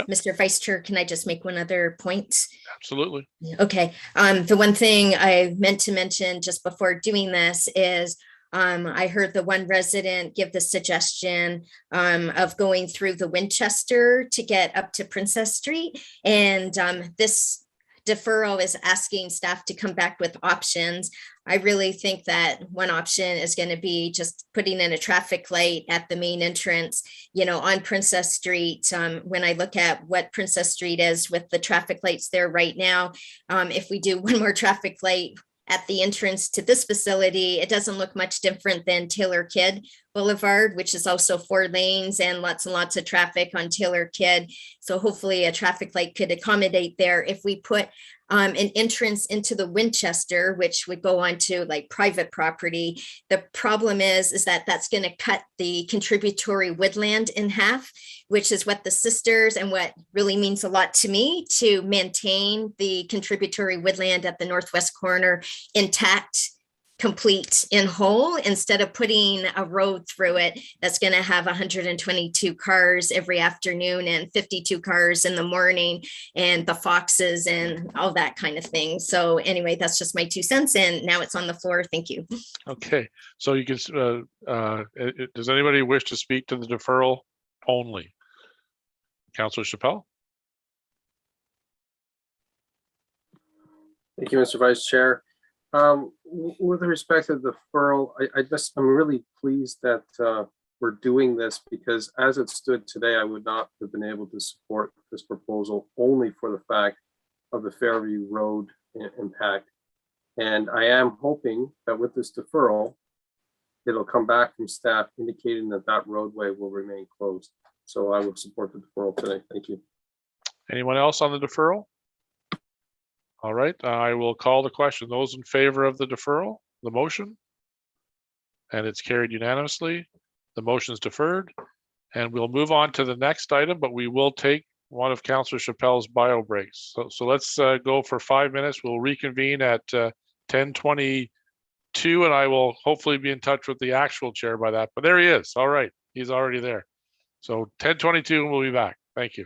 Mr. Vice Chair, can I just make one other point? Absolutely. Okay. The one thing I meant to mention just before doing this is I heard the one resident give the suggestion of going through the Winchester to get up to Princess Street. And this deferral is asking staff to come back with options. I really think that one option is going to be just putting in a traffic light at the main entrance, you know, on Princess Street. When I look at what Princess Street is with the traffic lights there right now, if we do one more traffic light at the entrance to this facility, it doesn't look much different than Taylor Kidd Boulevard, which is also 4 lanes and lots of traffic on Taylor Kidd. So hopefully a traffic light could accommodate there. If we put an entrance into the Winchester, which would go onto like private property, the problem is that that's going to cut the contributory woodland in half, which is what the sisters and what really means a lot to me, to maintain the contributory woodland at the northwest corner intact, complete, in whole, instead of putting a road through it that's going to have 122 cars every afternoon and 52 cars in the morning, and the foxes and all that kind of thing. So anyway, that's just my 2 cents, and now it's on the floor. Thank you. Okay, so you can, does anybody wish to speak to the deferral only? Councillor Chappelle? Thank you, Mr. Vice Chair. With respect to the deferral, I'm really pleased that we're doing this, because as it stood today, I would not have been able to support this proposal only for the fact of the Fairview Road impact. And I am hoping that with this deferral, it'll come back from staff indicating that that roadway will remain closed. So I would support the deferral today. Thank you. Anyone else on the deferral? All right, I will call the question. Those in favor of the deferral, the motion? And it's carried unanimously. The motion is deferred. And we'll move on to the next item, but we will take one of Councillor Chappelle's bio breaks. So let's go for 5 minutes. We'll reconvene at 10:22, and I will hopefully be in touch with the actual chair by that. But there he is. All right, he's already there. So 10:22, and we'll be back. Thank you.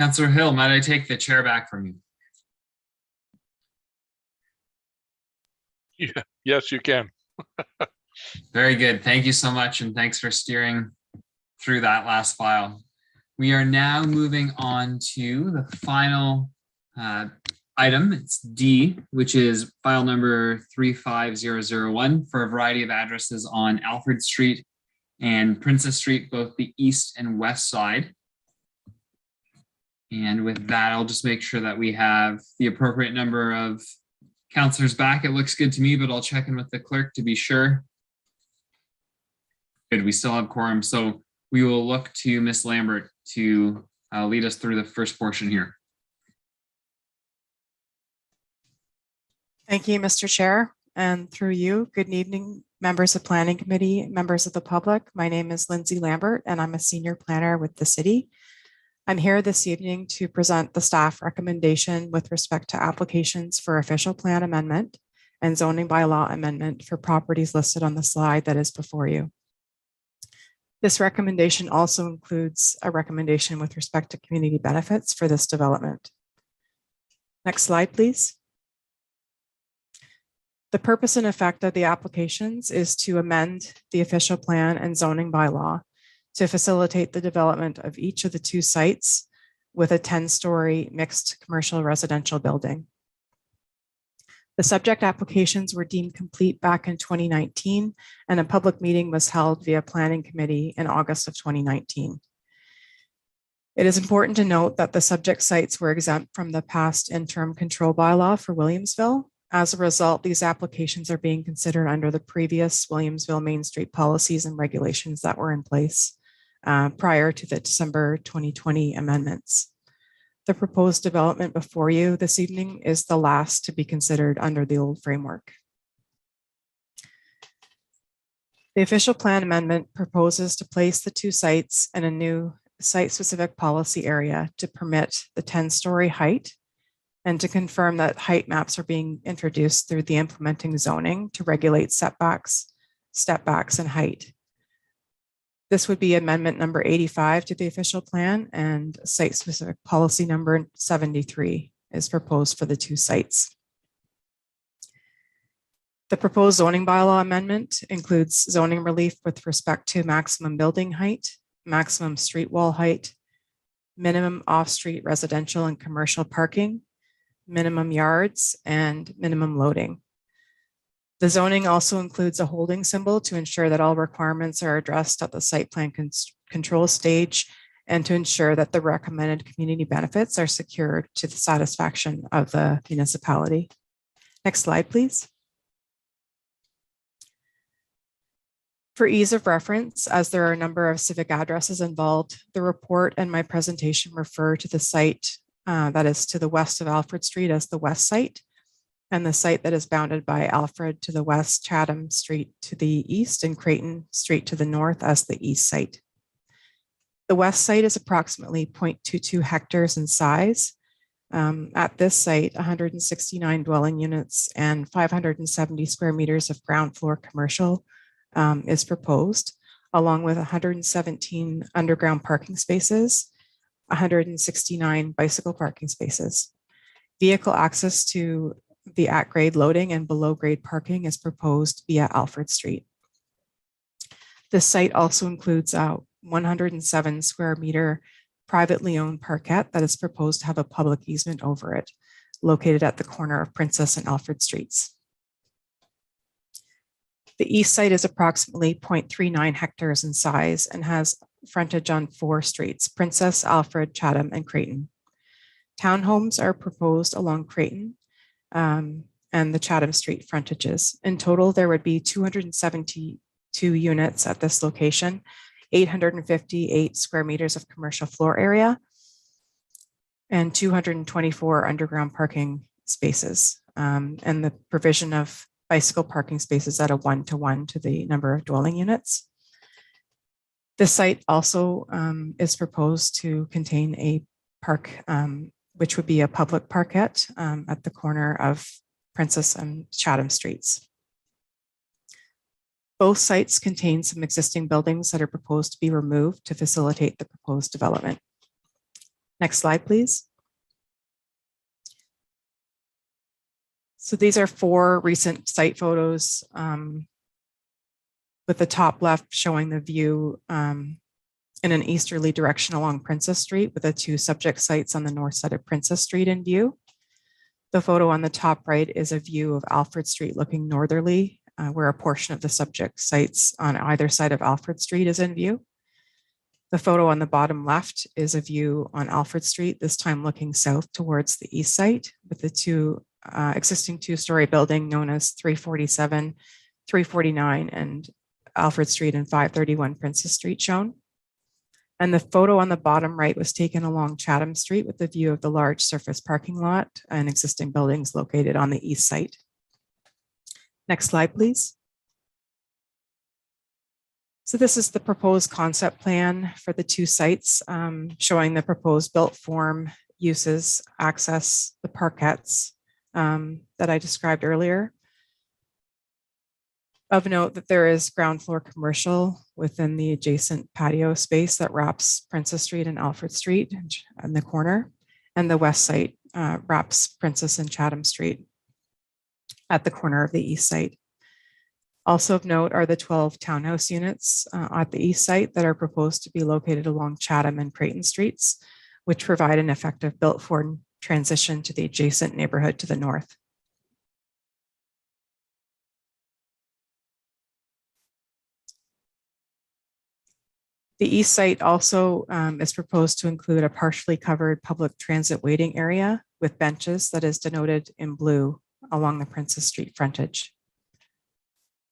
Councillor Hill, might I take the chair back from you? Yeah, yes, you can. Very good. Thank you so much. And thanks for steering through that last file. We are now moving on to the final item. It's D, which is file number 35001 for a variety of addresses on Alfred Street and Princess Street, both the east and west side. And with that, I'll just make sure that we have the appropriate number of counselors back. It looks good to me, but I'll check in with the clerk to be sure. Good, we still have quorum. So we will look to Ms. Lambert to lead us through the first portion here. Thank you, Mr. Chair, and through you, good evening, members of Planning Committee, members of the public. My name is Lindsay Lambert, and I'm a senior planner with the city. I'm here this evening to present the staff recommendation with respect to applications for official plan amendment and zoning bylaw amendment for properties listed on the slide that is before you. This recommendation also includes a recommendation with respect to community benefits for this development. Next slide, please. The purpose and effect of the applications is to amend the official plan and zoning bylaw to facilitate the development of each of the two sites with a 10-story mixed commercial residential building. The subject applications were deemed complete back in 2019, and a public meeting was held via Planning Committee in August of 2019. It is important to note that the subject sites were exempt from the past interim control bylaw for Williamsville. As a result, these applications are being considered under the previous Williamsville Main Street policies and regulations that were in place prior to the December 2020 amendments. The proposed development before you this evening is the last to be considered under the old framework. The official plan amendment proposes to place the two sites in a new site-specific policy area to permit the 10-story height and to confirm that height maps are being introduced through the implementing zoning to regulate setbacks, step backs, and height. This would be amendment number 85 to the official plan, and site-specific policy number 73 is proposed for the two sites. The proposed zoning bylaw amendment includes zoning relief with respect to maximum building height, maximum street wall height, minimum off-street residential and commercial parking, minimum yards, and minimum loading. The zoning also includes a holding symbol to ensure that all requirements are addressed at the site plan control stage and to ensure that the recommended community benefits are secured to the satisfaction of the municipality. Next slide, please. For ease of reference, as there are a number of civic addresses involved, the report and my presentation refer to the site that is to the west of Alfred Street as the west site, and the site that is bounded by Alfred to the west, Chatham Street to the east, and Creighton Street to the north as the east site. The west site is approximately 0.22 hectares in size. At this site, 169 dwelling units and 570 square meters of ground floor commercial is proposed, along with 117 underground parking spaces, 169 bicycle parking spaces. Vehicle access to the at-grade loading and below-grade parking is proposed via Alfred Street. This site also includes a 107 square meter privately owned parkette that is proposed to have a public easement over it, located at the corner of Princess and Alfred Streets. The east site is approximately 0.39 hectares in size and has frontage on 4 streets: Princess, Alfred, Chatham, and Creighton. Townhomes are proposed along Creighton and the Chatham Street frontages. In total, there would be 272 units at this location, 858 square meters of commercial floor area, and 224 underground parking spaces, and the provision of bicycle parking spaces at a 1-to-1 to the number of dwelling units. This site also is proposed to contain a park, which would be a public parkette at the corner of Princess and Chatham Streets. Both sites contain some existing buildings that are proposed to be removed to facilitate the proposed development. Next slide, please. So these are 4 recent site photos, with the top left showing the view in an easterly direction along Princess Street, with the 2 subject sites on the north side of Princess Street in view. The photo on the top right is a view of Alfred Street looking northerly, where a portion of the subject sites on either side of Alfred Street is in view. The photo on the bottom left is a view on Alfred Street, this time looking south towards the east site, with the 2 existing 2-story building known as 347, 349, and Alfred Street and 531 Princess Street shown. And the photo on the bottom right was taken along Chatham Street with the view of the large surface parking lot and existing buildings located on the east site. Next slide, please. So this is the proposed concept plan for the 2 sites, showing the proposed built form, uses, access, the parkettes that I described earlier. Of note that there is ground floor commercial within the adjacent patio space that wraps Princess Street and Alfred Street in the corner, and the west site wraps Princess and Chatham Street at the corner of the east site. Also of note are the 12 townhouse units at the east site that are proposed to be located along Chatham and Creighton Streets, which provide an effective built form transition to the adjacent neighborhood to the north. The east site also is proposed to include a partially covered public transit waiting area with benches that is denoted in blue along the Princess Street frontage.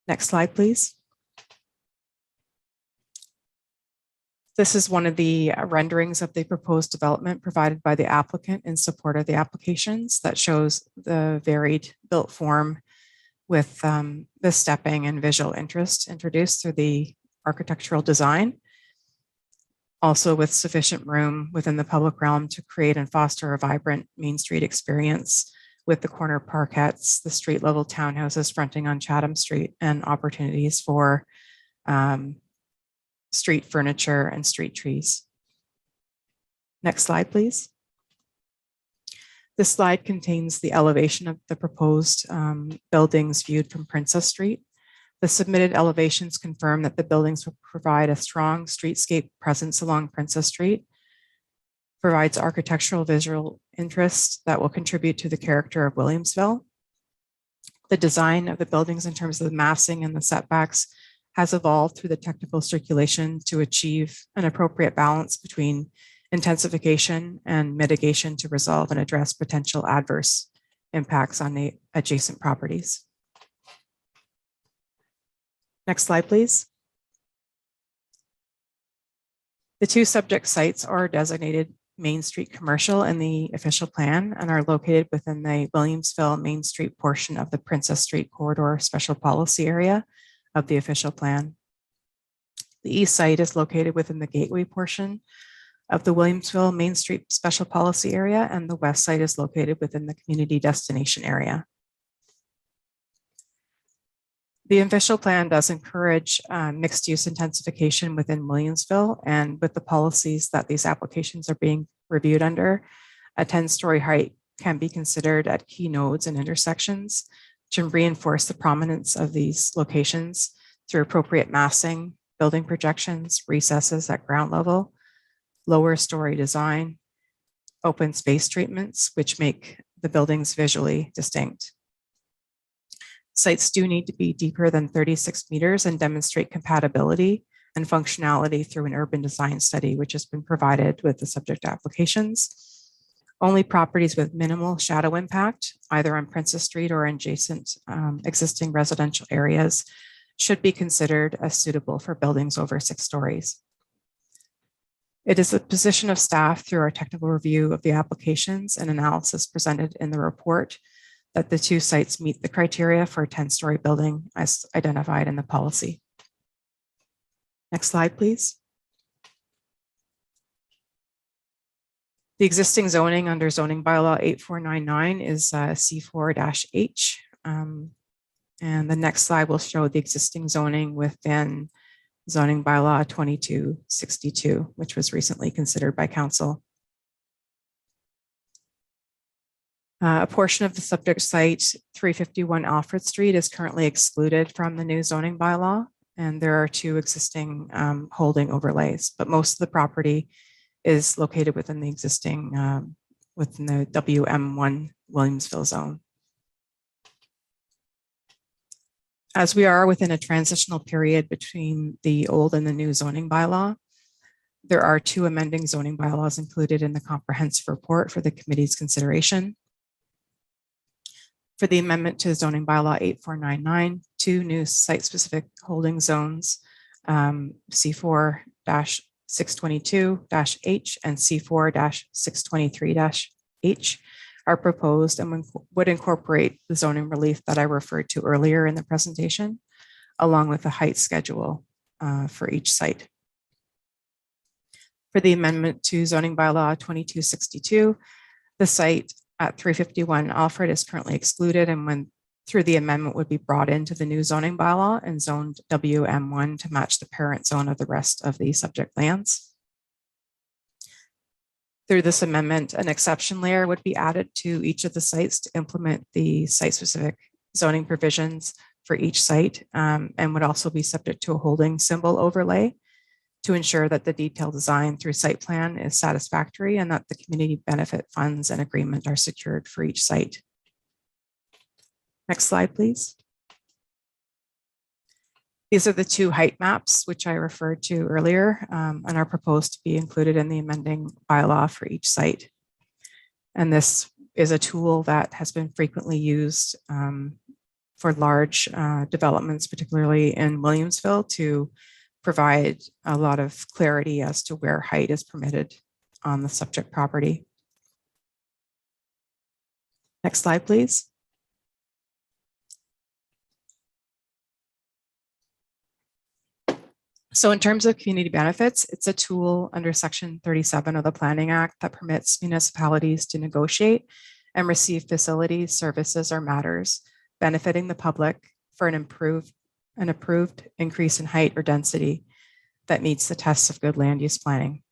Next slide, please. This is one of the renderings of the proposed development provided by the applicant in support of the applications that shows the varied built form with the stepping and visual interest introduced through the architectural design. Also with sufficient room within the public realm to create and foster a vibrant Main Street experience with the corner parkettes, the street level townhouses fronting on Chatham Street, and opportunities for street furniture and street trees. Next slide, please. This slide contains the elevation of the proposed buildings viewed from Princess Street. The submitted elevations confirm that the buildings will provide a strong streetscape presence along Princess Street, provides architectural visual interest that will contribute to the character of Williamsville. The design of the buildings in terms of the massing and the setbacks has evolved through the technical circulation to achieve an appropriate balance between intensification and mitigation to resolve and address potential adverse impacts on the adjacent properties. Next slide, please. The 2 subject sites are designated Main Street Commercial in the official plan and are located within the Williamsville Main Street portion of the Princess Street Corridor Special Policy Area of the official plan. The east site is located within the gateway portion of the Williamsville Main Street Special Policy Area, and the west site is located within the Community Destination Area. The official plan does encourage mixed use intensification within Williamsville, and with the policies that these applications are being reviewed under, a 10-story height can be considered at key nodes and intersections to reinforce the prominence of these locations through appropriate massing, building projections, recesses at ground level, lower story design, open space treatments, which make the buildings visually distinct. Sites do need to be deeper than 36 meters and demonstrate compatibility and functionality through an urban design study, which has been provided with the subject applications. Only properties with minimal shadow impact, either on Princess Street or adjacent existing residential areas, should be considered as suitable for buildings over 6 stories. It is the position of staff through our technical review of the applications and analysis presented in the report that the 2 sites meet the criteria for a 10-story building as identified in the policy. Next slide, please. The existing zoning under Zoning Bylaw 8499 is C4-H. And the next slide will show the existing zoning within Zoning Bylaw 2262, which was recently considered by Council. A portion of the subject site, 351 Alfred Street, is currently excluded from the new zoning bylaw, and there are 2 existing holding overlays, but most of the property is located within the existing, within the WM1 Williamsville zone. As we are within a transitional period between the old and the new zoning bylaw, there are 2 amending zoning bylaws included in the comprehensive report for the committee's consideration. For the amendment to zoning bylaw 8499, 2 new site-specific holding zones, C4-622-H and C4-623-H are proposed and would incorporate the zoning relief that I referred to earlier in the presentation, along with the height schedule for each site. For the amendment to zoning bylaw 2262, the site at 351 Alfred is currently excluded, and when through the amendment would be brought into the new zoning bylaw and zoned WM1 to match the parent zone of the rest of the subject lands. Through this amendment, an exception layer would be added to each of the sites to implement the site-specific zoning provisions for each site, and would also be subject to a holding symbol overlay to ensure that the detailed design through site plan is satisfactory and that the community benefit funds and agreement are secured for each site. Next slide, please. These are the 2 height maps, which I referred to earlier, and are proposed to be included in the amending bylaw for each site. And this is a tool that has been frequently used for large developments, particularly in Williamsville, to provide a lot of clarity as to where height is permitted on the subject property. Next slide, please. So in terms of community benefits, it's a tool under Section 37 of the Planning Act that permits municipalities to negotiate and receive facilities, services, or matters benefiting the public for an approved increase in height or density that meets the tests of good land use planning.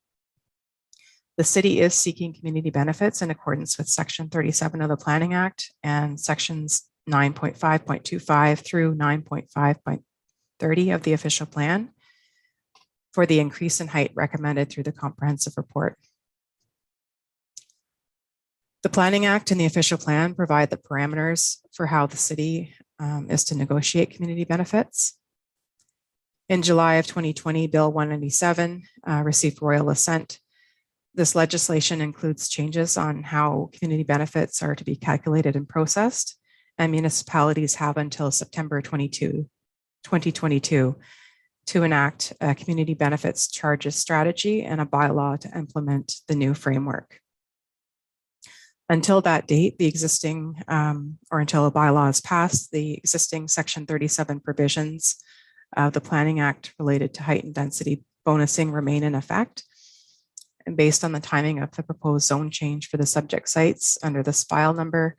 The city is seeking community benefits in accordance with Section 37 of the Planning Act and Sections 9.5.25 through 9.5.30 of the official plan for the increase in height recommended through the comprehensive report. The Planning Act and the official plan provide the parameters for how the city is to negotiate community benefits. In July of 2020, Bill 197 received royal assent. This legislation includes changes on how community benefits are to be calculated and processed, and municipalities have until September 2022 to enact a community benefits charges strategy and a bylaw to implement the new framework. Until that date, the existing, or until a bylaw is passed, the existing Section 37 provisions of the Planning Act related to height and density bonusing remain in effect. And based on the timing of the proposed zone change for the subject sites under this file number,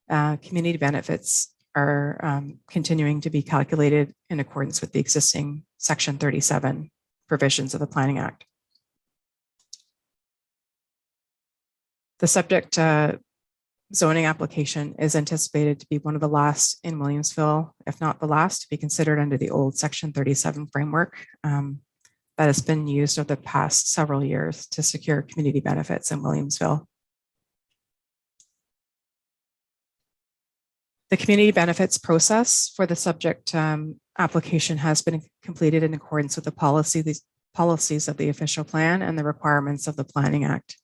community benefits are continuing to be calculated in accordance with the existing Section 37 provisions of the Planning Act. The subject zoning application is anticipated to be one of the last in Williamsville, if not the last, to be considered under the old Section 37 framework that has been used over the past several years to secure community benefits in Williamsville. The community benefits process for the subject application has been completed in accordance with the policies of the official plan and the requirements of the Planning Act.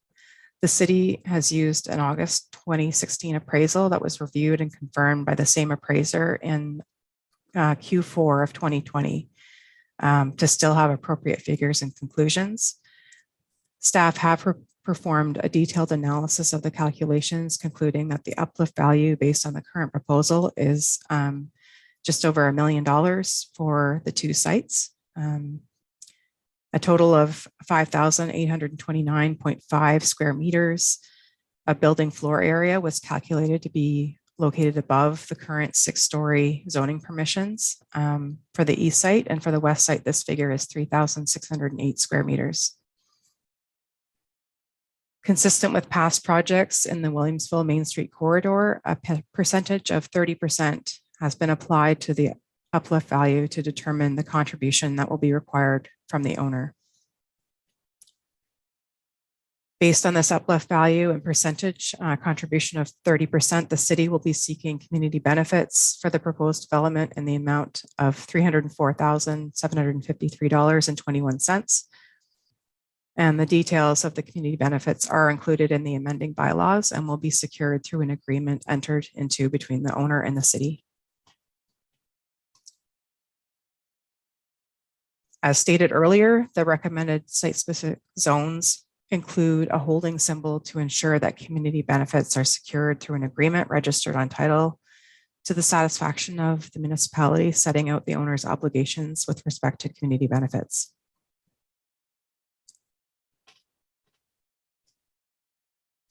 The city has used an August 2016 appraisal that was reviewed and confirmed by the same appraiser in Q4 of 2020 to still have appropriate figures and conclusions. Staff have performed a detailed analysis of the calculations, concluding that the uplift value based on the current proposal is just over $1 million for the 2 sites. A total of 5,829.5 square meters. A building floor area was calculated to be located above the current 6-story zoning permissions for the east site, and for the west site, this figure is 3,608 square meters. Consistent with past projects in the Williamsville Main Street corridor, a percentage of 30% has been applied to the uplift value to determine the contribution that will be required from the owner. Based on this uplift value and percentage contribution of 30%, the city will be seeking community benefits for the proposed development in the amount of $304,753.21. And the details of the community benefits are included in the amending bylaws and will be secured through an agreement entered into between the owner and the city. As stated earlier, the recommended site-specific zones include a holding symbol to ensure that community benefits are secured through an agreement registered on title to the satisfaction of the municipality, setting out the owner's obligations with respect to community benefits.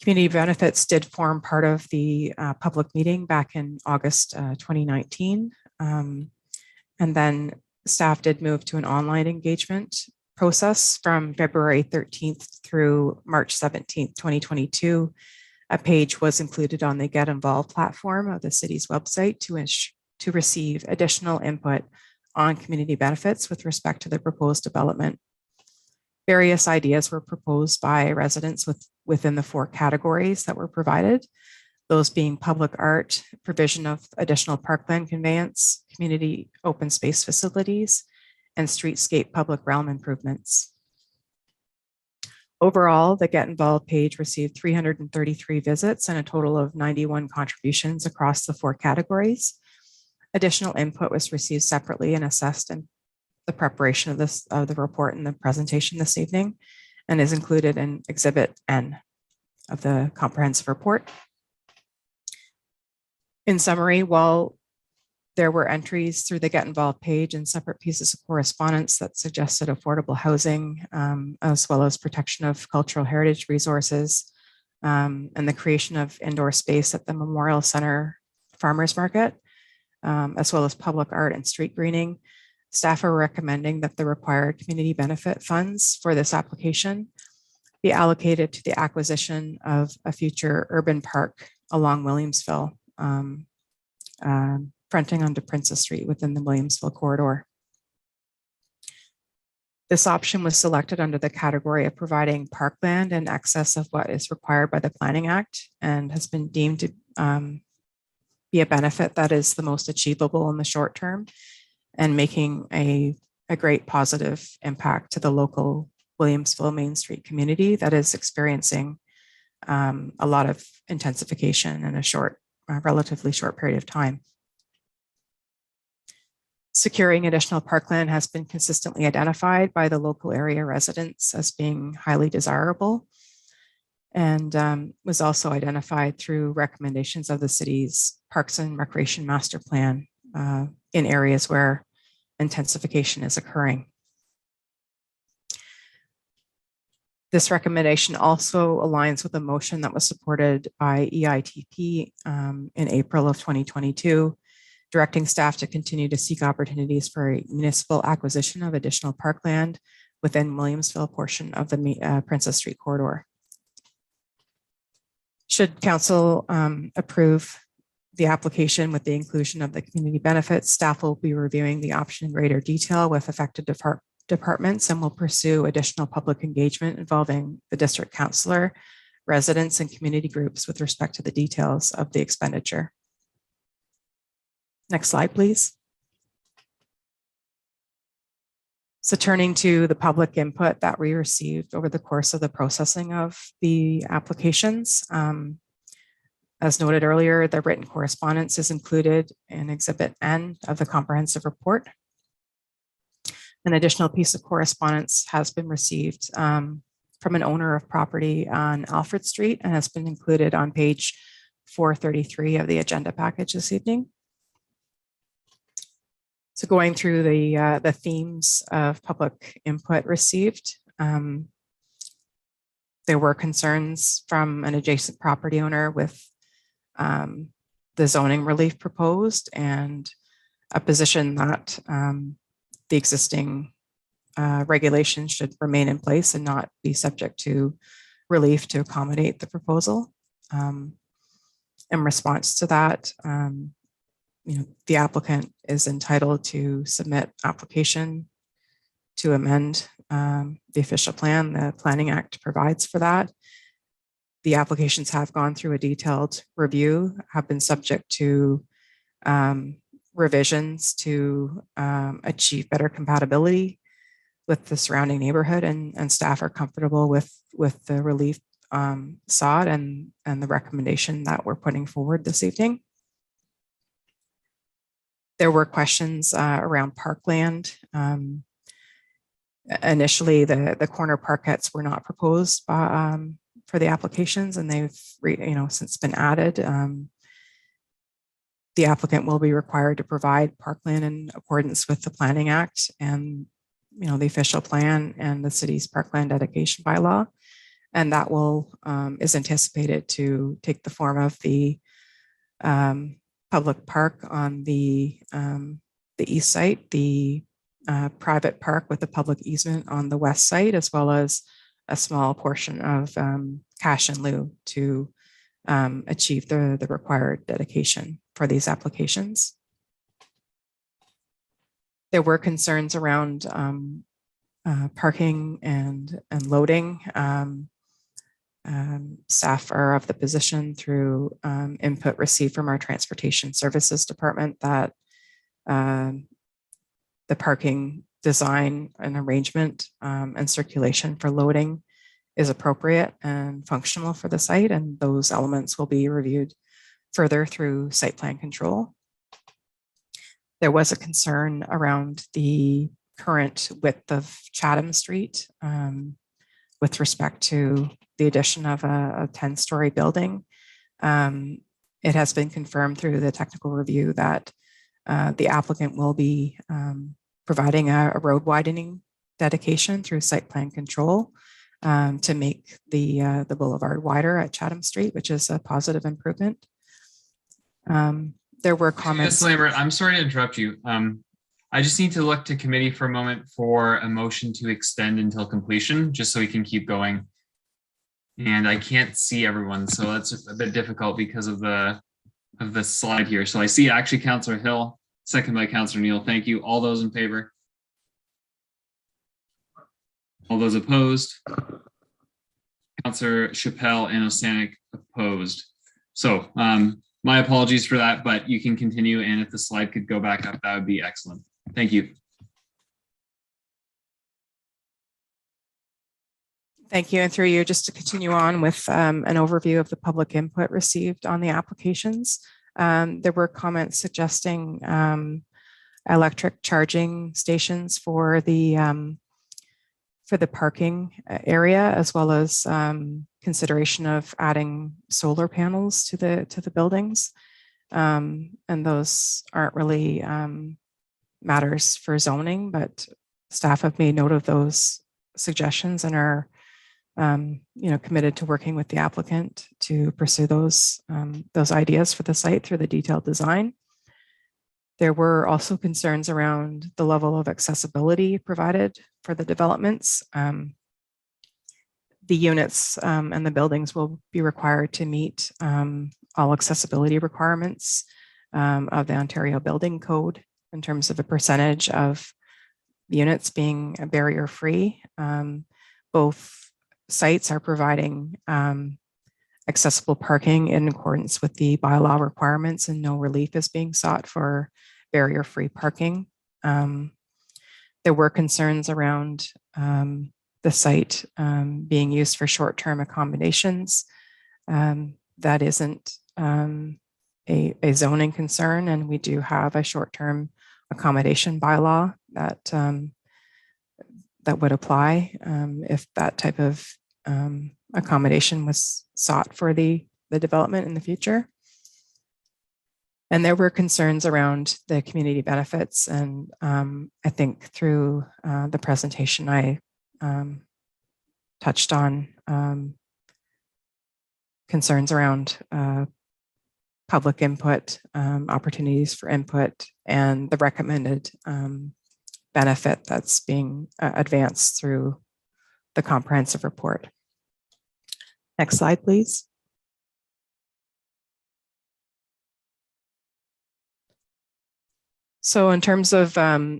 Community benefits did form part of the public meeting back in August 2019. And then staff did move to an online engagement process from February 13th through March 17th, 2022. A page was included on the Get Involved platform of the city's website to receive additional input on community benefits with respect to the proposed development. Various ideas were proposed by residents within the 4 categories that were provided, those being public art, provision of additional parkland conveyance, community open space facilities, and streetscape public realm improvements. Overall, the Get Involved page received 333 visits and a total of 91 contributions across the 4 categories. Additional input was received separately and assessed in the preparation of the report and the presentation this evening, and is included in Exhibit N of the comprehensive report. In summary, while there were entries through the Get Involved page and separate pieces of correspondence that suggested affordable housing, as well as protection of cultural heritage resources, and the creation of indoor space at the Memorial Center Farmers Market, as well as public art and street greening, staff are recommending that the required community benefit funds for this application be allocated to the acquisition of a future urban park along Williamsville, fronting onto Princess Street within the Williamsville corridor. This option was selected under the category of providing parkland in excess of what is required by the Planning Act and has been deemed to be a benefit that is the most achievable in the short term and making a great positive impact to the local Williamsville Main Street community that is experiencing a lot of intensification in a relatively short period of time. Securing additional parkland has been consistently identified by the local area residents as being highly desirable and was also identified through recommendations of the city's Parks and Recreation Master Plan in areas where intensification is occurring. This recommendation also aligns with a motion that was supported by EITP in April of 2022, directing staff to continue to seek opportunities for municipal acquisition of additional parkland within Williamsville portion of the Princess Street corridor. Should council approve the application with the inclusion of the community benefits, staff will be reviewing the option in greater detail with affected departments and will pursue additional public engagement involving the district councillor, residents, and community groups with respect to the details of the expenditure. Next slide, please. So turning to the public input that we received over the course of the processing of the applications. As noted earlier, the written correspondence is included in Exhibit N of the comprehensive report. An additional piece of correspondence has been received from an owner of property on Alfred Street and has been included on page 433 of the agenda package this evening. So going through the themes of public input received, there were concerns from an adjacent property owner with the zoning relief proposed and a position that the existing regulations should remain in place and not be subject to relief to accommodate the proposal. In response to that, the applicant is entitled to submit application to amend the official plan. The Planning Act provides for that. The applications have gone through a detailed review, have been subject to revisions to achieve better compatibility with the surrounding neighborhood, and staff are comfortable with the relief sought and the recommendation that we're putting forward this evening. There were questions around parkland. Initially, the corner parkettes were not proposed for the applications, and they've since been added. The applicant will be required to provide parkland in accordance with the Planning Act and the official plan and the city's parkland dedication bylaw, and that will is anticipated to take the form of the public park on the east side, the private park with a public easement on the west side, as well as a small portion of cash in lieu to achieve the required dedication for these applications. There were concerns around parking and loading. Staff are of the position through input received from our Transportation Services Department that the parking design and arrangement and circulation for loading is appropriate and functional for the site, and those elements will be reviewed further through site plan control. There was a concern around the current width of Chatham Street with respect to the addition of a 10-story building. It has been confirmed through the technical review that the applicant will be providing a road widening dedication through site plan control to make the boulevard wider at Chatham Street, which is a positive improvement. There were comments. Ms. Lambert, I'm sorry to interrupt you. I just need to look to committee for a moment for a motion to extend until completion, just so we can keep going. And I can't see everyone, so that's a bit difficult because of the slide here. So I see actually Councillor Hill, second by Councillor Neal. Thank you. All those in favor? All those opposed? Councillor Chappelle and Osanik opposed. So my apologies for that, but you can continue. And if the slide could go back up, that would be excellent. Thank you. Thank you. And through you, just to continue on with an overview of the public input received on the applications. There were comments suggesting electric charging stations for the parking area, as well as consideration of adding solar panels to the buildings. And those aren't really matters for zoning, but staff have made note of those suggestions and are committed to working with the applicant to pursue those ideas for the site through the detailed design. There were also concerns around the level of accessibility provided for the developments. The units and the buildings will be required to meet all accessibility requirements of the Ontario Building Code in terms of a percentage of units being barrier-free. Both sites are providing accessible parking in accordance with the bylaw requirements, and no relief is being sought for barrier-free parking. There were concerns around the site being used for short-term accommodations. That isn't a zoning concern, and we do have a short-term accommodation bylaw that would apply if that type of accommodation was sought for the development in the future. And there were concerns around the community benefits, and I think through the presentation I touched on concerns around public input, opportunities for input, and the recommended benefit that's being advanced through the comprehensive report. Next slide, please. So in terms of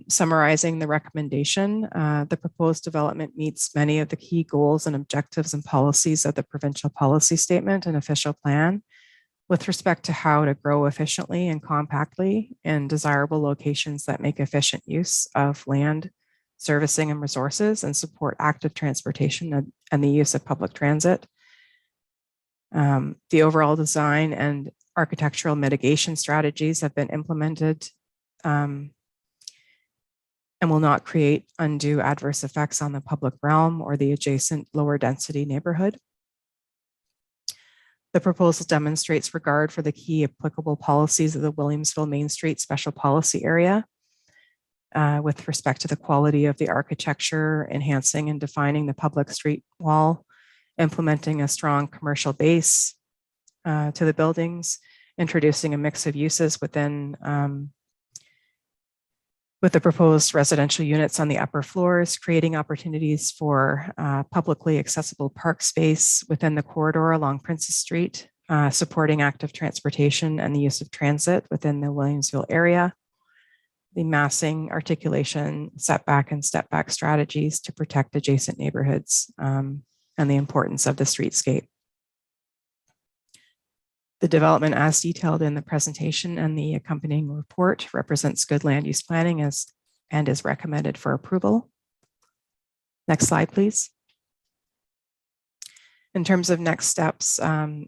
summarizing the recommendation, the proposed development meets many of the key goals and objectives and policies of the provincial policy statement and official plan with respect to how to grow efficiently and compactly in desirable locations that make efficient use of land, servicing and resources and support active transportation and the use of public transit. The overall design and architectural mitigation strategies have been implemented and will not create undue adverse effects on the public realm or the adjacent lower density neighborhood. The proposal demonstrates regard for the key applicable policies of the Williamsville Main Street Special Policy Area with respect to the quality of the architecture, enhancing and defining the public street wall, implementing a strong commercial base to the buildings, introducing a mix of uses within with the proposed residential units on the upper floors, creating opportunities for publicly accessible park space within the corridor along Princess Street, supporting active transportation and the use of transit within the Williamsville area, the massing, articulation, setback and step back strategies to protect adjacent neighborhoods, and the importance of the streetscape. The development as detailed in the presentation and the accompanying report represents good land use planning and is recommended for approval. Next slide, please. In terms of next steps,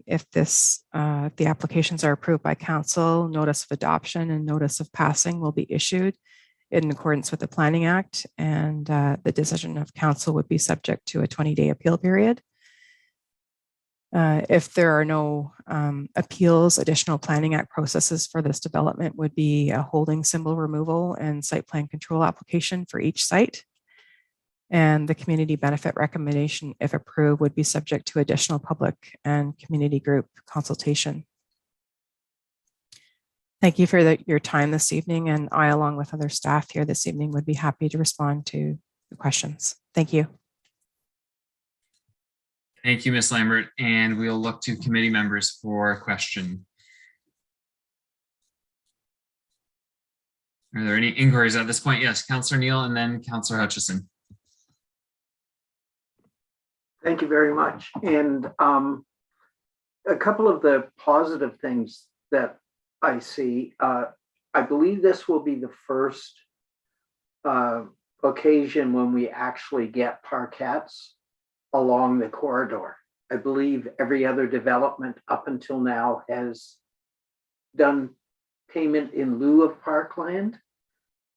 if the applications are approved by council, notice of adoption and notice of passing will be issued in accordance with the Planning Act, and the decision of council would be subject to a 20-day appeal period. If there are no appeals, additional Planning Act processes for this development would be a holding symbol removal and site plan control application for each site. And the community benefit recommendation, if approved, would be subject to additional public and community group consultation. Thank you for your time this evening, and I, along with other staff here this evening, would be happy to respond to the questions. Thank you. Thank you, Ms. Lambert, and we'll look to committee members for a question. Are there any inquiries at this point? Yes, Councillor Neal and then Councillor Hutchison. Thank you very much. And a couple of the positive things that I see, I believe this will be the first occasion when we actually get parkettes along the corridor. I believe every other development up until now has done payment in lieu of parkland,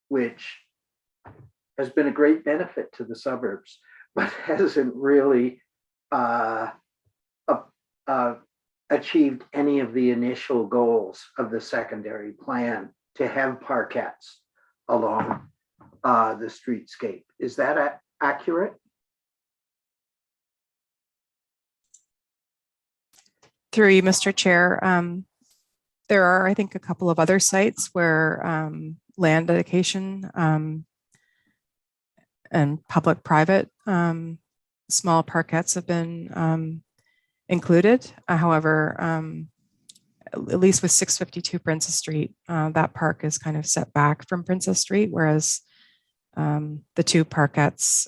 which has been a great benefit to the suburbs, but hasn't really achieved any of the initial goals of the secondary plan to have parkettes along the streetscape. Is that accurate? Through you, Mr. Chair, there are, I think, a couple of other sites where land dedication and public-private small parkettes have been included. However, at least with 652 Princess Street, that park is kind of set back from Princess Street, whereas the two parkettes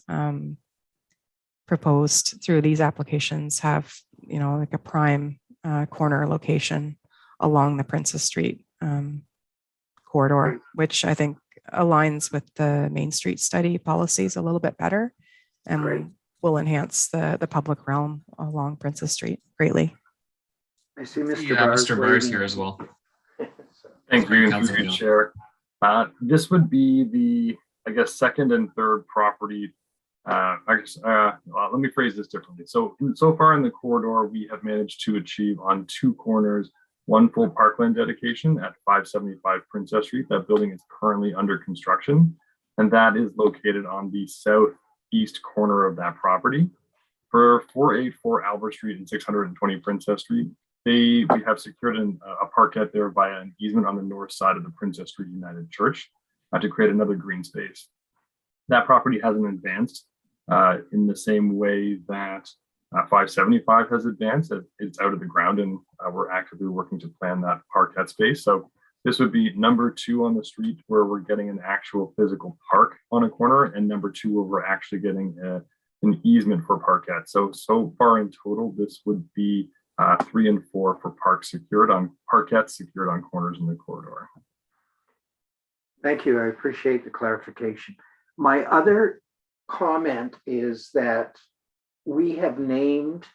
proposed through these applications have, you know, like a prime corner location along the Princess Street corridor, which I think aligns with the Main Street study policies a little bit better and will enhance the public realm along Princess Street greatly. I see Mr. Yeah, Mr. Barr's here as well. Thank you, Chair. This would be the, I guess, second and third property. Let me phrase this differently. So far in the corridor, we have managed to achieve on two corners, one full parkland dedication at 575 Princess Street. That building is currently under construction, and that is located on the southeast corner of that property. For 484 Albert Street and 620 Princess Street, we have secured a parkette there via an easement on the north side of the Princess Street United Church to create another green space. That property hasn't advanced in the same way that 575 has advanced. It's out of the ground, and we're actively working to plan that parkette space. So this would be number 2 on the street where we're getting an actual physical park on a corner, and number 2 where we're actually getting an easement for parkette. So far in total, this would be 3 and 4 for parkettes secured on corners in the corridor. Thank you. I appreciate the clarification. My other comment is that we have named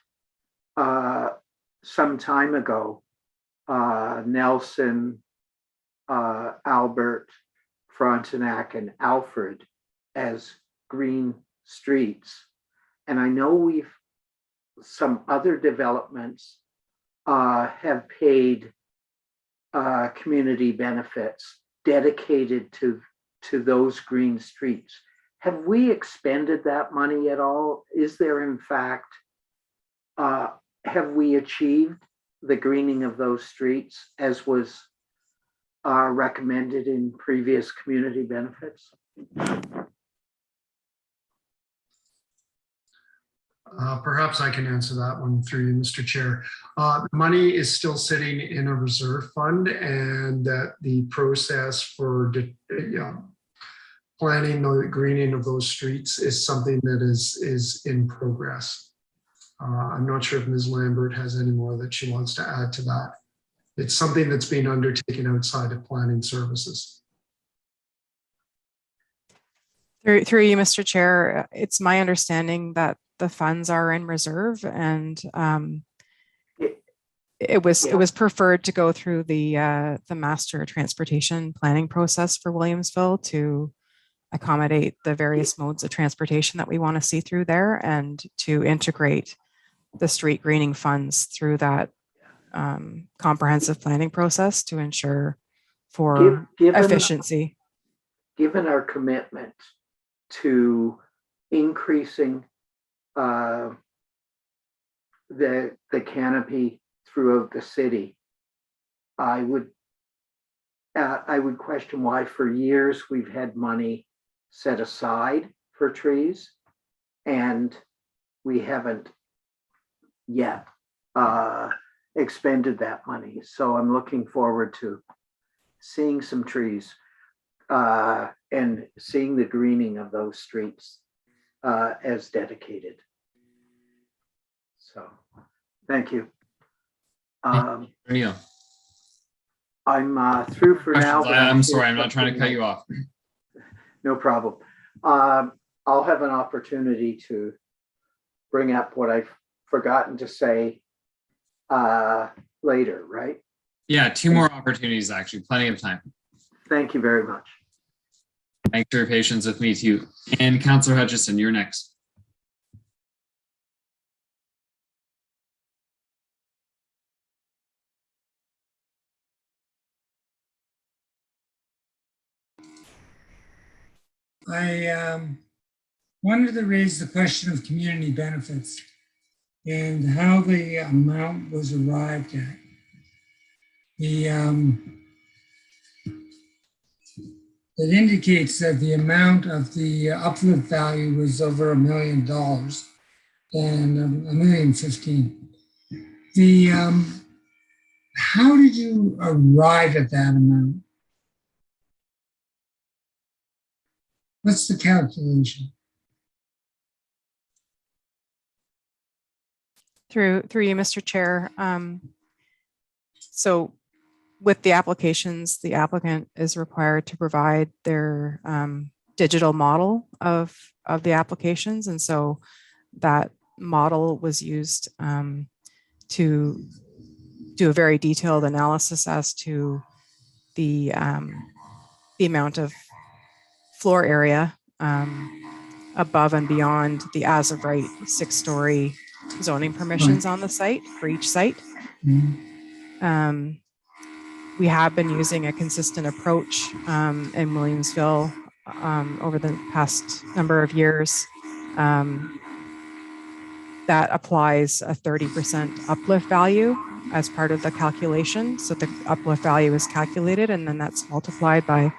some time ago Nelson, Albert, Frontenac, and Alfred as green streets. And I know some other developments have paid community benefits dedicated to those green streets. Have we expended that money at all? Is there, in fact, have we achieved the greening of those streets as was recommended in previous community benefits? Perhaps I can answer that one through you, Mr. Chair. The money is still sitting in a reserve fund, and that the process for planning the greening of those streets is something that is in progress. I'm not sure if Ms. Lambert has any more that she wants to add to that. It's something that's being undertaken outside of planning services. Through you, Mr. Chair, it's my understanding that the funds are in reserve, and it was preferred to go through the master transportation planning process for Williamsville to accommodate the various modes of transportation that we want to see through there, and to integrate the street greening funds through that comprehensive planning process to ensure for efficiency. Given our commitment to increasing the canopy throughout the city, I would question why for years we've had money set aside for trees and we haven't yet expended that money. So I'm looking forward to seeing some trees and seeing the greening of those streets as dedicated. So, thank you. I'm through for now. I'm sorry, I'm not trying to cut you off. No problem. I'll have an opportunity to bring up what I've forgotten to say later, right? Yeah, 2 more opportunities, actually, plenty of time. Thank you very much. Thanks for your patience with me too. And Councillor Hutchison, you're next. I wanted to raise the question of community benefits and how the amount was arrived at. It indicates that the amount of the uplift value was over $1 million and $1,015,000. How did you arrive at that amount? What's the calculation? Through you, Mr. Chair. So with the applications, the applicant is required to provide their digital model of the applications. And so that model was used to do a very detailed analysis as to the amount of floor area above and beyond the as of right 6-story zoning permissions on the site for each site. We have been using a consistent approach in Williamsville over the past number of years that applies a 30% uplift value as part of the calculation. So the uplift value is calculated and then that's multiplied by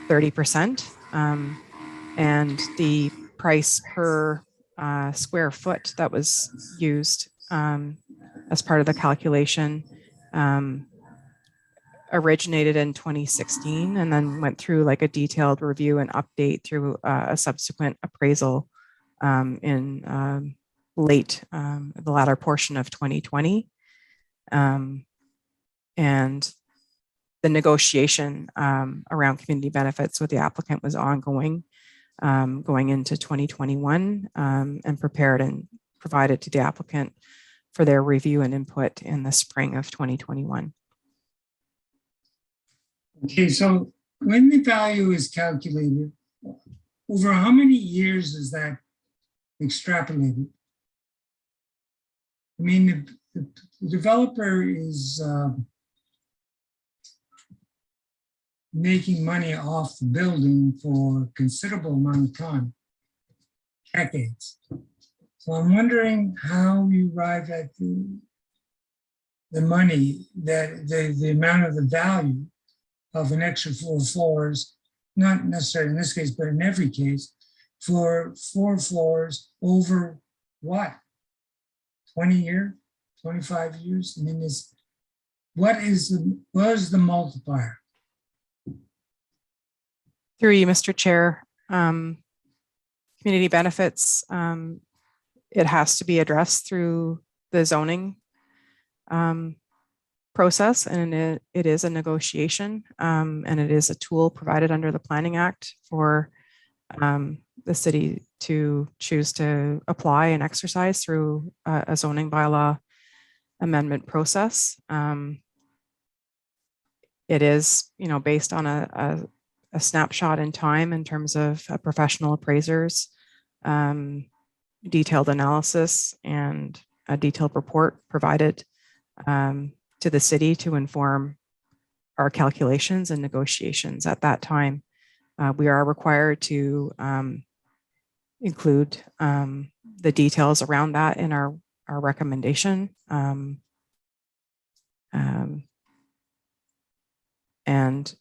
30%. And the price per square foot that was used as part of the calculation originated in 2016 and then went through like a detailed review and update through a subsequent appraisal in the latter portion of 2020. And the negotiation around community benefits with the applicant was ongoing going into 2021 and prepared and provided to the applicant for their review and input in the spring of 2021. Okay, so when the value is calculated, over how many years is that extrapolated? I mean, the developer is making money off the building for a considerable amount of time, decades. So I'm wondering how you arrive at the money, that the amount of the value of an extra 4 floors, not necessarily in this case, but in every case, for 4 floors over what? 20 years, 25 years? I mean, what is the multiplier? Through you, Mr. Chair, community benefits, it has to be addressed through the zoning process, and it is a negotiation, and it is a tool provided under the Planning Act for the city to choose to apply and exercise through a zoning bylaw amendment process. It is, based on a snapshot in time in terms of professional appraisers, detailed analysis, and a detailed report provided to the city to inform our calculations and negotiations at that time. We are required to include the details around that in our recommendation. And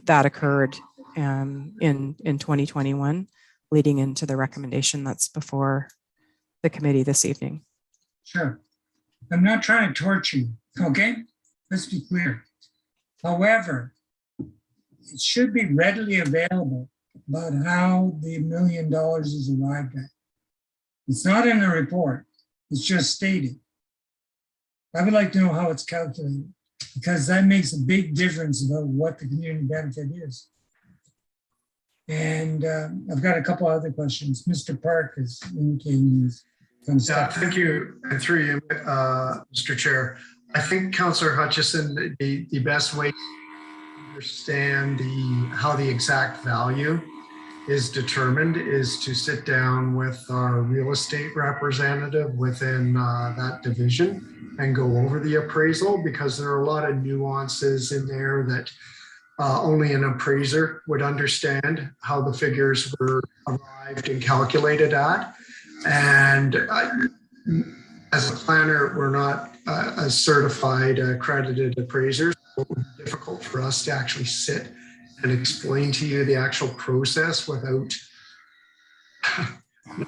that occurred in 2021, leading into the recommendation that's before the committee this evening. Sure. I'm not trying to torture you, okay? Let's be clear. However, it should be readily available about how the $1 million is arrived at. It's not in the report, it's just stated. I would like to know how it's calculated, because that makes a big difference about what the community benefit is. And I've got a couple other questions. Mr. Park is indicating he's going to stop. Thank you, and through you, Mr. Chair. I think Councillor Hutchison, the best way to understand how the exact value is determined is to sit down with our real estate representative within that division and go over the appraisal, because there are a lot of nuances in there that only an appraiser would understand how the figures were arrived and calculated at. And as a planner, we're not a certified accredited appraiser, so it would be difficult for us to actually sit and explain to you the actual process without an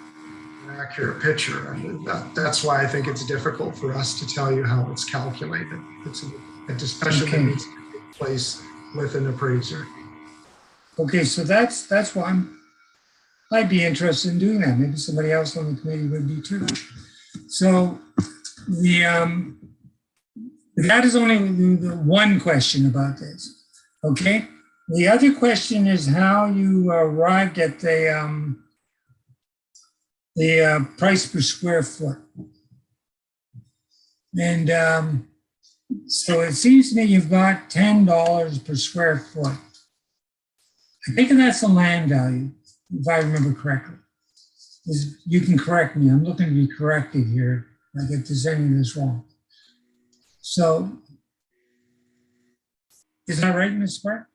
accurate picture. And that's why I think it's difficult for us to tell you how it's calculated. It's a discussion that needs to take place with an appraiser. Okay, so that's why I'd be interested in doing that. Maybe somebody else on the committee would be too. So that is only the one question about this. Okay. The other question is how you arrived at the price per square foot. And so it seems to me you've got $10 per square foot. I think that's the land value, if I remember correctly. You can correct me. I'm looking to be corrected here, like if there's any of this wrong. So, is that right, Ms. Spark?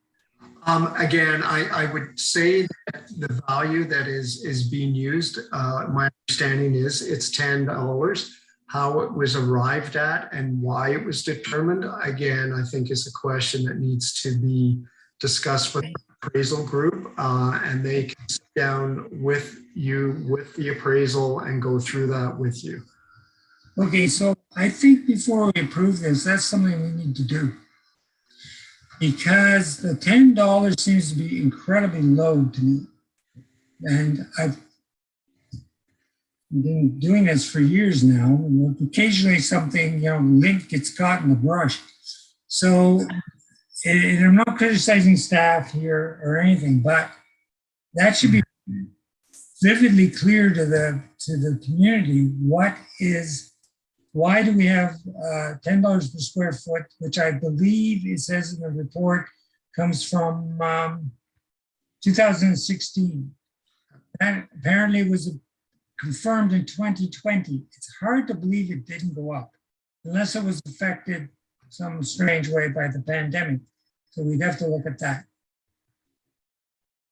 Again, I would say that the value that is being used, my understanding is it's $10. How it was arrived at and why it was determined, again, I think is a question that needs to be discuss with the appraisal group, and they can sit down with you with the appraisal and go through that with you. Okay, so I think before we approve this, that's something we need to do. Because the $10 seems to be incredibly low to me. And I've been doing this for years now. Occasionally something, lint gets caught in the brush. So, and I'm not criticizing staff here or anything, but that should be vividly clear to the community. Why do we have $10 per square foot, which I believe it says in the report comes from 2016. That apparently was confirmed in 2020. It's hard to believe it didn't go up unless it was affected some strange way by the pandemic. So we'd have to look at that.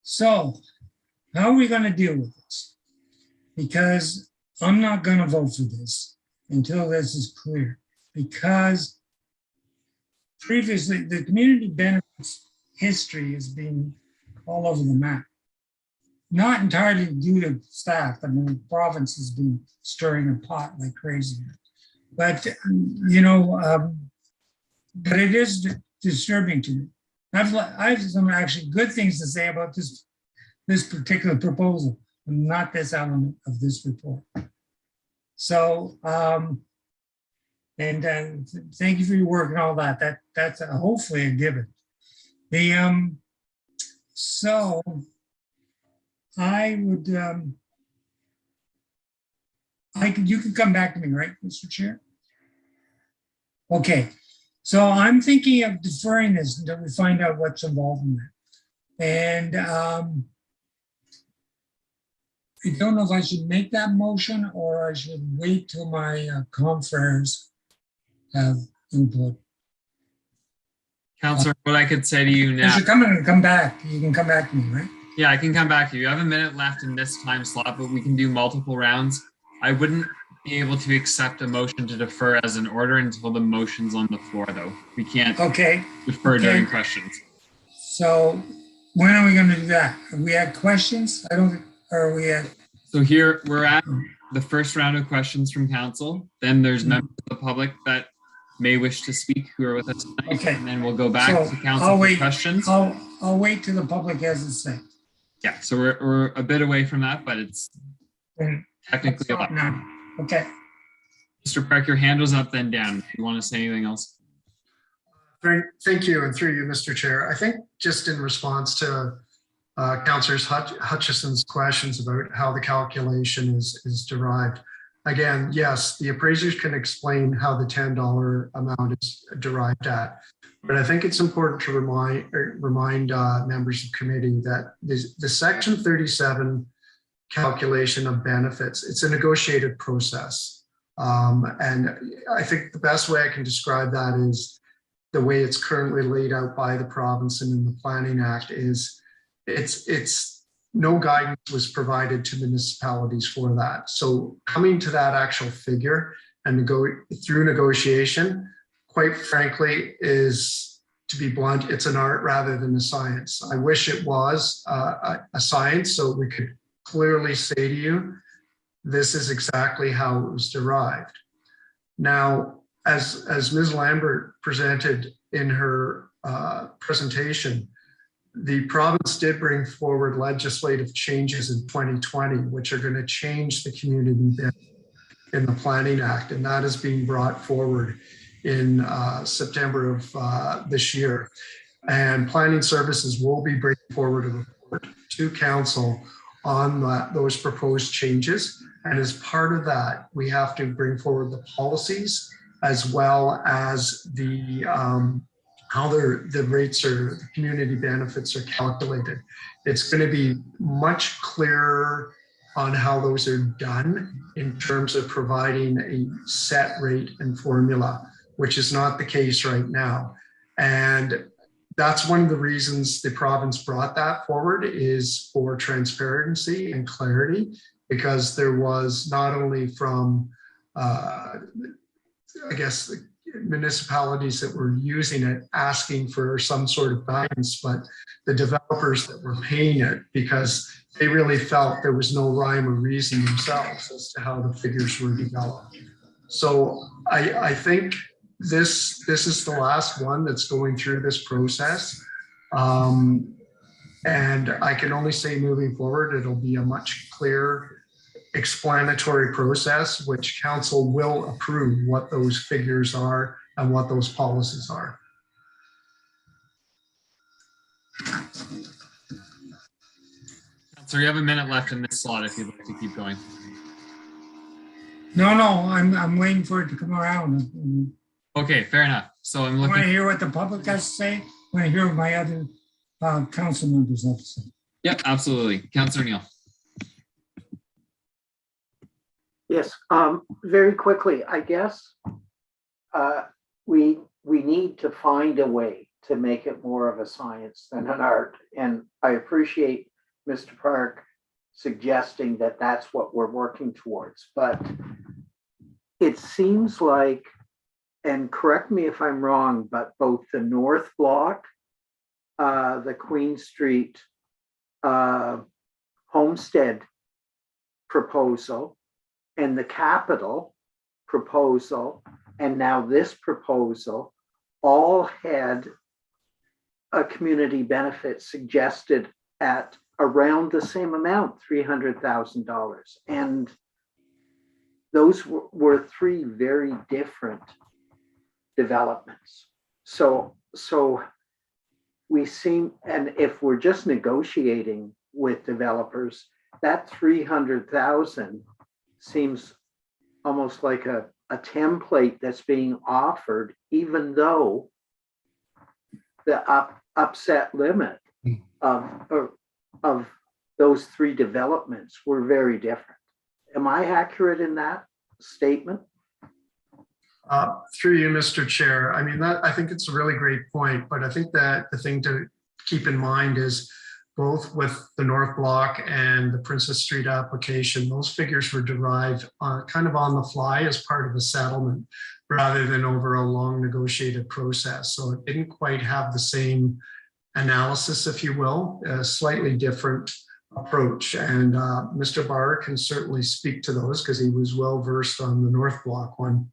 So how are we going to deal with this? Because I'm not going to vote for this until this is clear, because previously the community benefits history has been all over the map. Not entirely due to staff. I mean, the province has been stirring the pot like crazy. But, but it is disturbing to me. I have some actually good things to say about this particular proposal, and not this element of this report. So, thank you for your work and all that. That's hopefully a given. So I would, you can come back to me, right, Mr. Chair? Okay, so I'm thinking of deferring this until we find out what's involved in that. And I don't know if I should make that motion or I should wait till my confreres have input. Counselor, what I could say to you now. You should come back. You can come back to me, right? Yeah, I can come back to you. You have a minute left in this time slot, but we can do multiple rounds. I wouldn't be able to accept a motion to defer as an order until the motion's on the floor, though. We can't defer during questions. So when are we going to do that? Have we had questions? Or are we at? So here we're at the first round of questions from council. Then there's members of the public that may wish to speak who are with us tonight. Okay. And then we'll go back to council for questions. I'll wait till the public has a say. Yeah, so we're a bit away from that, but it's technically allowed. Okay. Mr. Park, your hand was up then down. If you want to say anything else? Thank you, and through you, Mr. Chair. I think just in response to Councillor Hutchison's questions about how the calculation is derived. Again, yes, the appraisers can explain how the $10 amount is derived at, but I think it's important to remind members of committee that the Section 37 calculation of benefits, it's a negotiated process. And I think the best way I can describe that is the way it's currently laid out by the province and in the Planning Act is it's no guidance was provided to municipalities for that. So coming to that actual figure and through negotiation, quite frankly, is, to be blunt, it's an art rather than a science. I wish it was a science so we could clearly say to you, this is exactly how it was derived. Now, as Ms. Lambert presented in her presentation, the province did bring forward legislative changes in 2020, which are going to change the community in the Planning Act, and that is being brought forward in September of this year. And Planning Services will be bringing forward a report to Council on those proposed changes. And as part of that, we have to bring forward the policies as well as the how the rates or the community benefits are calculated. It's going to be much clearer on how those are done in terms of providing a set rate and formula, which is not the case right now. And that's one of the reasons the province brought that forward, is for transparency and clarity, because there was not only from, I guess, municipalities that were using it asking for some sort of guidance, but the developers that were paying it because they really felt there was no rhyme or reason themselves as to how the figures were developed. So I think this is the last one that's going through this process. And I can only say moving forward, it'll be a much clearer explanatory process, which council will approve what those figures are and what those policies are. So you have a minute left in this slot if you'd like to keep going. No, I'm waiting for it to come around. Okay, fair enough. So I'm I looking. want to hear what the public has to say. I want to hear what my other council members have to say. Yep, absolutely. Councillor Neal. Yes, very quickly, I guess we need to find a way to make it more of a science than an art. And I appreciate Mr. Park suggesting that that's what we're working towards. But it seems like, and correct me if I'm wrong, but both the North Block, the Queen Street Homestead proposal, and the Capital proposal, and now this proposal, all had a community benefit suggested at around the same amount, $300,000. And those were three very different developments. So we seem, and if we're just negotiating with developers, that 300,000 seems almost like a template that's being offered, even though the upset limit of those three developments were very different. Am I accurate in that statement? Through you, Mr. Chair. I mean, I think it's a really great point, but I think that the thing to keep in mind is both with the North Block and the Princess Street application, those figures were derived kind of on the fly as part of a settlement rather than over a long negotiated process. So it didn't quite have the same analysis, if you will, a slightly different approach. And Mr. Barr can certainly speak to those because he was well versed on the North Block one.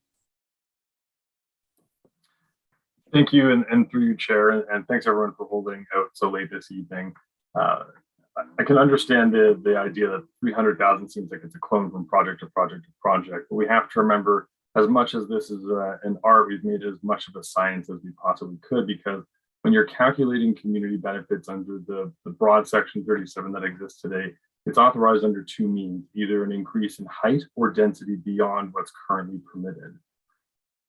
Thank you, and through you, Chair, and thanks everyone for holding out so late this evening. I can understand the idea that 300,000 seems like it's a clone from project to project to project, but we have to remember, as much as this is an art, we've made it as much of a science as we possibly could, because when you're calculating community benefits under the broad section 37 that exists today, it's authorized under two means, either an increase in height or density beyond what's currently permitted.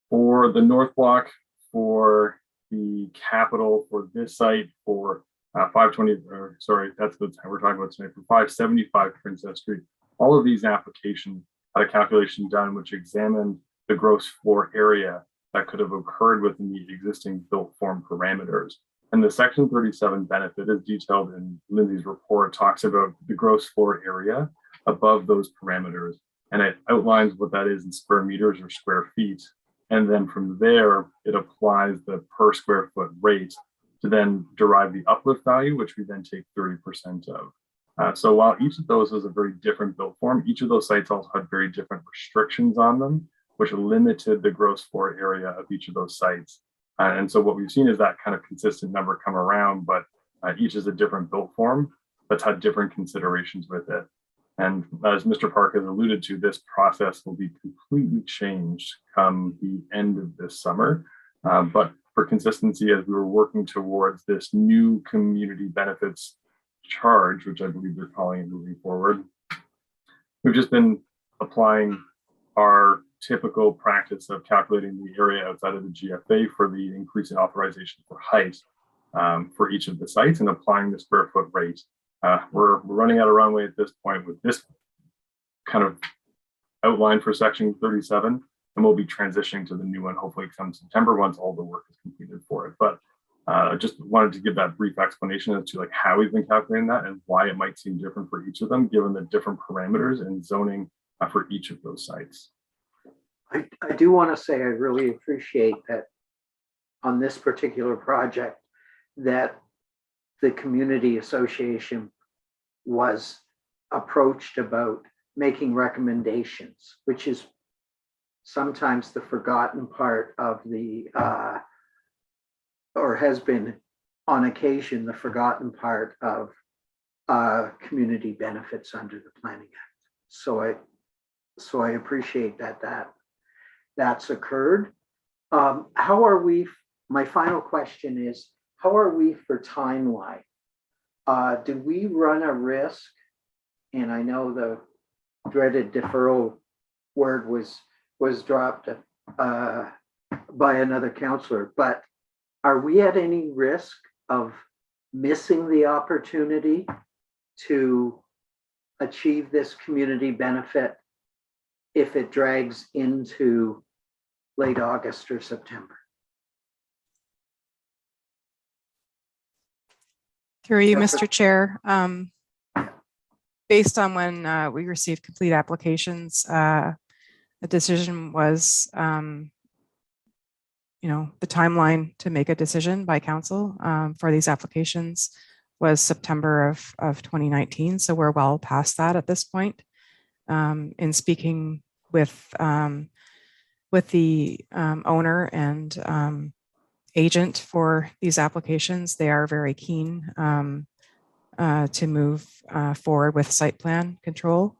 For the North Block, for the Capital, for this site, for 520, or sorry, that's what we're talking about tonight, for 575 Princess Street, all of these applications had a calculation done which examined the gross floor area that could have occurred within the existing built form parameters. And the section 37 benefit, as detailed in Lindsay's report, talks about the gross floor area above those parameters. And it outlines what that is in square meters or square feet. And then from there, it applies the per square foot rate to then derive the uplift value, which we then take 30% of. So while each of those was a very different built form, each of those sites also had very different restrictions on them, which limited the gross floor area of each of those sites. And so what we've seen is that kind of consistent number come around, but each is a different built form that's had different considerations with it. And as Mr. Park has alluded to, this process will be completely changed come the end of this summer. But for consistency, as we were working towards this new community benefits charge, which I believe they're calling it moving forward, we've just been applying our typical practice of calculating the area outside of the GFA for the increase in authorization for height for each of the sites and applying the square foot rate. We're running out of runway at this point with this kind of outline for section 37, and we'll be transitioning to the new one hopefully come September once all the work is completed for it. But I just wanted to give that brief explanation as to like how we've been calculating that and why it might seem different for each of them, given the different parameters and zoning for each of those sites. I do want to say I really appreciate that on this particular project that the community association was approached about making recommendations, which is sometimes the forgotten part of the, or has been on occasion, the forgotten part of community benefits under the Planning Act. So I appreciate that's occurred. How are we, my final question is, how are we for timeline? Do we run a risk? And I know the dreaded deferral word was dropped by another councillor, but are we at any risk of missing the opportunity to achieve this community benefit if it drags into late August or September? Through you, Mr. Chair. Based on when we received complete applications, a decision was, the timeline to make a decision by council for these applications was September of 2019. So we're well past that at this point. In speaking with the owner and agent for these applications, they are very keen to move forward with site plan control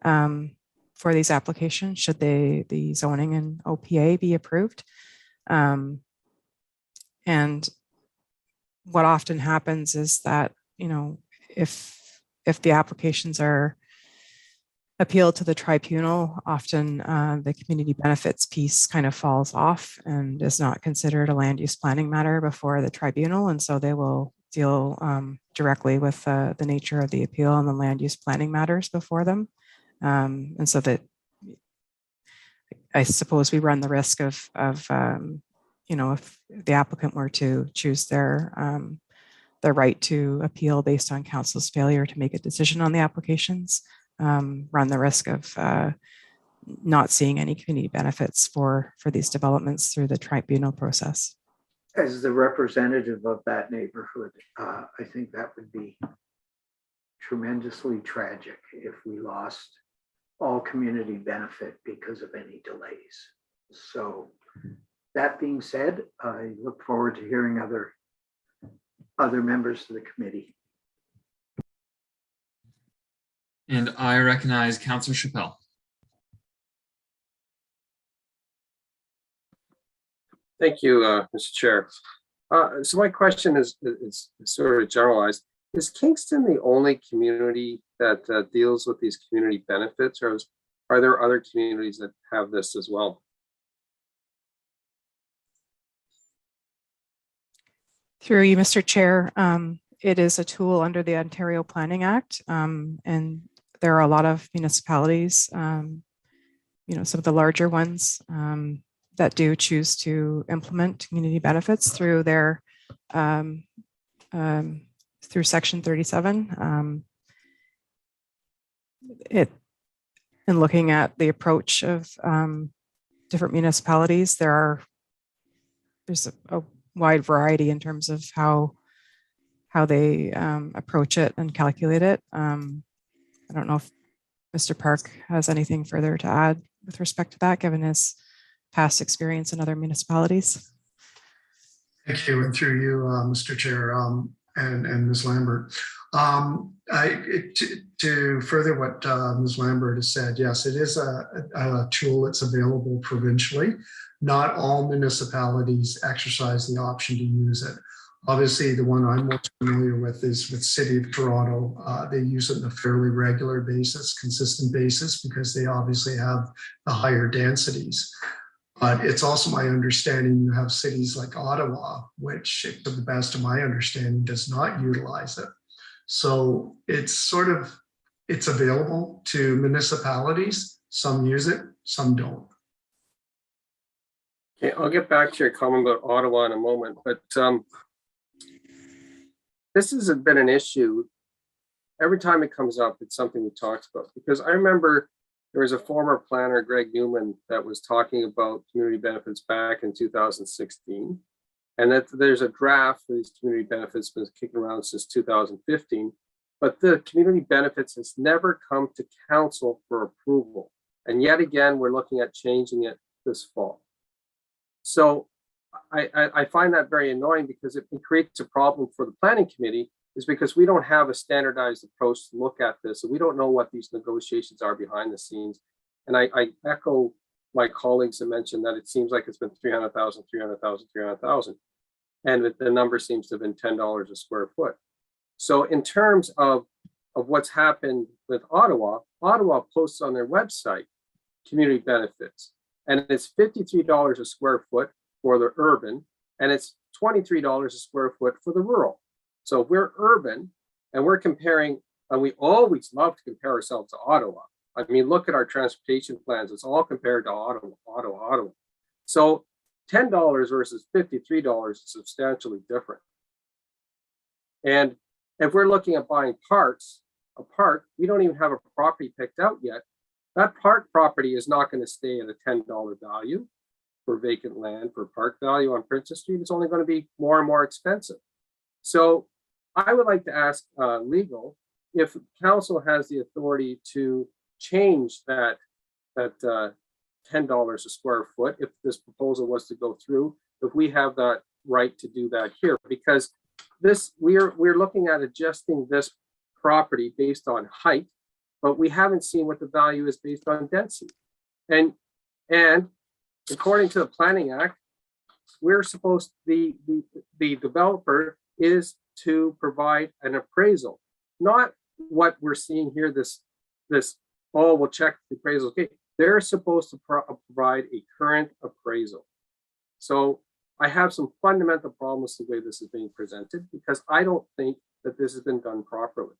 for these applications should the zoning and OPA be approved. And what often happens is that, if the applications are appealed to the tribunal, often the community benefits piece kind of falls off and is not considered a land use planning matter before the tribunal. And so they will deal directly with the nature of the appeal and the land use planning matters before them. And so that I suppose we run the risk of if the applicant were to choose their right to appeal based on council's failure to make a decision on the applications, run the risk of not seeing any community benefits for these developments through the tribunal process. As the representative of that neighborhood, I think that would be tremendously tragic if we lost all community benefit because of any delays. So that being said, I look forward to hearing other members of the committee. And I recognize Councillor Chappelle. Thank you, Mr. Chair. So my question is sort of generalized. Is Kingston the only community that deals with these community benefits, or are there other communities that have this as well? Through you, Mr. Chair, it is a tool under the Ontario Planning Act, and there are a lot of municipalities, some of the larger ones that do choose to implement community benefits through their through Section 37. In looking at the approach of different municipalities, there's a wide variety in terms of how they approach it and calculate it. I don't know if Mr. Park has anything further to add with respect to that, given his past experience in other municipalities. Thank you, and through you, Mr. Chair, and Ms. Lambert. To further what Ms. Lambert has said, yes, it is a tool that's available provincially. Not all municipalities exercise the option to use it. Obviously, the one I'm most familiar with is with City of Toronto. They use it on a fairly regular basis, consistent basis, because they obviously have the higher densities. But it's also my understanding you have cities like Ottawa, which, to the best of my understanding, does not utilize it. So it's available to municipalities. Some use it, some don't. Okay, I'll get back to your comment about Ottawa in a moment, but this has been an issue. Every time it comes up, it's something we talked about, because I remember there was a former planner, Greg Newman, that was talking about community benefits back in 2016. And that there's a draft for these community benefits been kicking around since 2015. But the community benefits has never come to council for approval. And yet again, we're looking at changing it this fall. So I find that very annoying because it creates a problem for the planning committee, is because we don't have a standardized approach to look at this. And we don't know what these negotiations are behind the scenes. And I echo my colleagues that mentioned that it seems like it's been 300,000, 300,000, 300,000. And the number seems to have been $10 a square foot. So in terms of what's happened with Ottawa, Ottawa posts on their website community benefits, and it's $53 a square foot for the urban, and it's $23 a square foot for the rural. So we're urban and we're comparing, and we always love to compare ourselves to Ottawa. I mean, look at our transportation plans. It's all compared to Ottawa. So $10 versus $53 is substantially different. And if we're looking at buying a park, we don't even have a property picked out yet. That park property is not going to stay at a $10 value for vacant land. For park value on Princess Street, it's only going to be more and more expensive. So I would like to ask legal if council has the authority to change that $10 a square foot, if this proposal was to go through, if we have that right to do that here, because this we're looking at adjusting this property based on height, but we haven't seen what the value is based on density. And according to the Planning Act, we're supposed to, the developer is to provide an appraisal, not what we're seeing here, this oh, we'll check the appraisal. Okay, they're supposed to provide a current appraisal. So I have some fundamental problems with the way this is being presented, because I don't think that this has been done properly.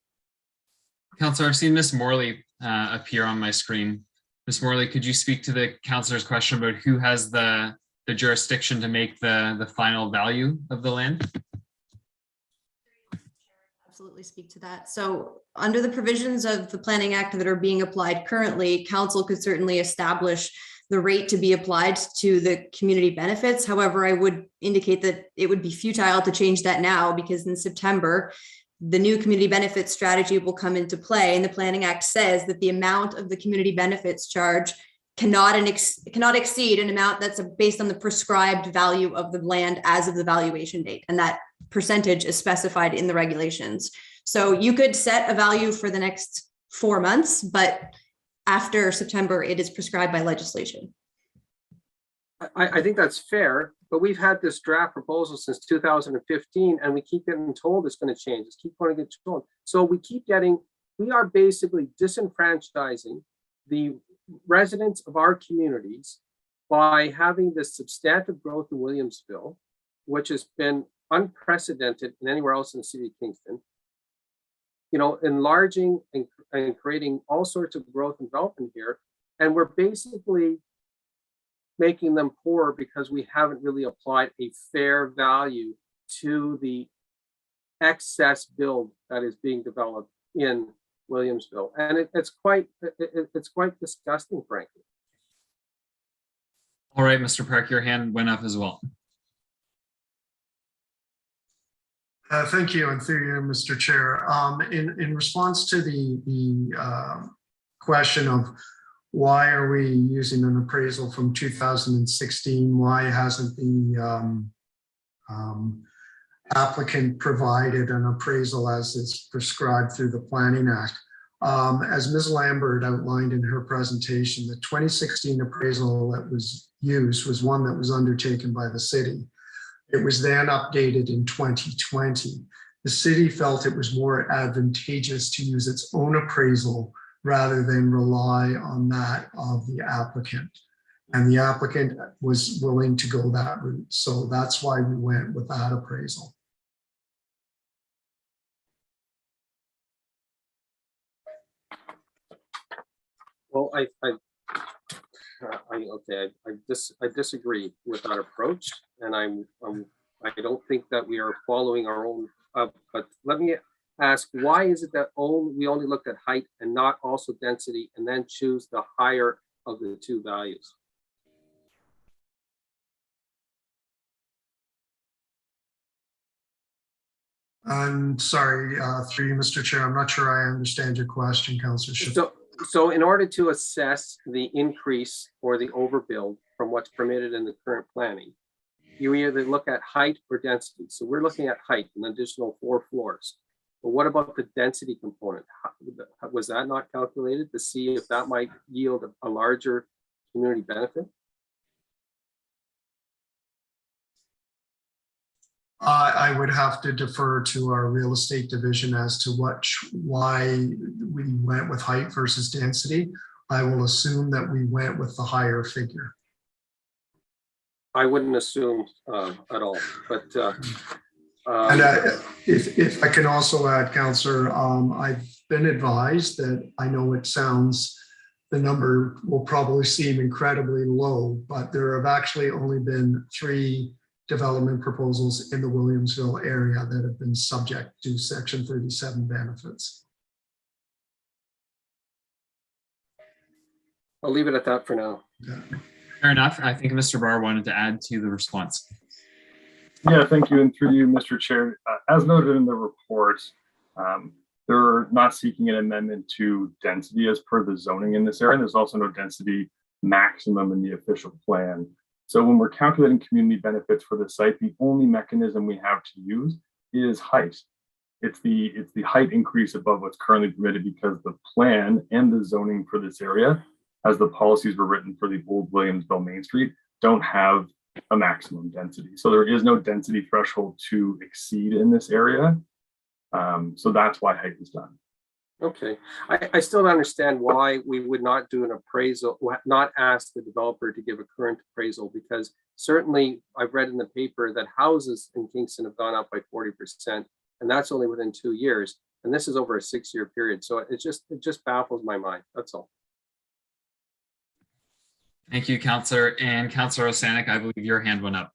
Councillor, I've seen Ms. Morley appear on my screen. Ms. Morley, could you speak to the councillor's question about who has the jurisdiction to make the final value of the land? Absolutely speak to that. So under the provisions of the Planning Act that are being applied currently, council could certainly establish the rate to be applied to the community benefits. However, I would indicate that it would be futile to change that now, because in September, the new community benefits strategy will come into play, and the Planning Act says that the amount of the community benefits charge cannot exceed an amount that's based on the prescribed value of the land as of the valuation date, and that percentage is specified in the regulations. So you could set a value for the next 4 months, but after September, it is prescribed by legislation. I think that's fair, but we've had this draft proposal since 2015, and we keep getting told it's going to change. It's keep going to get told. So we are basically disenfranchising the residents of our communities by having this substantive growth in Williamsville, which has been unprecedented in anywhere else in the city of Kingston. You know, enlarging and creating all sorts of growth and development here. And we're basically making them poor because we haven't really applied a fair value to the excess build that is being developed in Williamsville. And it's quite disgusting, frankly. All right, Mr. Park, your hand went up as well. Thank you, and through you, Mr. Chair. In response to the question of why are we using an appraisal from 2016, why hasn't the applicant provided an appraisal as is prescribed through the Planning Act? As Ms. Lambert outlined in her presentation, the 2016 appraisal that was used was one that was undertaken by the city. It was then updated in 2020. The city felt it was more advantageous to use its own appraisal rather than rely on that of the applicant. And the applicant was willing to go that route. So that's why we went with that appraisal. Well, I disagree with that approach, and I don't think that we are following our own. But let me ask, why is it that we only looked at height and not also density, and then choose the higher of the two values? I'm sorry, through you, Mr. Chair. I'm not sure I understand your question, Councillor Schiff. So in order to assess the increase or the overbuild from what's permitted in the current planning, you either look at height or density. So we're looking at height, an additional 4 floors. But what about the density component? Was that not calculated to see if that might yield a larger community benefit? I would have to defer to our real estate division as to why we went with height versus density. I will assume that we went with the higher figure. I wouldn't assume at all, but and if I can also add, Councillor, I've been advised that I know it sounds, the number will probably seem incredibly low, but there have actually only been 3 development proposals in the Williamsville area that have been subject to Section 37 benefits. I'll leave it at that for now. Yeah. Fair enough. I think Mr. Barr wanted to add to the response. Yeah, thank you. And through you, Mr. Chair, as noted in the report, they're not seeking an amendment to density as per the zoning in this area. And there's also no density maximum in the official plan. So when we're calculating community benefits for the site, the only mechanism we have to use is height. It's the height increase above what's currently permitted, because the plan and the zoning for this area, as the policies were written for the old Williamsville Main Street, don't have a maximum density. So there is no density threshold to exceed in this area. So that's why height is done. Okay, I still don't understand why we would not do an appraisal, not ask the developer to give a current appraisal, because certainly I've read in the paper that houses in Kingston have gone up by 40%, and that's only within 2 years. And this is over a 6-year period. So it just baffles my mind. That's all. Thank you, Councillor. And Councillor Osanek, I believe your hand went up.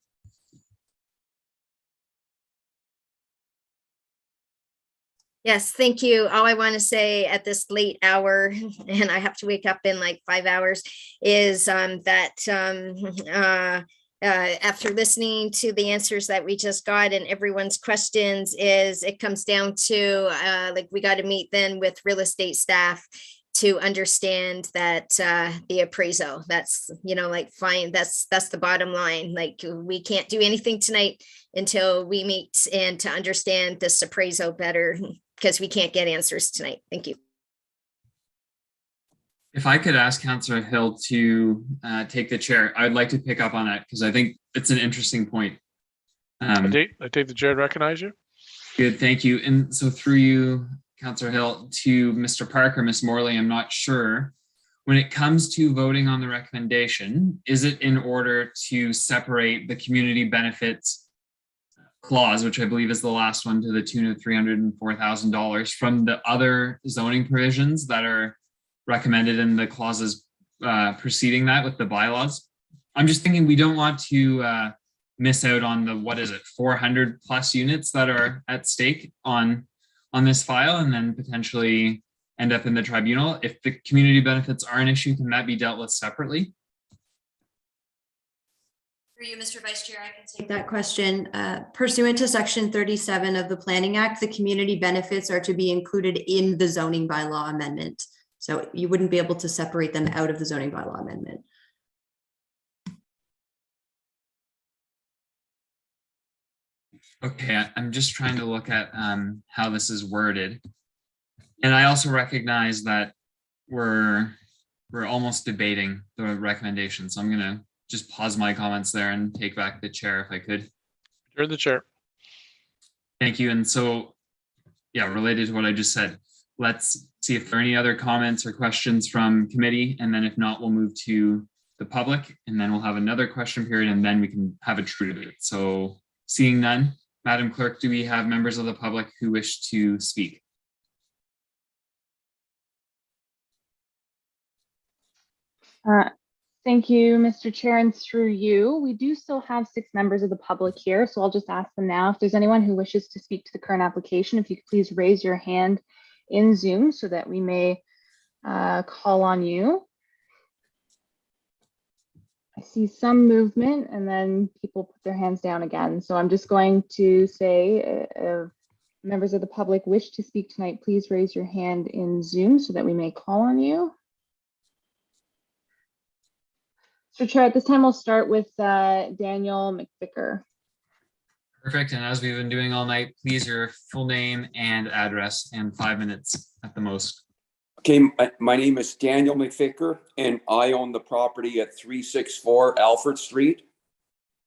Yes, thank you. All I want to say at this late hour, and I have to wake up in like 5 hours, is that after listening to the answers that we just got and everyone's questions, is it comes down to like we got to meet then with real estate staff to understand that the appraisal, that's, you know, like fine, that's the bottom line. Like we can't do anything tonight until we meet and to understand this appraisal better, because we can't get answers tonight. Thank you. If I could ask Councillor Hill to take the chair, I'd like to pick up on that because I think it's an interesting point. I take the chair and recognize you. Good, thank you. And so through you, Councillor Hill, to Mr. Parker, Ms. Morley, I'm not sure. When it comes to voting on the recommendation, is it in order to separate the community benefits clause, which I believe is the last one, to the tune of $304,000 from the other zoning provisions that are recommended in the clauses preceding that with the bylaws? I'm just thinking we don't want to miss out on the, what is it, 400 plus units that are at stake on this file and then potentially end up in the tribunal. If the community benefits are an issue, can that be dealt with separately? For you, Mr. Vice Chair, I can take that question. Pursuant to Section 37 of the Planning Act, the community benefits are to be included in the zoning bylaw amendment. So you wouldn't be able to separate them out of the zoning bylaw amendment. Okay, I'm just trying to look at how this is worded. And I also recognize that we're almost debating the recommendation. So I'm gonna just pause my comments there and take back the chair if I could. You're the chair. Thank you. And so, yeah, related to what I just said, let's see if there are any other comments or questions from committee. And then if not, we'll move to the public and then we'll have another question period and then we can have a true debate. So seeing none, Madam Clerk, do we have members of the public who wish to speak? Thank you, Mr. Chair, and through you. We do still have 6 members of the public here, so I'll just ask them now. If there's anyone who wishes to speak to the current application, if you could please raise your hand in Zoom so that we may call on you. I see some movement and then people put their hands down again. So I'm just going to say, if members of the public wish to speak tonight, please raise your hand in Zoom so that we may call on you. Mr. Chair, at this time, we'll start with Daniel McVicker. Perfect. And as we've been doing all night, please your full name and address and 5 minutes at the most. Okay, my name is Daniel McVicker, and I own the property at 364 Alfred Street,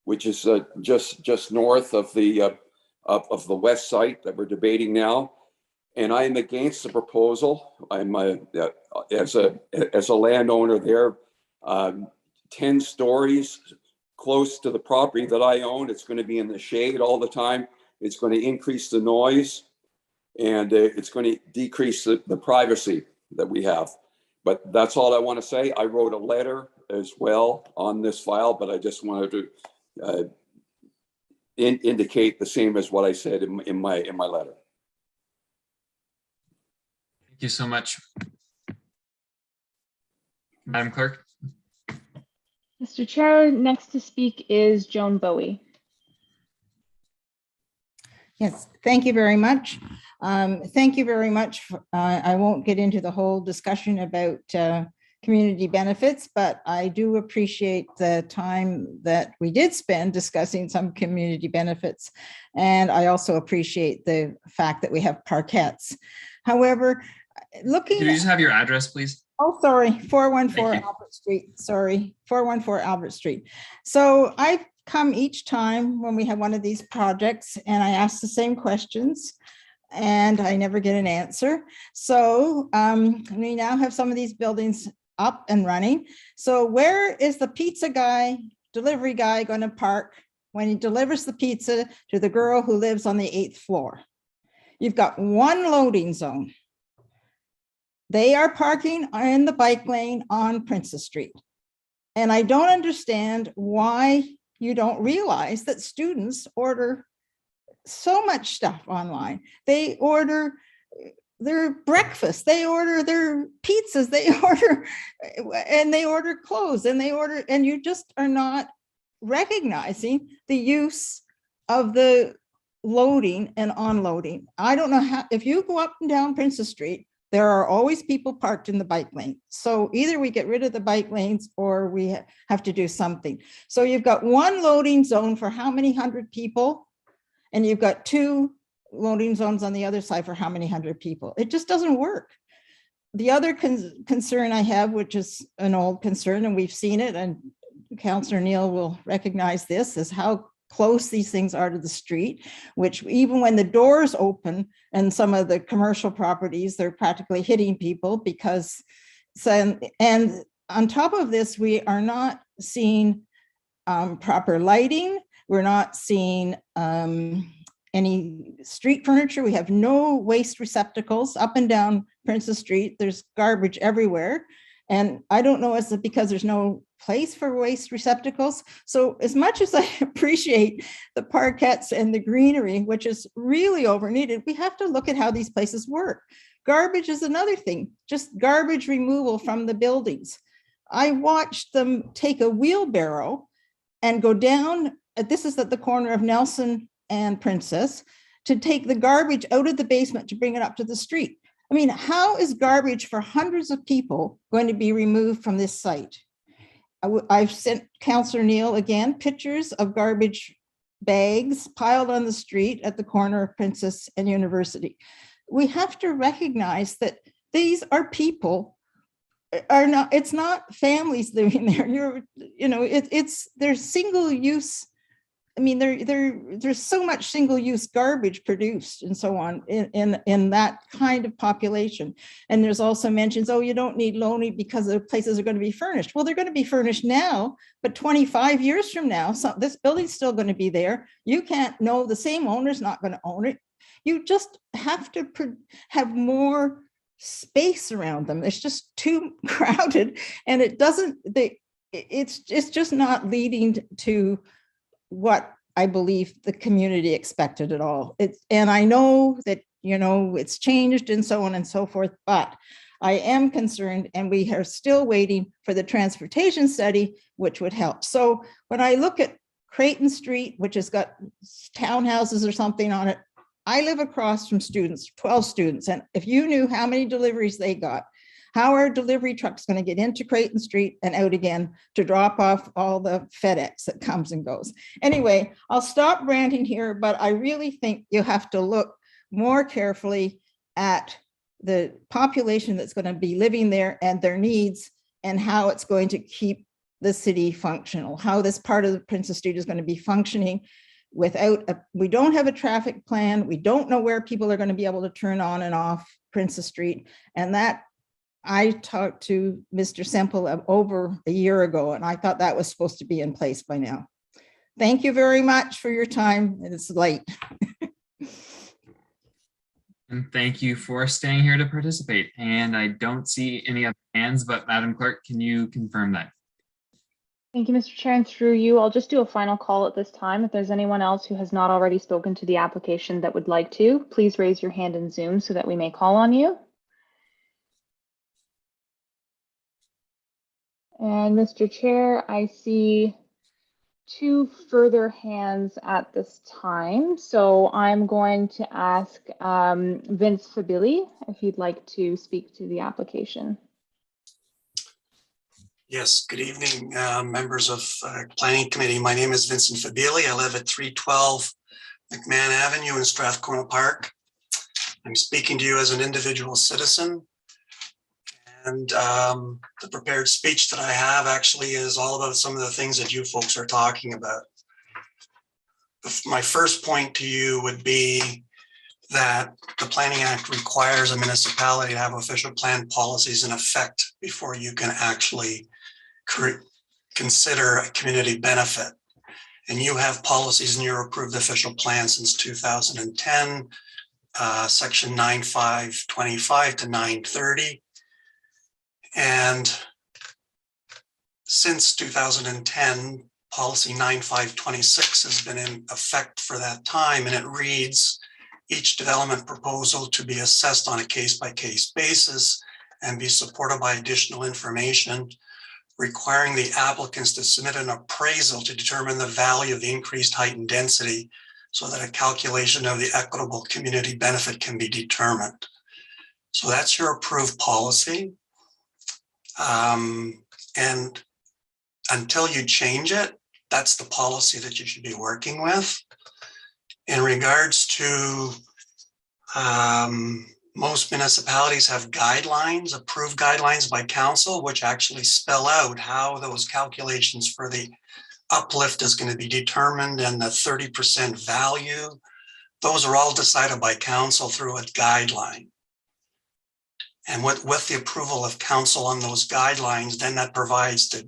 which is just north of the west site that we're debating now. And I am against the proposal. I'm as a landowner there, 10 stories close to the property that I own. It's going to be in the shade all the time. It's going to increase the noise, and it's going to decrease the privacy that we have. But that's all I want to say. I wrote a letter as well on this file, but I just wanted to indicate the same as what I said in my letter. Thank you so much. Madam Clerk. Mr. Chair, next to speak is Joan Bowie. Yes, thank you very much. Thank you very much. I won't get into the whole discussion about community benefits, but I do appreciate the time that we did spend discussing some community benefits. And I also appreciate the fact that we have parkettes. However, looking— Can you just have your address, please? Oh, sorry, 414 Albert Street. Sorry, 414 Albert Street. So I've come each time when we have one of these projects and I ask the same questions and I never get an answer. So we now have some of these buildings up and running. So where is the pizza guy, delivery guy going to park when he delivers the pizza to the girl who lives on the 8th floor? You've got one loading zone. They are parking in the bike lane on Princess Street. And I don't understand why you don't realize that students order so much stuff online. They order their breakfast, they order their pizzas, they order clothes, and you just are not recognizing the use of the loading and unloading. I don't know how, if you go up and down Princess Street, there are always people parked in the bike lane. So either we get rid of the bike lanes or we have to do something. So you've got one loading zone for how many hundred people? And you've got 2 loading zones on the other side for how many hundred people? It just doesn't work. The other concern I have, which is an old concern, and we've seen it, and Councillor Neal will recognize this, is how close these things are to the street, which even when the doors open and some of the commercial properties, they're practically hitting people because, and on top of this, we are not seeing proper lighting. We're not seeing any street furniture. We have no waste receptacles up and down Princess Street. There's garbage everywhere. And I don't know, is it because there's no place for waste receptacles? So as much as I appreciate the parkettes and the greenery, which is really over needed, we have to look at how these places work. Garbage is another thing, just garbage removal from the buildings. I watched them take a wheelbarrow and go down, this is at the corner of Nelson and Princess, to take the garbage out of the basement to bring it up to the street. I mean, how is garbage for hundreds of people going to be removed from this site? I've sent Councillor Neal again pictures of garbage bags piled on the street at the corner of Princess and University. We have to recognize that these are people, are not, it's not families living there. There's single use. I mean, there's so much single-use garbage produced and so on in that kind of population. And there's also mentions, oh, you don't need loaning because the places are going to be furnished. Well, they're going to be furnished now, but 25 years from now, so this building's still going to be there. You can't know, the same owner's not going to own it. You just have to have more space around them. It's just too crowded, and it doesn't, it's just not leading to what I believe the community expected at all. And I know that, you know, it's changed and so on and so forth, but I am concerned, and we are still waiting for the transportation study, which would help. So when I look at Creighton Street, which has got townhouses or something on it, I live across from students, 12 students. And if you knew how many deliveries they got, how are delivery trucks going to get into Creighton Street and out again to drop off all the FedEx that comes and goes? Anyway, I'll stop ranting here, but I really think you have to look more carefully at the population that's going to be living there and their needs, and how it's going to keep the city functional, how this part of the Princess Street is going to be functioning without we don't have a traffic plan. We don't know where people are going to be able to turn on and off Princess Street. And that I talked to Mr. Semple over a year ago, and I thought that was supposed to be in place by now. Thank you very much for your time. It's late. And thank you for staying here to participate. And I don't see any other hands, but Madam Clerk, can you confirm that? Thank you, Mr. Chair, and through you, I'll just do a final call at this time. If there's anyone else who has not already spoken to the application that would like to, please raise your hand in Zoom so that we may call on you. And Mr. Chair, I see two further hands at this time. So I'm going to ask Vince Fabili if you'd like to speak to the application. Yes, good evening, members of Planning Committee. My name is Vincent Fabili. I live at 312 McMahon Avenue in Strathcona Park. I'm speaking to you as an individual citizen. And the prepared speech that I have actually is all about some of the things that you folks are talking about. My first point to you would be that the Planning Act requires a municipality to have official plan policies in effect before you can actually consider a community benefit. And you have policies in your approved official plan since 2010, section 9525 to 930. And since 2010, policy 9526 has been in effect for that time, and it reads, each development proposal to be assessed on a case-by-case basis and be supported by additional information, requiring the applicants to submit an appraisal to determine the value of the increased height and density so that a calculation of the equitable community benefit can be determined. So that's your approved policy. And until you change it, that's the policy that you should be working with. In regards to most municipalities have guidelines, approved guidelines by council, which actually spell out how those calculations for the uplift is going to be determined and the 30% value. Those are all decided by council through a guideline. And with the approval of council on those guidelines, then that provides the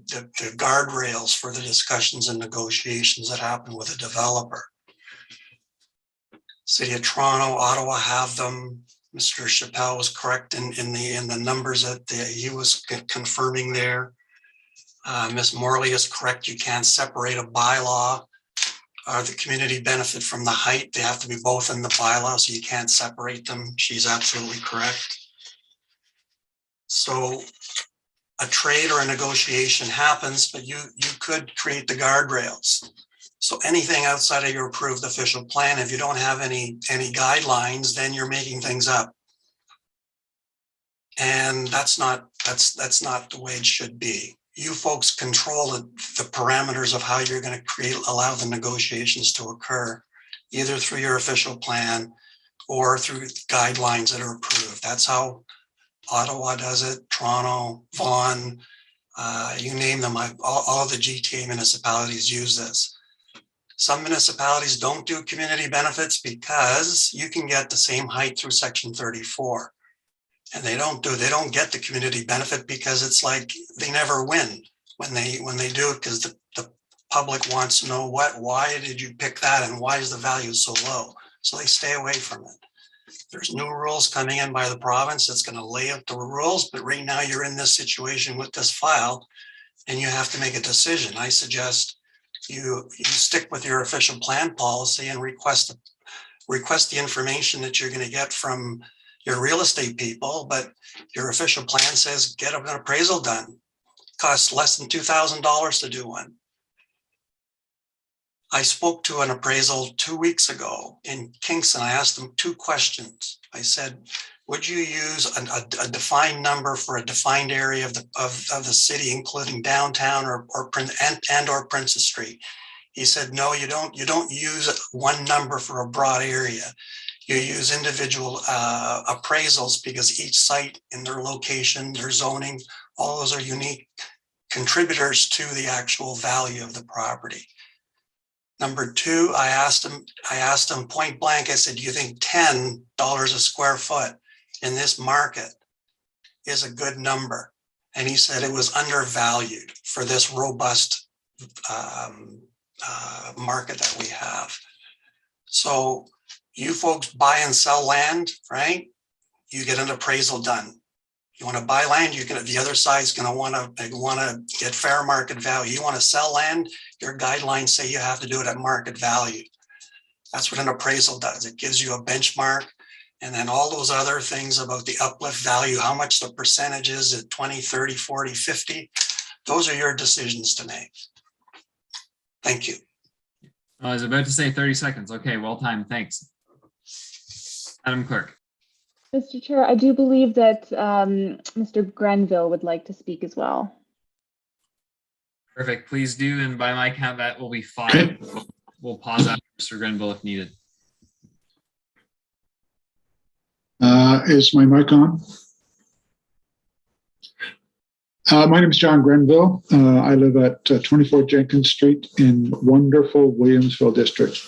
guardrails for the discussions and negotiations that happen with a developer. City of Toronto, Ottawa have them. Mr. Chappelle was correct in the numbers that he was confirming there. Ms. Morley is correct. You can't separate a bylaw or the community benefit from the height. They have to be both in the bylaw, so you can't separate them. She's absolutely correct. So a trade or a negotiation happens, but you could create the guardrails. So anything outside of your approved official plan, if you don't have any guidelines, then you're making things up. And that's not the way it should be. You folks control the parameters of how you're going to allow the negotiations to occur, either through your official plan or through guidelines that are approved. That's how Ottawa does it, Toronto, Vaughan, you name them. All the GTA municipalities use this. Some municipalities don't do community benefits because you can get the same height through section 34. And they don't get the community benefit because it's like they never win when they do it, because the public wants to know why did you pick that and why is the value so low? So they stay away from it. There's new rules coming in by the province that's going to lay out the rules, but right now you're in this situation with this file and you have to make a decision. I suggest you stick with your official plan policy and request the information that you're going to get from your real estate people, but your official plan says get an appraisal done. Costs less than $2,000 to do one. I spoke to an appraisal 2 weeks ago in Kingston. I asked them 2 questions. I said, would you use a defined number for a defined area of the city, including downtown or Princess Street? He said, no, you don't use one number for a broad area. You use individual appraisals because each site in their location, their zoning, all those are unique contributors to the actual value of the property. Number 2, I asked him point blank, I said, do you think $10 a square foot in this market is a good number? And he said it was undervalued for this robust market that we have. So you folks buy and sell land, right? You get an appraisal done. You want to buy land, the other side's going to want to get fair market value. You want to sell land, your guidelines say you have to do it at market value. That's what an appraisal does. It gives you a benchmark, and then all those other things about the uplift value, how much the percentage is at 20, 30, 40, 50. Those are your decisions to make. Thank you. I was about to say 30 seconds. Okay, well timed. Thanks. Madam Clerk. Mr. Chair, I do believe that Mr. Grenville would like to speak as well. Perfect. Please do. And by my count, that will be 5. We'll pause after Mr. Grenville if needed. Is my mic on? My name is John Grenville. I live at 24 Jenkins Street in wonderful Williamsville district.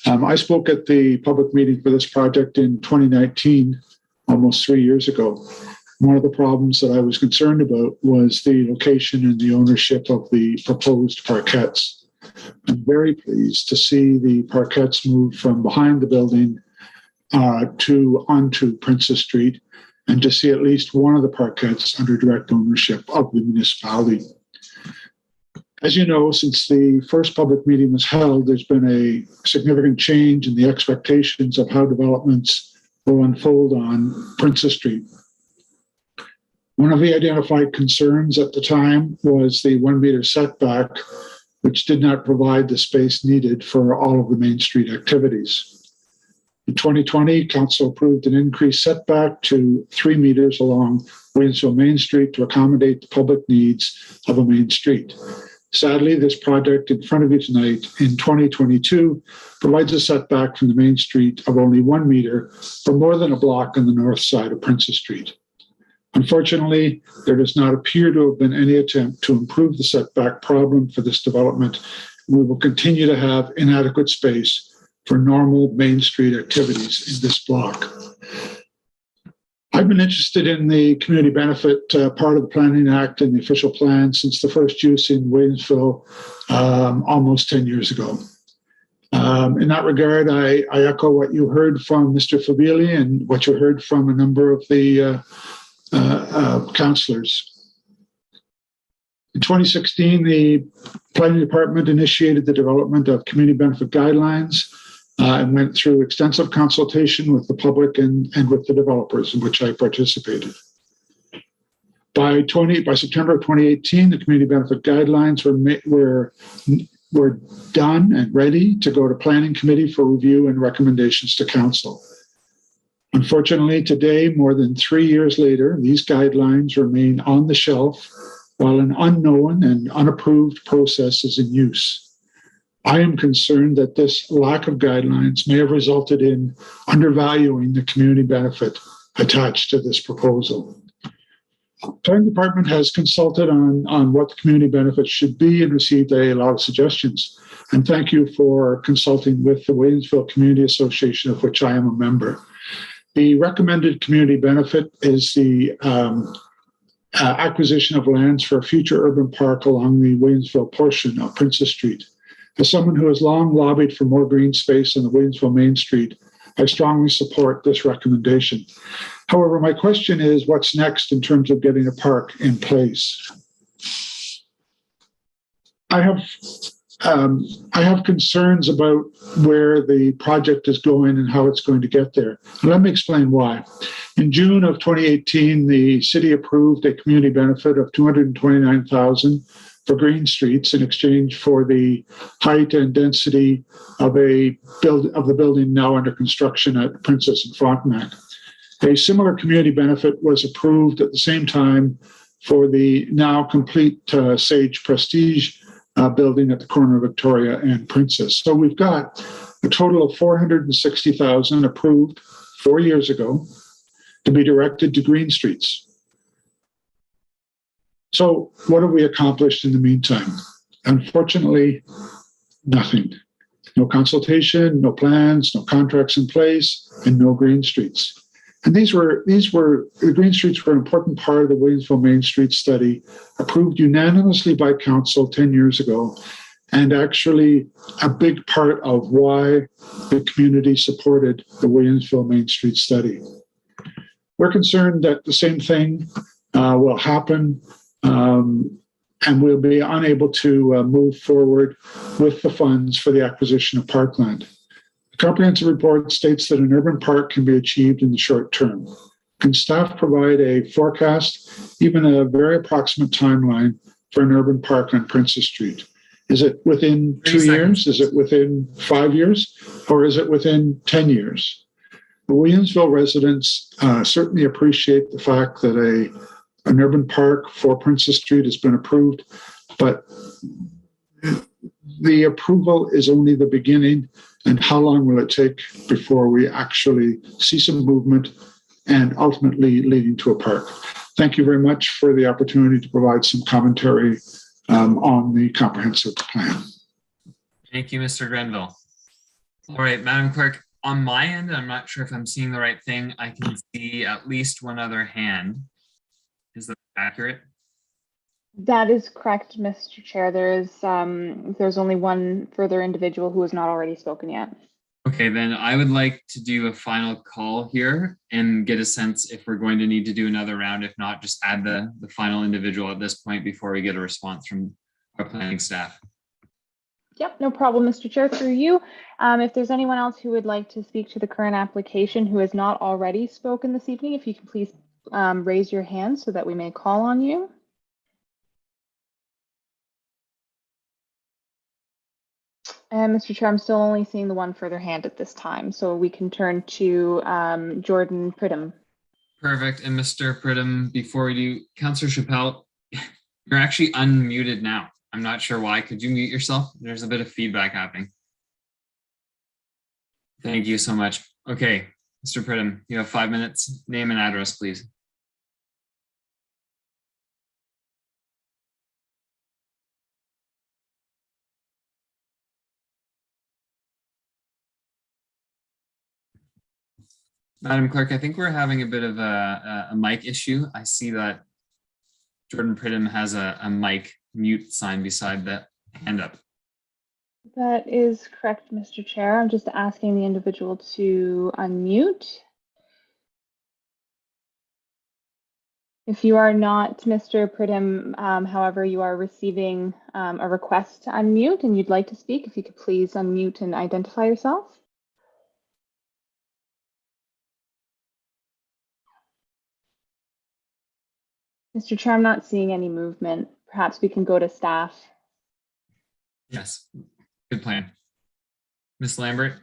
I spoke at the public meeting for this project in 2019, almost 3 years ago. One of the problems that I was concerned about was the location and the ownership of the proposed parkettes. I'm very pleased to see the parkettes move from behind the building onto Princess Street, and to see at least one of the parkettes under direct ownership of the municipality. As you know, since the first public meeting was held, there's been a significant change in the expectations of how developments will unfold on Princess Street. One of the identified concerns at the time was the 1 meter setback, which did not provide the space needed for all of the Main Street activities. In 2020, Council approved an increased setback to 3 meters along Williamsville Main Street to accommodate the public needs of a main street. Sadly, this project in front of you tonight in 2022 provides a setback from the main street of only 1 meter for more than a block on the north side of Princess Street. Unfortunately, there does not appear to have been any attempt to improve the setback problem for this development. We will continue to have inadequate space for normal Main Street activities in this block. I've been interested in the community benefit part of the Planning Act and the official plan since the first use in Williamsville almost 10 years ago. In that regard, I echo what you heard from Mr. Fabili and what you heard from a number of the councillors. In 2016, the Planning Department initiated the development of community benefit guidelines and went through extensive consultation with the public and with the developers, in which I participated. By September of 2018, the community benefit guidelines were done and ready to go to Planning Committee for review and recommendations to Council. Unfortunately, today, more than 3 years later, these guidelines remain on the shelf while an unknown and unapproved process is in use. I am concerned that this lack of guidelines may have resulted in undervaluing the community benefit attached to this proposal. The Planning Department has consulted on what the community benefit should be and received a lot of suggestions. And thank you for consulting with the Williamsville Community Association, of which I am a member. The recommended community benefit is the acquisition of lands for a future urban park along the Williamsville portion of Princess Street. As someone who has long lobbied for more green space on the Williamsville Main Street, I strongly support this recommendation. However, my question is, what's next in terms of getting a park in place? I have concerns about where the project is going and how it's going to get there. And let me explain why. In June of 2018, the city approved a community benefit of $229,000 for green streets in exchange for the height and density of the building now under construction at Princess and Frontenac. A similar community benefit was approved at the same time for the now complete Sage Prestige building at the corner of Victoria and Princess. So we've got a total of $460,000 approved 4 years ago to be directed to green streets. So what have we accomplished in the meantime? Unfortunately, nothing. No consultation, no plans, no contracts in place, and no green streets. And the green streets were an important part of the Williamsville Main Street study, approved unanimously by council 10 years ago, and actually a big part of why the community supported the Williamsville Main Street study. We're concerned that the same thing will happen, and we'll be unable to move forward with the funds for the acquisition of parkland. The comprehensive report states that an urban park can be achieved in the short term. Can staff provide a forecast, even a very approximate timeline for an urban park on Princess Street? Is it within 2 years? Is it within 5 years? Or is it within 10 years? The Williamsville residents certainly appreciate the fact that an urban park for Princess Street has been approved, but the approval is only the beginning. And how long will it take before we actually see some movement and ultimately leading to a park? Thank you very much for the opportunity to provide some commentary on the comprehensive plan. Thank you, Mr. Grenville. All right, Madam Clerk, on my end, I'm not sure if I'm seeing the right thing. I can see at least one other hand. Is that accurate? That is correct, Mr. Chair. There's only one further individual who has not already spoken yet. Okay, then I would like to do a final call here and get a sense if we're going to need to do another round. If not, just add the final individual at this point before we get a response from our planning staff. Yep, no problem, Mr. Chair, through you. If there's anyone else who would like to speak to the current application who has not already spoken this evening, if you can please raise your hand so that we may call on you. And Mr. Chair, I'm still only seeing the one further hand at this time, so we can turn to Jordan Pridham. Perfect. And Mr. Pridham, before we do, Councillor Chappelle, you're actually unmuted now. I'm not sure why. Could you mute yourself? There's a bit of feedback happening. Thank you so much. Okay, Mr. Pridham, you have 5 minutes. Name and address, please. Madam Clerk, I think we're having a bit of a mic issue. I see that Jordan Pridham has a mic mute sign beside the hand up. That is correct, Mr. Chair. I'm just asking the individual to unmute. If you are not Mr. Pridham, however, you are receiving a request to unmute and you'd like to speak, if you could please unmute and identify yourself. Mr. Chair, I'm not seeing any movement. Perhaps we can go to staff. Yes, good plan. Ms. Lambert.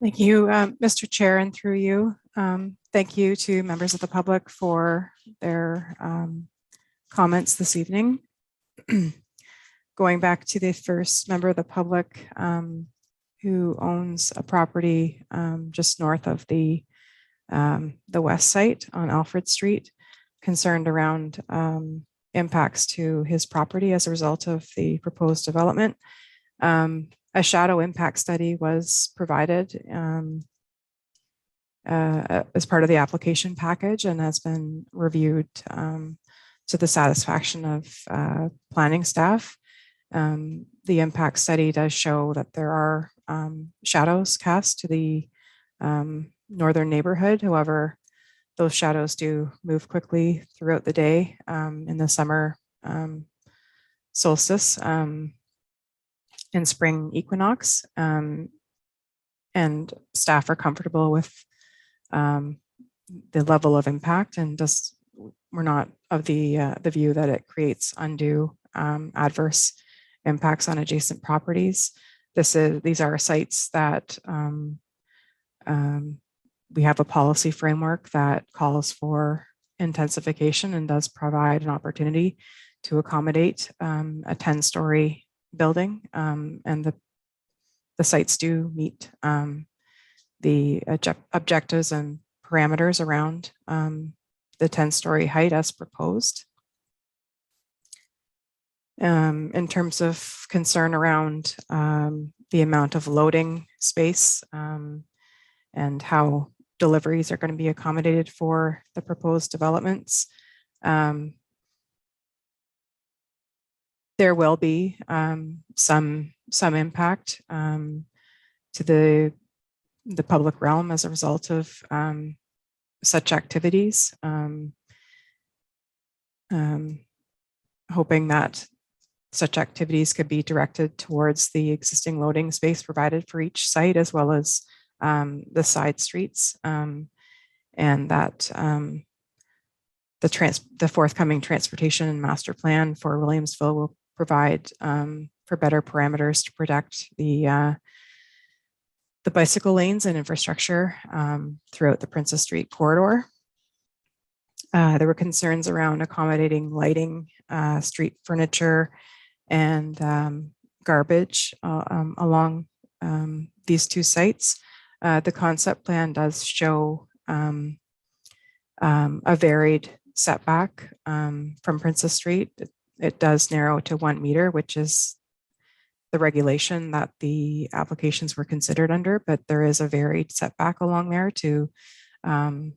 Thank you, Mr. Chair, and through you. Thank you to members of the public for their comments this evening. Going back to the first member of the public who owns a property just north of the west site on Alfred Street, concerned around impacts to his property as a result of the proposed development. A shadow impact study was provided as part of the application package and has been reviewed to the satisfaction of planning staff. The impact study does show that there are shadows cast to the northern neighborhood. However, those shadows do move quickly throughout the day. In the summer, solstice and spring equinox. And staff are comfortable with the level of impact, and we're not of the view that it creates undue adverse impacts on adjacent properties. These are sites that we have a policy framework that calls for intensification and does provide an opportunity to accommodate a 10-story building, and the sites do meet the objectives and parameters around the 10-story height as proposed. In terms of concern around the amount of loading space and how deliveries are going to be accommodated for the proposed developments, there will be some impact to the public realm as a result of such activities. Hoping that such activities could be directed towards the existing loading space provided for each site, as well as the side streets, and that the forthcoming transportation and master plan for Williamsville will provide for better parameters to protect the bicycle lanes and infrastructure throughout the Princess Street corridor. There were concerns around accommodating lighting, street furniture, and garbage along these two sites. The concept plan does show a varied setback from Princess Street. It does narrow to 1 meter, which is the regulation that the applications were considered under, but there is a varied setback along there to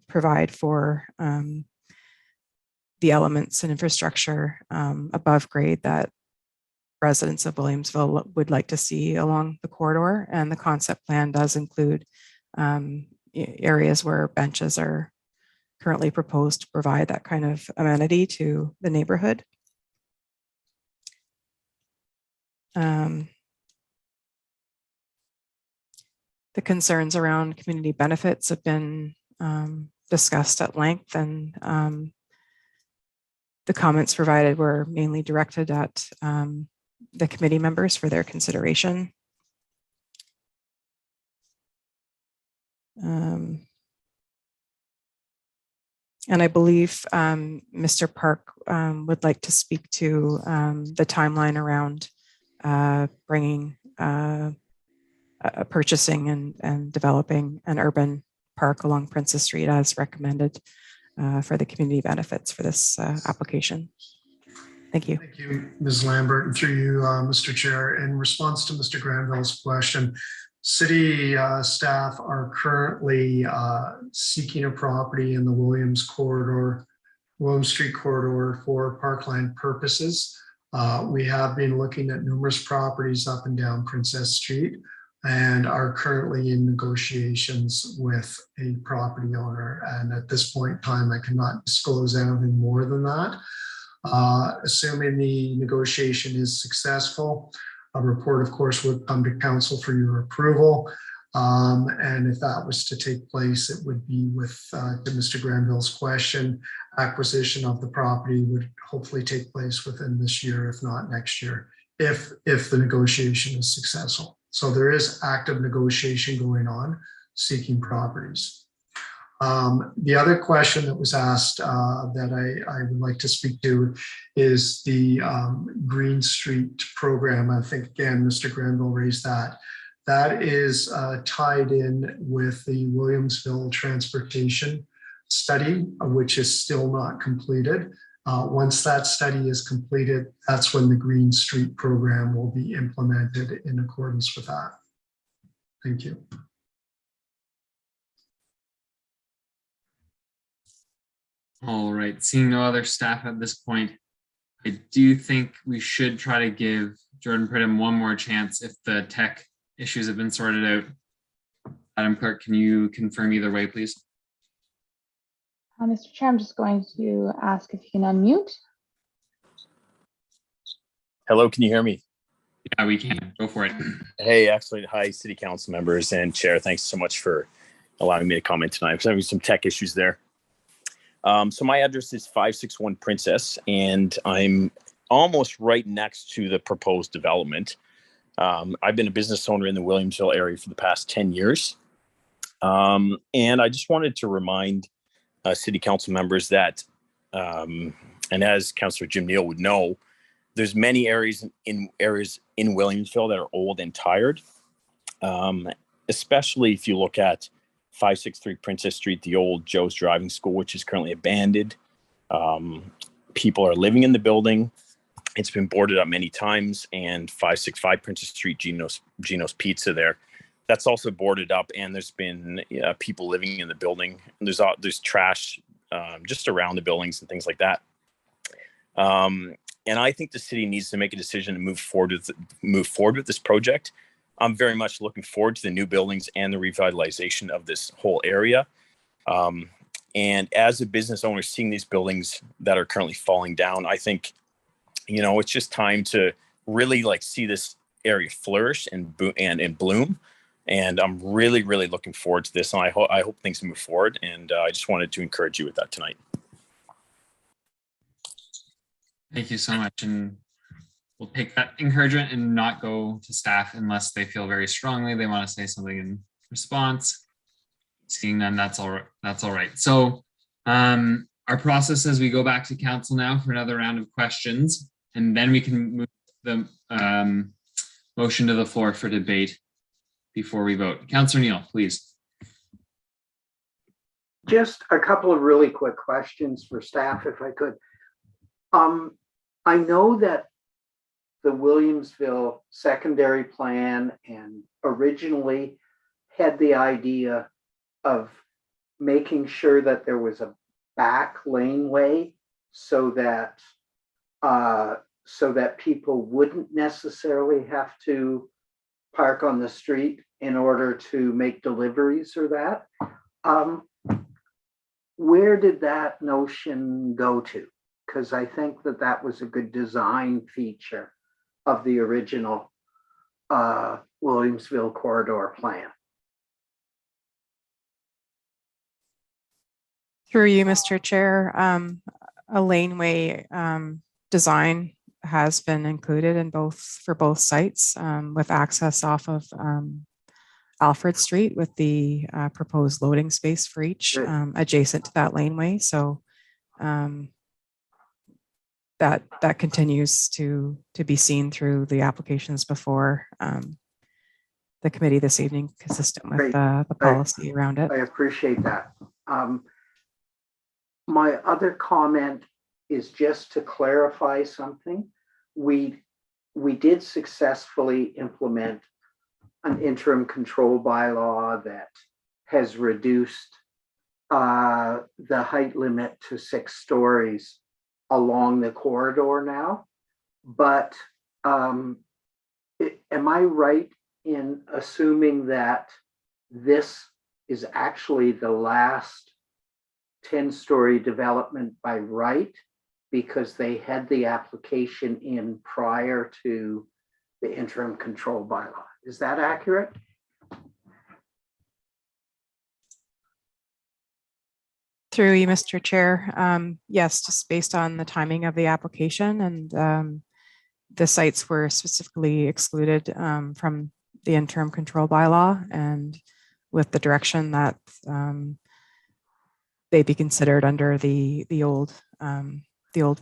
provide for the elements and infrastructure above grade that residents of Williamsville would like to see along the corridor. And the concept plan does include areas where benches are currently proposed to provide that kind of amenity to the neighborhood. The concerns around community benefits have been discussed at length, and the comments provided were mainly directed at the committee members for their consideration. And I believe Mr. Park would like to speak to the timeline around bringing purchasing and developing an urban park along Princess Street as recommended for the community benefits for this application. Thank you. Thank you, Ms. Lambert, and through you, Mr. Chair. In response to Mr. Granville's question, city staff are currently seeking a property in the Williams Street corridor for parkland purposes. We have been looking at numerous properties up and down Princess Street and are currently in negotiations with a property owner. And at this point in time, I cannot disclose anything more than that. Assuming the negotiation is successful, a report, of course, would come to council for your approval. And if that was to take place, it would be with, to Mr. Granville's question, acquisition of the property would hopefully take place within this year, if not next year, if the negotiation is successful. So there is active negotiation going on, seeking properties. The other question that was asked that I would like to speak to is the Green Street program. I think, again, Mr. Granville raised that. That is tied in with the Williamsville transportation study, which is still not completed. Once that study is completed, that's when the Green Street program will be implemented in accordance with that. Thank you. All right, seeing no other staff at this point, I do think we should try to give Jordan Pridham one more chance if the tech issues have been sorted out. Madam Clerk, can you confirm either way, please? Mr. Chair, I'm just going to ask if you can unmute. Hello, can you hear me? Yeah, we can. Go for it. Hey, excellent. Hi, City Council members and Chair. Thanks so much for allowing me to comment tonight. I'm having some tech issues there. So my address is 561 Princess, and I'm almost right next to the proposed development. I've been a business owner in the Williamsville area for the past 10 years. And I just wanted to remind City Council members that, and as Councillor Jim Neal would know, there's many areas in Williamsville that are old and tired, especially if you look at 563 Princess Street, the old Joe's Driving School, which is currently abandoned. People are living in the building. It's been boarded up many times. And 565 Princess Street, Gino's Pizza there, that's also boarded up. And there's been people living in the building. And there's trash just around the buildings and things like that. And I think the city needs to make a decision to move forward with this project. I'm very much looking forward to the new buildings and the revitalization of this whole area. And as a business owner, seeing these buildings that are currently falling down, I think, it's just time to really see this area flourish and bloom. And I'm really, really looking forward to this. And I hope things move forward. And I just wanted to encourage you with that tonight. Thank you so much. And we'll take that encouragement and not go to staff unless they feel very strongly they want to say something in response. Seeing none, that's all right. So our process is we go back to council now for another round of questions, and then we can move the motion to the floor for debate before we vote. Councillor Neal, please. Just a couple of really quick questions for staff, if I could. I know that the Williamsville secondary plan and originally had the idea of making sure that there was a back laneway so that people wouldn't necessarily have to park on the street in order to make deliveries or that. Where did that notion go to? Because I think that was a good design feature of the original Williamsville corridor plan. Through you, Mr. Chair, a laneway design has been included for both sites with access off of Alfred Street with the proposed loading space for each adjacent to that laneway. So that continues to be seen through the applications before the committee this evening, consistent with the policy around it. I appreciate that. My other comment is just to clarify something. We did successfully implement an interim control bylaw that has reduced the height limit to 6 stories along the corridor now. But am I right in assuming that this is actually the last 10-story development by right, because they had the application in prior to the interim control bylaw? Is that accurate? Through you, Mr. Chair. Yes, just based on the timing of the application, and the sites were specifically excluded from the interim control bylaw, and with the direction that they be considered under the old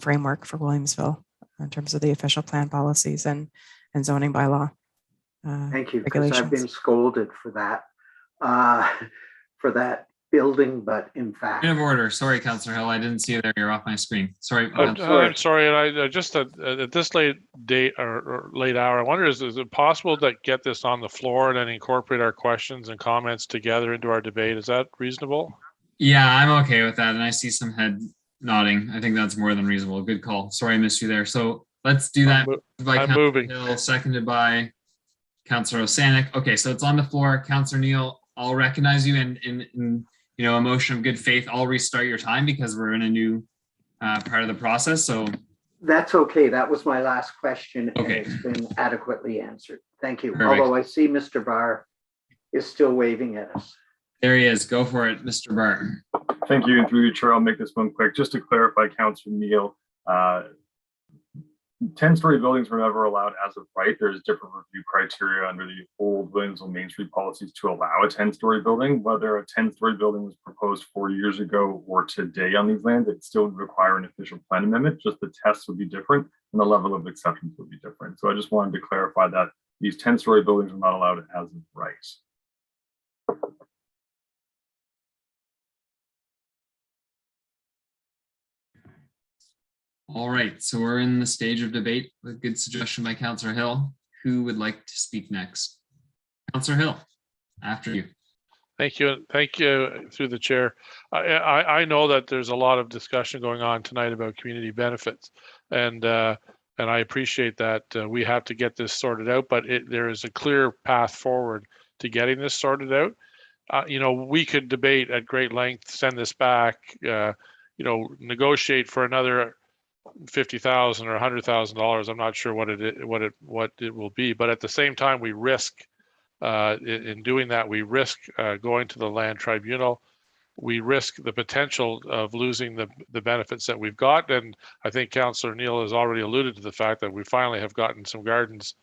framework for Williamsville in terms of the official plan policies and zoning bylaw. Thank you, because I've been scolded for that building, but in fact. Point of order. Sorry, Councillor Hill. I didn't see you there. You're off my screen. Sorry. I'm sorry. And I just at this late date or late hour, I wonder, is it possible to get this on the floor and then incorporate our questions and comments together into our debate? Is that reasonable? Yeah, I'm okay with that. And I see some head nodding. I think that's more than reasonable. Good call. Sorry, I missed you there. So let's do that. I'm moving. Hill, seconded by Councillor Osanek. Okay, so it's on the floor. Councillor Neal, I'll recognize you in a motion of good faith. I'll restart your time because we're in a new part of the process. So That's okay. That was my last question. Okay. And it's been adequately answered. Thank you. Perfect. Although I see Mr. Barr is still waving at us. There he is. Go for it, Mr. Barr. Thank you. And through you, Chair, I'll make this one quick. Just to clarify, Councillor Neal, 10-story buildings were never allowed as of right. There's different review criteria under the old Williamsville Main Street policies to allow a 10-story building. Whether a 10-story building was proposed 4 years ago or today on these lands, it still would require an official plan amendment. Just the tests would be different and the level of acceptance would be different. So I just wanted to clarify that these 10-story buildings are not allowed as of right. All right, so we're in the stage of debate. A good suggestion by Councillor Hill. Who would like to speak next? Councillor Hill, after you. Thank you. Thank you through the chair. I know that there's a lot of discussion going on tonight about community benefits, and I appreciate that we have to get this sorted out, but there is a clear path forward to getting this sorted out. You know, we could debate at great length, send this back, you know, negotiate for another $50,000 or $100,000. I'm not sure what it will be, but at the same time, we risk in doing that. We risk going to the land tribunal. We risk the potential of losing the benefits that we've got. And I think Councillor Neal has already alluded to the fact that we finally have gotten some gardens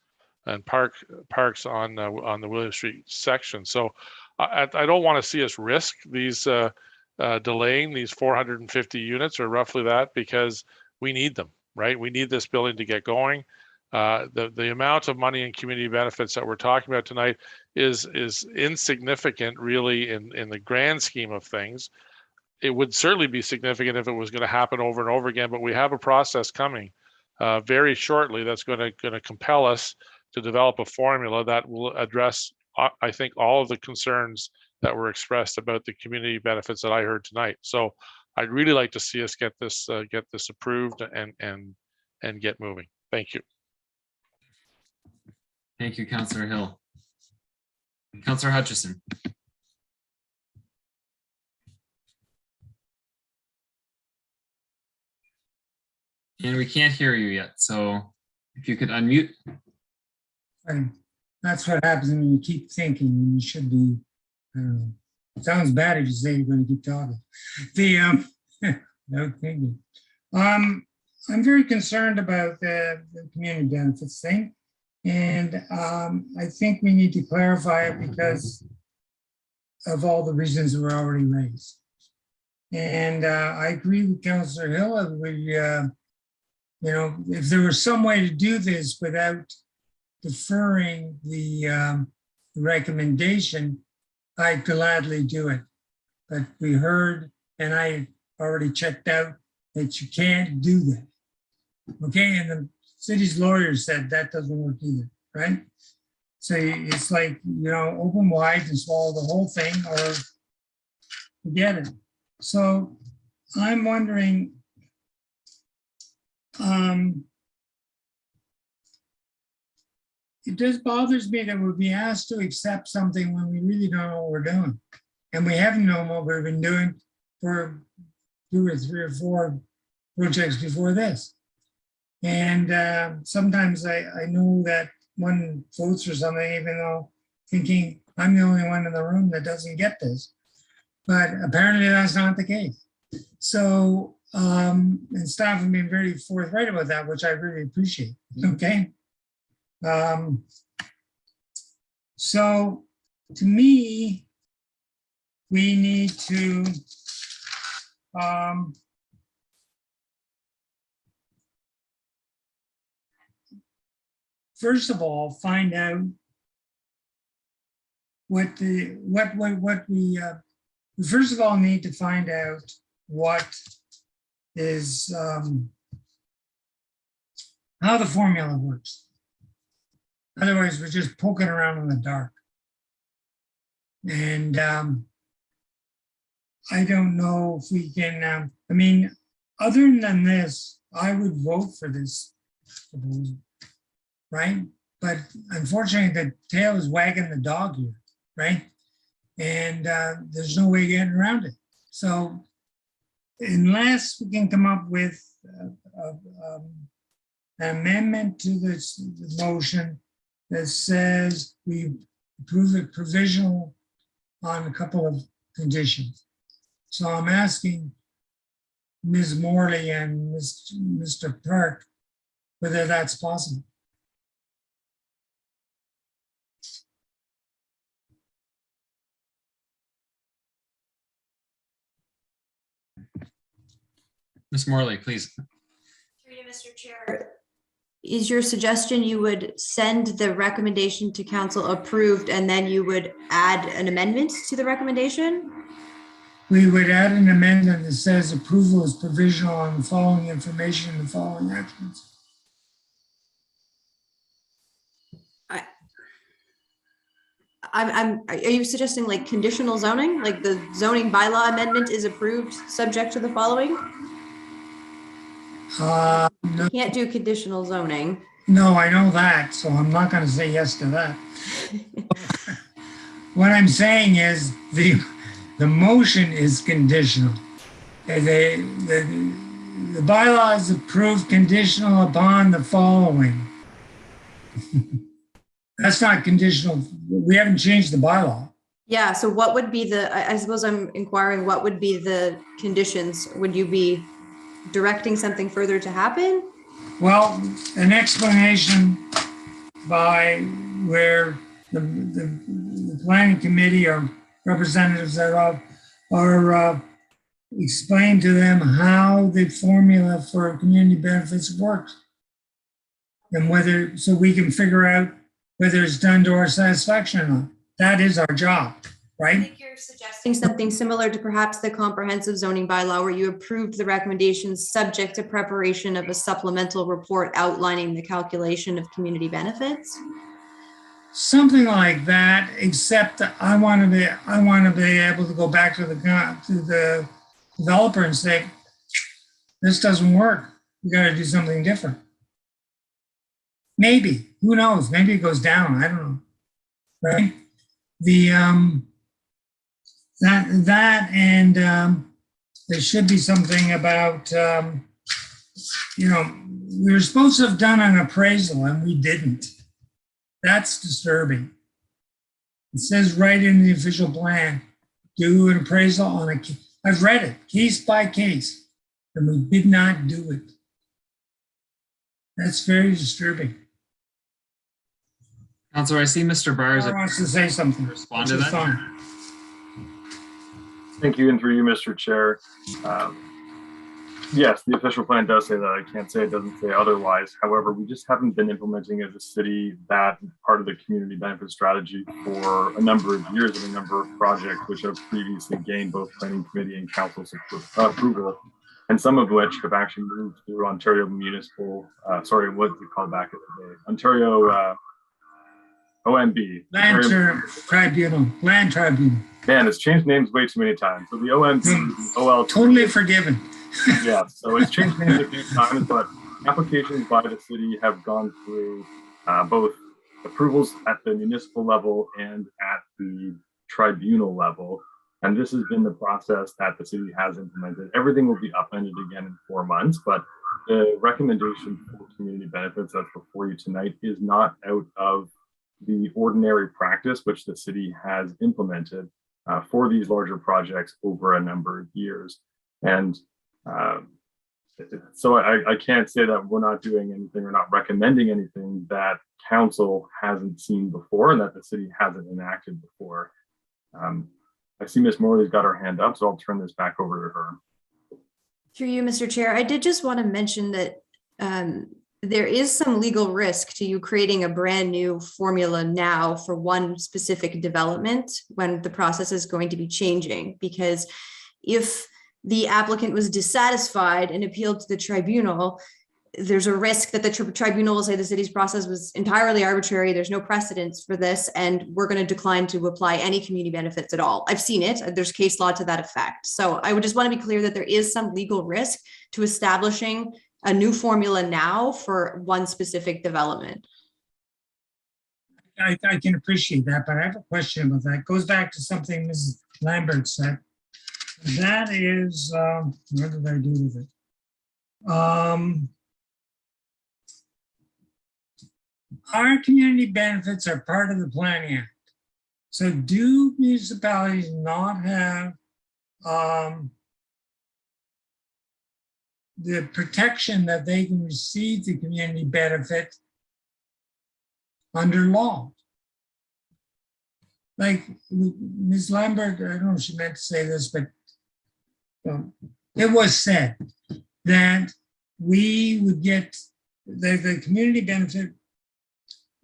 and parks on the William Street section. So I don't want to see us risk these delaying these 450 units or roughly that, because we need them, right? We need this building to get going. The amount of money and community benefits that we're talking about tonight is insignificant, really, in the grand scheme of things. It would certainly be significant if it was going to happen over and over again, but we have a process coming very shortly that's going to compel us to develop a formula that will address, I think, all of the concerns that were expressed about the community benefits that I heard tonight. So I'd really like to see us get this approved and get moving. Thank you. Thank you, Councillor Hill. Councillor Hutchison. And we can't hear you yet, so if you could unmute. And that's what happens when you keep thinking and you should be, I don't know. It sounds bad if you say you're going to keep talking. No thinking. I'm very concerned about the community benefits thing. And I think we need to clarify it because of all the reasons that were already raised. And I agree with Councillor Hill. You know, if there was some way to do this without deferring the recommendation, I'd gladly do it. But we heard, and I already checked out, that you can't do that. Okay, and the city's lawyer said that doesn't work either, right? So it's like, you know, open wide and swallow the whole thing or forget it. So I'm wondering, it just bothers me that we're being asked to accept something when we really don't know what we're doing. And we haven't known what we've been doing for 2 or 3 or 4 projects before this. And sometimes I know that one votes for something, even though thinking I'm the only one in the room that doesn't get this. But apparently that's not the case. So, and staff have been very forthright about that, which I really appreciate, okay? So to me, we need to first of all find out what we first of all need to find out what is how the formula works. Otherwise, we're just poking around in the dark. And I don't know if we can, I mean, other than this, I would vote for this proposal, right? But unfortunately, the tail is wagging the dog here, right? And there's no way getting around it. So unless we can come up with an amendment to this motion that says we approve it provisional on a couple of conditions. So I'm asking Ms. Morley and Mr. Park whether that's possible. Ms. Morley, please. Through you, Mr. Chair. Is your suggestion you would send the recommendation to council approved and then you would add an amendment to the recommendation? We would add an amendment that says approval is provisional on the following information and the following actions. Are you suggesting like conditional zoning, like the zoning bylaw amendment is approved subject to the following? No, You can't do conditional zoning. no, I know that, so I'm not going to say yes to that. What I'm saying is the motion is conditional. The bylaw is approved conditional upon the following. That's not conditional. We haven't changed the bylaw. Yeah, so what would be I suppose I'm inquiring, what would be the conditions? Would you be directing something further to happen? Well, an explanation by where the planning committee or representatives thereof are explain to them how the formula for community benefits works. And whether, so we can figure out whether it's done to our satisfaction or not. That is our job, right? I think you're suggesting something similar to perhaps the comprehensive zoning bylaw where you approved the recommendations subject to preparation of a supplemental report outlining the calculation of community benefits. Something like that, except I want to be able to go back to the developer and say, this doesn't work. We got to do something different. Maybe, who knows? Maybe it goes down. I don't know. Right? The that and there should be something about we were supposed to have done an appraisal and we didn't. That's disturbing. It says right in the official plan, do an appraisal on I've read it, case by case, and we did not do it. That's very disturbing. Councilor, I see Mr. Barrs wants to say something. Respond to that. Thank you, and through you, Mr. Chair. Yes, the official plan does say that. I can't say it doesn't say otherwise. However, we just haven't been implementing as a city that part of the community benefit strategy for a number of years and a number of projects which have previously gained both planning committee and council approval, and some of which have actually moved through Ontario Municipal, what's it called back in the day? Ontario OMB. Land Tribunal. Man, it's changed names way too many times. So the OMB, OL. Totally forgiven. Yeah, so it's changed names a few times, but applications by the city have gone through both approvals at the municipal level and at the tribunal level. And this has been the process that the city has implemented. Everything will be upended again in 4 months, but the recommendation for community benefits that's before you tonight is not out of the ordinary practice which the city has implemented for these larger projects over a number of years. And so I can't say that we're not doing anything or not recommending anything that council hasn't seen before and that the city hasn't enacted before. I see Ms. Morley's got her hand up, so I'll turn this back over to her. Through you, Mr. Chair, I did just want to mention that there is some legal risk to you creating a brand new formula now for one specific development when the process is going to be changing. Because if the applicant was dissatisfied and appealed to the tribunal, there's a risk that the tribunal will say the city's process was entirely arbitrary. There's no precedence for this, and we're going to decline to apply any community benefits at all. I've seen it. There's case law to that effect. So I would just want to be clear that there is some legal risk to establishing a new formula now for one specific development. I can appreciate that, but I have a question about that. It goes back to something Mrs. Lambert said. That is, what did I do with it? Our community benefits are part of the Planning Act. So do municipalities not have the protection that they can receive the community benefit under law? Like Ms. Lambert, I don't know if she meant to say this, but it was said that we would get the community benefit.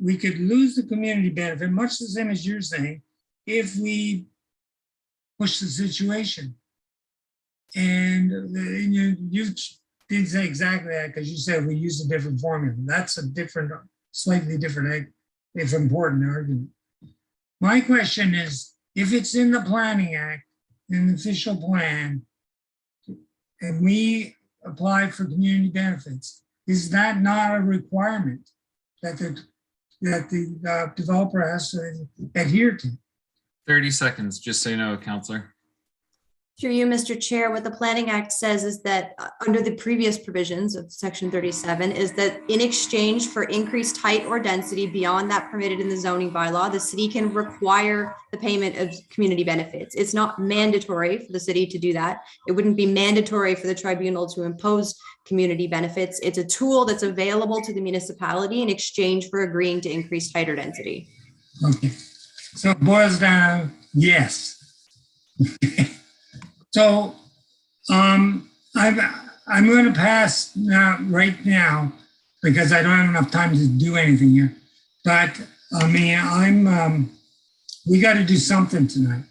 We could lose the community benefit, much the same as you're saying, if we push the situation. And you didn't say exactly that because you said we use a different formula. That's a different, slightly different, if important argument. My question is, if it's in the Planning Act, in the official plan, and we apply for community benefits, is that not a requirement that the developer has to adhere to? 30 seconds, just so you know, Councillor. Through you, Mr. Chair, what the Planning Act says is that under the previous provisions of Section 37 is that in exchange for increased height or density beyond that permitted in the zoning bylaw, the city can require the payment of community benefits. It's not mandatory for the city to do that. It wouldn't be mandatory for the tribunal to impose community benefits. It's a tool that's available to the municipality in exchange for agreeing to increased height or density. Okay, so it boils down, yes. So I'm going to pass now, right now, because I don't have enough time to do anything here. But I mean, we got to do something tonight.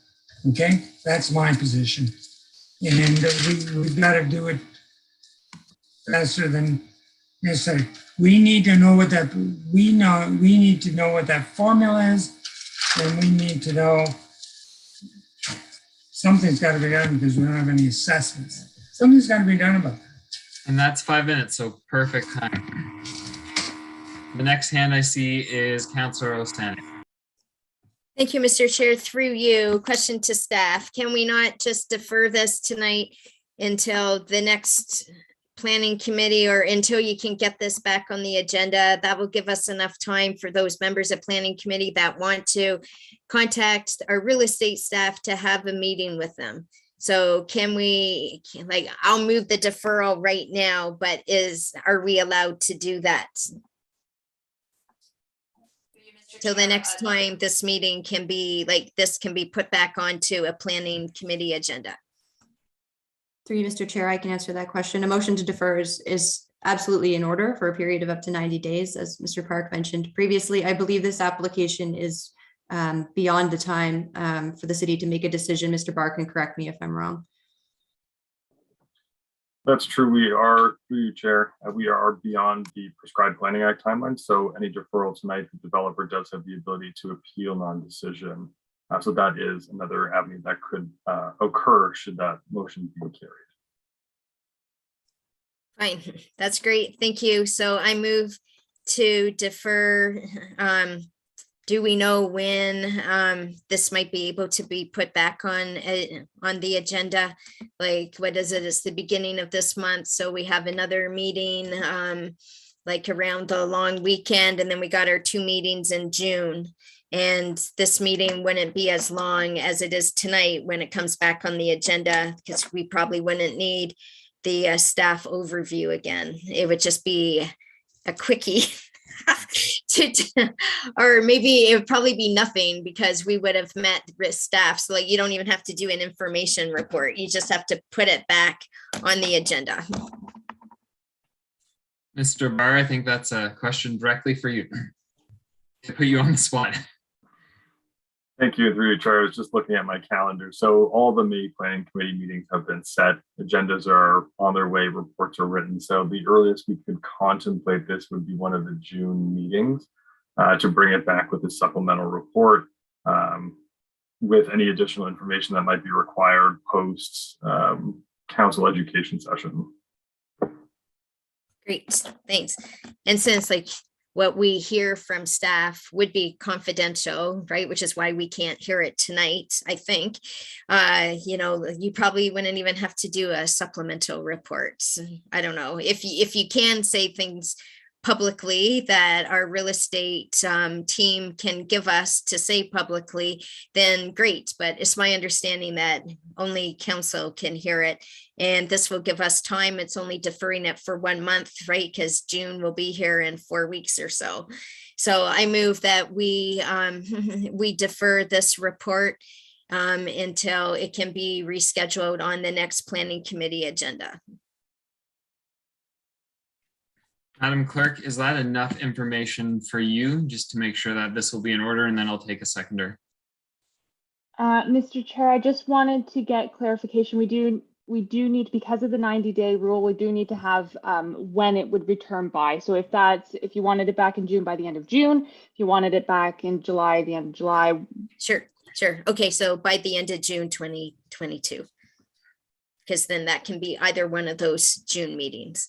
Okay, that's my position, and we've got to do it faster than necessary. We need to know what that we need to know what that formula is, and we need to know. Something's got to be done because we don't have any assessments. Something's got to be done about that. And that's 5 minutes, so perfect time. The next hand I see is Councillor Ostani. Thank you, Mr. Chair. Through you, question to staff. Can we not just defer this tonight until the next planning committee or until you can get this back on the agenda? That will give us enough time for those members of planning committee that want to contact our real estate staff to have a meeting with them. So can we, I'll move the deferral right now, but are we allowed to do that? Till the next time this meeting can be, this can be put back onto a planning committee agenda. Through you, Mr. Chair, I can answer that question. A motion to defer is absolutely in order for a period of up to 90 days. As Mr. Park mentioned previously, I believe this application is beyond the time for the city to make a decision. Mr. Barr can correct me if I'm wrong. That's true. We are, through you, Chair, we are beyond the prescribed Planning Act timeline. So any deferral tonight, the developer does have the ability to appeal non-decision. So that is another avenue that could occur should that motion be carried. Fine, that's great. Thank you. So I move to defer. Do we know when this might be able to be put back on the agenda? What is it? It's the beginning of this month. So we have another meeting around the long weekend, and then we got our 2 meetings in June. And this meeting wouldn't be as long as it is tonight when it comes back on the agenda, because we probably wouldn't need the staff overview again. It would just be a quickie. Or maybe it would probably be nothing because we would have met with staff. So you don't even have to do an information report. You just have to put it back on the agenda. Mr. Barr, I think that's a question directly for you to put you on the spot. Thank you, through you, Chair. I was just looking at my calendar. So all the May Planning Committee meetings have been set. Agendas are on their way, reports are written. So the earliest we could contemplate this would be one of the June meetings to bring it back with a supplemental report with any additional information that might be required post council education session. Great, thanks. And since what we hear from staff would be confidential, right? Which is why we can't hear it tonight, I think. You probably wouldn't even have to do a supplemental report. I don't know. If you can say things publicly that our real estate team can give us to say publicly, then great. But it's my understanding that only council can hear it. And this will give us time. It's only deferring it for 1 month, right? Because June will be here in 4 weeks or so. So I move that we defer this report until it can be rescheduled on the next planning committee agenda. Madam Clerk, is that enough information for you, just to make sure that this will be in order, and then I'll take a seconder? Mr. Chair, I just wanted to get clarification. We do need, because of the 90-day rule, we do need to have when it would return by. So if you wanted it back in June, by the end of June, if you wanted it back in July, the end of July. Sure. Okay, so by the end of June 2022, because then that can be either one of those June meetings.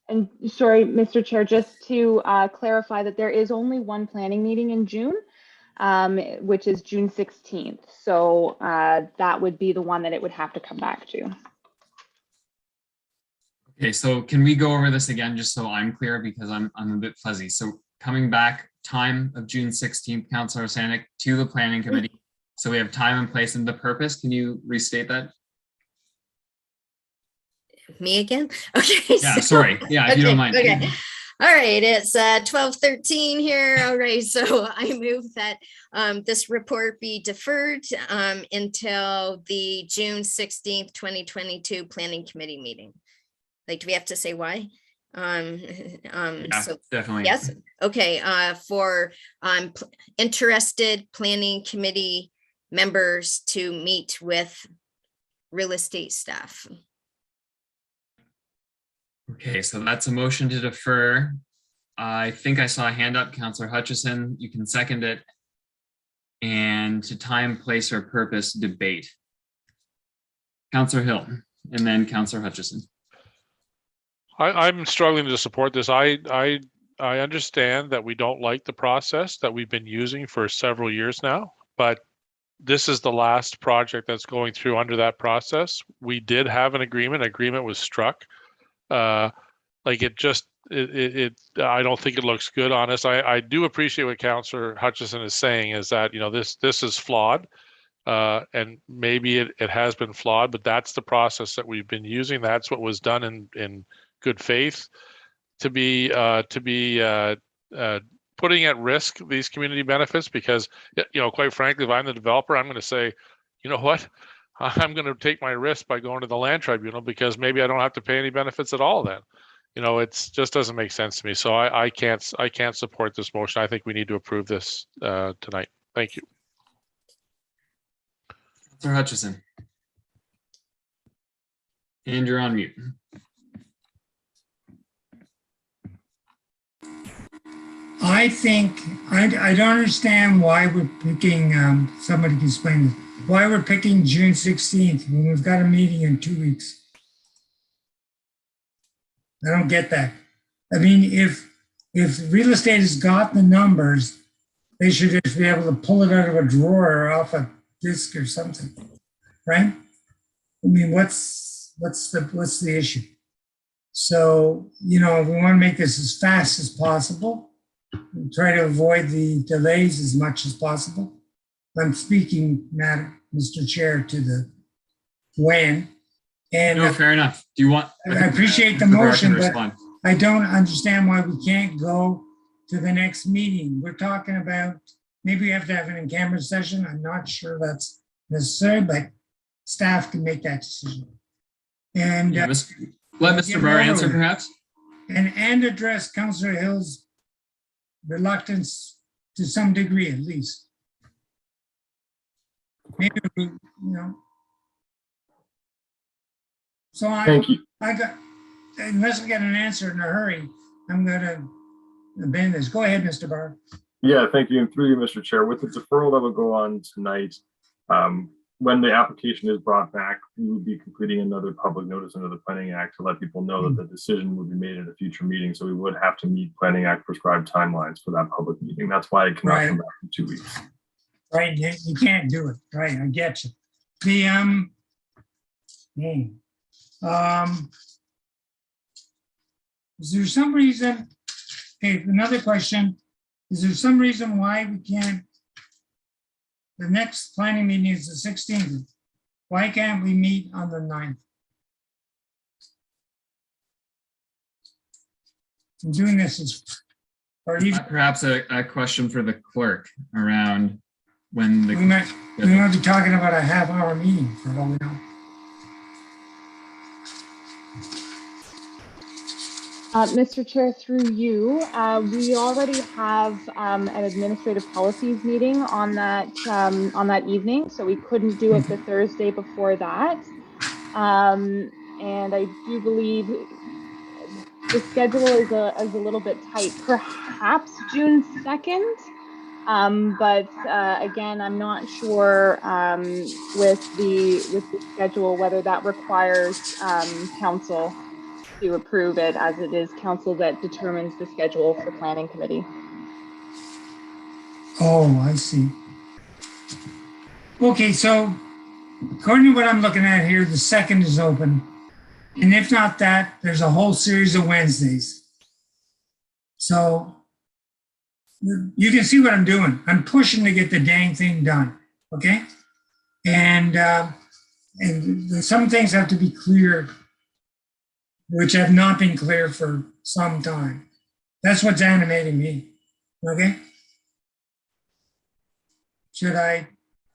And sorry, Mr. Chair, just to clarify that there is only one planning meeting in June, which is June 16th. So that would be the one that it would have to come back to. Okay, so can we go over this again, just so I'm clear, because I'm a bit fuzzy. So coming back, time of June 16th, Councilor Sanik, to the planning committee. So we have time and place and the purpose. Can you restate that? Me again? Okay. Yeah, sorry. Yeah, if you don't mind. Okay. All right, it's 12:13 here. All right, so I move that this report be deferred until the June 16th, 2022 Planning Committee meeting. Like, do we have to say why? Yeah, so definitely. yes. Okay, for interested Planning Committee members to meet with real estate staff. Okay, so that's a motion to defer. I think I saw a hand up, Councillor Hutchison. You can second it. And to time, place, or purpose debate. Councillor Hill, and then Councillor Hutchison. I'm struggling to support this. I understand that we don't like the process that we've been using for several years now, but this is the last project that's going through under that process. We did have an agreement. Agreement was struck. I don't think it looks good on us. I do appreciate what Councillor Hutchison is saying, is that, this is flawed, and maybe it has been flawed, but that's the process that we've been using. That's what was done in good faith to be putting at risk these community benefits, because, quite frankly, if I'm the developer, I'm going to say, you know what? I'm going to take my risk by going to the land tribunal, because maybe I don't have to pay any benefits at all then. It just doesn't make sense to me. So I can't support this motion. I think we need to approve this tonight. Thank you. Councillor Hutchison. And you're on mute. I think, I don't understand why we're picking, somebody can explain this, why we're picking June 16th when we've got a meeting in 2 weeks. I don't get that. I mean, if real estate has got the numbers, they should just be able to pull it out of a drawer or off a disk or something, right? I mean, what's the issue? So, we want to make this as fast as possible. We'll try to avoid the delays as much as possible. I'm speaking, Mr. Chair, to the when. And no, fair enough. Do you want? I appreciate the motion, but I don't understand why we can't go to the next meeting. We're talking about, maybe we have to have an in-camera session. I'm not sure that's necessary, but staff can make that decision. And let Mr. Barr answer, perhaps. And address Councillor Hill's reluctance to some degree, at least. Maybe, So thank you. Unless we get an answer in a hurry, I'm going to abandon this. Go ahead, Mr. Barr. Yeah, thank you. And through you, Mr. Chair, with the deferral that will go on tonight, when the application is brought back, we would be completing another public notice under the Planning Act to let people know that the decision would be made at a future meeting. So we would have to meet Planning Act prescribed timelines for that public meeting. That's why it cannot come back in 2 weeks. Right, you can't do it, right, I get you. Is there some reason, okay, another question, is there some reason why we can't, the next planning meeting is the 16th, why can't we meet on the 9th? I'm doing this as, or even, Perhaps a question for the clerk around when the. we might be talking about a half-hour meeting for all we know. Mr. Chair, through you, we already have an administrative policies meeting on that evening, so we couldn't do it the Thursday before that. And I do believe the schedule is a little bit tight, perhaps June 2nd. But again, I'm not sure with the schedule whether that requires council to approve it, as it is council that determines the schedule for planning committee. Oh, I see. Okay, so according to what I'm looking at here, the 2nd is open. And if not that, there's a whole series of Wednesdays. So you can see what I'm doing. I'm pushing to get the dang thing done, okay? And some things have to be clear, which have not been clear for some time. That's what's animating me, okay? Should I,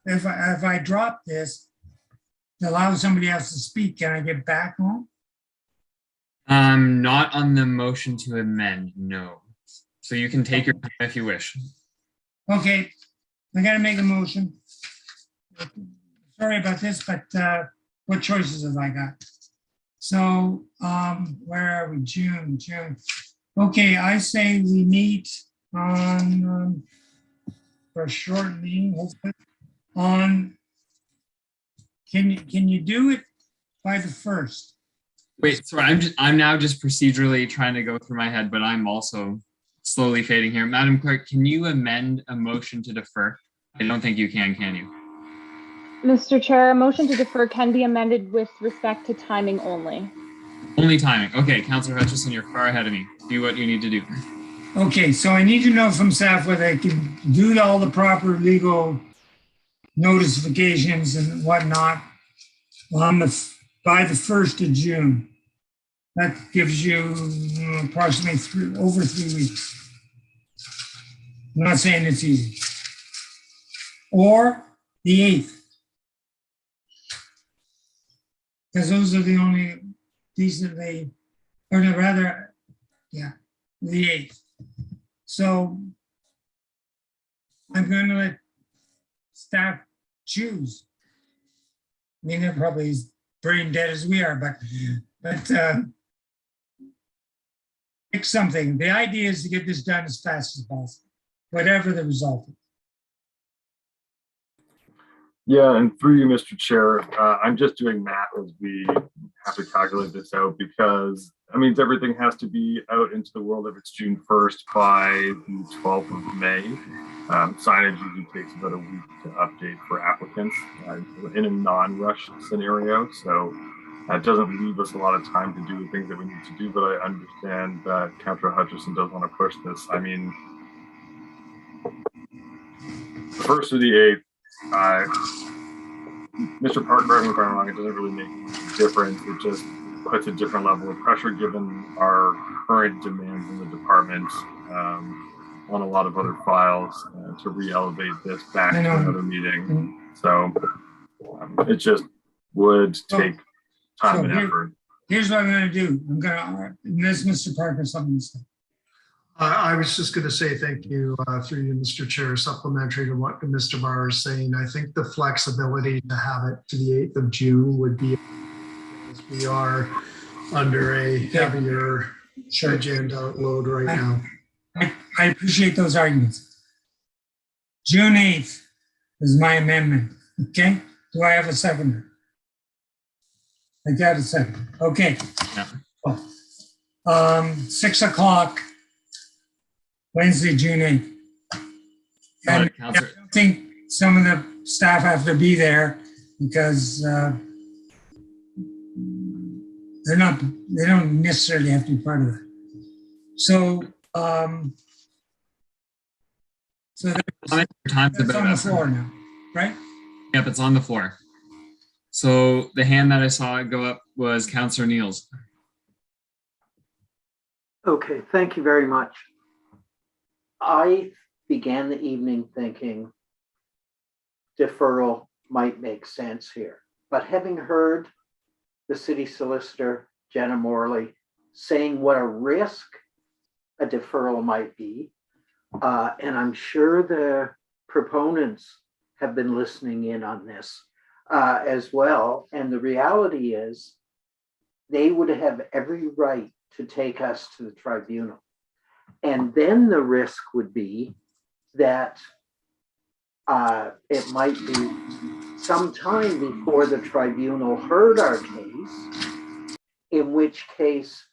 if I drop this, to allow somebody else to speak, can I get back on? Not on the motion to amend, no. So you can take your time if you wish. Okay, I gotta make a motion. Sorry about this, but what choices have I got? So, where are we? June. Okay, I say we meet on, for a short meeting, hopefully, on, can you do it by the 1st? Wait, sorry, I'm now just procedurally trying to go through my head, but I'm also slowly fading here. Madam Clerk, can you amend a motion to defer? I don't think you can you? Mr. Chair, a motion to defer can be amended with respect to timing only. Only timing. Okay, Councillor Hutchison, you're far ahead of me. Do what you need to do. Okay, so I need to know from staff whether I can do all the proper legal notifications and whatnot on by the 1st of June. That gives you approximately over 3 weeks. I'm not saying it's easy. Or the 8th. Because those are the only decently, or rather, yeah, the 8th. So I'm going to let staff choose. I mean, they're probably as brain dead as we are, but pick something. The idea is to get this done as fast as possible, whatever the result is. Yeah, and through you, Mr. Chair, I'm just doing math as we have to calculate this out, because that means everything has to be out into the world if it's June 1st by the 12th of May. Signage usually takes about a week to update for applicants in a non-rush scenario. So that doesn't leave us a lot of time to do the things that we need to do, but I understand that Councillor Hutchison does want to push this. I mean, the 1st or the 8th, Mr. Park, correct me if I'm wrong, it doesn't really make a difference. It just puts a different level of pressure given our current demands in the department on a lot of other files to re-elevate this back to another meeting. So it just would take time and effort. Here's what I'm going to do. I'm going to, unless Mr. Parker something to say. I was just going to say thank you through you, Mr. Chair, supplementary to what Mr. Barr is saying. I think the flexibility to have it to the 8th of June would be, as we are under a heavier agenda load right now. I appreciate those arguments. June 8th is my amendment, okay? Do I have a second? I got a second. Okay. Yeah. 6 o'clock, Wednesday, June 8th. Got And it, Councillor. I think some of the staff have to be there because they don't necessarily have to be part of that. So, Time's that's about on the up. floor now, right? Yep, it's on the floor. So the hand that I saw go up was Councillor Neal's. Okay, thank you very much. I began the evening thinking deferral might make sense here, but having heard the city solicitor, Jenna Morley, saying what a risk a deferral might be, and I'm sure the proponents have been listening in on this as well. And the reality is they would have every right to take us to the tribunal. And then the risk would be that it might be some time before the tribunal heard our case, in which case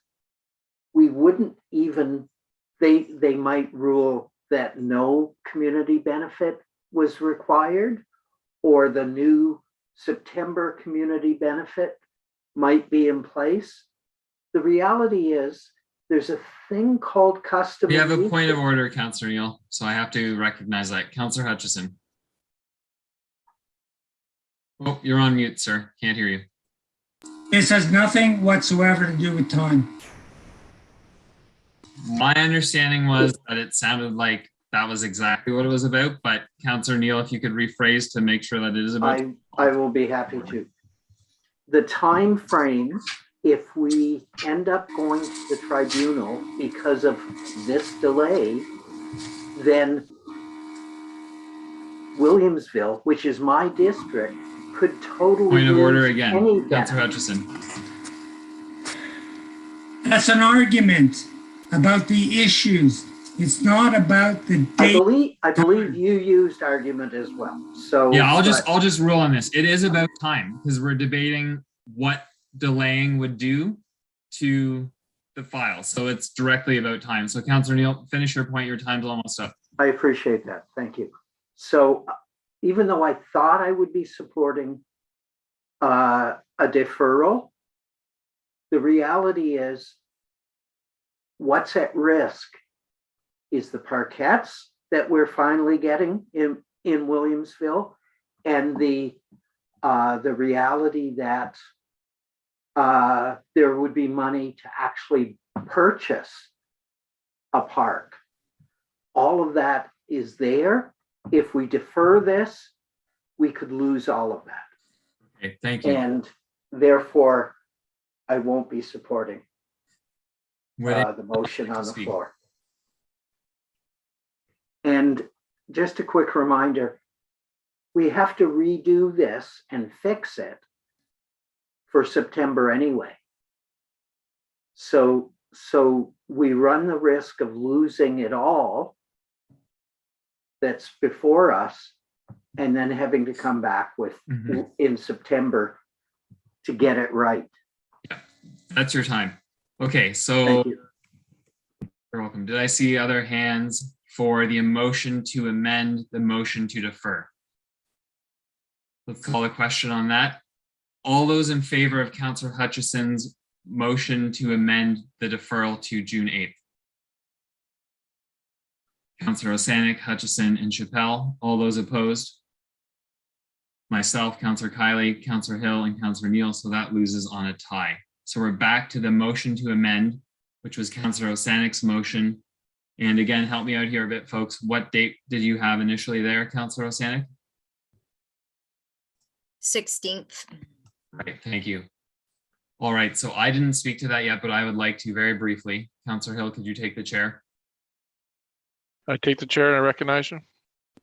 we wouldn't even, they might rule that no community benefit was required, or the new September community benefit might be in place. The reality is there's a thing called custom. We have a point of order, Councillor Neal, so I have to recognize that. Councillor Hutchison. Oh, you're on mute, sir. Can't hear you. This has nothing whatsoever to do with time. My understanding was that it sounded like that was exactly what it was about, but Councillor Neal, if you could rephrase to make sure that it is about. I will be happy to. The time frame, if we end up going to the tribunal because of this delay, then Williamsville, which is my district, could totally Point of order lose again, any Councillor benefit. Hutchison. That's an argument about the issues. It's not about the date. I believe you used argument as well. So yeah, I'll just rule on this. It is about time because we're debating what delaying would do to the file. So it's directly about time. So Councillor Neal, finish your point. Your time's almost up. I appreciate that. Thank you. So even though I thought I would be supporting a deferral, the reality is what's at risk is the parkettes that we're finally getting in Williamsville, and the reality that there would be money to actually purchase a park. All of that is there. If we defer this, we could lose all of that. Okay, thank you. And therefore, I won't be supporting the motion on the floor. And just a quick reminder, we have to redo this and fix it for September anyway. So we run the risk of losing it all that's before us and then having to come back with in September to get it right. Yeah, that's your time. Okay, so you're welcome. Did I see other hands for the motion to amend the motion to defer? Let's call a question on that. All those in favor of Councillor Hutchison's motion to amend the deferral to June 8th? Councillor Osanek, Hutchison, and Chappelle. All those opposed? Myself, Councillor Kiley, Councillor Hill, and Councillor Neal, so that loses on a tie. So we're back to the motion to amend, which was Councillor Osanek's motion. And again, help me out here a bit, folks. What date did you have initially there, Councillor Osanek? 16th. Right, thank you. All right, so I didn't speak to that yet, but I would like to very briefly. Councillor Hill, could you take the chair? I take the chair and I recognize you.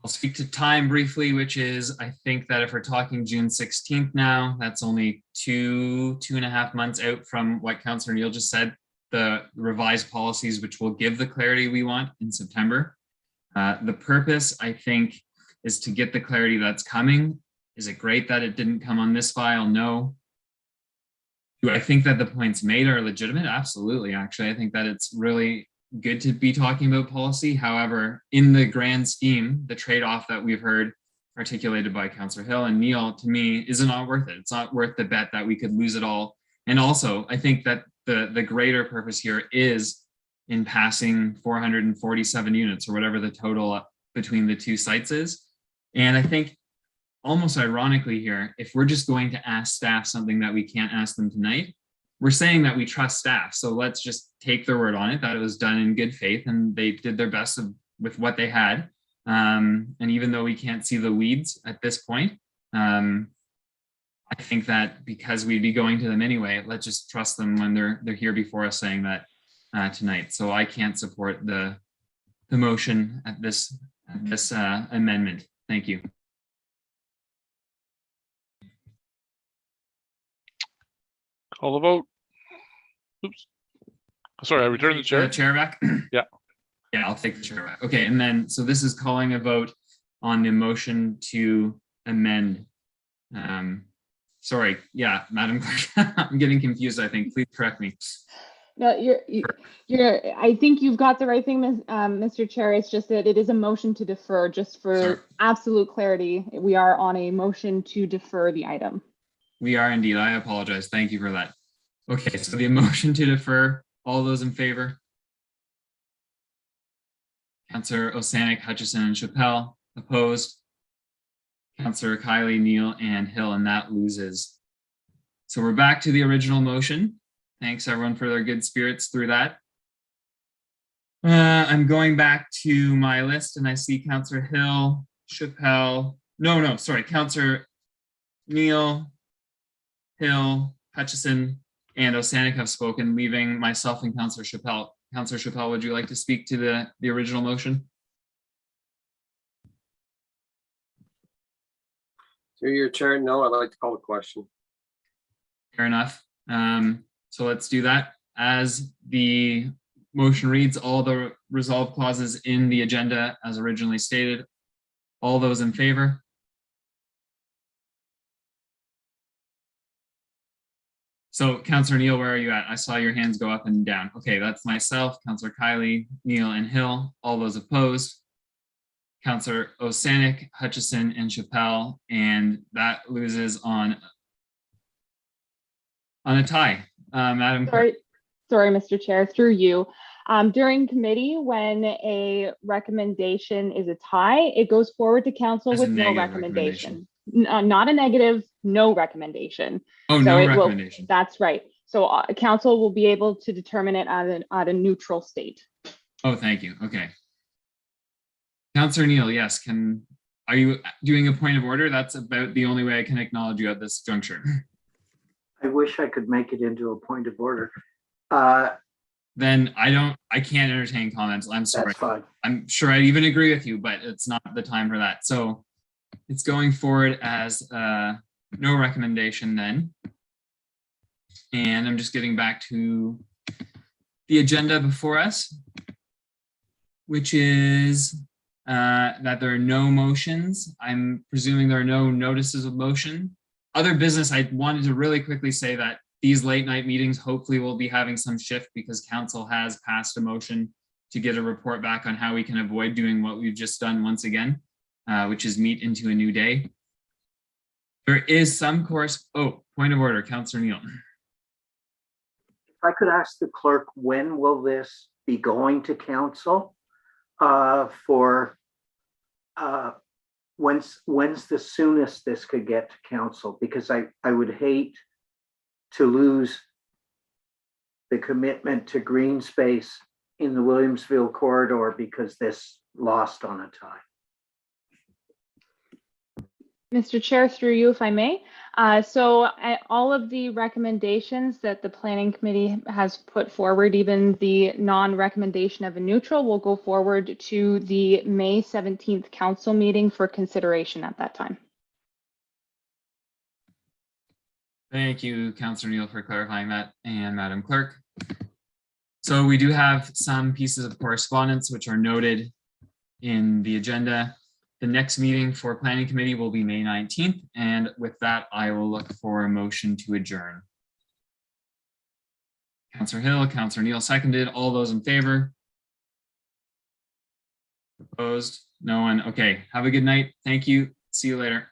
I'll speak to time briefly, which is, I think that if we're talking June 16th now, that's only two and a half months out from what Councillor Neal just said, the revised policies, which will give the clarity we want in September. The purpose, I think, is to get the clarity that's coming Is it great that it didn't come on this file? No. Do I think that the points made are legitimate? Absolutely, actually. I think that it's really good to be talking about policy. However, in the grand scheme, the trade-off that we've heard articulated by Councillor Hill and Neil, to me, is not worth it. It's not worth the bet that we could lose it all. And also, I think that the greater purpose here is in passing 447 units or whatever the total between the two sites is. And I think almost ironically here, if we're just going to ask staff something that we can't ask them tonight, we're saying that we trust staff. So let's just take their word on it, that it was done in good faith and they did their best with what they had. And even though we can't see the weeds at this point, I think that because we'd be going to them anyway, let's just trust them when they're here before us saying that tonight. So I can't support the motion at this amendment. Thank you. Call the vote. Oops. Sorry, I returned the chair. The chair back? Yeah. Yeah, I'll take the chair back. Okay, and then, so this is calling a vote on the motion to amend. Sorry, yeah, Madam Clerk, I'm getting confused, I think. Please correct me. No, I think you've got the right thing, Mr. Chair. It's just that it is a motion to defer, just for absolute clarity. We are on a motion to defer the item. We are indeed. I apologize. Thank you for that. Okay, so the motion to defer, all those in favor? Councillor Osanik, Hutchison, and Chappelle. Opposed? Councillor Kiley, Neal, and Hill, and that loses. So we're back to the original motion. Thanks everyone for their good spirits through that. I'm going back to my list and I see Councillor Hill, Chappelle, sorry, Councillor Neal, Hill, Hutchison, and Osanik have spoken, leaving myself and Councillor Chappelle. Councillor Chappelle, would you like to speak to the original motion? Through your chair, no, I'd like to call the question. Fair enough. So let's do that. As the motion reads, all the resolve clauses in the agenda as originally stated. All those in favor? So Councillor Neal, where are you at? I saw your hands go up and down. Okay, that's myself, Councillor Kiley, Neal, and Hill. All those opposed? Councillor Osanik, Hutchison, and Chappelle, and that loses on a tie. Madam Clerk. Sorry, Mr. Chair, through you. During committee, when a recommendation is a tie, it goes forward to council with no recommendation. Not a negative, no recommendation. Oh, so no recommendation. That's right. So council will be able to determine it at a neutral state. Oh, thank you. Okay. Councillor Neal, yes. Are you doing a point of order? That's about the only way I can acknowledge you at this juncture. I wish I could make it into a point of order. Then I can't entertain comments. I'm sorry. That's fine. I'm sure I even agree with you, but it's not the time for that. So it's going forward as no recommendation then. And I'm just getting back to the agenda before us, which is that there are no motions. I'm presuming there are no notices of motion. Other business, I wanted to really quickly say that these late night meetings hopefully will be having some shift because council has passed a motion to get a report back on how we can avoid doing what we've just done once again, which is meet into a new day. There is some course. Oh, point of order, Councillor Neal. If I could ask the clerk, when will this be going to council when's the soonest this could get to council? Because I would hate to lose the commitment to green space in the Williamsville corridor because this lost on a tie. Mr. Chair, through you, if I may. So all of the recommendations that the Planning Committee has put forward, even the non-recommendation of a neutral, will go forward to the May 17th council meeting for consideration at that time. Thank you, Councillor Neal, for clarifying that, and Madam Clerk. So we do have some pieces of correspondence which are noted in the agenda. The next meeting for Planning Committee will be May 19th. And with that, I will look for a motion to adjourn. Councillor Hill, Councillor Neal seconded. All those in favor? Opposed? No one. Okay. Have a good night. Thank you. See you later.